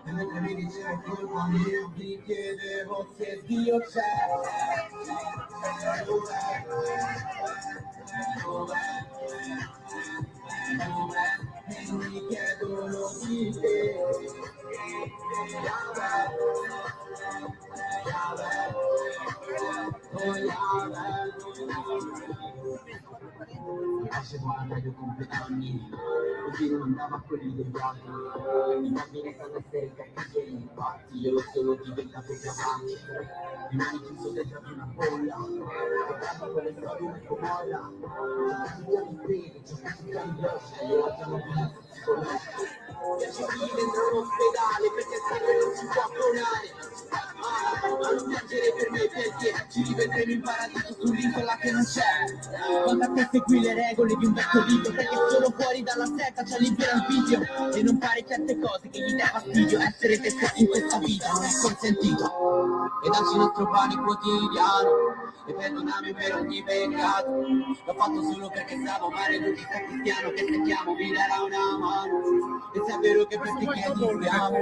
e mentre mi dicevo colpa mia, mi chiedevo se Dio c'è, e mi chiedono di te. facevo una taglio compleanni, così non andava a quelli degli altri. I bambini stanno a essere cattivi e impatti, io lo sono diventato capace. Rimani chiuso dentro ad una bolla, guardando quelle storie una comolla. C'è chi piani piedi, c'è chi piani broscia, io la chiamo vita, solo. Piace qui dentro un ospedale, perché sempre non si può clonare. Ma non piangere per me perché ci rivedremo in paradiso sull'isola che non c'è. Quando a te segui le regole di un vecchio libro, perché solo fuori dalla setta c'è libero arbitrio e non fare certe cose che gli dà fastidio. Essere te stessi in questa vita non è consentito. E darci il nostro pane quotidiano e perdonami per ogni peccato. L'ho fatto solo perché stavo male, lui che sta cristiano, che se chiamo mi darà una mano. E se è vero che per te chiediamo,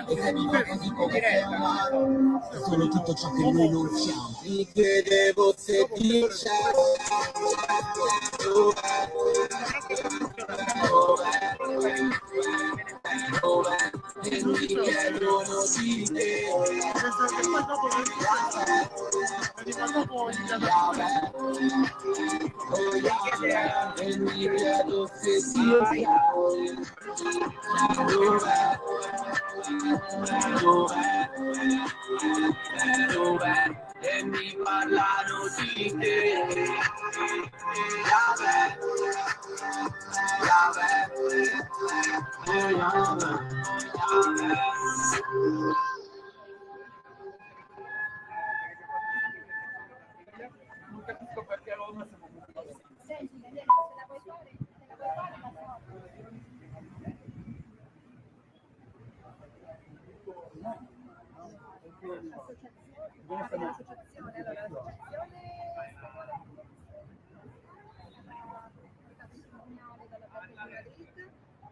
e se vivo così come sei umano, è solo tutto ciò che noi non siamo. Mi chiedevo se ti c'è, dov'è, e mi chiedono di te. E mi chiedo se sia dov'è, e mi parlano di te. Non capisco perché allora siamo così. Senti, Daniele, se la vuoi fare,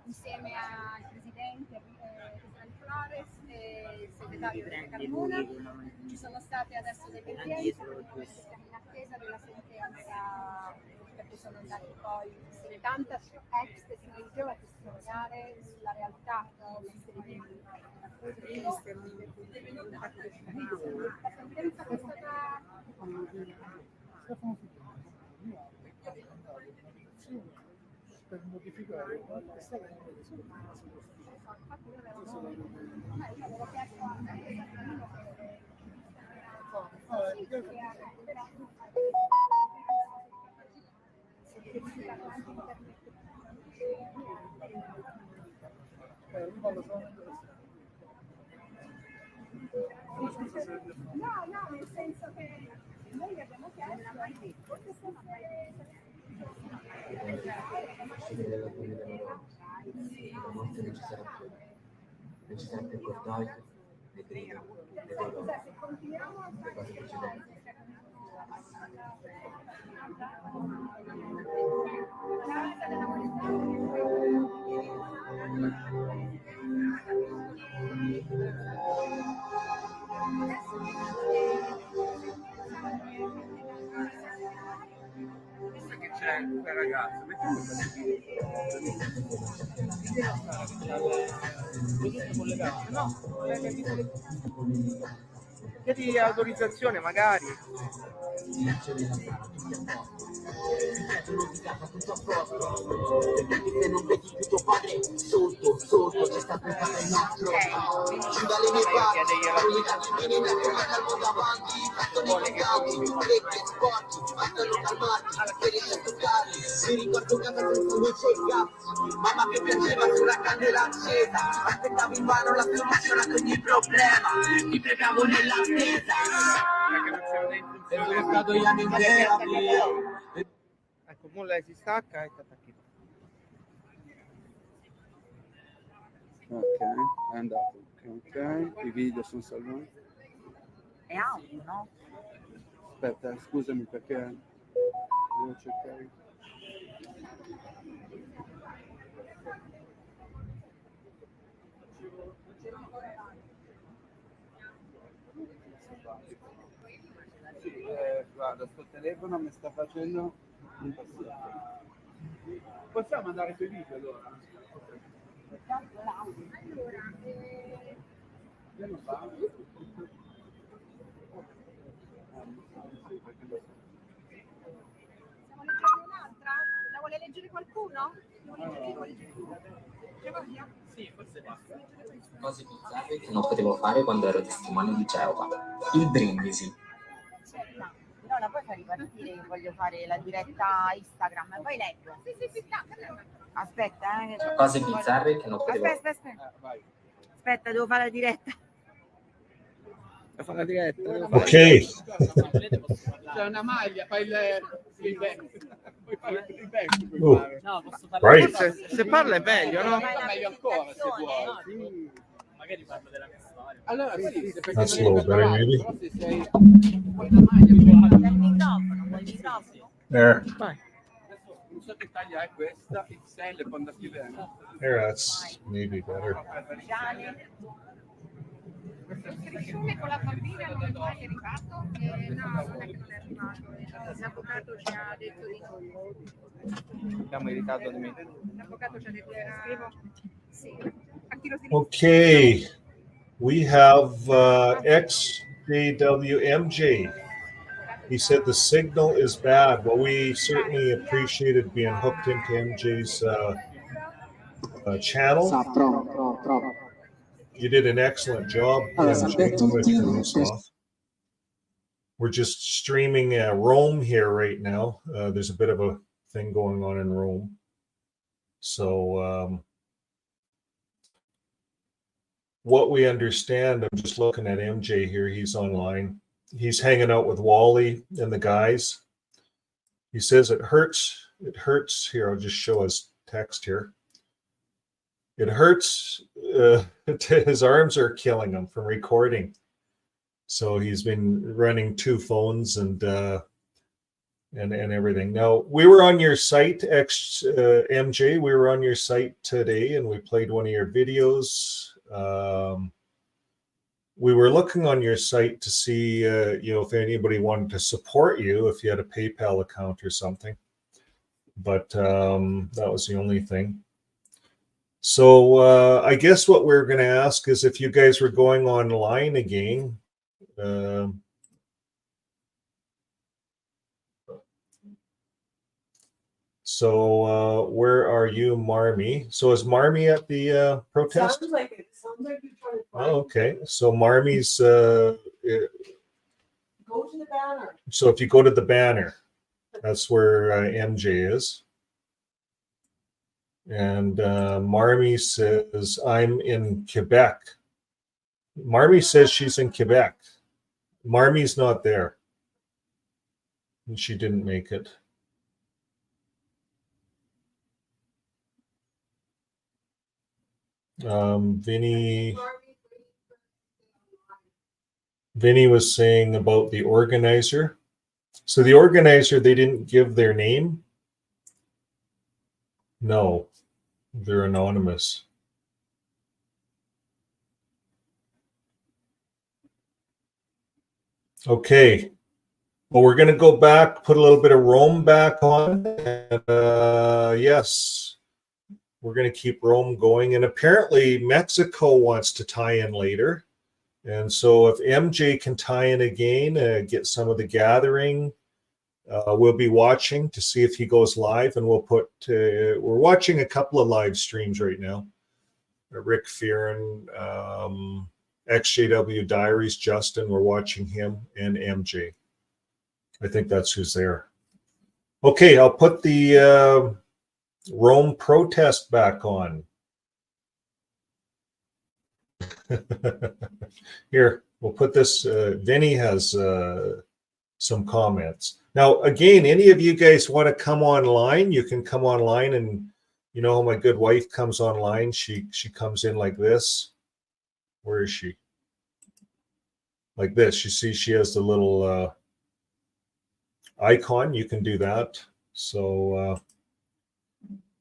insieme al presidente Flores e il segretario Carmona. Ci sono state adesso delle udienze, siamo in attesa della sentenza perché sono andati poi 70 ex testimoni di Geova a testimoniare sulla realtà dell'essere di la sentenza che è stata per modificare questa lingua no, nel senso che noi abbiamo chiesto La morte non ci sarà più, non ci sarà più cordoglio, né grido, né dolore, le cose precedenti. Visto che c'è quel ragazzo, mettiamo collegato, no? Chiedi autorizzazione magari. Se non vedi più tuo padre, sotto c'è stato un padre nostro. Giù dalle mie parti, l'unica che viene da come calmo davanti, bastoni leganti, orecchie sporchi, bastano calmarti, per toccarli. Mi ricordo casa senza luce e gas, mamma che piangeva sulla candela accesa, aspettavo invano la soluzione ad ogni problema, mi pregavo nell'attesa. E sono stato gli anni interi. Ecco, mo lei si stacca e ti attacchi. Ok, è andato. Ok, i video sono salvati. È audio, no? Aspetta, scusami perché devo cercare. Guarda, sto telefono mi sta facendo impazzire. Possiamo andare sui video allora? Io non parlo. Stiamo leggendo un'altra? La vuole Vuole leggere qualcuno? Vuole leggere tu? C'è voglia? Sì, forse basta. Cose bizzarre che non potevo fare quando ero testimone di Geova. Il brindisi. No, la puoi far ripartire che voglio fare la diretta Instagram, poi leggo. Sì, Aspetta, Cose bizzarre che non potevo Aspetta. Aspetta, devo fare la diretta. Devo fare la diretta. Okay. C'è una maglia, fai il puoi fare il back. No, posso Right. Se parla è meglio, no? Meglio ancora se vuoi. Magari parlo della mia storia. Allora sì, se perché That's a non little hai better, maybe. però se sei poi una maglia, Vuoi il microfono? There. Vai. non so che taglia è questa, XL e poi da scrivere. There, that's maybe better. Crescione con la bambina non è mai arrivato? No, non è che non è arrivato. L'avvocato ci ha detto di no. Abbiamo irritato di me. L'avvocato ci ha detto che scrivo. Sì. A chi lo si Okay. We have XJWMJ. He said the signal is bad. Well, we certainly appreciated being hooked into MJ's channel. Prova. You did an excellent job. Allora, MJ. salve a I'm going to tutti. turn this off. We're just streaming Rome here right now. There's a bit of a thing going on in Rome. So what we understand, I'm just looking at MJ here. He's online. He's hanging out with Wally and the guys. He says it hurts. It hurts. Here, I'll just show his text here. It hurts. His arms are killing him from recording. So he's been running 2 phones and everything. Now, we were on your site, MJ. We were on your site today, and we played one of your videos. We were looking on your site to see, if anybody wanted to support you, if you had a PayPal account or something. But that was the only thing. So I guess what we're going to ask is if you guys were going online again. So where are you, Marmy? So is Marmy at the protest? Sounds like it. Sounds like you're trying to find Oh, okay. So Marmy's. Go to the banner. So if you go to the banner, that's where MJ is. And Marmy says, I'm in Quebec. Marmy says she's in Quebec. Marmy's not there. And she didn't make it. Vinny was saying about the organizer. So the organizer, they didn't give their name. No, they're anonymous. Okay. Well, we're going to go back, put a little bit of Rome back on. And, yes, we're going to keep Rome going. And apparently Mexico wants to tie in later. And so if MJ can tie in again, get some of the gathering, we'll be watching to see if he goes live. And we'll put, we're watching a couple of live streams right now. Rick Fearon, XJW Diaries, Justin, we're watching him, and MJ. I think that's who's there. Okay, I'll put the Rome protest back on. Here, we'll put this. Vinny has some comments. Now, again, any of you guys want to come online, you can come online, and you know, my good wife comes online. She comes in like this. Where is she? Like this. You see, she has the little icon. You can do that. So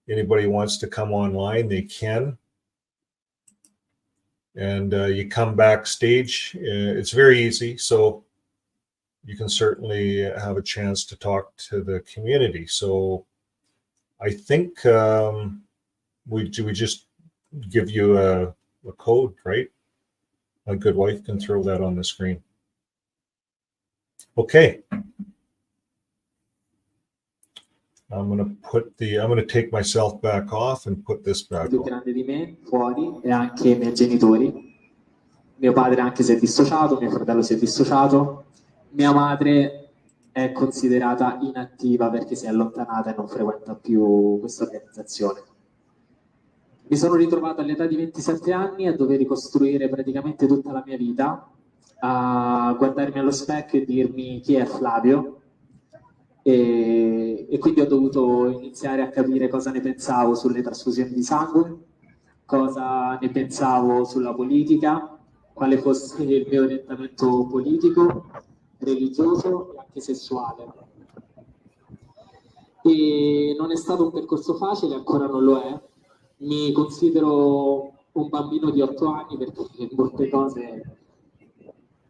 anybody wants to come online, they can. And you come backstage. It's very easy. So you can certainly have a chance to talk to the community. So I think we just give you a code, right? My good wife can throw that on the screen. Okay. I'm gonna take myself back off and put this back più on. grande di me fuori e anche i miei genitori. Mio padre anche si è dissociato, mio fratello si è dissociato, mia madre è considerata inattiva perché si è allontanata e non frequenta più questa organizzazione. Mi sono ritrovato all'età di 27 anni a dover ricostruire praticamente tutta la mia vita, a guardarmi allo specchio e dirmi chi è Flavio, e quindi ho dovuto iniziare a capire cosa ne pensavo sulle trasfusioni di sangue, cosa ne pensavo sulla politica, quale fosse il mio orientamento politico, religioso e anche sessuale. E non è stato un percorso facile, ancora non lo è. Mi considero un bambino di 8 anni perché in molte cose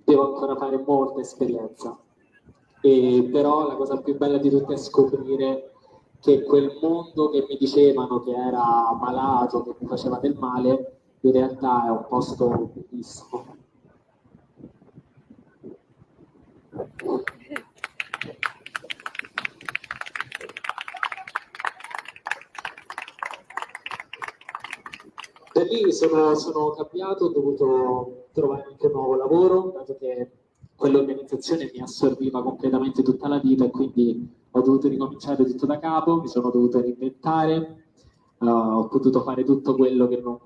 devo ancora fare molta esperienza. E però la cosa più bella di tutto è scoprire che quel mondo che mi dicevano che era malato, che mi faceva del male, in realtà è un posto bellissimo. Da lì sono cambiato, ho dovuto trovare anche un nuovo lavoro, dato che quell'organizzazione mi assorbiva completamente tutta la vita e quindi ho dovuto ricominciare tutto da capo, mi sono dovuto reinventare, ho potuto fare tutto quello che non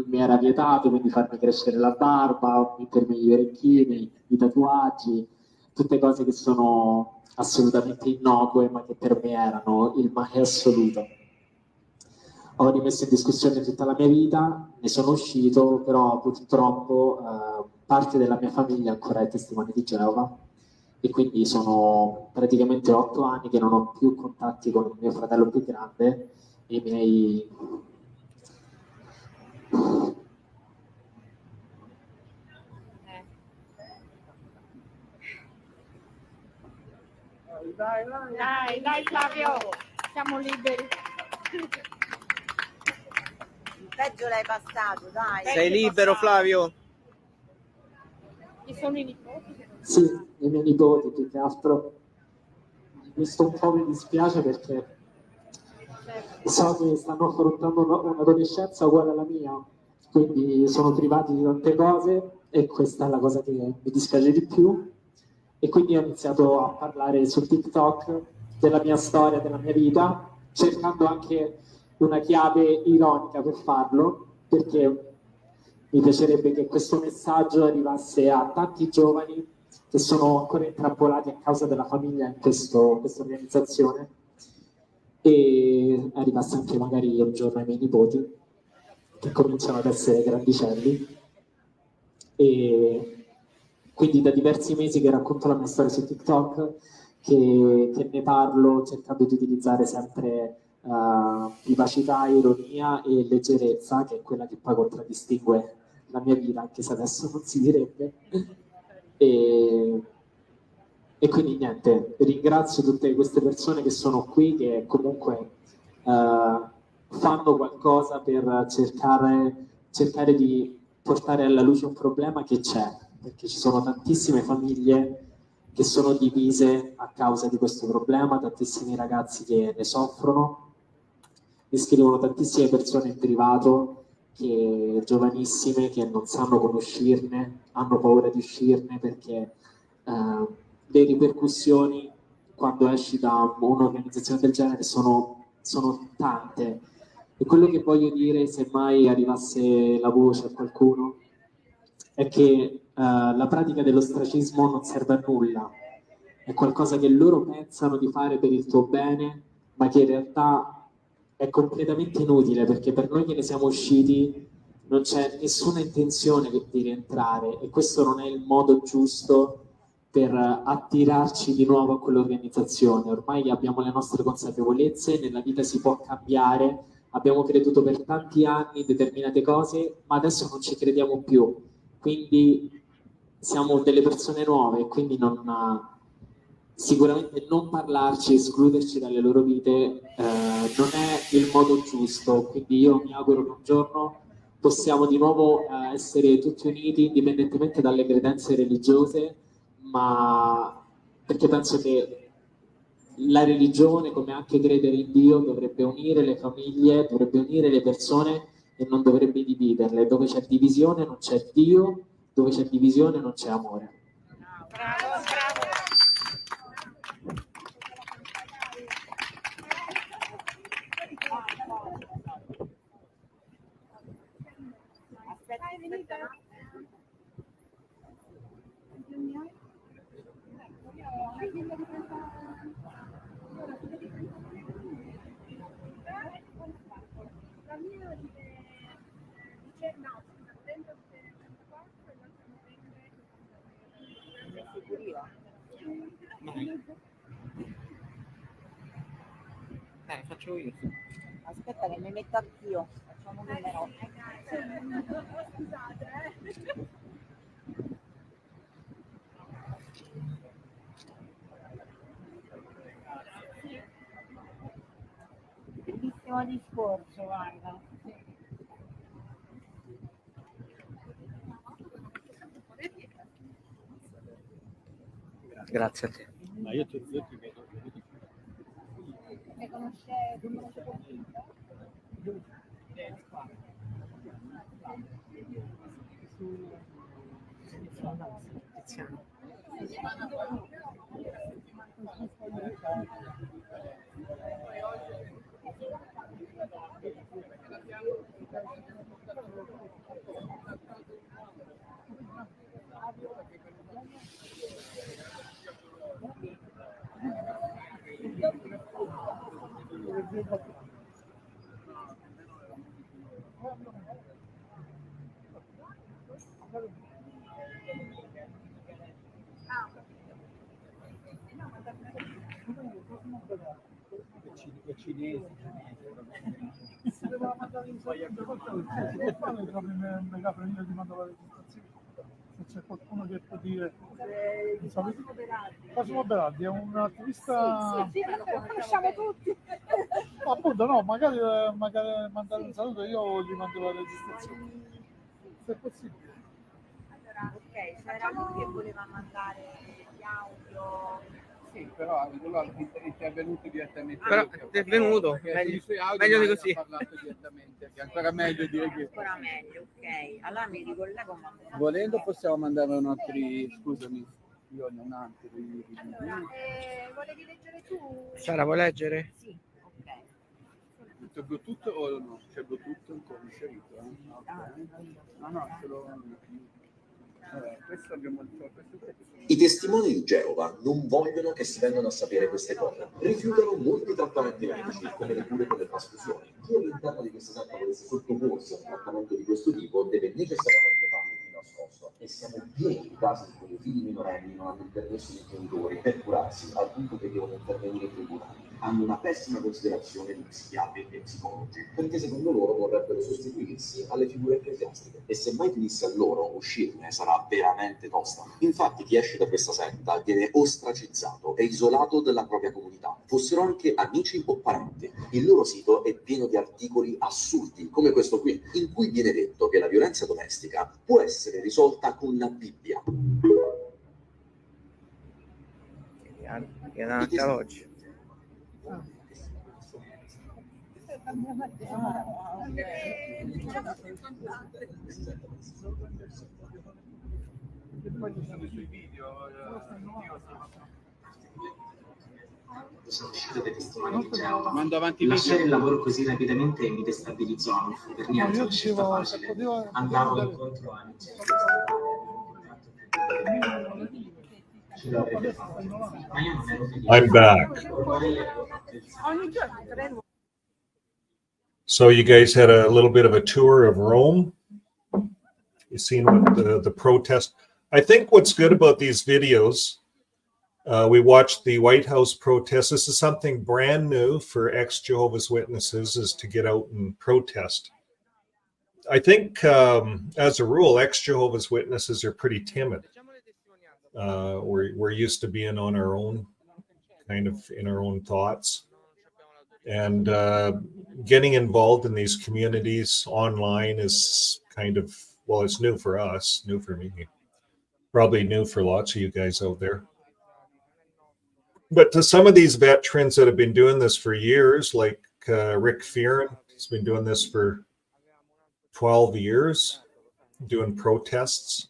mi era vietato, quindi farmi crescere la barba, mettermi gli orecchini, i tatuaggi, tutte cose che sono assolutamente innocue ma che per me erano il male assoluto. Ho rimesso in discussione tutta la mia vita, ne sono uscito, però purtroppo parte della mia famiglia ancora è testimone di Geova e quindi sono praticamente 8 anni che non ho più contatti con il mio fratello più grande e i miei... Dai Flavio, siamo liberi. Il peggio l'hai passato, dai. Sei libero, Flavio? Chi sono i nipoti? Sì, i miei nipoti più che altro. Questo un po' mi dispiace perché so che stanno affrontando un'adolescenza uguale alla mia, quindi sono privati di tante cose e questa è la cosa che mi dispiace di più. E quindi ho iniziato a parlare su TikTok della mia storia, della mia vita, cercando anche una chiave ironica per farlo, perché mi piacerebbe che questo messaggio arrivasse a tanti giovani che sono ancora intrappolati a causa della famiglia in questa organizzazione e arrivasse anche magari un giorno ai miei nipoti che cominciano ad essere grandicelli. E quindi da diversi mesi che racconto la mia storia su TikTok, che ne parlo cercando di utilizzare sempre vivacità, ironia e leggerezza, che è quella che poi contraddistingue la mia vita, anche se adesso non si direbbe. E quindi niente, ringrazio tutte queste persone che sono qui, che comunque fanno qualcosa per cercare di portare alla luce un problema che c'è, perché ci sono tantissime famiglie che sono divise a causa di questo problema, tantissimi ragazzi che ne soffrono, mi scrivono tantissime persone in privato, giovanissime, che non sanno come uscirne, hanno paura di uscirne perché le ripercussioni quando esci da un'organizzazione del genere sono tante. E quello che voglio dire, se mai arrivasse la voce a qualcuno, è che la pratica dell'ostracismo non serve a nulla, è qualcosa che loro pensano di fare per il tuo bene, ma che in realtà è completamente inutile, perché per noi che ne siamo usciti non c'è nessuna intenzione di rientrare e questo non è il modo giusto per attirarci di nuovo a quell'organizzazione. Ormai abbiamo le nostre consapevolezze, nella vita si può cambiare, abbiamo creduto per tanti anni in determinate cose, ma adesso non ci crediamo più. Quindi siamo delle persone nuove, quindi sicuramente non parlarci, escluderci dalle loro vite non è il modo giusto. Quindi io mi auguro che un giorno possiamo di nuovo essere tutti uniti, indipendentemente dalle credenze religiose, ma perché penso che la religione, come anche credere in Dio, dovrebbe unire le famiglie, dovrebbe unire le persone e non dovrebbe dividerle. Dove c'è divisione non c'è Dio, dove c'è divisione non c'è amore. Faccio io. Aspetta che mi metto anch'io. Facciamo un numero. Scusate, Bellissimo discorso, guarda. Grazie a te. Ma io ti ne conosce cinesi. Si doveva mandare in qualche volta si può fare proprio mega prendere di mandare la registrazione. Se c'è qualcuno che può dire Cosimo Berardi è un attivista. Sì, lo conosciamo tutti. Appunto, no, magari mandare un saluto, io gli mando la registrazione. Se è possibile. Allora, ok, c'era lui che voleva mandare gli audio. Sì, però è intervenuto direttamente. Però è venuto, meglio di così. Ha parlato direttamente, che è ancora meglio dire che... Ancora meglio, ok. Allora mi ricollego. Volendo possiamo mandare un altro, scusami, io ne ho un altro. Allora, volevi leggere tu? Sara, vuoi leggere? Sì, ok. C'è Bluetooth o no? C'è Bluetooth ancora inserito? Okay. No, ce l'ho. Questo abbiamo I testimoni di Geova non vogliono che si vengano a sapere queste cose. Rifiutano molti trattamenti medici, come le cure per le trasfusioni. Chi all'interno di questa setta volesse sottoporsi a un trattamento di questo tipo deve necessariamente farlo di nascosto. E siamo pieni di casi in cui i figli minorenni non hanno il permesso dei genitori per curarsi, al punto che devono intervenire i tribunali. Hanno una pessima considerazione di psichiatri e psicologi, perché secondo loro vorrebbero sostituirsi alle figure ecclesiastiche. E se mai finisse a loro uscirne sarà veramente tosta. Infatti chi esce da questa setta viene ostracizzato e isolato dalla propria comunità, fossero anche amici o parenti. Il loro sito è pieno di articoli assurdi, come questo qui, in cui viene detto che la violenza domestica può essere risolta con la Bibbia. Che anche oggi. Sono uscito dai testimoni di Geova. Mando avanti Lasciare il lavoro così rapidamente mi destabilizzò, non fu per niente una scelta facile. Andavo incontro a I'm back. So you guys had a little bit of a tour of Rome. You seen what the protest. I think what's good about these videos, we watched the White House protest. This is something brand new for ex-Jehovah's Witnesses, is to get out and protest. I think as a rule, ex-Jehovah's Witnesses are pretty timid. We're used to being on our own, kind of in our own thoughts. And getting involved in these communities online is kind of, well, it's new for us, new for me. Probably new for lots of you guys out there. But to some of these veterans that have been doing this for years, like Rick Fearon, he's been doing this for 12 years, doing protests.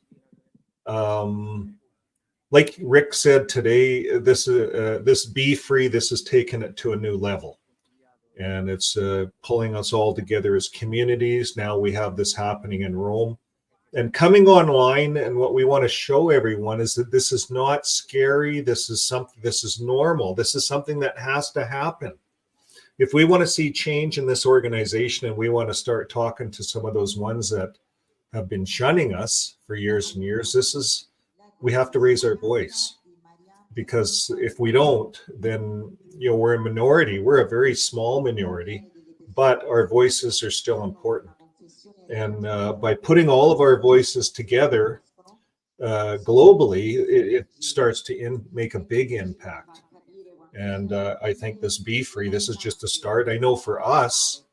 Like Rick said today, this BeFree, this has taken it to a new level. And it's pulling us all together as communities. Now we have this happening in Rome. And coming online, and what we want to show everyone is that this is not scary. This is something, this is normal. This is something that has to happen. If we want to see change in this organization, and we want to start talking to some of those ones that have been shunning us for years and years, we have to raise our voice. Because if we don't, then we're a minority. We're a very small minority, but our voices are still important. And by putting all of our voices together globally, it starts to make a big impact. And I think this BeFree, this is just a start. I know for us,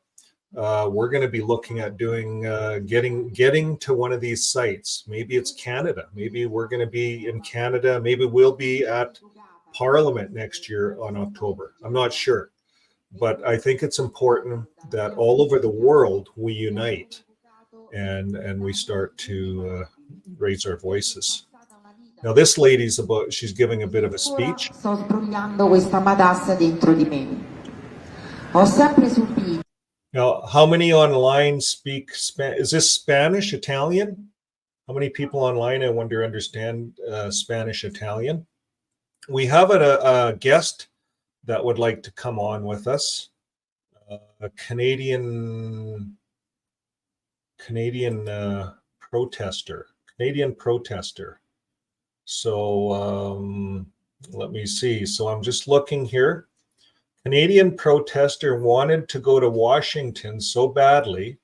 we're going to be looking at doing getting to one of these sites. Maybe it's Canada. Maybe we're going to be in Canada. Maybe we'll be at Parliament next year on October. I'm not sure. But I think it's important that all over the world we unite and we start to raise our voices. Now this lady's she's giving a bit of a speech. Sto sbrogliando questa matassa dentro di me. Ho sempre subito. Now, how many online speak Spanish? Is this Spanish, Italian? How many people online, I wonder, understand Spanish, Italian? We have a guest that would like to come on with us, a Canadian protester. So let me see. So I'm just looking here. Canadian protester wanted to go to Washington so badly,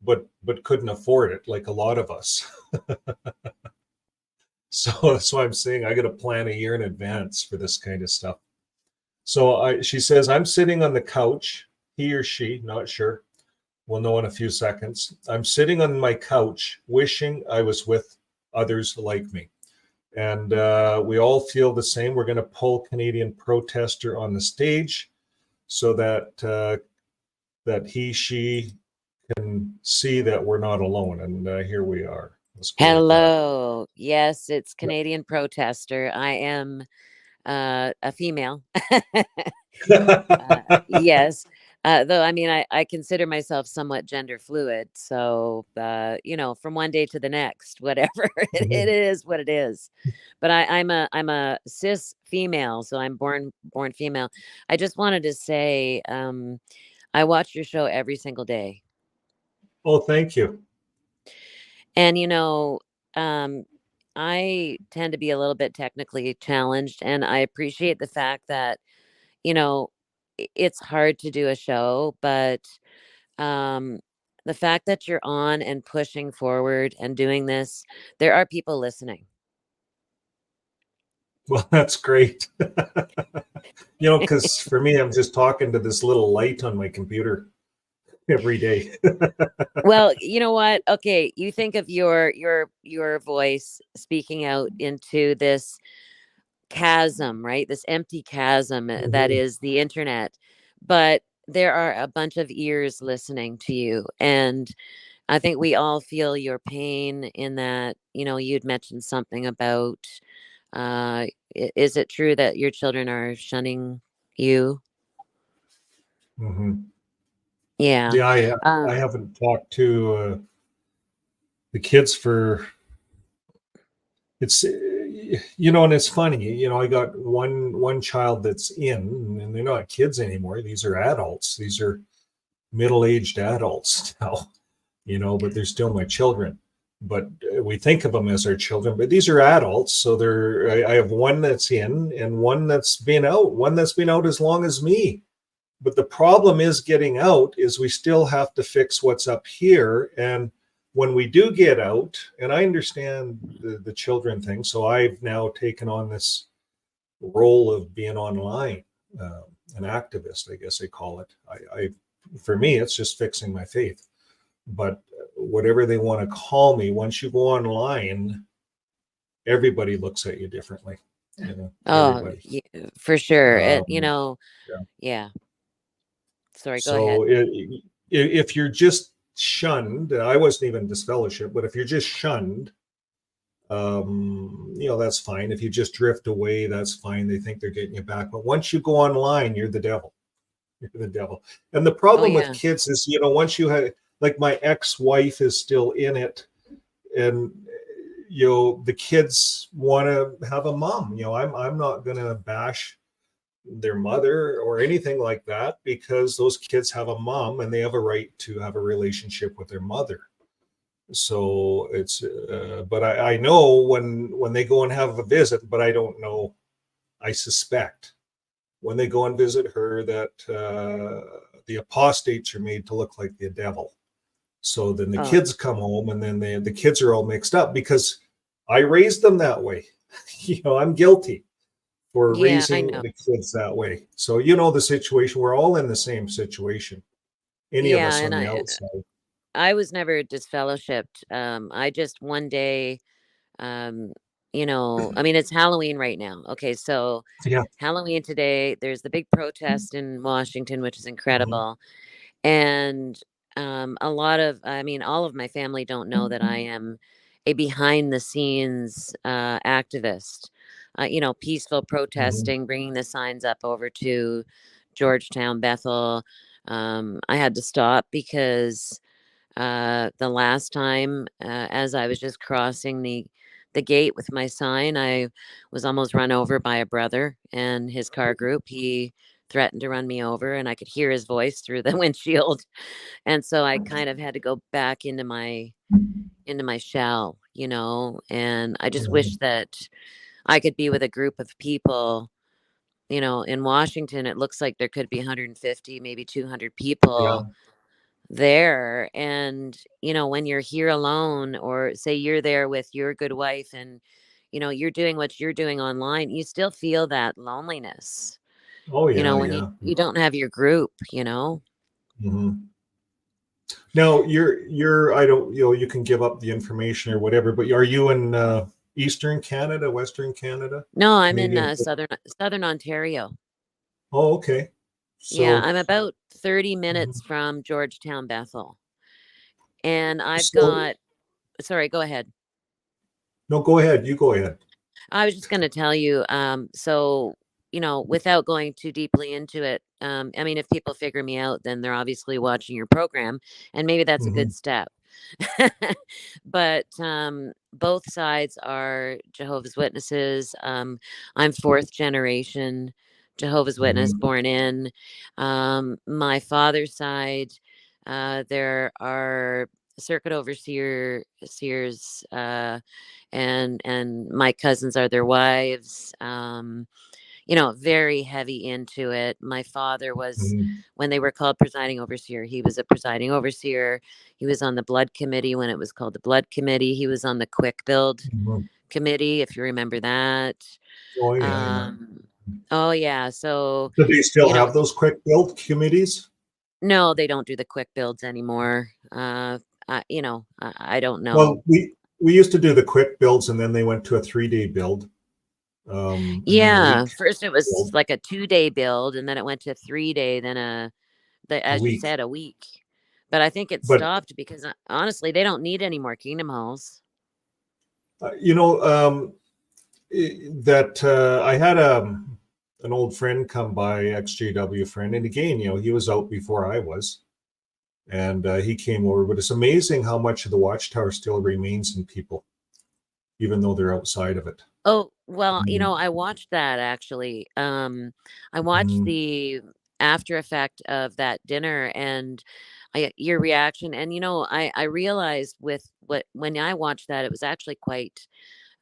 but couldn't afford it, like a lot of us. So that's why I'm saying I got to plan a year in advance for this kind of stuff. So she says, I'm sitting on the couch, he or she, not sure. We'll know in a few seconds. I'm sitting on my couch wishing I was with others like me. And we all feel the same. We're going to pull Canadian protester on the stage so that she can see that we're not alone. And here we are. Hello. Yes, it's Canadian protester. I am a female. Yes. Though, I mean, I consider myself somewhat gender fluid. So, from one day to the next, whatever, it is what it is. But I'm a cis female, so I'm born female. I just wanted to say, I watch your show every single day. Oh, thank you. And, I tend to be a little bit technically challenged, and I appreciate the fact that, it's hard to do a show, but the fact that you're on and pushing forward and doing this, there are people listening. Well, that's great. Because for me, I'm just talking to this little light on my computer every day. Well, you know what? Okay, you think of your voice speaking out into this chasm, right? This empty chasm that is the internet. But there are a bunch of ears listening to you. And I think we all feel your pain in that, you'd mentioned something about, is it true that your children are shunning you? Mm-hmm. Yeah. Yeah, I haven't talked to the kids for, it's, and it's funny, I got one child that's in, and they're not kids anymore. These are adults. These are middle-aged adults now, but they're still my children. But we think of them as our children, but these are adults. So I have one that's in and one that's been out as long as me. But the problem is getting out is we still have to fix what's up here. And when we do get out, and I understand the children thing, so I've now taken on this role of being online, an activist, I guess they call it. For me, it's just fixing my faith. But whatever they want to call me, once you go online, everybody looks at you differently. you know, to Oh, everybody. for sure. You Um, know, yeah. yeah. Sorry, go ahead. So if you're just shunned, I wasn't even disfellowship, but if you're just shunned, you know, that's fine. If you just drift away, that's fine. They think they're getting you back. But once you go online, you're the devil. You're the devil. And the Oh, problem with yeah. kids is, you know, once you have, like my ex-wife is still in it, and you know, the kids want to have a mom. You know, I'm not gonna bash their mother or anything like that, because those kids have a mom and they have a right to have a relationship with their mother. So it's but I know when they go and have a visit, but I don't know, I suspect when they go and visit her that the apostates are made to look like the devil. So then the Oh, kids come home, and then the kids are all mixed up because I raised them that way. You know, I'm guilty for yeah, I raising know. the kids that way. So you know the situation. We're all in the same situation. Any of Yeah, us on and the outside. I was never disfellowshipped. I just one day, you know, I mean, it's Halloween right now. Okay, so Yeah. Halloween today, there's the big protest in Washington, which is Mhm. incredible. And a lot of, I mean, all of my family don't know that I am a behind the scenes activist. You know, peaceful Mhm. protesting, bringing the signs up over to Georgetown, Bethel. I had to stop because the last time, as I was just crossing the gate with my sign, I was almost run over by a brother and his car group. He threatened to run me over, and I could hear his voice through the windshield. And so I kind of had to go back into my shell, you know. And I just wish that I could be with a group of people. You know, in Washington, it looks like there could be 150, maybe 200 Yeah. people there. And you know, when you're here alone, or say you're there with your good wife, and you know, you're doing what you're doing online, you still feel that loneliness, Oh you yeah, know, when yeah. you don't have your group, you know. Mhm. Now you're I don't, you know, you can give up the information or whatever, but are you in Eastern Canada, Western Canada, No, I'm in Canadian? southern Ontario. Oh, okay. Yeah, So I'm about 30 minutes Mhm. from Georgetown, Bethel. And I've So got, sorry, go ahead. no, go ahead. You go ahead. I was just going to tell you, so, you know, without going too deeply into it, I mean, if people figure me out, then they're obviously watching your program, and maybe that's a good Mhm. step. But both sides are Jehovah's Witnesses. I'm fourth generation Jehovah's Witness, Mhm. born in. My father's side, there are circuit overseers, and my cousins are their wives. You know, very heavy into it. My father was, Mhm. when they were called presiding overseer, he was a presiding overseer. He was on the blood committee when it was called the blood committee. He was on the quick build Mhm. committee, if you remember that. Oh yeah, yeah. Um, oh yeah. So, Do they still you know, have those quick build committees? no, they don't do the quick builds anymore. You know, I don't know. Well, we used to do the quick builds, and then they went to a 3-day build, and then a Yeah, week first it was build, like a 2-day build, and then it went to 3-day, then a as you week. said, a week. But I think it But stopped because honestly, they don't need any more kingdom halls. you know, that I had an old friend come by, ex-JW friend, and again, you know, he was out before I was, and he came over. But it's amazing how much of the watchtower still remains in people, even though they're outside of it. Oh, well, you Mm, know, I watched that actually. I watched mm, the after effect of that dinner, and your reaction. And you know, I realized with what when I watched that, it was actually quite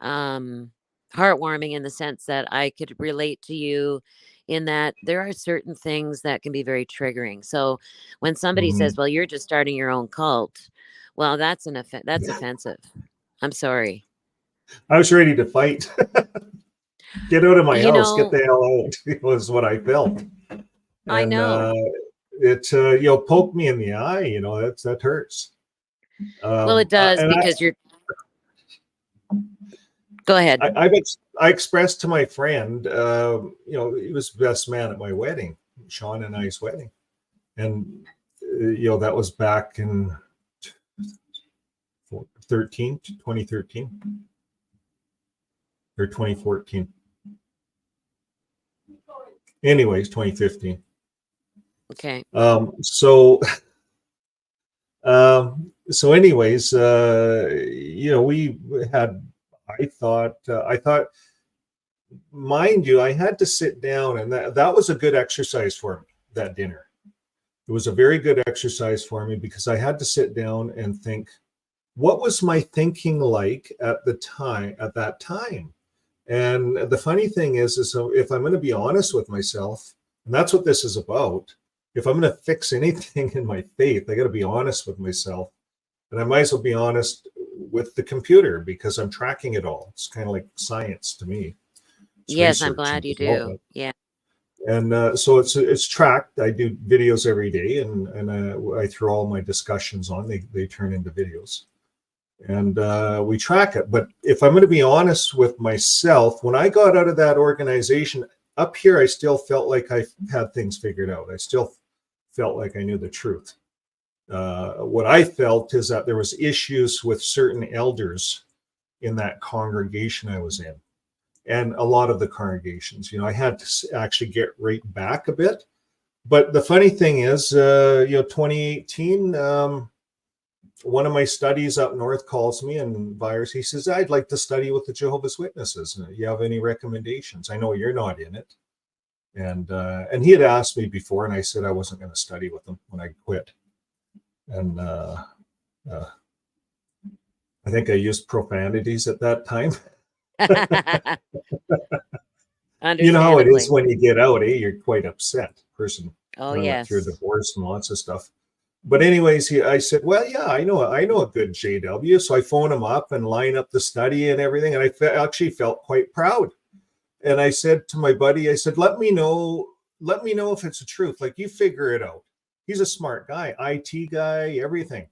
um heartwarming in the sense that I could relate to you in that there are certain things that can be very triggering. So when somebody says, mhm. "Well, you're just starting your own cult," well, that's offensive. I'm sorry. I was ready to fight. Get out of my You house. Get know, the hell out. Was what I felt, I and know. it you know, poked me in the eye. You know, that hurts. Well, it does And I because you're Go ahead. I expressed to my friend, he was the best man at my wedding, Sean and I's wedding. And, that was back in 2013 or 2014. Anyways, 2015. Okay. So anyways, we had, I thought, mind you, I had to sit down, and that was a good exercise for me, that dinner. It was a very good exercise for me because I had to sit down and think, what was my thinking like at that time? And the funny thing is so if I'm going to be honest with myself, and that's what this is about, if I'm going to fix anything in my faith, I got to be honest with myself. And I might as well be honest with the computer because I'm tracking it all. It's kind of like science to me. Yes, I'm glad you do. Yeah. And so it's tracked. I do videos every day, and I throw all my discussions on. They turn into videos. And we track it. But if I'm going to be honest with myself, when I got out of that organization, up here, I still felt like I had things figured out. I still felt like I knew the truth. What I felt is that there was issues with certain elders in that congregation I was in, and a lot of the congregations. I had to actually get right back a bit. But the funny thing is, 2018, one of my studies up north calls me and he says, I'd like to study with the Jehovah's Witnesses. You have any recommendations? I know you're not in it. And he had asked me before, and I said I wasn't going to study with them when I quit. And I think I used profanities at that time. You know how it is when you get out, you're quite upset. Person went through divorce and lots of stuff. But anyways, I said, well, yeah, I know a good JW. So I phone him up and line up the study and everything. And I actually felt quite proud. And I said to my buddy, I said, let me know if it's the truth. Like, you figure it out. He's a smart guy, IT guy, everything.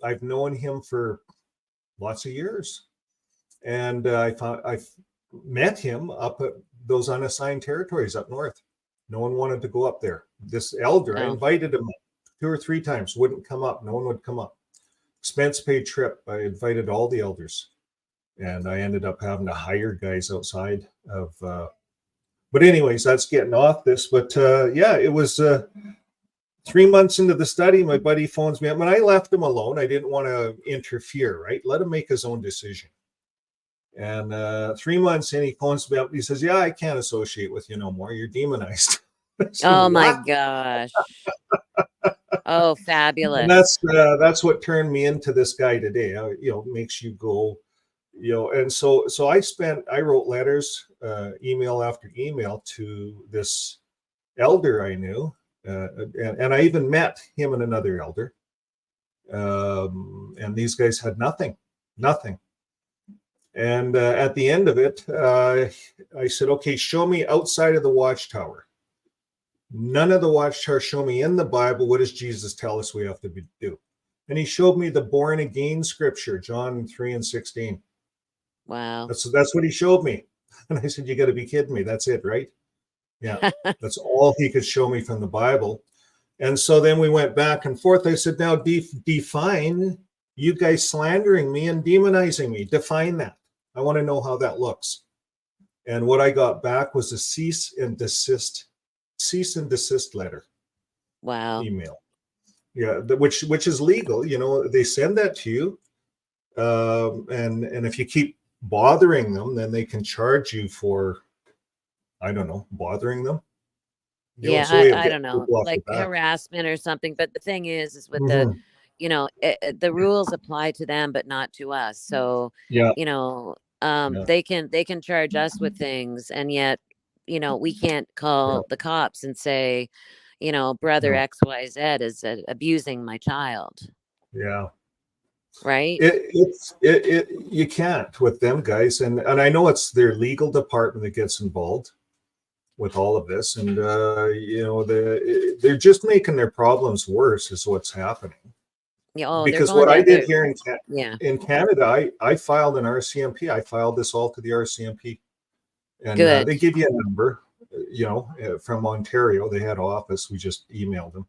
I've known him for lots of years. And I've met him up at those unassigned territories up north. No one wanted to go up there. This elder, I invited him 2 or 3 times, wouldn't come up. No one would come up. Expense paid trip. I invited all the elders, and I ended up having to hire guys outside of. But anyways, that's getting off this. But it was 3 months into the study. My buddy phones me up, and I left him alone. I didn't want to interfere. Right, let him make his own decision. And 3 months in, he phones me up. He says, "Yeah, I can't associate with you no more. You're demonized." Oh my gosh. Oh, fabulous. And that's what turned me into this guy today. Makes you go, and so I wrote letters, email after email to this elder I knew, and I even met him and another elder. And these guys had nothing. And at the end of it, I said, okay, show me outside of the watchtower. None of the watchtower show me in the Bible, what does Jesus tell us we have to do? And he showed me the born again scripture, John 3:16. Wow. That's what he showed me. And I said, you got to be kidding me. That's it, right? Yeah. That's all he could show me from the Bible. And so then we went back and forth. I said, now define you guys slandering me and demonizing me. Define that. I want to know how that looks. And what I got back was a cease and desist letter. Wow. Email. Yeah, which is legal. They send that to you. And if you keep bothering them, then they can charge you for, I don't know, bothering them. Yeah, I don't know, like harassment or something. But the thing is with the, the rules apply to them, but not to us. So, they can charge us with things, and yet, we can't call the cops and say, brother XYZ is abusing my child. Yeah. Right. You can't with them guys. And I know it's their legal department that gets involved with all of this. And, they're just making their problems worse is what's happening. Yeah, oh, they're because going what I to, did they're, here yeah, in Canada, I filed an RCMP. I filed this all to the RCMP, and good. they give you a number. From Ontario, they had office. We just emailed them,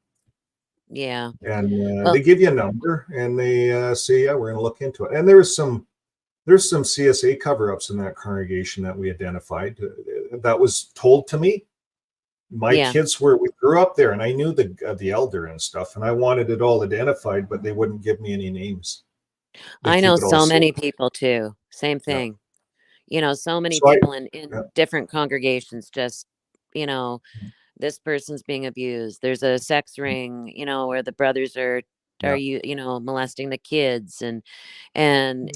Yeah. and Well, they give you a number, and they say, yeah, we're going to look into it. And there's some CSA cover-ups in that congregation that we identified. That was told to me. My yeah, kids we grew up there, and I knew the elder and stuff, and I wanted it all identified, but they wouldn't give me any names. They I keep know it all so many secret. people too. Same Yeah. thing. You know, so many So people yeah. in different congregations just, you know, this person's being abused. There's a sex ring, you know, where the brothers are Yeah. you know, molesting the kids, and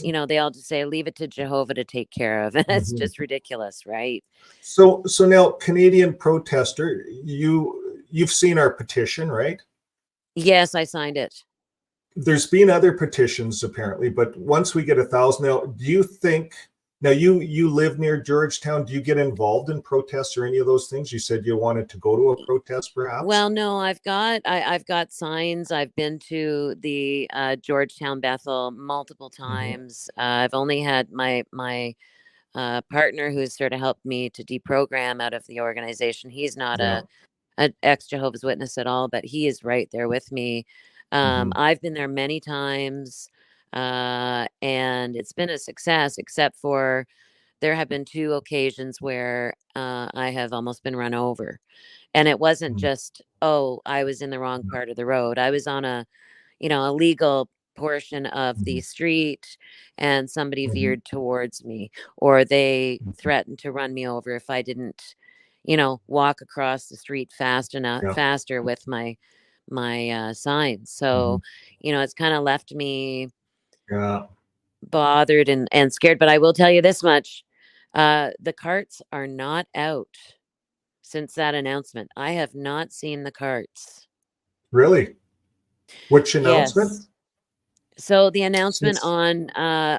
you know, they all just say leave it to Jehovah to take care of. And it's Mhm. just ridiculous, right? So now, Canadian protester, you've seen our petition, right? Yes, I signed it. There's been other petitions apparently, but once we get 1,000, now, do you think? Now you live near Georgetown. Do you get involved in protests or any of those things? You said you wanted to go to a protest, perhaps. Well, no, I've got signs. I've been to the Georgetown Bethel multiple times. I've only had my partner who's sort of helped me to deprogram out of the organization. He's not Yeah. an ex Jehovah's Witness at all, but he is right there with me. I've been there many times, and it's been a success, except for there have been 2 occasions where I have almost been run over. And it wasn't just, oh, I was in the wrong part of the road. I was on a, you know, a legal portion of the street, and somebody veered towards me, or they threatened to run me over if I didn't, you know, walk across the street faster with my signs. So, you know, it's kind of left me Yeah. bothered and scared. But I will tell you this much: the carts are not out since that announcement. I have not seen the carts. Really? Which announcement? Yes. So the announcement Since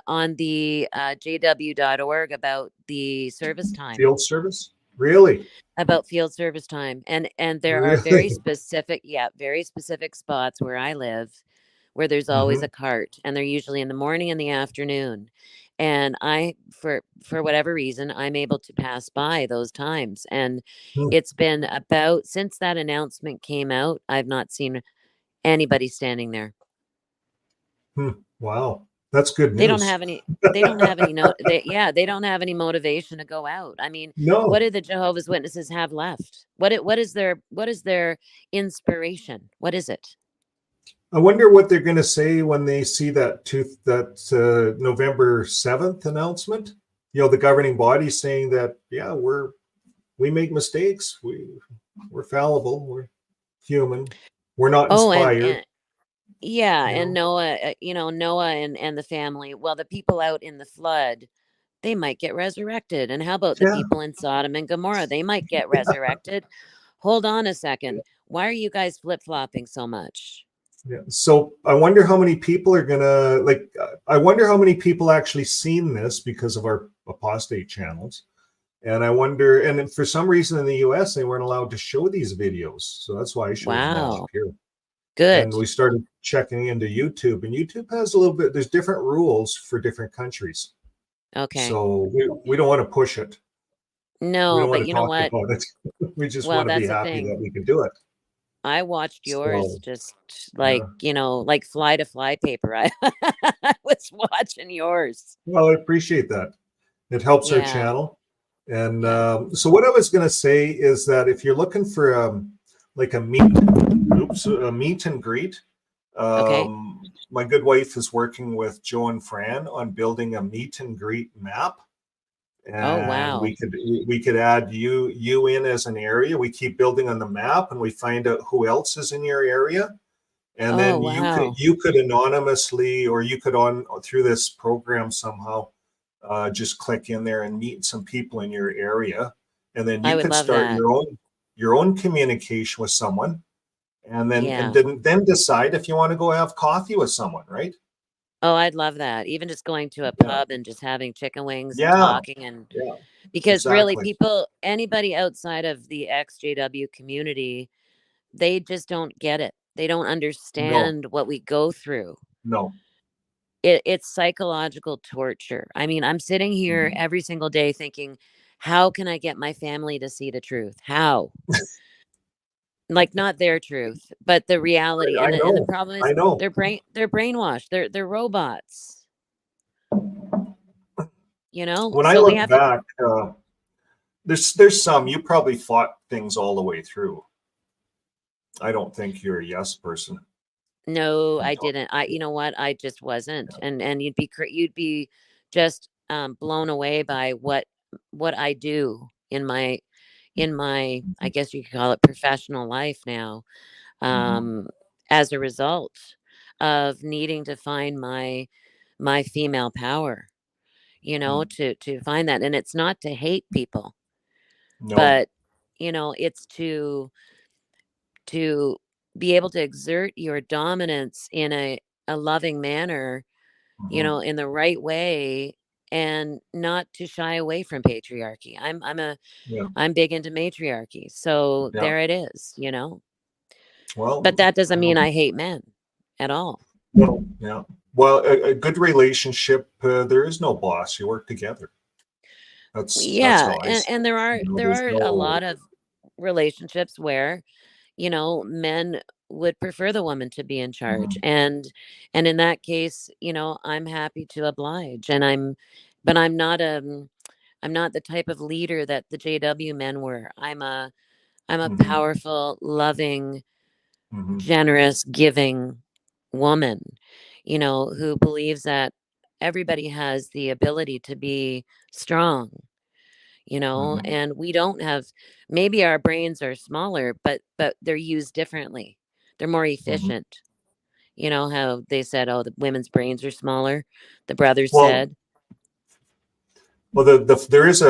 on the jw.org about the service time. field service? Really? About field service time. And there are very specific spots where I live where there's always a cart, and they're usually in the morning and the afternoon. And I for whatever reason, I'm able to pass by those times. And it's been about since that announcement came out, I've not seen anybody standing there. Wow, that's good news. They don't have any they don't have any motivation to go out. I mean, No. what do the Jehovah's Witnesses have left? What is their inspiration? What is it? I wonder what they're going to say when they see that November 7th announcement. You know, the governing body saying that, yeah, we make mistakes. We're fallible. We're human. We're not inspired. And Noah, Noah and the family. Well, the people out in the flood, they might get resurrected. And how about the people in Sodom and Gomorrah? They might get resurrected. Hold on a second. Why are you guys flip-flopping so much? Yeah. So I wonder how many people are gonna I wonder how many people actually seen this because of our apostate channels. And I wonder, and for some reason in the US, they weren't allowed to show these videos. So that's why I showed them all up here. Good. And we started checking into YouTube, and YouTube has a little bit, there's different rules for different countries. Okay. So we don't want to push it. No, we don't but want to you know talk what? about it. We just Well, want to be that's the happy thing. that we can do it. I watched yours So, just like, like fly to fly paper. I was watching yours. Well, I appreciate that. It helps our Yeah. channel. And so what I was going to say is that if you're looking for like a meet and greet, my good wife is working with Joe and Fran on building a meet and greet map. And we could add you in as an area. We keep building on the map, and we find out who else is in your area, and then you could anonymously, or you could through this program somehow just click in there and meet some people in your area, and then you can start your own communication with someone, and then decide if you want to go have coffee with someone, right? Oh, I'd love that. Even just going to a pub and just having chicken wings and talking, and because really anybody outside of the XJW community, they just don't get it. They don't understand what we go through. No. It's psychological torture. I mean, I'm sitting here every single day thinking, how can I get my family to see the truth? How? Like, not their truth, but the reality. I And the know. problem is I know. they're brainwashed. They're robots. You know? When I So we look have to back, there's some, you probably fought things all the way through. I don't think you're a yes person. No, I didn't. You know what? I just wasn't. And you'd be just blown away by what I do in my I guess you could call it professional life now, as a result of needing to find my female power, you know, to find that. And it's not to hate people, No. but you know, it's to be able to exert your dominance in a loving manner, you know, in the right way, and not to shy away from patriarchy. I'm big into matriarchy. So Yeah. there it is, you know. Well, But that doesn't mean I hate men at all. No. Yeah. Well, a good relationship, there is no boss. You work together. That's Yeah, how I see and it. You know, there there's are a lot of relationships where, you know, men would prefer the woman to be in charge, and in that case, you know, I'm happy to oblige, and but I'm not the type of leader that the JW men were. I'm a powerful, loving, generous, giving woman, you know, who believes that everybody has the ability to be strong, you know, and we don't have, maybe our brains are smaller, but they're used differently. They're more efficient. You know how they said, oh, the women's brains are smaller, the brothers said. Well, there is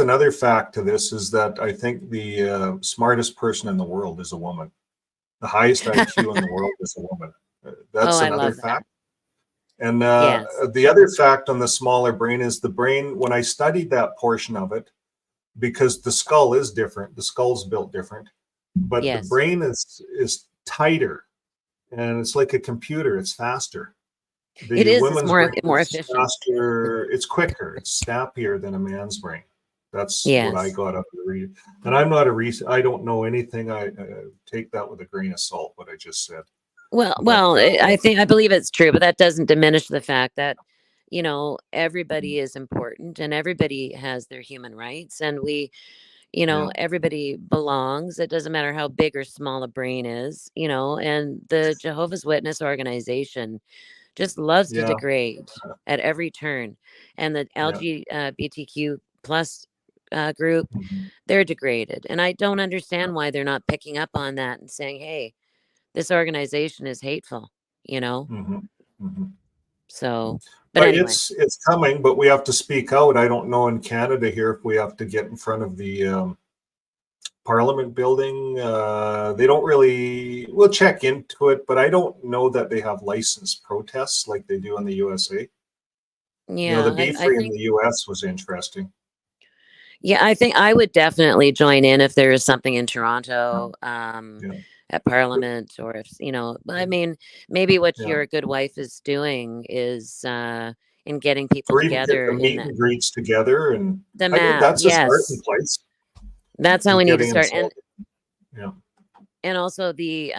another fact to this, is that I think the smartest person in the world is a woman. The highest IQ in the world is a woman. That's another fact. And the other fact on the smaller brain is the brain, when I studied that portion of it, because the skull is different, the skull's built different, but the brain is tighter, and it's like a computer, it's faster. It is. It's women's more brain is efficient. faster, it's quicker, it's snappier than a man's brain. That's what I got up to read. And I'm not I don't know anything. I take that with a grain of salt, what I just said. Well, I believe it's true, but that doesn't diminish the fact that, you know, everybody is important and everybody has their human rights, and we, you know, everybody belongs. It doesn't matter how big or small a brain is, you know, and the Jehovah's Witness organization just loves to degrade at every turn. And the LGBTQ plus group, they're degraded. And I don't understand why they're not picking up on that and saying, hey, this organization is hateful, you know? So, but anyway. It's coming, but we have to speak out. I don't know in Canada here if we have to get in front of the Parliament building. They don't really, we'll check into it, but I don't know that they have licensed protests like they do in the USA. Yeah, you know, the BeFree in the US was interesting. Yeah, I think I would definitely join in if there is something in Toronto at Parliament, or if, you know, I mean, maybe what your good wife is doing is in getting people or even together, get the meet and greets together, and the I think that's a starting place. That's how we need to start. And also the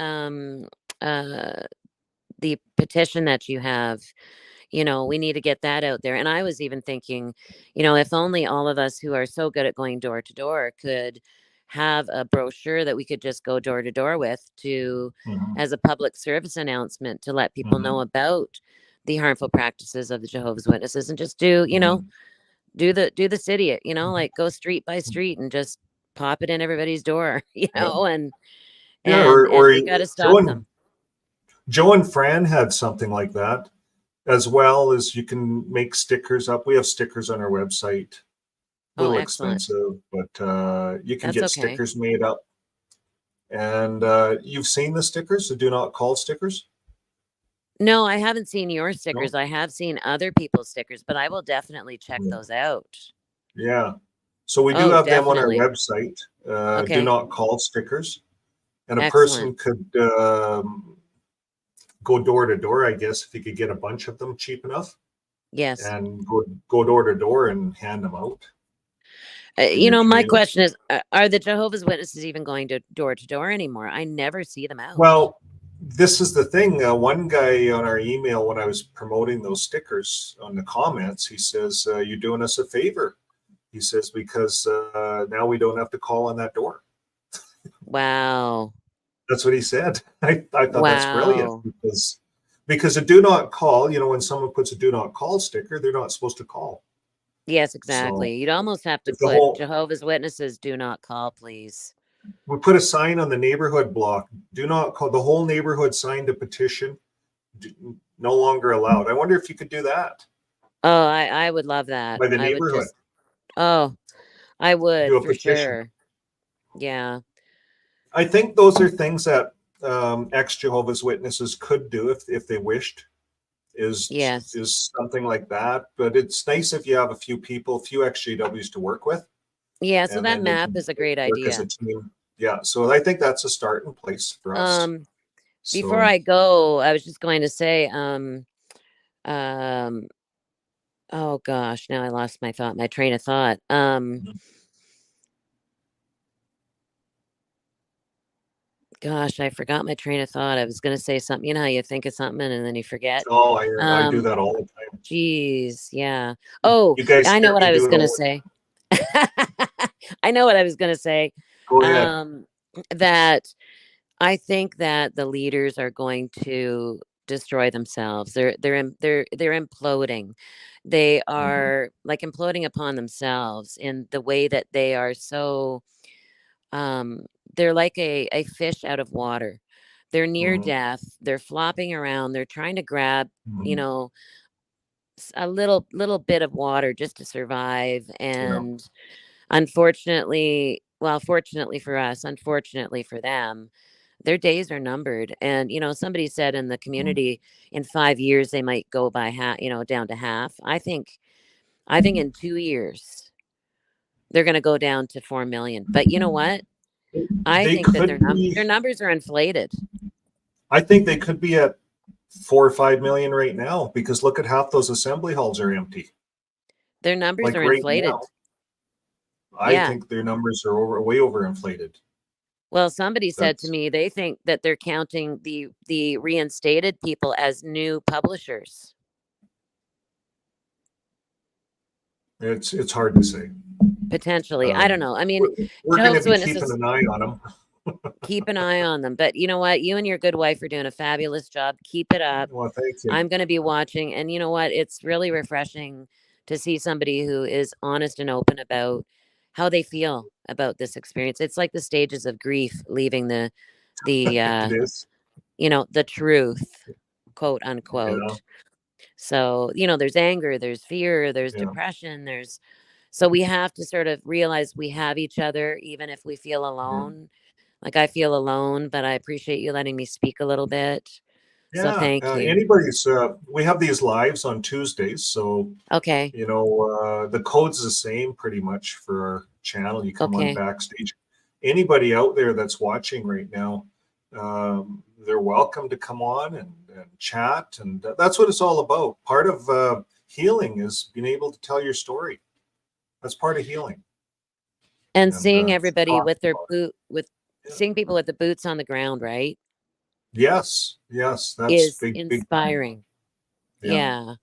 petition that you have, you know, we need to get that out there. And I was even thinking, you know, if only all of us who are so good at going door to door could have a brochure that we could just go door to door with, to as a public service announcement, to let people know about the harmful practices of the Jehovah's Witnesses, and just do, you know, do the city, you know, like go street by street and just pop it in everybody's door, you know, and we got to stop them. Joe and Fran had something like that, as well as you can make stickers up. We have stickers on our website. A little expensive, but you can get stickers made up. And you've seen the stickers, the do not call stickers? No, I haven't seen your stickers. I have seen other people's stickers, but I will definitely check those out. Yeah. So we do have them on our website, do not call stickers. And a person could go door to door, I guess, if you could get a bunch of them cheap enough. Yes. And go door to door and hand them out. You know, my question is, are the Jehovah's Witnesses even going to door anymore? I never see them out. Well, this is the thing. One guy on our email, when I was promoting those stickers on the comments, he says, you're doing us a favor. He says, because now we don't have to call on that door. Wow. That's what he said. I thought Wow. that's brilliant because a do not call, you know, when someone puts a do not call sticker, they're not supposed to call. Yes, exactly. So you'd almost have to if the put whole- Jehovah's Witnesses do not call, please. We put a sign on the neighborhood block. Do not call. The whole neighborhood signed a petition. No longer allowed. I wonder if you could do that. Oh, I would love that. By the I would neighborhood. just, oh, I would Do a for petition. sure. Yeah. I think those are things that ex-Jehovah's Witnesses could do if they wished. Is something like that. But it's nice if you have a few ex-JWs to work with. Yeah, so and that then they map can is a great work as idea. a team. Yeah, so I think that's a starting place for us. Before I go, I was just going to say, oh gosh, now I lost my train of thought. Gosh, I forgot my train of thought. I was going to say something. You know how you think of something and then you forget? Oh, I do that all the time. Geez, yeah. Oh, You guys I know what I was going to all say. I know what I was going to say. Go ahead. That I think that the leaders are going to destroy themselves. They're imploding. They are like imploding upon themselves in the way that they are so they're like a fish out of water. They're near death. They're flopping around. They're trying to grab, you know, a little bit of water just to survive. And unfortunately, well, fortunately for us, unfortunately for them, their days are numbered. And, you know, somebody said in the community in 5 years, they might go by half, you know, down to half. I think in 2 years, they're going to go down to 4 million. But you know what? I think that their numbers are inflated. I think they could be at 4 or 5 million right now because look at half those assembly halls are empty. Their numbers Like are right inflated. now, I think their numbers are way overinflated. Well, somebody said to me they think that they're counting the reinstated people as new publishers. It's hard to say. Potentially. I don't know. I mean, we're going to be keeping an eye on them. Keep an eye on them. But you know what? You and your good wife are doing a fabulous job. Keep it up. Well, thank you. I'm going to be watching. And you know what? It's really refreshing to see somebody who is honest and open about how they feel about this experience. It's like the stages of grief leaving the It is. you know, the truth, quote unquote. Yeah. So, you know, there's anger, there's fear, there's depression, so we have to sort of realize we have each other, even if we feel alone. Like I feel alone, but I appreciate you letting me speak a little bit. Yeah. So thank you. Anybody's, we have these lives on Tuesdays. So, okay. You know, the code's the same pretty much for our channel. You come on backstage. Anybody out there that's watching right now, they're welcome to come on and chat. And that's what it's all about. Part of healing is being able to tell your story. That's part of healing. And seeing everybody with their seeing people with the boots on the ground, right? Yes. That's is big, inspiring. Big yeah.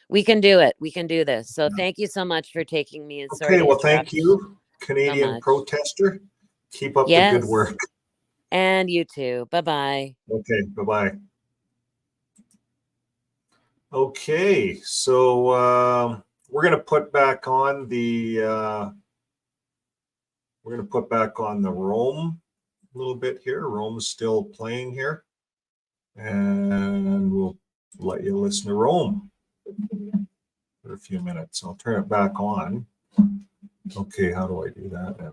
We can do it. We can do this. So thank you so much for taking me. And sorry okay, to well, thank interrupt you, so Canadian much. protester. Keep up the good work. And you too. Bye-bye. Okay, bye-bye. Okay, so we're going to put back on the Rome a little bit here. Rome's still playing here. And we'll let you listen to Rome for a few minutes. I'll turn it back on. Okay, how do I do that then?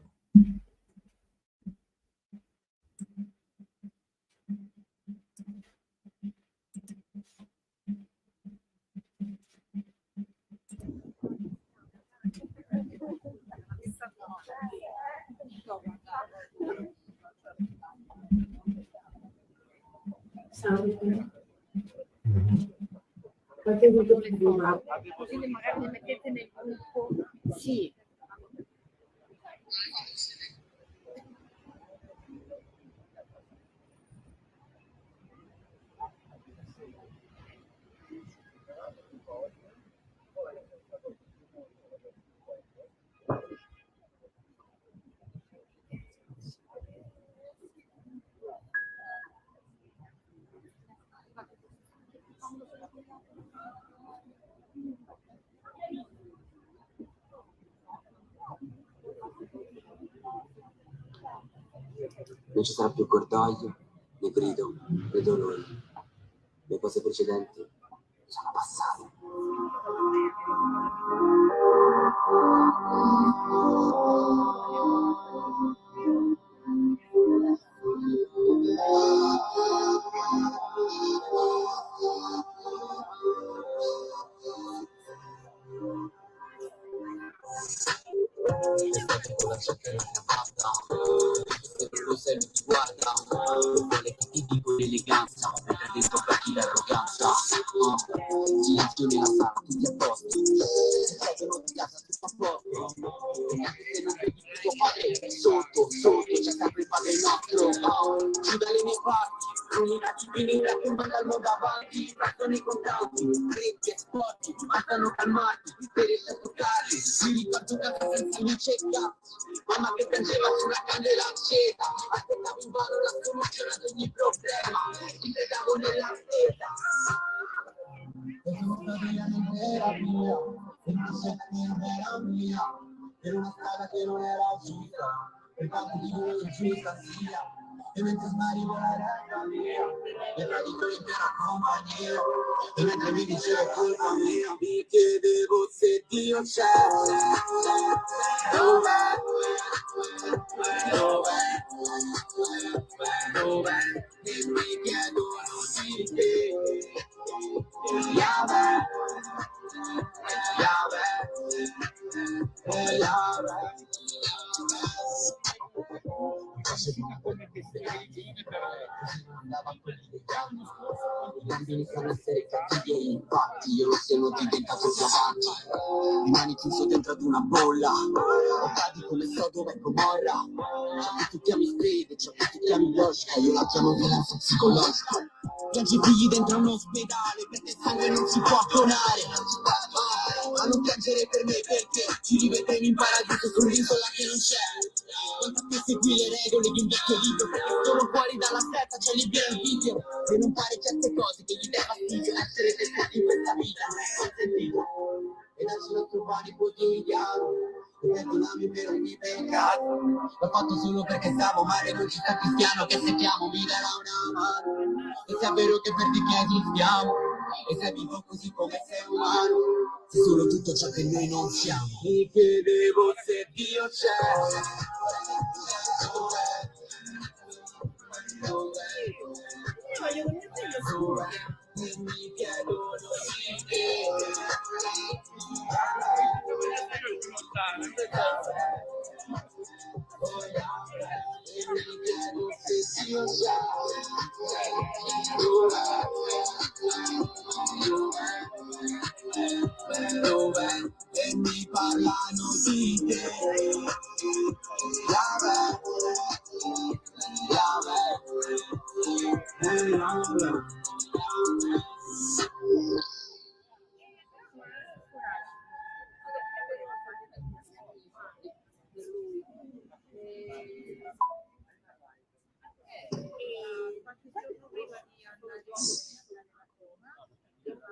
non le so, così magari le mettete nel gruppo. Sì. Non ci sarà più cordoglio, né grido, né dolore. Le cose precedenti sono passate. Lo sai, mi guarda, non vuole che ti dico l'eleganza, mentre dentro becchi l'arroganza. Silenzio nella sala, tutti a posto. Se non ti casa, tutto a posto. E anche se non vedi tuo padre, sotto, c'è sempre il padre nostro. Giù dalle mie parti, illuminati finire che mandano davanti. Partono i contanti, ricchi e sporchi, bastano calmarti, per riesci a toccarli. Mi ricordo casa senza luce e cazzo, mamma che piangeva sulla candela accesa. Aspettavo invano la soluzione ad ogni problema, ti credavo nell'attesa. E sono stata io non era mia, e una scelta che non era mia, per una strada che non era giusta, per quanto di voi giusta sia. E mentre smarivo la realtà mia, e radico l'intera compagnia, e mentre mi dicevo colpa mia, mi chiedevo se Dio c'è. Dov'è? E mi chiedono di te. Yahweh, Yahweh, Yahweh. Facevi una come queste cretine, però così non andava a quelli degli anni scorsi. I bambini sanno essere cattivi, infatti io lo sono diventato più avanti. Rimani chiuso dentro ad una bolla, o cadi come Sodoma e Gomorra. Ciò che tu chiami fede, ciò che tu chiami logica, io la chiamo violenza psicologica. Piangi figli dentro a un ospedale, perché il sangue non si può donare. Ma non piangere per me, perché ci rivedremo in paradiso su un'isola che non c'è. Quanto più segui le regole di un vecchio libro, perché sono fuori dalla setta, c'è libero il video. E non fare certe cose che gli dai fastidio, essere te stessi in questa vita non è consentito. E darci il nostro pane quotidiano, e perdonami per ogni peccato. L'ho fatto solo perché stavo male, non ci sta cristiano che se chiamo mi darà una mano. E se è vero che per te che esistiamo, e se vivo così come sei umano, sei solo tutto ciò che noi non siamo. Mi chiedevo se Dio c'è. Dov'è? E mi chiedono di te. Dov'è? E mi parlano di te. Yahweh, Yahweh, Yahweh.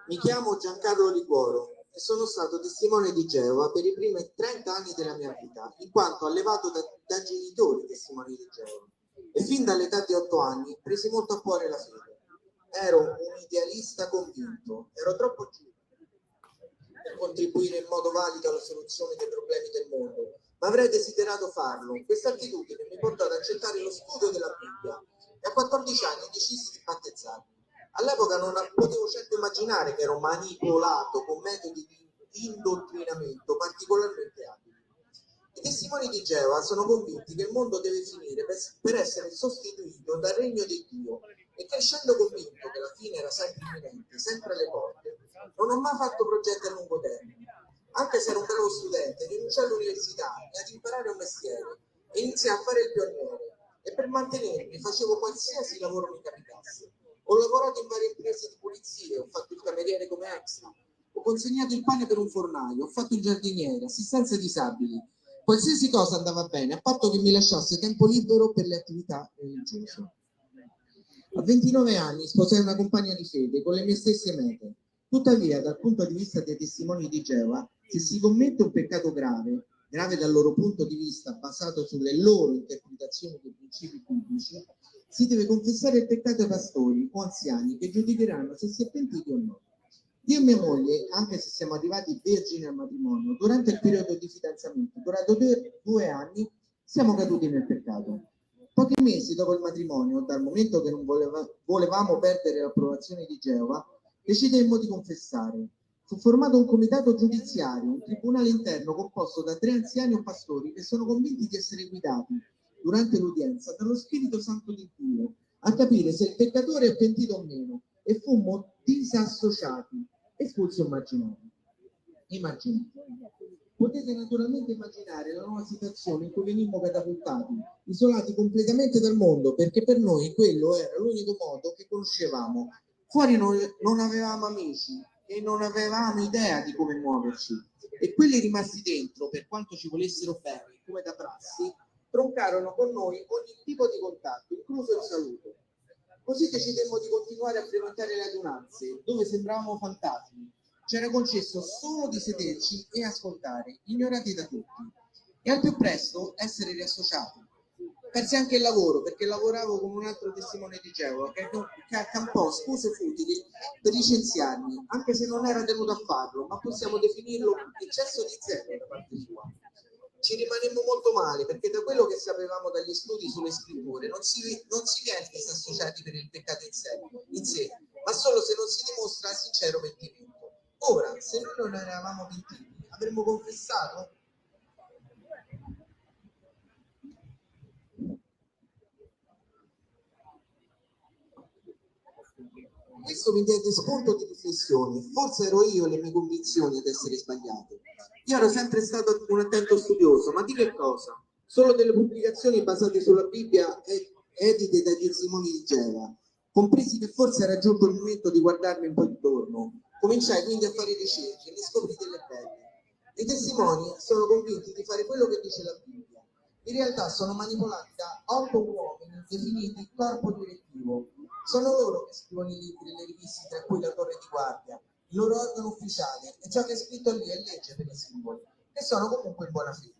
Mi chiamo Giancarlo Liguoro e sono stato testimone di Geova per i primi 30 anni della mia vita, in quanto allevato da genitori testimoni di Geova. E fin dall'età di 8 anni presi molto a cuore la fede. Ero un idealista convinto, ero troppo giovane per contribuire in modo valido alla soluzione dei problemi del mondo, ma avrei desiderato farlo. Questa attitudine mi portò ad accettare lo studio della Bibbia e a 14 anni decisi di battezzarmi. All'epoca non potevo certo immaginare che ero manipolato con metodi di indottrinamento particolarmente abili. I testimoni di Geova sono convinti che il mondo deve finire per essere sostituito dal regno di Dio, e crescendo convinto che la fine era sempre imminente, sempre alle porte, Non ho mai fatto progetti a lungo termine. Anche se ero un bravo studente, rinunciai all'università e ad imparare un mestiere e iniziai a fare il pioniere. E per mantenermi facevo qualsiasi lavoro mi capitasse. Ho lavorato in varie imprese di pulizie, ho fatto il cameriere come extra, ho consegnato il pane per un fornaio, ho fatto il giardiniere, assistenza ai disabili. Qualsiasi cosa andava bene, a patto che mi lasciasse tempo libero per le attività religiose. A 29 anni sposai una compagna di fede con le mie stesse mete. Tuttavia, dal punto di vista dei testimoni di Geova, se si commette un peccato grave, grave dal loro punto di vista, basato sulle loro interpretazioni dei principi pubblici, si deve confessare il peccato ai pastori o anziani che giudicheranno se si è pentiti o no. Io e mia moglie, anche se siamo arrivati vergini al matrimonio, durante il periodo di fidanzamento, durato 2 anni, siamo caduti nel peccato. Pochi mesi dopo il matrimonio, dal momento che non volevamo perdere l'approvazione di Geova, decidemmo di confessare. Fu formato un comitato giudiziario, un tribunale interno composto da 3 anziani o pastori che sono convinti di essere guidati, durante l'udienza, dallo Spirito Santo di Dio, a capire se il peccatore è pentito o meno, e fummo disassociati, espulsi o marginati. Potete naturalmente immaginare la nuova situazione in cui venimmo catapultati, isolati completamente dal mondo, perché per noi quello era l'unico modo che conoscevamo. Fuori non avevamo amici e non avevamo idea di come muoverci. E quelli rimasti dentro, per quanto ci volessero bene, come da prassi, troncarono con noi ogni tipo di contatto, incluso il saluto. Così decidemmo di continuare a frequentare le adunanze, dove sembravamo fantasmi. C'era concesso solo di sederci e ascoltare, ignorati da tutti, e al più presto essere riassociati. Persi anche il lavoro, perché lavoravo con un altro testimone di Geova che accampò scuse futili per licenziarmi, anche se non era tenuto a farlo, ma possiamo definirlo eccesso di zelo da parte sua. Ci rimanemmo molto male, perché da quello che sapevamo dagli studi sulle scritture non si viene disassociati per il peccato in sé, ma solo se non si dimostra sincero pentimento. Ora, se noi non eravamo pentiti, avremmo confessato? Questo mi diede spunto di riflessione. Forse ero io e le mie convinzioni ad essere sbagliate. Io ero sempre stato un attento studioso, ma di che cosa? Solo delle pubblicazioni basate sulla Bibbia edite dai testimoni di Geova. Compresi che forse era giunto il momento di guardarmi un po' intorno. Cominciai quindi a fare ricerche e ne scoprì delle belle. I testimoni sono convinti di fare quello che dice la Bibbia. In realtà sono manipolati da 8 uomini definiti corpo direttivo. Sono loro che scrivono i libri e le riviste, tra cui la Torre di Guardia, il loro organo ufficiale, e ciò che è scritto lì è legge per i simboli, che sono comunque in buona fede.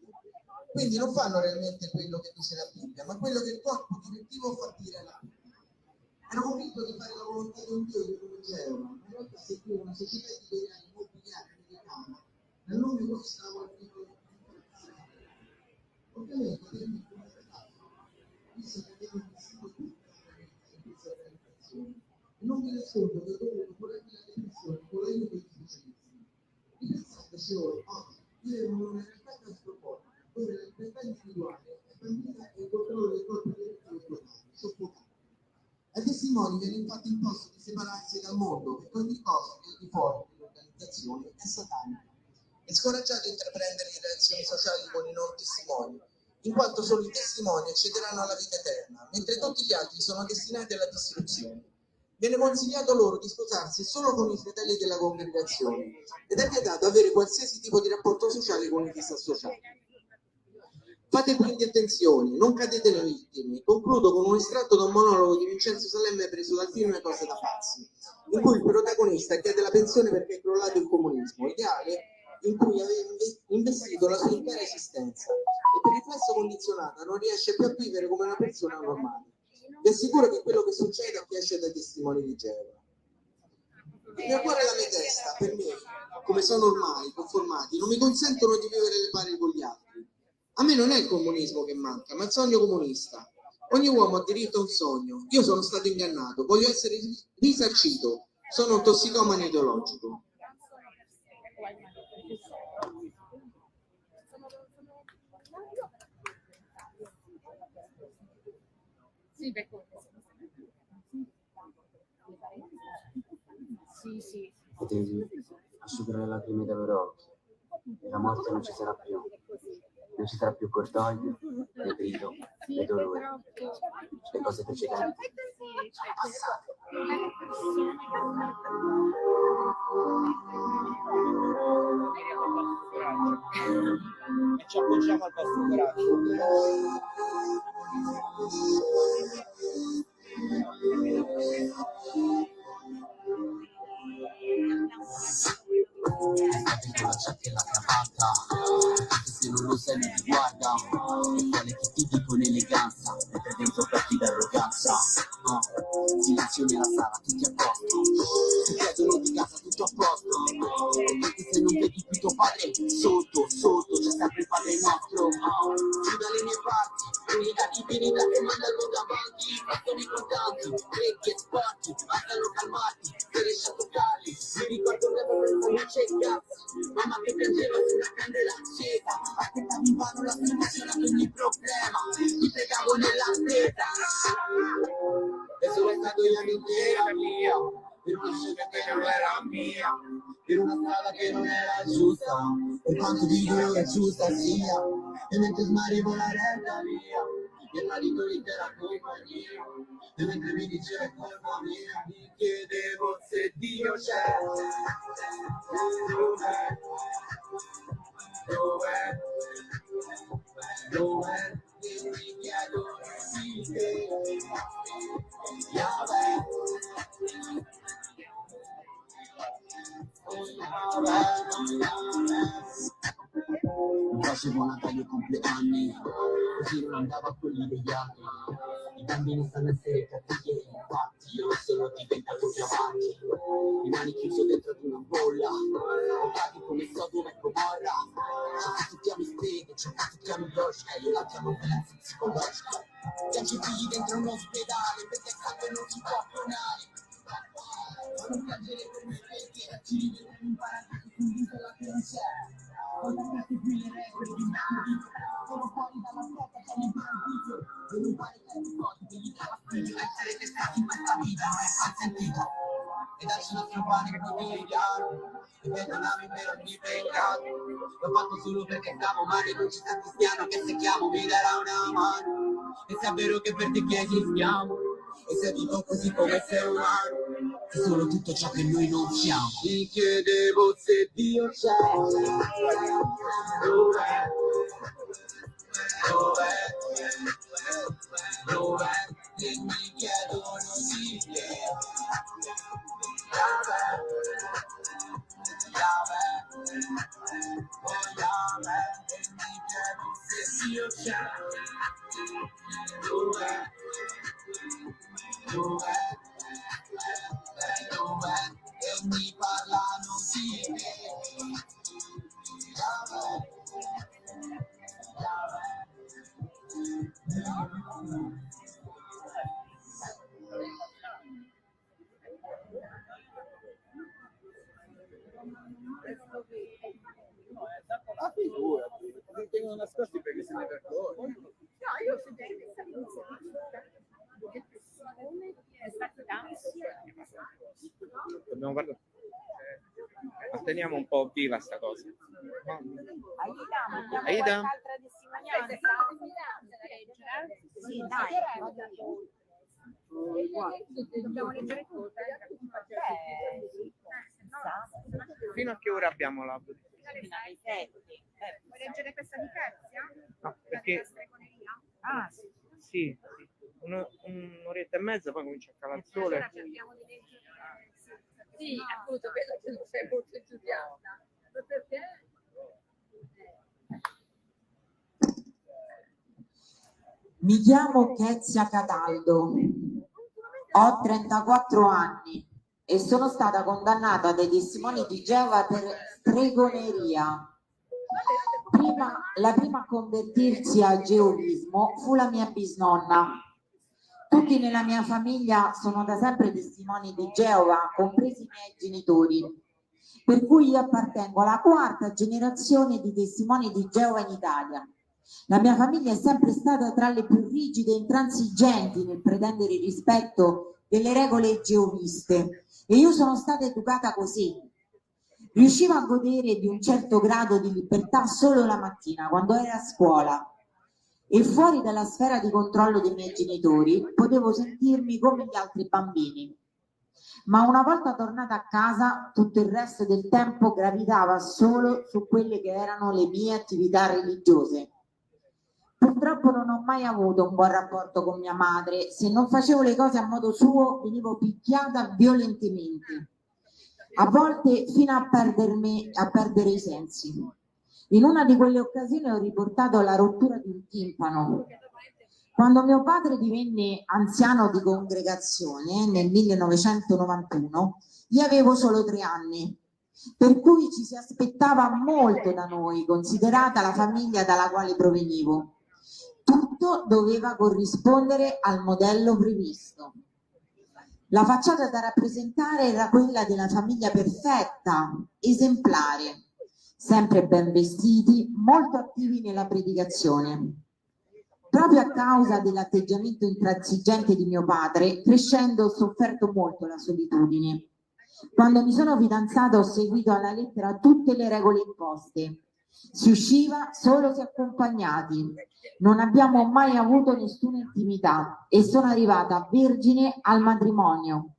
Quindi non fanno realmente quello che dice la Bibbia, ma quello che il corpo direttivo fa dire la Bibbia. Ero convinto di fare la volontà di un Dio di come Geova, ma in realtà seguire una società editoriale immobiliare americana, nel nome costava l'articolo ovviamente visto che abbiamo vissuto questa organizzazione, non mi nascondo che ho dovuto curarmi la depressione con l'aiuto di specialisti. Ripensandoci ora, oggi, vivevo in una realtà cosmopolita, dove la libertà individuale è bandita e il controllo del corpo direttivo globale, soffocante. Ai testimoni viene infatti imposto di separarsi dal mondo, perché ogni cosa che è di fuori dell'organizzazione è satanica. È scoraggiato intraprendere le relazioni sociali con i non testimoni, in quanto solo i testimoni accederanno alla vita eterna, mentre tutti gli altri sono destinati alla distruzione. Viene consigliato loro di sposarsi solo con i fratelli della congregazione ed è vietato avere qualsiasi tipo di rapporto sociale con i disassociati. Fate quindi attenzione, non cadete nelle vittime. Concludo con un estratto da un monologo di Vincenzo Salemme preso dal film Cose da farsi, in cui il protagonista chiede la pensione perché è crollato il comunismo, ideale in cui aveva investito la sua intera esistenza e per riflesso condizionata non riesce più a vivere come una persona normale. Vi assicuro che è quello che succede a chi esce dai testimoni di Geova. Il mio cuore e la mia testa, per me, come sono ormai conformati, non mi consentono di vivere le pari con gli altri. A me non è il comunismo che manca, ma il sogno comunista. Ogni uomo ha diritto a un sogno. Io sono stato ingannato, voglio essere risarcito. Sono un tossicomane ideologico. Sì, sì. asciugare le lacrime dai loro occhi. E la morte non ci sarà più. Non ci sarà più cordoglio, né grido, né dolore. Le cose precedenti sono passate. E ci appoggiamo al vostro coraggio. La giacca e la cravatta, perché se non lo sai non ti guarda, e quale che ti dico un'eleganza, mentre dentro perdi d'arroganza. Silenzio nella sala, tutti a posto, ti chiedono di casa, tutto a posto, perché se non vedi più tuo padre, sotto, c'è sempre il padre nostro. Giù dalle mie parti, l'unica divinità che manda il mondo avanti, bastoni contanti, freddi e sporchi, bastano calmati, se riesci a toccarli, mi ricordo che avevo luce e cazzo, mamma che piangeva su una candela accesa, aspettavo invano la soluzione ad ogni problema, mi pregavo nella testa, e sono stato io l'intera mia, per una scelta che non era mia, per una strada che non era giusta, per quanto dicono che giusta sia, e mentre smarivo la retta via, e la dico l'intera compagnia, e mentre mi diceva è colpa mia, mi chiedevo se Dio c'è, dov'è, e mi chiedo sì, mi facevo Natale e compleanni, così non andavo a quelli degli altri. I bambini stanno a essere cattivi, infatti io sono diventato più avanti. Rimani chiuso dentro ad una bolla, o cadi come Sodoma e Gomorra. C'è chi chiami fede, c'è chi chiami logica, io la chiamo violenza psicologica. Piangi figli dentro un ospedale, perché il sangue non si può clonare. Non piangere per me perché ci rivedremo in paradiso su un'isola che non c'è. Ho cambiato qui le regole di Nandi, sono fuori dalla porta che mi bandito. E non pare che mi cose che gli dà fastidio. Essere testati in questa vita non è consentito. E darci il nostro pane quotidiano, e perdonami per ogni peccato. L'ho fatto solo perché stavo male, non ci sta cristiano che se chiamo mi darà una mano. E se è vero che per te che esistiamo, e se vivo così come sei umano, è solo tutto ciò che noi non siamo. Mi chiedevo se Dio c'è, dov'è, e mi chiedono sì, e mi chiedo se Dio c'è, dov'è, e mi parlano sì, Ah, figurati, li tengono nascosti perché se ne vergognano. No, io so che depressione, è stata d'ansia. Dobbiamo guardare. Teniamo un po' viva sta cosa. Aida? Altra testimonianza? Sì, dai. Dobbiamo leggere tutto. Fino a che ora abbiamo la Vuoi leggere questa di Perzia? No, perché Ah, sì. sì, un'oretta e mezza, poi comincia a calare il sole. Allora cerchiamo di leggere. Sì, appunto, quella che non sei molto entusiasta. Perché? Mi chiamo Kezia Cataldo, ho 34 anni e sono stata condannata dai testimoni di Geova per stregoneria. La prima a convertirsi al geovismo fu la mia bisnonna. Tutti nella mia famiglia sono da sempre testimoni di Geova, compresi i miei genitori, per cui io appartengo alla quarta generazione di testimoni di Geova in Italia. La mia famiglia è sempre stata tra le più rigide e intransigenti nel pretendere il rispetto delle regole geoviste e io sono stata educata così. Riuscivo a godere di un certo grado di libertà solo la mattina, quando ero a scuola, e fuori dalla sfera di controllo dei miei genitori potevo sentirmi come gli altri bambini. Ma una volta tornata a casa, tutto il resto del tempo gravitava solo su quelle che erano le mie attività religiose. Purtroppo non ho mai avuto un buon rapporto con mia madre. Se non facevo le cose a modo suo, venivo picchiata violentemente, a volte fino a perdere i sensi. In una di quelle occasioni ho riportato la rottura di un timpano. Quando mio padre divenne anziano di congregazione nel 1991, io avevo solo 3 anni, per cui ci si aspettava molto da noi, considerata la famiglia dalla quale provenivo. Tutto doveva corrispondere al modello previsto. La facciata da rappresentare era quella della famiglia perfetta, esemplare, sempre ben vestiti, molto attivi nella predicazione. Proprio a causa dell'atteggiamento intransigente di mio padre, crescendo ho sofferto molto la solitudine. Quando mi sono fidanzata ho seguito alla lettera tutte le regole imposte. Si usciva solo se accompagnati. Non abbiamo mai avuto nessuna intimità e sono arrivata vergine al matrimonio.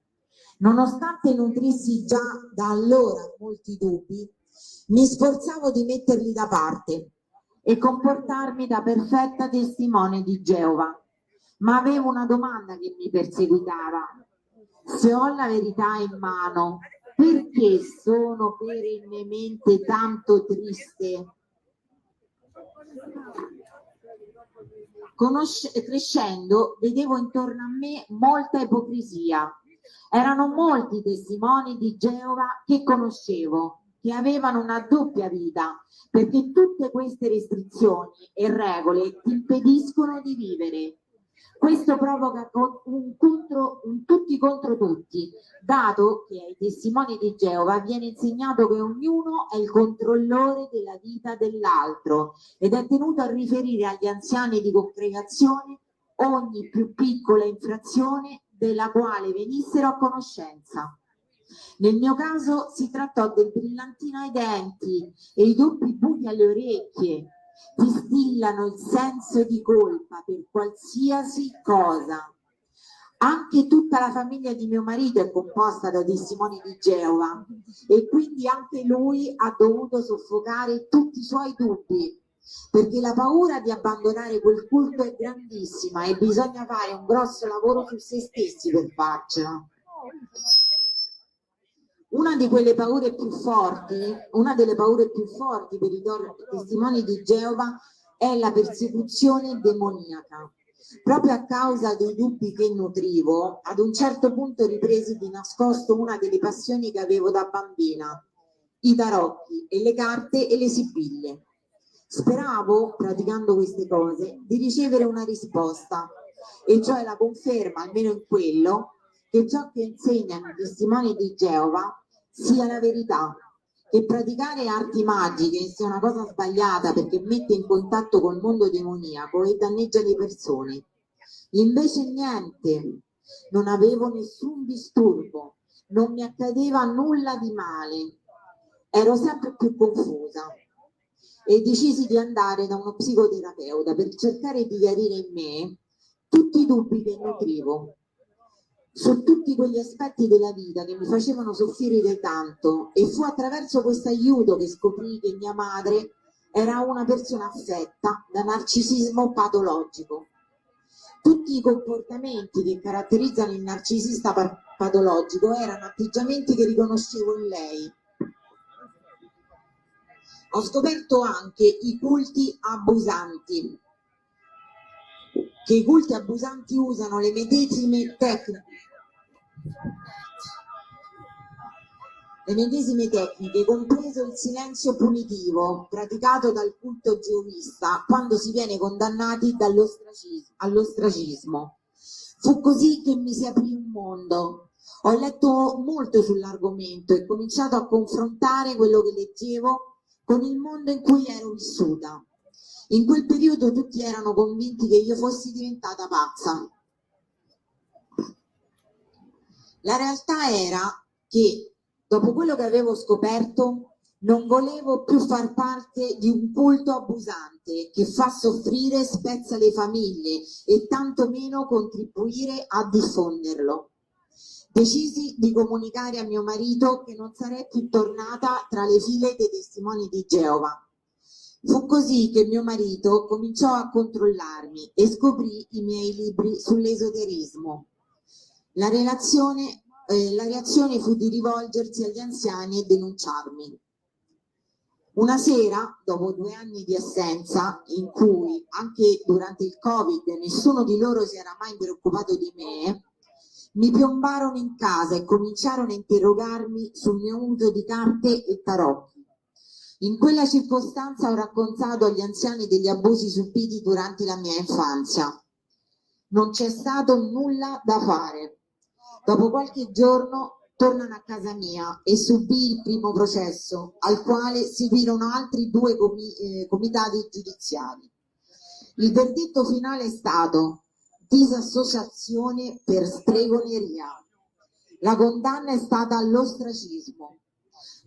Nonostante nutrissi già da allora molti dubbi, mi sforzavo di metterli da parte e comportarmi da perfetta testimone di Geova. Ma avevo una domanda che mi perseguitava. Se ho la verità in mano, perché sono perennemente tanto triste? Crescendo vedevo intorno a me molta ipocrisia. Erano molti testimoni di Geova che conoscevo, che avevano una doppia vita, perché tutte queste restrizioni e regole ti impediscono di vivere. Questo provoca un tutti contro tutti, dato che ai testimoni di Geova viene insegnato che ognuno è il controllore della vita dell'altro ed è tenuto a riferire agli anziani di congregazione ogni più piccola infrazione della quale venissero a conoscenza. Nel mio caso si trattò del brillantino ai denti e i doppi buchi alle orecchie. Distillano il senso di colpa per qualsiasi cosa. Anche tutta la famiglia di mio marito è composta da testimoni di Geova e quindi anche lui ha dovuto soffocare tutti i suoi dubbi, perché la paura di abbandonare quel culto è grandissima e bisogna fare un grosso lavoro su se stessi per farcela. Una delle paure più forti per i testimoni di Geova è la persecuzione demoniaca. Proprio a causa dei dubbi che nutrivo, ad un certo punto ripresi di nascosto una delle passioni che avevo da bambina, i tarocchi e le carte e le sibille. Speravo, praticando queste cose, di ricevere una risposta, e cioè la conferma, almeno in quello, che ciò che insegnano i testimoni di Geova sia la verità, che praticare arti magiche sia una cosa sbagliata perché mette in contatto col mondo demoniaco e danneggia le persone. Invece niente, non avevo nessun disturbo, non mi accadeva nulla di male, ero sempre più confusa e decisi di andare da uno psicoterapeuta per cercare di chiarire in me tutti i dubbi che nutrivo su tutti quegli aspetti della vita che mi facevano soffrire tanto, e fu attraverso questo aiuto che scoprì che mia madre era una persona affetta da narcisismo patologico. Tutti i comportamenti che caratterizzano il narcisista patologico erano atteggiamenti che riconoscevo in lei. Ho scoperto anche i culti abusanti, che i culti abusanti usano le medesime tecniche, compreso il silenzio punitivo praticato dal culto geovista quando si viene condannati all'ostracismo. Fu così che mi si aprì un mondo. Ho letto molto sull'argomento e cominciato a confrontare quello che leggevo con il mondo in cui ero vissuta. In quel periodo tutti erano convinti che io fossi diventata pazza. La realtà era che dopo quello che avevo scoperto Non volevo più far parte di un culto abusante che fa soffrire, spezza le famiglie e tantomeno contribuire a diffonderlo. Decisi di comunicare a mio marito che non sarei più tornata tra le file dei testimoni di Geova. Fu così che mio marito cominciò a controllarmi e scoprì i miei libri sull'esoterismo. La reazione fu di rivolgersi agli anziani e denunciarmi. Una sera, dopo 2 anni di assenza, in cui anche durante il Covid nessuno di loro si era mai preoccupato di me, mi piombarono in casa e cominciarono a interrogarmi sul mio uso di carte e tarocchi. In quella circostanza ho raccontato agli anziani degli abusi subiti durante la mia infanzia. Non c'è stato nulla da fare. Dopo qualche giorno tornano a casa mia e subì il primo processo, al quale seguirono altri 2 comitati giudiziari. Il verdetto finale è stato disassociazione per stregoneria. La condanna è stata all'ostracismo.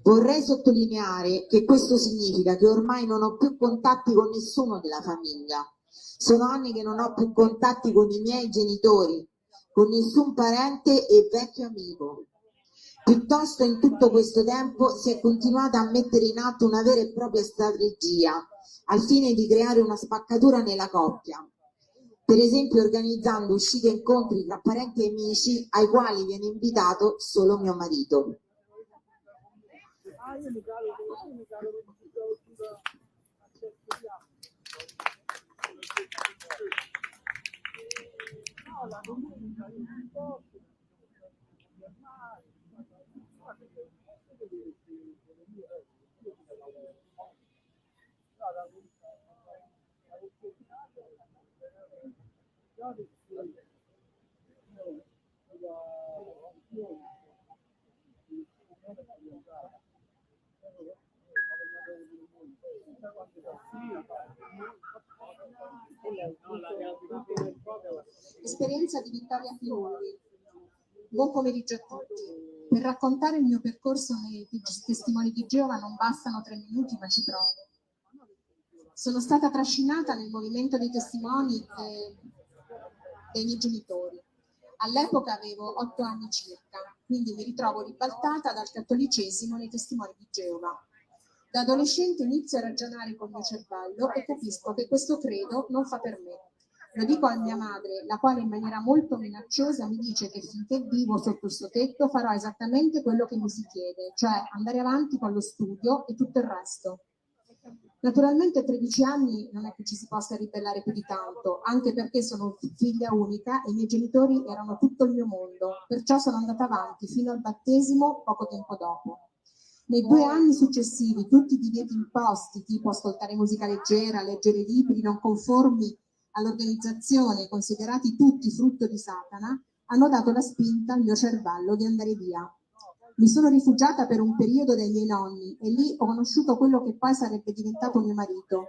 Vorrei sottolineare che questo significa che ormai non ho più contatti con nessuno della famiglia. Sono anni che non ho più contatti con i miei genitori, con nessun parente e vecchio amico. Piuttosto in tutto questo tempo si è continuata a mettere in atto una vera e propria strategia al fine di creare una spaccatura nella coppia. Per esempio organizzando uscite e incontri tra parenti e amici ai quali viene invitato solo mio marito. Esperienza di Vittoria Fiori. Buon pomeriggio a tutti. Per raccontare il mio percorso nei testimoni di Geova non bastano 3 minuti, ma ci provo. Sono stata trascinata nel movimento dei testimoni dei miei genitori. All'epoca avevo 8 anni circa, quindi mi ritrovo ribaltata dal cattolicesimo nei testimoni di Geova. Da adolescente inizio a ragionare col mio cervello e capisco che questo credo non fa per me. Lo dico a mia madre, la quale in maniera molto minacciosa mi dice che finché vivo sotto il suo tetto farò esattamente quello che mi si chiede, cioè andare avanti con lo studio e tutto il resto. Naturalmente a 13 anni non è che ci si possa ribellare più di tanto, anche perché sono figlia unica e i miei genitori erano tutto il mio mondo, perciò sono andata avanti fino al battesimo poco tempo dopo. Nei 2 anni successivi tutti i divieti imposti, tipo ascoltare musica leggera, leggere libri non conformi all'organizzazione, considerati tutti frutto di Satana, hanno dato la spinta al mio cervello di andare via. Mi sono rifugiata per un periodo dai miei nonni e lì ho conosciuto quello che poi sarebbe diventato mio marito.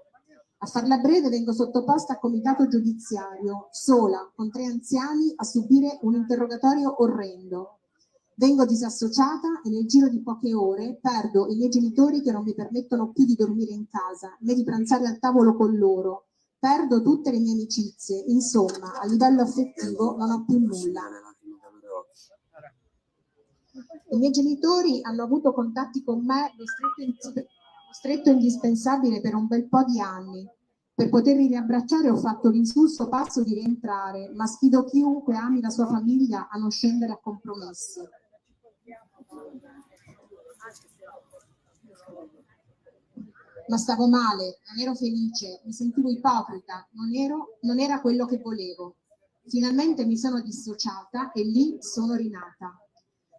A farla breve vengo sottoposta a comitato giudiziario, sola, con 3 anziani, a subire un interrogatorio orrendo. Vengo disassociata e nel giro di poche ore perdo i miei genitori che non mi permettono più di dormire in casa, né di pranzare al tavolo con loro. Perdo tutte le mie amicizie, insomma, a livello affettivo non ho più nulla. I miei genitori hanno avuto contatti con me lo stretto indispensabile per un bel po' di anni. Per poterli riabbracciare ho fatto l'insulso passo di rientrare, ma sfido chiunque ami la sua famiglia a non scendere a compromessi. Ma stavo male, non ero felice, mi sentivo ipocrita, non era quello che volevo. Finalmente mi sono dissociata e lì sono rinata.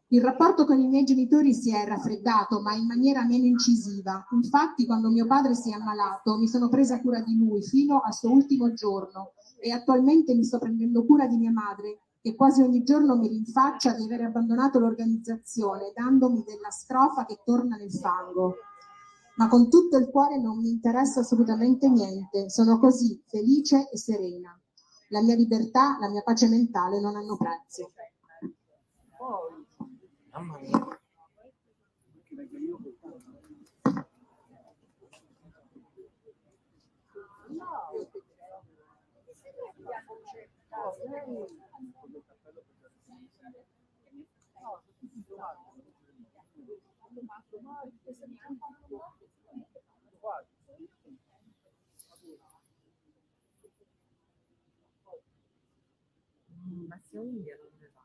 Il rapporto con i miei genitori si è raffreddato, ma in maniera meno incisiva. Infatti, quando mio padre si è ammalato, mi sono presa cura di lui fino al suo ultimo giorno e attualmente mi sto prendendo cura di mia madre, che quasi ogni giorno mi rinfaccia di aver abbandonato l'organizzazione, dandomi della scrofa che torna nel fango. Ma con tutto il cuore non mi interessa assolutamente niente, sono così, felice e serena. La mia libertà, la mia pace mentale non hanno prezzo. Mamma mia. Ma se unghia non ne va.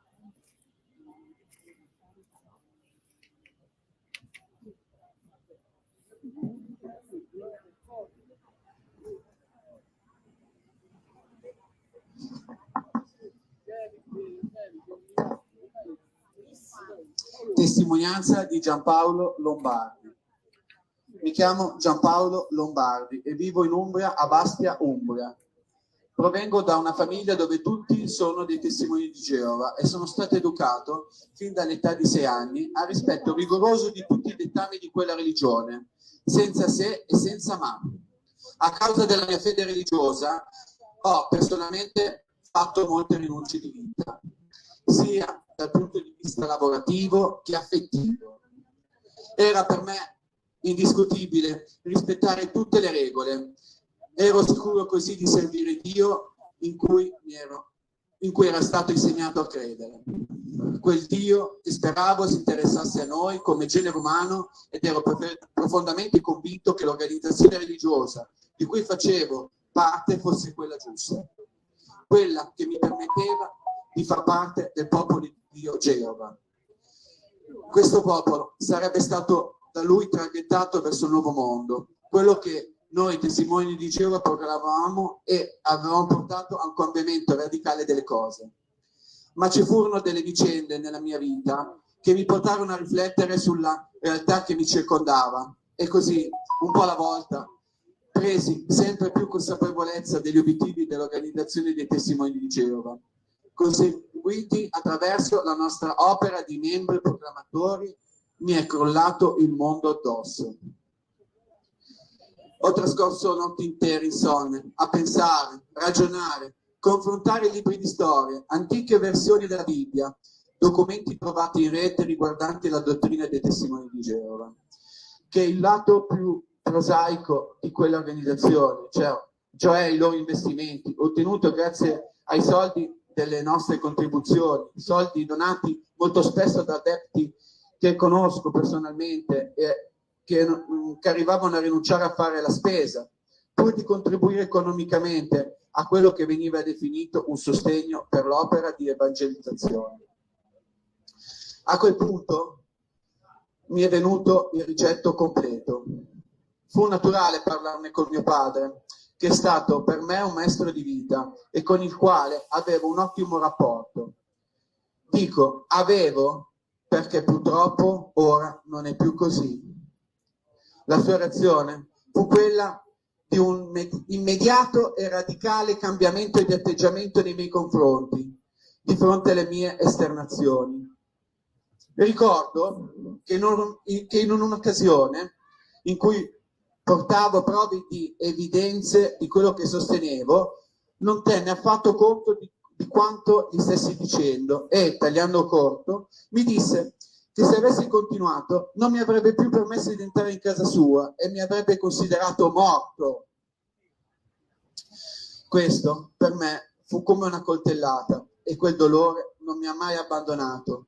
Testimonianza di Giampaolo Lombardi. Mi chiamo Giampaolo Lombardi e vivo in Umbria, a Bastia, Umbria. Provengo da una famiglia dove tutti sono dei testimoni di Geova e sono stato educato fin dall'età di 6 anni al rispetto rigoroso di tutti i dettami di quella religione, senza se e senza ma. A causa della mia fede religiosa ho personalmente fatto molte rinunce di vita, sia dal punto di vista lavorativo che affettivo. Era per me indiscutibile rispettare tutte le regole. Ero sicuro così di servire Dio in cui era stato insegnato a credere. Quel Dio che speravo si interessasse a noi come genere umano ed ero profondamente convinto che l'organizzazione religiosa di cui facevo parte fosse quella giusta, quella che mi permetteva di far parte del popolo di Dio Geova. Questo popolo sarebbe stato da lui traghettato verso il nuovo mondo, quello che noi testimoni di Geova proclamavamo e avevamo portato a un cambiamento radicale delle cose. Ma ci furono delle vicende nella mia vita che mi portarono a riflettere sulla realtà che mi circondava e così, un po' alla volta, presi sempre più consapevolezza degli obiettivi dell'organizzazione dei testimoni di Geova, conseguiti attraverso la nostra opera di membri proclamatori. Mi è crollato il mondo addosso. Ho trascorso notti intere insonne a pensare, ragionare, confrontare libri di storia, antiche versioni della Bibbia, documenti trovati in rete riguardanti la dottrina dei testimoni di Geova, che è il lato più prosaico di quell'organizzazione, cioè i loro investimenti, ottenuti grazie ai soldi delle nostre contribuzioni, soldi donati molto spesso da adepti che conosco personalmente e che arrivavano a rinunciare a fare la spesa, pur di contribuire economicamente a quello che veniva definito un sostegno per l'opera di evangelizzazione. A quel punto mi è venuto il rigetto completo. Fu naturale parlarne col mio padre, che è stato per me un maestro di vita e con il quale avevo un ottimo rapporto. Dico avevo perché purtroppo ora non è più così. La sua reazione fu quella di un immediato e radicale cambiamento di atteggiamento nei miei confronti, di fronte alle mie esternazioni. Ricordo che in un'occasione in cui portavo prove di evidenze di quello che sostenevo, non tenne affatto conto di quanto gli stessi dicendo e, tagliando corto, mi disse che se avessi continuato non mi avrebbe più permesso di entrare in casa sua e mi avrebbe considerato morto. Questo per me fu come una coltellata e quel dolore non mi ha mai abbandonato.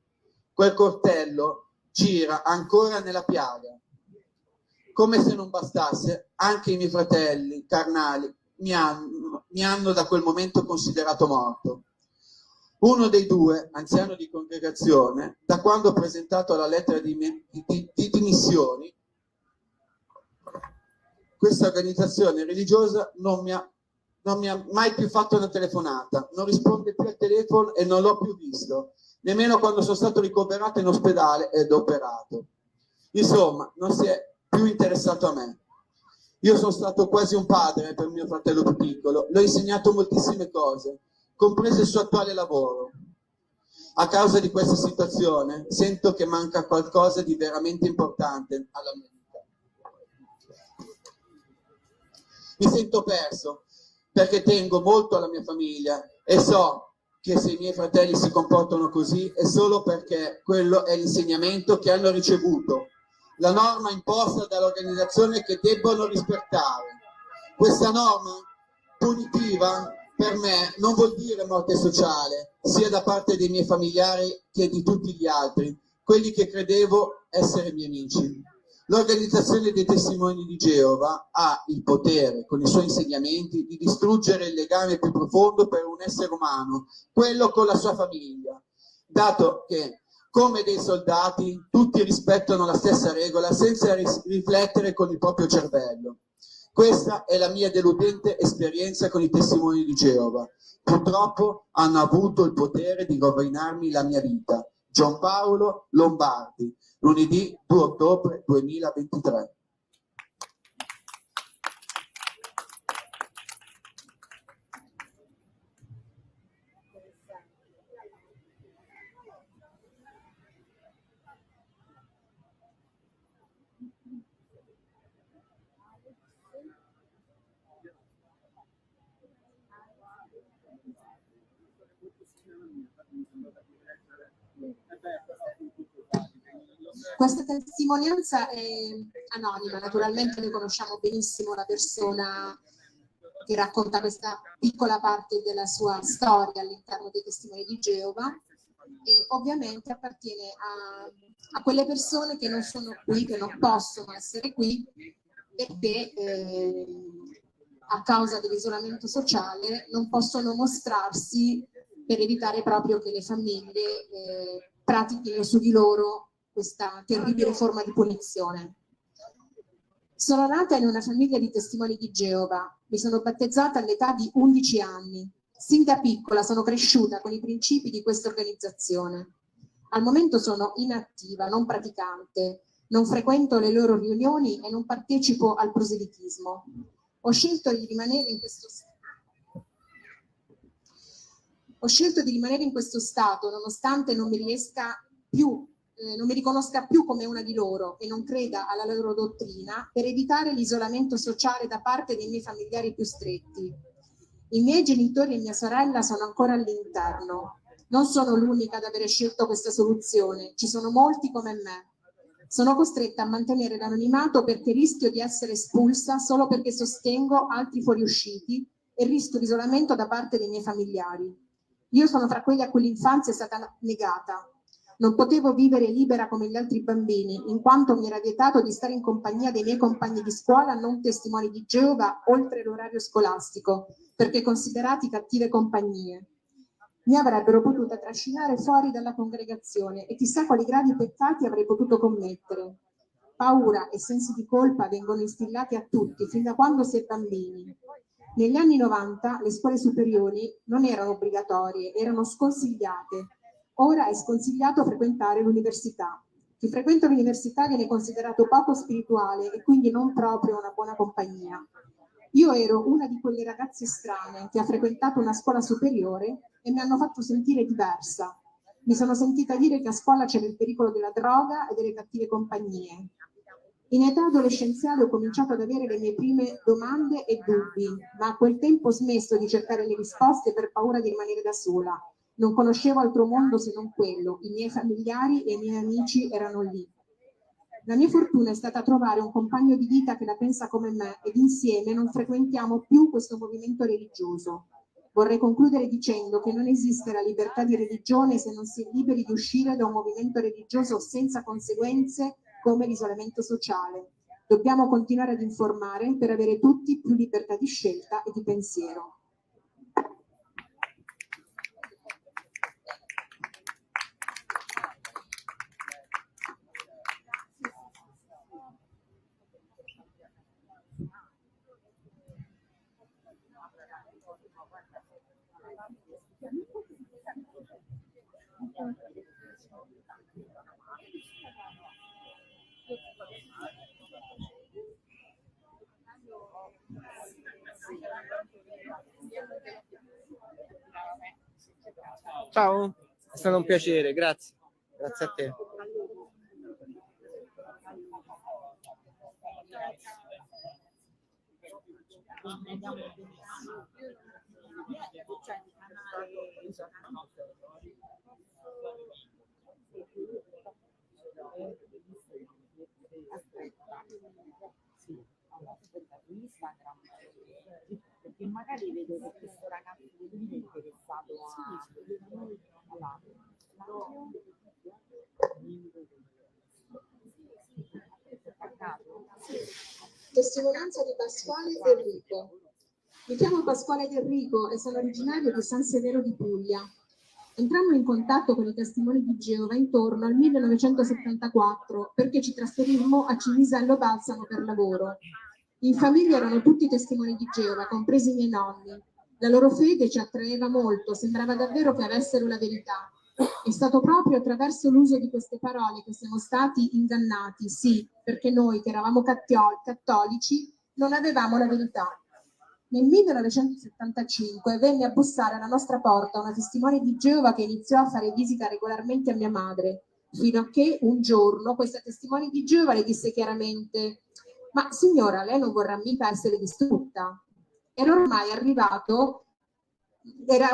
Quel coltello gira ancora nella piaga. Come se non bastasse, anche i miei fratelli carnali mi hanno da quel momento considerato morto. Uno dei due, anziano di congregazione, da quando ho presentato la lettera di dimissioni, questa organizzazione religiosa non mi ha mai più fatto una telefonata, non risponde più al telefono e non l'ho più visto, nemmeno quando sono stato ricoverato in ospedale ed operato. Insomma, non si è più interessato a me. Io sono stato quasi un padre per mio fratello più piccolo, l'ho insegnato moltissime cose, compreso il suo attuale lavoro. A causa di questa situazione sento che manca qualcosa di veramente importante alla mia vita. Mi sento perso perché tengo molto alla mia famiglia e so che se i miei fratelli si comportano così è solo perché quello è l'insegnamento che hanno ricevuto, la norma imposta dall'organizzazione che debbono rispettare. Questa norma punitiva per me non vuol dire morte sociale, sia da parte dei miei familiari che di tutti gli altri, quelli che credevo essere miei amici. L'organizzazione dei testimoni di Geova ha il potere, con i suoi insegnamenti, di distruggere il legame più profondo per un essere umano, quello con la sua famiglia, dato che, come dei soldati, tutti rispettano la stessa regola senza riflettere con il proprio cervello. Questa è la mia deludente esperienza con i testimoni di Geova. Purtroppo hanno avuto il potere di rovinarmi la mia vita. Gianpaolo Lombardi, lunedì 2 ottobre 2023. Questa testimonianza è anonima, naturalmente noi conosciamo benissimo la persona che racconta questa piccola parte della sua storia all'interno dei testimoni di Geova e ovviamente appartiene a quelle persone che non sono qui, che non possono essere qui perché a causa dell'isolamento sociale non possono mostrarsi per evitare proprio che le famiglie pratichino su di loro questa terribile forma di punizione. Sono nata in una famiglia di testimoni di Geova, mi sono battezzata all'età di 11 anni. Sin da piccola sono cresciuta con i principi di questa organizzazione. Al momento sono inattiva, non praticante, non frequento le loro riunioni e non partecipo al proselitismo. Ho scelto di rimanere in questo stato nonostante non mi riconosca più come una di loro e non creda alla loro dottrina per evitare l'isolamento sociale da parte dei miei familiari più stretti. I miei genitori e mia sorella sono ancora all'interno. Non sono l'unica ad avere scelto questa soluzione, ci sono molti come me. Sono costretta a mantenere l'anonimato perché rischio di essere espulsa solo perché sostengo altri fuoriusciti e rischio l'isolamento da parte dei miei familiari. Io sono fra quelli a cui l'infanzia è stata negata. Non potevo vivere libera come gli altri bambini, in quanto mi era vietato di stare in compagnia dei miei compagni di scuola non testimoni di Geova oltre l'orario scolastico, perché considerati cattive compagnie. Mi avrebbero potuta trascinare fuori dalla congregazione e chissà quali gravi peccati avrei potuto commettere. Paura e sensi di colpa vengono instillati a tutti fin da quando si è bambini. Negli anni 90 le scuole superiori non erano obbligatorie, erano sconsigliate. Ora è sconsigliato frequentare l'università. Chi frequenta l'università viene considerato poco spirituale e quindi non proprio una buona compagnia. Io ero una di quelle ragazze strane che ha frequentato una scuola superiore e mi hanno fatto sentire diversa. Mi sono sentita dire che a scuola c'era il pericolo della droga e delle cattive compagnie. In età adolescenziale ho cominciato ad avere le mie prime domande e dubbi, ma a quel tempo ho smesso di cercare le risposte per paura di rimanere da sola. Non conoscevo altro mondo se non quello, i miei familiari e i miei amici erano lì. La mia fortuna è stata trovare un compagno di vita che la pensa come me ed insieme non frequentiamo più questo movimento religioso. Vorrei concludere dicendo che non esiste la libertà di religione se non si è liberi di uscire da un movimento religioso senza conseguenze come l'isolamento sociale. Dobbiamo continuare ad informare per avere tutti più libertà di scelta e di pensiero. Ciao, è stato un piacere, grazie. Grazie a te. Aspetta, sì, Instagram. che magari vede che questo ragazzo è interessato Testimonianza di Pasquale Enrico. Mi chiamo Pasquale Enrico e sono originario di San Severo di Puglia. Entrammo in contatto con i testimoni di Geova intorno al 1974 perché ci trasferimmo a Cinisello Balsamo per lavoro. In famiglia erano tutti testimoni di Geova, compresi i miei nonni. La loro fede ci attraeva molto, sembrava davvero che avessero la verità. È stato proprio attraverso l'uso di queste parole che siamo stati ingannati, sì, perché noi che eravamo cattolici non avevamo la verità. Nel 1975 venne a bussare alla nostra porta una testimone di Geova che iniziò a fare visita regolarmente a mia madre, fino a che un giorno questa testimone di Geova le disse chiaramente: «Ma signora, lei non vorrà mica essere distrutta?» Era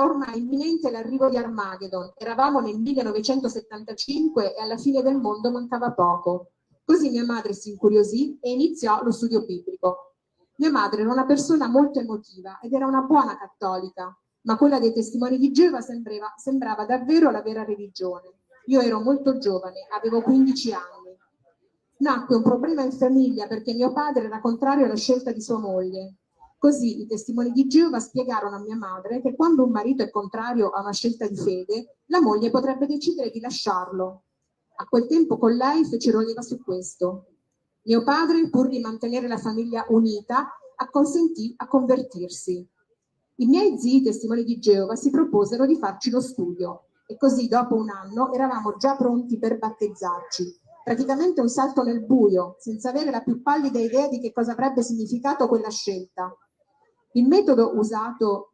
ormai imminente l'arrivo di Armageddon, eravamo nel 1975 e alla fine del mondo mancava poco. Così mia madre si incuriosì e iniziò lo studio biblico. Mia madre era una persona molto emotiva ed era una buona cattolica, ma quella dei testimoni di Geova sembrava davvero la vera religione. Io ero molto giovane, avevo 15 anni. Nacque un problema in famiglia perché mio padre era contrario alla scelta di sua moglie. Così i testimoni di Geova spiegarono a mia madre che quando un marito è contrario a una scelta di fede, la moglie potrebbe decidere di lasciarlo. A quel tempo con lei fecero leva su questo. Mio padre, pur di mantenere la famiglia unita, acconsentì a convertirsi. I miei zii testimoni di Geova si proposero di farci lo studio e così dopo un anno eravamo già pronti per battezzarci. Praticamente un salto nel buio, senza avere la più pallida idea di che cosa avrebbe significato quella scelta. Il metodo usato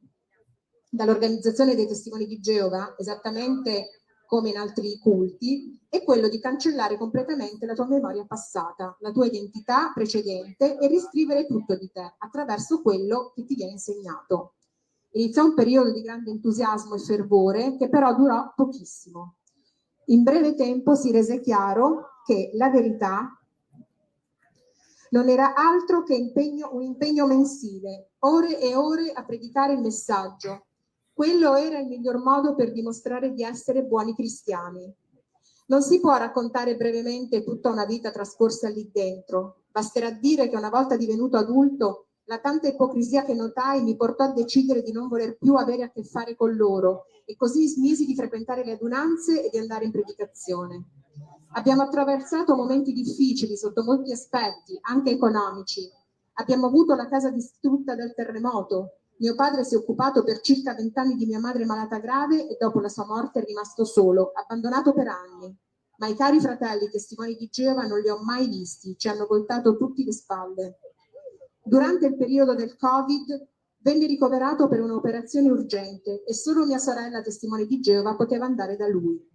dall'organizzazione dei testimoni di Geova, esattamente come in altri culti, è quello di cancellare completamente la tua memoria passata, la tua identità precedente e riscrivere tutto di te attraverso quello che ti viene insegnato. Iniziò un periodo di grande entusiasmo e fervore che però durò pochissimo. In breve tempo si rese chiaro che la verità non era altro che un impegno mensile, ore e ore a predicare il messaggio. Quello era il miglior modo per dimostrare di essere buoni cristiani. Non si può raccontare brevemente tutta una vita trascorsa lì dentro. Basterà dire che una volta divenuto adulto, la tanta ipocrisia che notai mi portò a decidere di non voler più avere a che fare con loro e così smisi di frequentare le adunanze e di andare in predicazione. Abbiamo attraversato momenti difficili sotto molti aspetti, anche economici. Abbiamo avuto la casa distrutta dal terremoto. Mio padre si è occupato per circa 20 anni di mia madre malata grave e dopo la sua morte è rimasto solo, abbandonato per anni. Ma i cari fratelli testimoni di Geova non li ho mai visti, ci hanno voltato tutti le spalle. Durante il periodo del Covid venne ricoverato per un'operazione urgente e solo mia sorella testimone di Geova poteva andare da lui.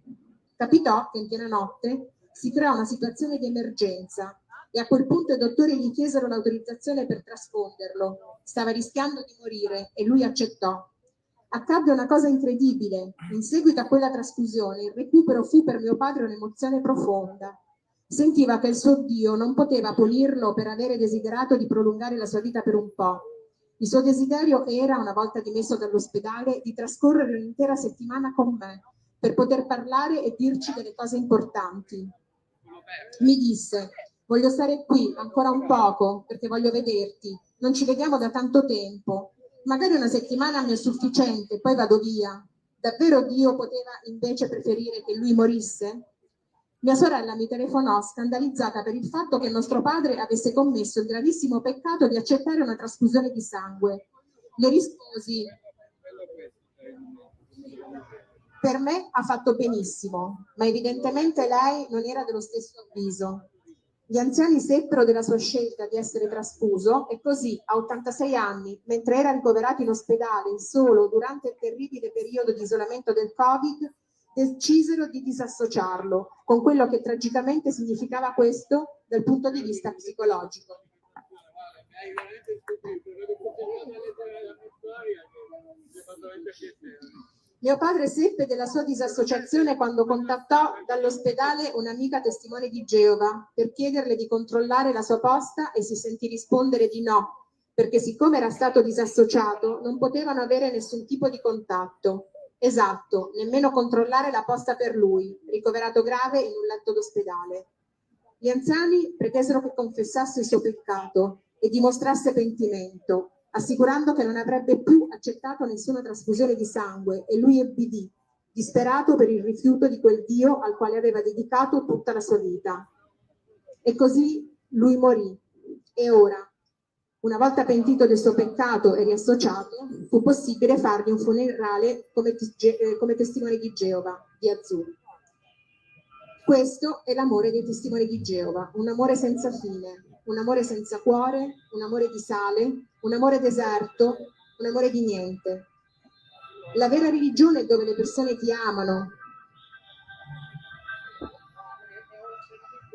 Capitò che in piena notte si creò una situazione di emergenza e a quel punto i dottori gli chiesero l'autorizzazione per trasfonderlo. Stava rischiando di morire e lui accettò. Accadde una cosa incredibile. In seguito a quella trasfusione il recupero fu per mio padre un'emozione profonda. Sentiva che il suo Dio non poteva punirlo per avere desiderato di prolungare la sua vita per un po'. Il suo desiderio era, una volta dimesso dall'ospedale, di trascorrere un'intera settimana con me per poter parlare e dirci delle cose importanti. Mi disse: voglio stare qui ancora un poco perché voglio vederti, non ci vediamo da tanto tempo, magari una settimana mi è sufficiente, poi vado via. Davvero Dio poteva invece preferire che lui morisse? Mia sorella mi telefonò scandalizzata per il fatto che il nostro padre avesse commesso il gravissimo peccato di accettare una trasfusione di sangue. Le risposi: per me ha fatto benissimo, ma evidentemente lei non era dello stesso avviso. Gli anziani seppero della sua scelta di essere trasfuso e così, a 86 anni, mentre era ricoverato in ospedale solo durante il terribile periodo di isolamento del Covid, decisero di disassociarlo, con quello che tragicamente significava questo dal punto di vista psicologico. Mio padre seppe della sua disassociazione quando contattò dall'ospedale un'amica testimone di Geova per chiederle di controllare la sua posta e si sentì rispondere di no, perché siccome era stato disassociato non potevano avere nessun tipo di contatto. Esatto, nemmeno controllare la posta per lui, ricoverato grave in un letto d'ospedale. Gli anziani pretesero che confessasse il suo peccato e dimostrasse pentimento, assicurando che non avrebbe più accettato nessuna trasfusione di sangue, e lui obbedì, disperato per il rifiuto di quel Dio al quale aveva dedicato tutta la sua vita. E così lui morì. E ora, una volta pentito del suo peccato e riassociato, fu possibile fargli un funerale come testimone di Geova, di Azul. Questo è l'amore dei testimoni di Geova, un amore senza fine, un amore senza cuore, un amore di sale, un amore deserto, un amore di niente. La vera religione è dove le persone ti amano.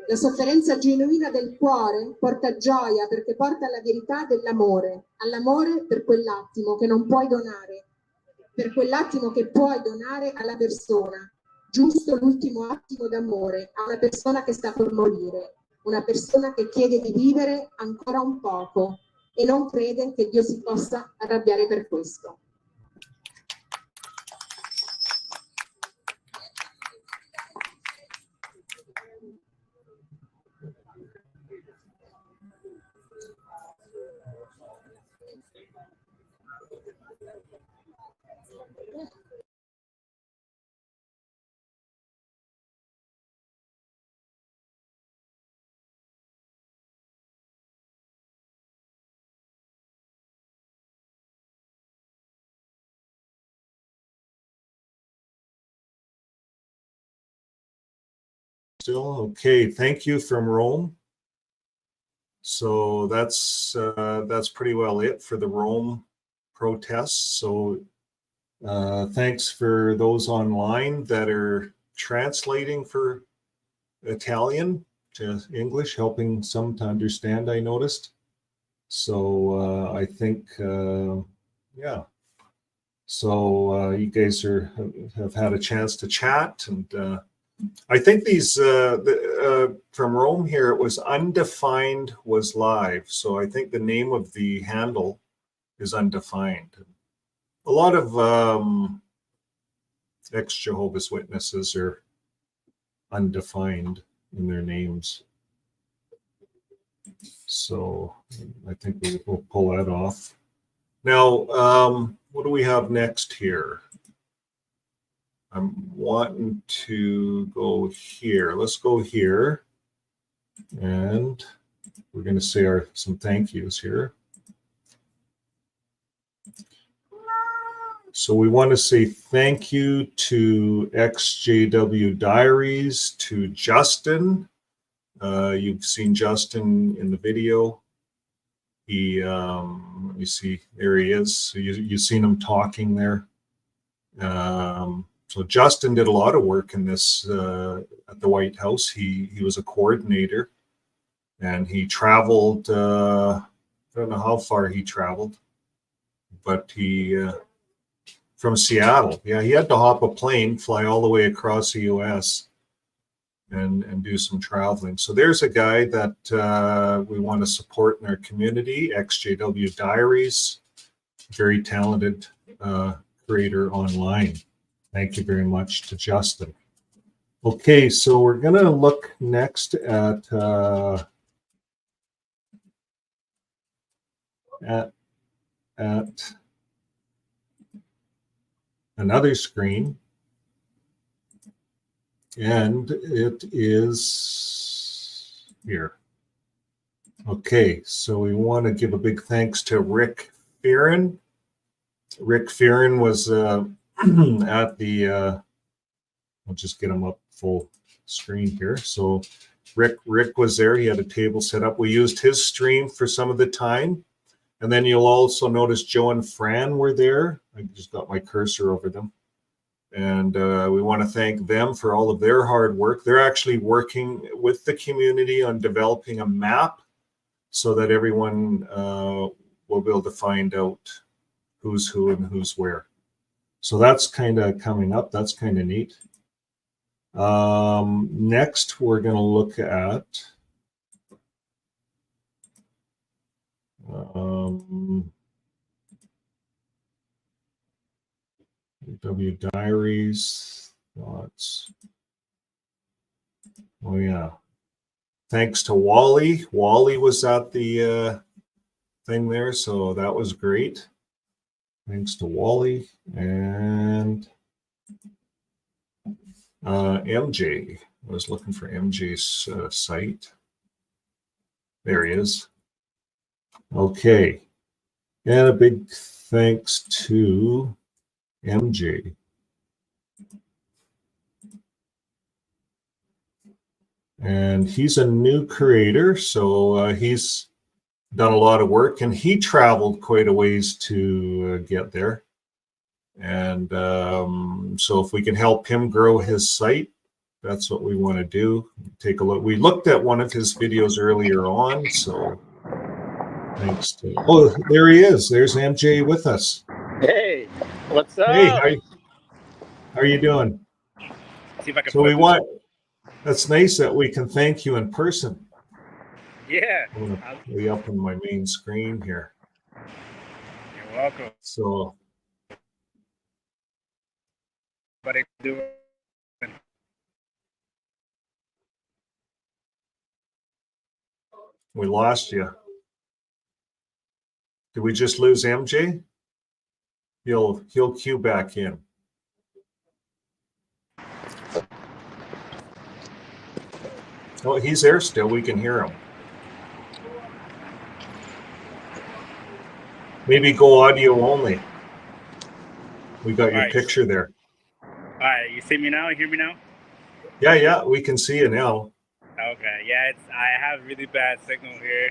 La sofferenza genuina del cuore porta gioia perché porta alla verità dell'amore, all'amore per quell'attimo che non puoi donare, per quell'attimo che puoi donare alla persona, giusto l'ultimo attimo d'amore a una persona che sta per morire, una persona che chiede di vivere ancora un poco e non crede che Dio si possa arrabbiare per questo. Still okay. Thank you from Rome. So that's pretty well it for the Rome protests. So thanks for those online that are translating for Italian to English, helping some to understand, I noticed. So I think, yeah. So you guys have had a chance to chat, and I think these from Rome here, it was undefined was live. So I think the name of the handle is undefined. A lot of ex-Jehovah's Witnesses are undefined in their names. So I think we'll pull that off. Now, what do we have next here? I'm wanting to go here. Let's go here. And we're going to say some thank yous here. So we want to say thank you to XJW Diaries, to Justin. You've seen Justin in the video. He, let me see, there he is. So you've seen him talking there. So Justin did a lot of work in this at the White House. He was a coordinator, and he traveled. I don't know how far he traveled, but he from Seattle. Yeah, he had to hop a plane, fly all the way across the U.S. and do some traveling. So there's a guy that we want to support in our community. XJW Diaries, very talented creator online. Thank you very much to Justin. Okay, so we're going to look next at another screen, and it is here. Okay, so we want to give a big thanks to Rick Fearon. Rick Fearon was at the I'll just get him up full screen here. So Rick was there. He had a table set up. We used his stream for some of the time. And then you'll also notice Joe and Fran were there. I just got my cursor over them. And we want to thank them for all of their hard work. They're actually working with the community on developing a map so that everyone will be able to find out who's who and who's where. So that's kind of coming up. That's kind of neat. Next, we're going to look at, W Diaries, thoughts. Oh yeah. Thanks to Wally. Wally was at the thing there, so that was great. Thanks to Wally and MJ. I was looking for MJ's site. There he is. Okay. And a big thanks to MJ. And he's a new creator, so he's done a lot of work, and he traveled quite a ways to get there. And so if we can help him grow his site, that's what we want to do. Take a look. We looked at one of his videos earlier on, so thanks to... Oh, there he is. There's MJ with us. Hey, what's up? Hey, how are you doing? See if I can So we flip want... That's nice that we can thank you in person. Yeah. I'm going to play up on my main screen here. You're welcome. So... But I do. We lost you. Did we just lose MJ? He'll cue back in. Oh, he's there still. We can hear him. Maybe go audio only. We got your picture there. All right, you see me now? You hear me now? Yeah, we can see you now. Okay, yeah, I have really bad signal here,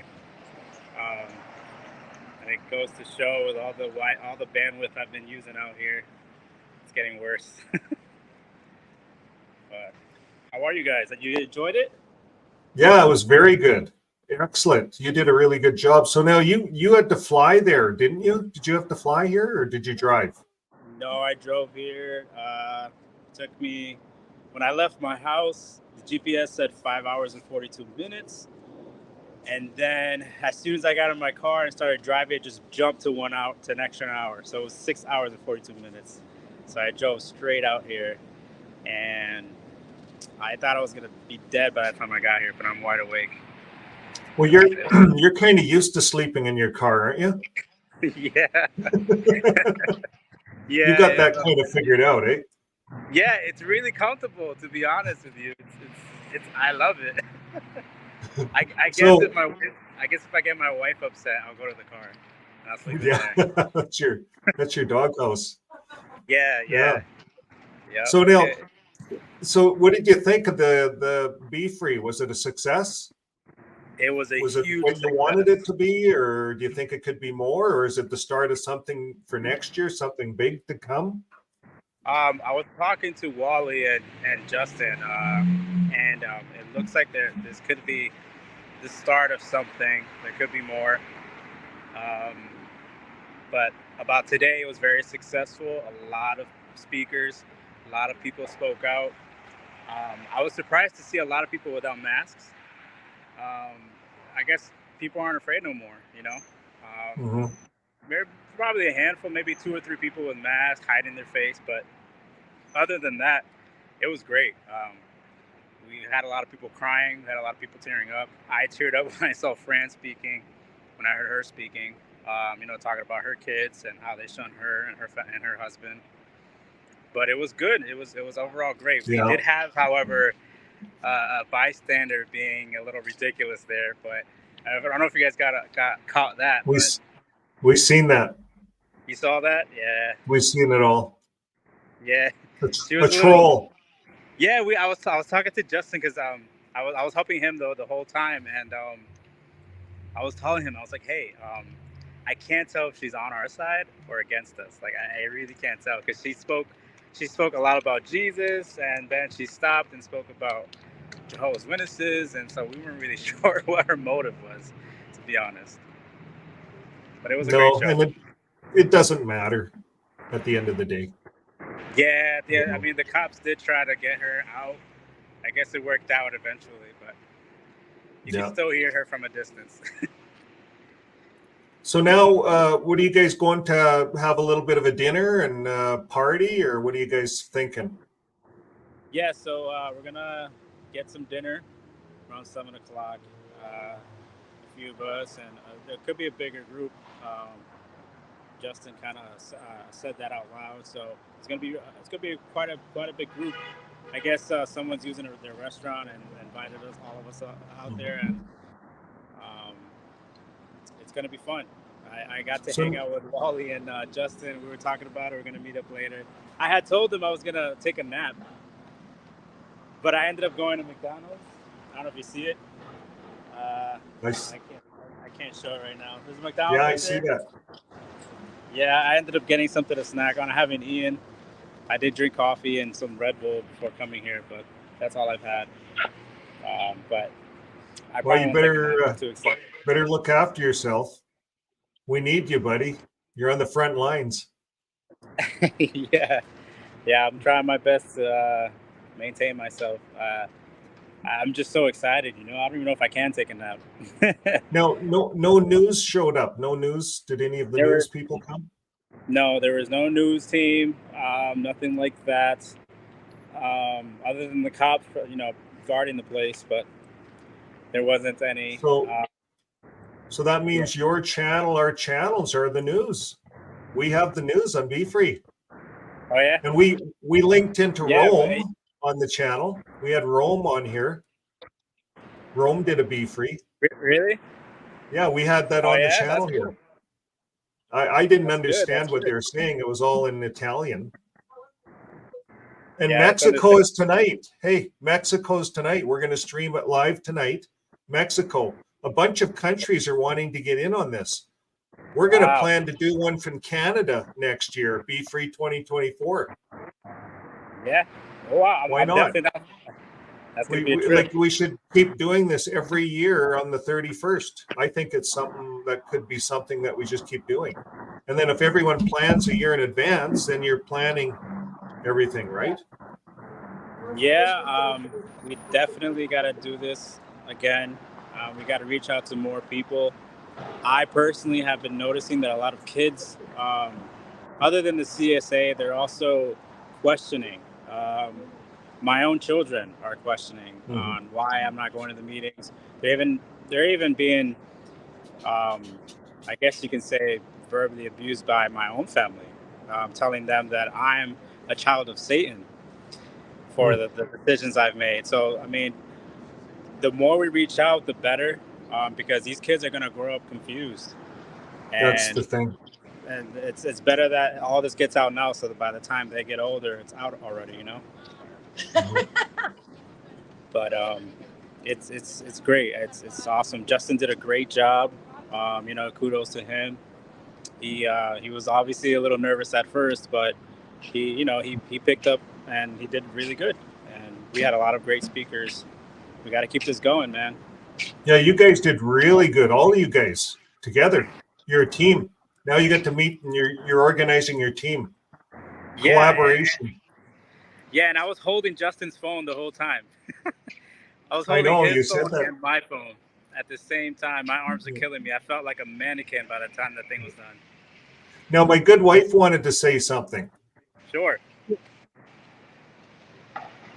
and it goes to show with all the bandwidth I've been using out here, it's getting worse. But how are you guys? You enjoyed it? Yeah, it was very good. Excellent. You did a really good job. So now you had to fly there, didn't you? Did you have to fly here, or did you drive? No, I drove here. Took me, when I left my house, the GPS said 5 hours and 42 minutes. And then as soon as I got in my car and started driving, it just jumped to an extra hour. So it was 6 hours and 42 minutes. So I drove straight out here, and I thought I was going to be dead by the time I got here, but I'm wide awake. Well, you're kind of used to sleeping in your car, aren't you? Yeah. Yeah. You got that kind of figured out, eh? Yeah, it's really comfortable, to be honest with you. It's I love it. I guess if I get my wife upset, I'll go to the car and I'll sleep in there. that's your doghouse. Yeah. So now, so what did you think of the BeFree? Was it a success? It was a was huge it what you wanted it to be, or do you think it could be more, or is it the start of something for next year, something big to come? I was talking to Wally and Justin, and it looks like this could be the start of something. There could be more. But about today, it was very successful. A lot of speakers, a lot of people spoke out. I was surprised to see a lot of people without masks. I guess people aren't afraid no more, you know? Probably a handful, maybe 2 or 3 people with masks hiding their face, but other than that, it was great. We had a lot of people crying, we had a lot of people tearing up. I teared up when I saw Fran speaking, when I heard her speaking, you know, talking about her kids and how they shunned her and her husband. But it was good. It was overall great. Yeah. We did have, however, a bystander being a little ridiculous there, but I don't know if you guys got caught that. We've seen that. You saw that? Yeah. We've seen it all. Yeah. A troll. Yeah, I was talking to Justin because I was helping him the whole time, and I was telling him, I was like, hey, I can't tell if she's on our side or against us. Like I really can't tell, because she spoke a lot about Jesus, and then she stopped and spoke about Jehovah's Witnesses, and so we weren't really sure what her motive was, to be honest. But it was a great show. And it doesn't matter at the end of the day. Yeah. I mean, the cops did try to get her out. I guess it worked out eventually, but you can still hear her from a distance. So now, what are you guys going to have a little bit of a dinner and party, or what are you guys thinking? Yeah, so we're gonna get some dinner around 7 o'clock. A few of us, and there could be a bigger group. Justin kind of said that out loud, so it's gonna be quite a big group. I guess someone's using their restaurant and invited us, all of us out there, and it's gonna be fun. I got to hang out with Wally and Justin. We were talking about it. We're gonna meet up later. I had told them I was gonna take a nap, but I ended up going to McDonald's. I don't know if you see it. Nice. I can't show it right now. There's McDonald's. Yeah, right I see there. that. Yeah, I ended up getting something to snack on. I haven't eaten. I did drink coffee and some Red Bull before coming here, but that's all I've had. But I Well, probably you won't take a nap. I'm too excited. better look after yourself. We need you, buddy. You're on the front lines. yeah, I'm trying my best to maintain myself. I'm just so excited, I don't even know if I can take a nap. No news showed up. No news. Did any of the news people come? No, there was no news team. Nothing like that. Other than the cops, guarding the place, but there wasn't any. So that means your channel, our channels are the news. We have the news on BeFree. Oh yeah. And we linked into Rome on the channel. We had Rome on here. Rome did a BeFree. Really? Yeah, we had that on the channel here. Cool. I didn't understand what they were saying. It was all in Italian. And Mexico is tonight. Hey, Mexico's tonight. We're going to stream it live tonight. Mexico. A bunch of countries are wanting to get in on this. We're going to plan to do one from Canada next year, BeFree2024. Yeah. Oh, wow. Why not? That's going to be a trip. We should keep doing this every year on the 31st. I think it's something that could be something that we just keep doing. And then if everyone plans a year in advance, then you're planning everything, right? Yeah, we definitely got to do this again. We got to reach out to more people. I personally have been noticing that a lot of kids, other than the CSA, they're also questioning. My own children are questioning on why I'm not going to the meetings. They're even being, I guess you can say, verbally abused by my own family, telling them that I'm a child of Satan for the decisions I've made. So, I mean, the more we reach out, the better, because these kids are going to grow up confused. And, that's the thing. And it's better that all this gets out now, so that by the time they get older, it's out already, But it's great. It's awesome. Justin did a great job. Kudos to him. He was obviously a little nervous at first, but he picked up and he did really good. And we had a lot of great speakers. We got to keep this going, man. Yeah, you guys did really good. All of you guys together. You're a team. Now you get to meet and you're organizing your team. Collaboration. Yeah, and I was holding Justin's phone the whole time. I was holding his phone and my phone at the same time. My arms are killing me. I felt like a mannequin by the time the thing was done. Now, my good wife wanted to say something. Sure.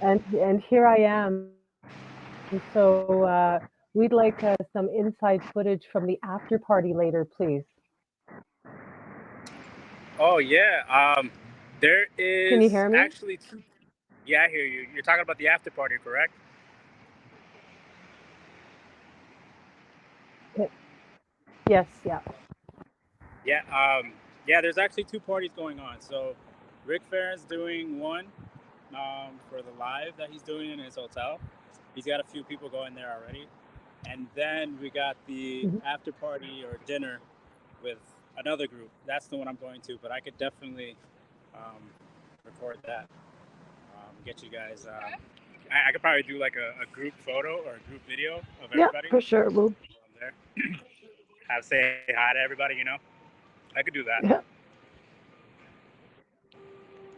And here I am. So we'd like some inside footage from the after party later, please. Oh, yeah. There is Can you hear me? Actually two. Yeah, I hear you. You're talking about the after party, correct? Yes, yeah. Yeah, there's actually two parties going on. So Rick Farron's doing one for the live that he's doing in his hotel. He's got a few people going there already. And then we got the after party or dinner with another group. That's the one I'm going to, but I could definitely record that. Get you guys. I could probably do like a group photo or a group video of everybody. Yeah, for sure. We'll there. Have say hi to everybody, I could do that.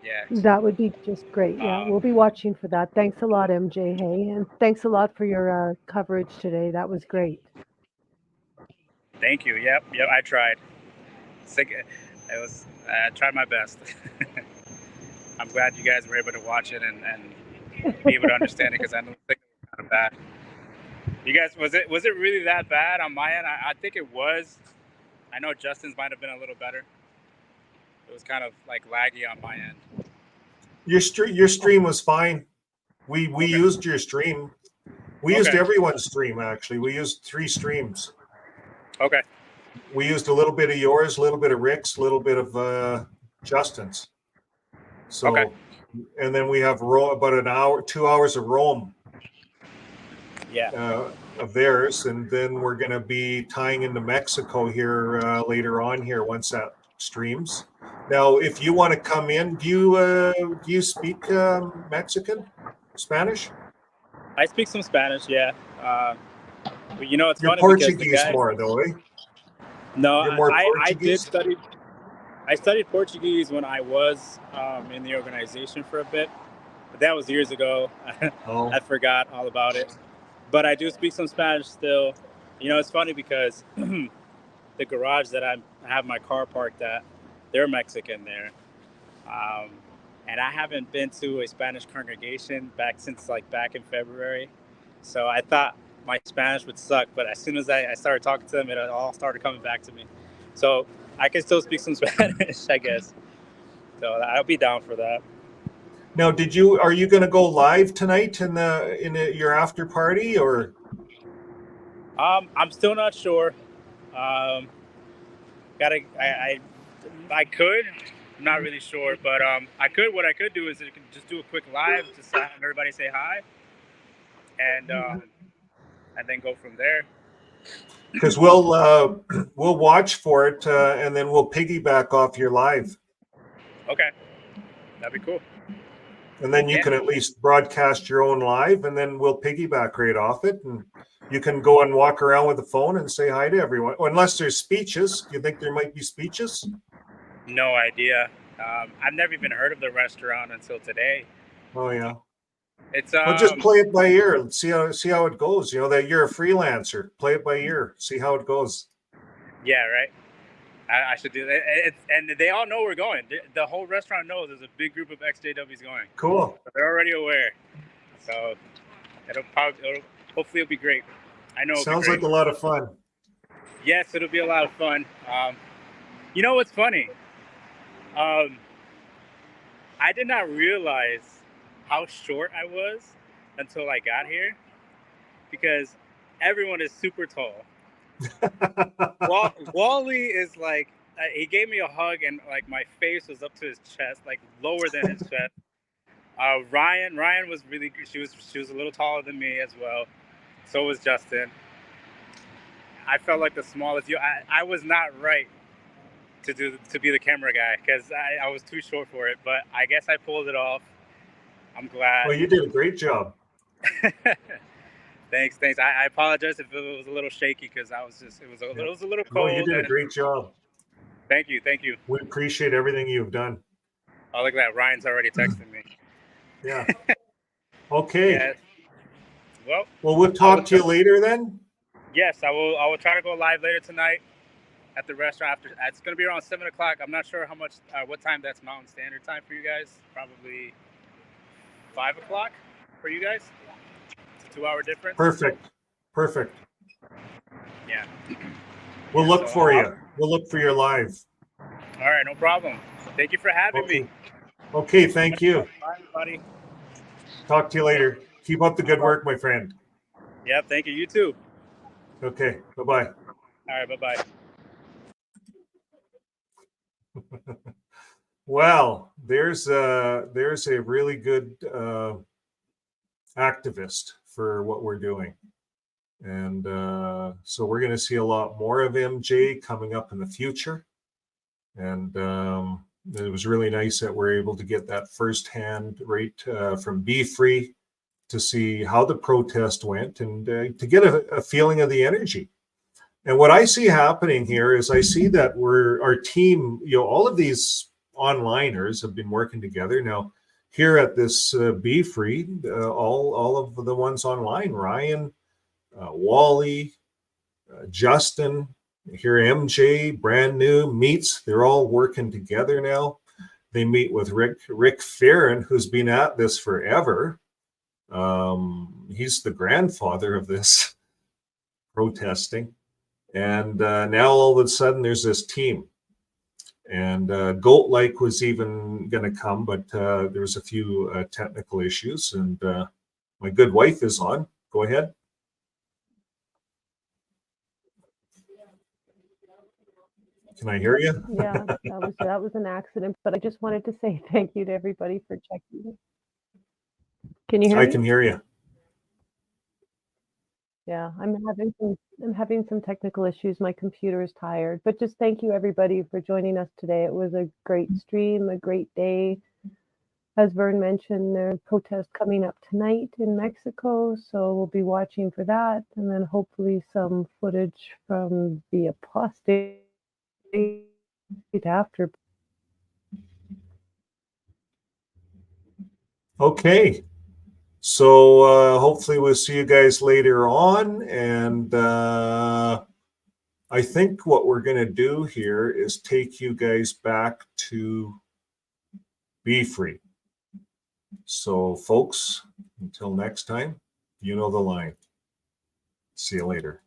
Yeah. That would be just great. Yeah, we'll be watching for that. Thanks a lot, MJ. Hey, and thanks a lot for your coverage today. That was great. Thank you. Yep. I tried. I tried my best. I'm glad you guys were able to watch it and be able to understand it, because I know the signal was kind of bad. You guys, was it really that bad on my end? I think it was. I know Justin's might have been a little better. It was kind of like laggy on my end. Your stream was fine. We used your stream. We used everyone's stream, actually. We used 3 streams. Okay. We used a little bit of yours, a little bit of Rick's, a little bit of Justin's. So, and then we have about an hour, 2 hours of Rome. Yeah. Of theirs, and then we're going to be tying into Mexico here later on here once that streams. Now, if you want to come in, do you speak Mexican, Spanish? I speak some Spanish, yeah. But you know, it's You're funny Portuguese because the guys, more though, eh? No, You're more I did Portuguese? I studied Portuguese when I was in the organization for a bit, but that was years ago. Oh. I forgot all about it. But I do speak some Spanish still. You know, it's funny because the garage that I have my car parked at, they're Mexican there. And I haven't been to a Spanish congregation since back in February. So I thought my Spanish would suck, but as soon as I started talking to them, it all started coming back to me. So I can still speak some Spanish, I guess. So I'll be down for that. Now, are you going to go live tonight in your after party, or? I'm still not sure. I could. I'm not really sure, but what I could do is just do a quick live, just have everybody say hi, and then go from there. Because we'll watch for it, and then we'll piggyback off your live. Okay, that'd be cool. And then you can at least broadcast your own live, and then we'll piggyback right off it, and you can go and walk around with the phone and say hi to everyone. Unless there's speeches. Do you think there might be speeches? No idea. I've never even heard of the restaurant until today. Oh yeah. It's well, just play it by ear and see how it goes. You know that you're a freelancer. Play it by ear. See how it goes. Yeah, right. I should do that. And they all know we're going. The whole restaurant knows there's a big group of XJWs going. Cool. They're already aware. So hopefully it'll be great. I know. Sounds like a lot of fun. Yes, it'll be a lot of fun. You know what's funny? I did not realize how short I was until I got here, because everyone is super tall. Wally is he gave me a hug and my face was up to his chest, lower than his chest. Ryan was really good. She was a little taller than me as well. So was Justin. I felt like the smallest. I was not right to be the camera guy because I was too short for it, but I guess I pulled it off. I'm glad. Well, you did a great job. Thanks. I apologize if it was a little shaky because it was a little cold. No, you did a great job. Thank you. We appreciate everything you've done. Oh, look at that. Ryan's already texting me. Yeah. Okay. Yeah. Well, we'll talk to you later then. Yes, I will try to go live later tonight at the restaurant. It's going to be around 7 o'clock. I'm not sure what time that's Mountain Standard Time for you guys. Probably 5 o'clock for you guys. It's a 2-hour difference. Perfect. Yeah. We'll look for you. We'll look for your live. All right, no problem. Thank you for having me. Okay, thank you. Bye, everybody. Talk to you later. Keep up the good work, my friend. Yep, thank you. You too. Okay, bye-bye. All right, bye-bye. Well, there's a really good activist for what we're doing. And so we're going to see a lot more of MJ coming up in the future. And it was really nice that we're able to get that firsthand right from BeFree to see how the protest went and to get a feeling of the energy. And what I see happening here is I see that our team, all of these onliners have been working together. Now, here at this BeFree, all of the ones online, Ryan, Wally, Justin, Here MJ, brand new, meets. They're all working together now. They meet with Rick Farron, who's been at this forever. He's the grandfather of this protesting. And now all of a sudden there's this team. And Goat-like was even going to come, but there was a few technical issues. And my good wife is on. Go ahead. Can I hear you? Yeah, that was an accident, but I just wanted to say thank you to everybody for checking. Can you hear me? I can hear you. Yeah, I'm having some technical issues. My computer is tired, but just thank you everybody for joining us today. It was a great stream, a great day. As Vern mentioned, there are protests coming up tonight in Mexico, so we'll be watching for that, and then hopefully some footage from the apostate after. Okay. So hopefully we'll see you guys later on. And I think what we're going to do here is take you guys back to BeFree. So folks, until next time, you know the line. See you later.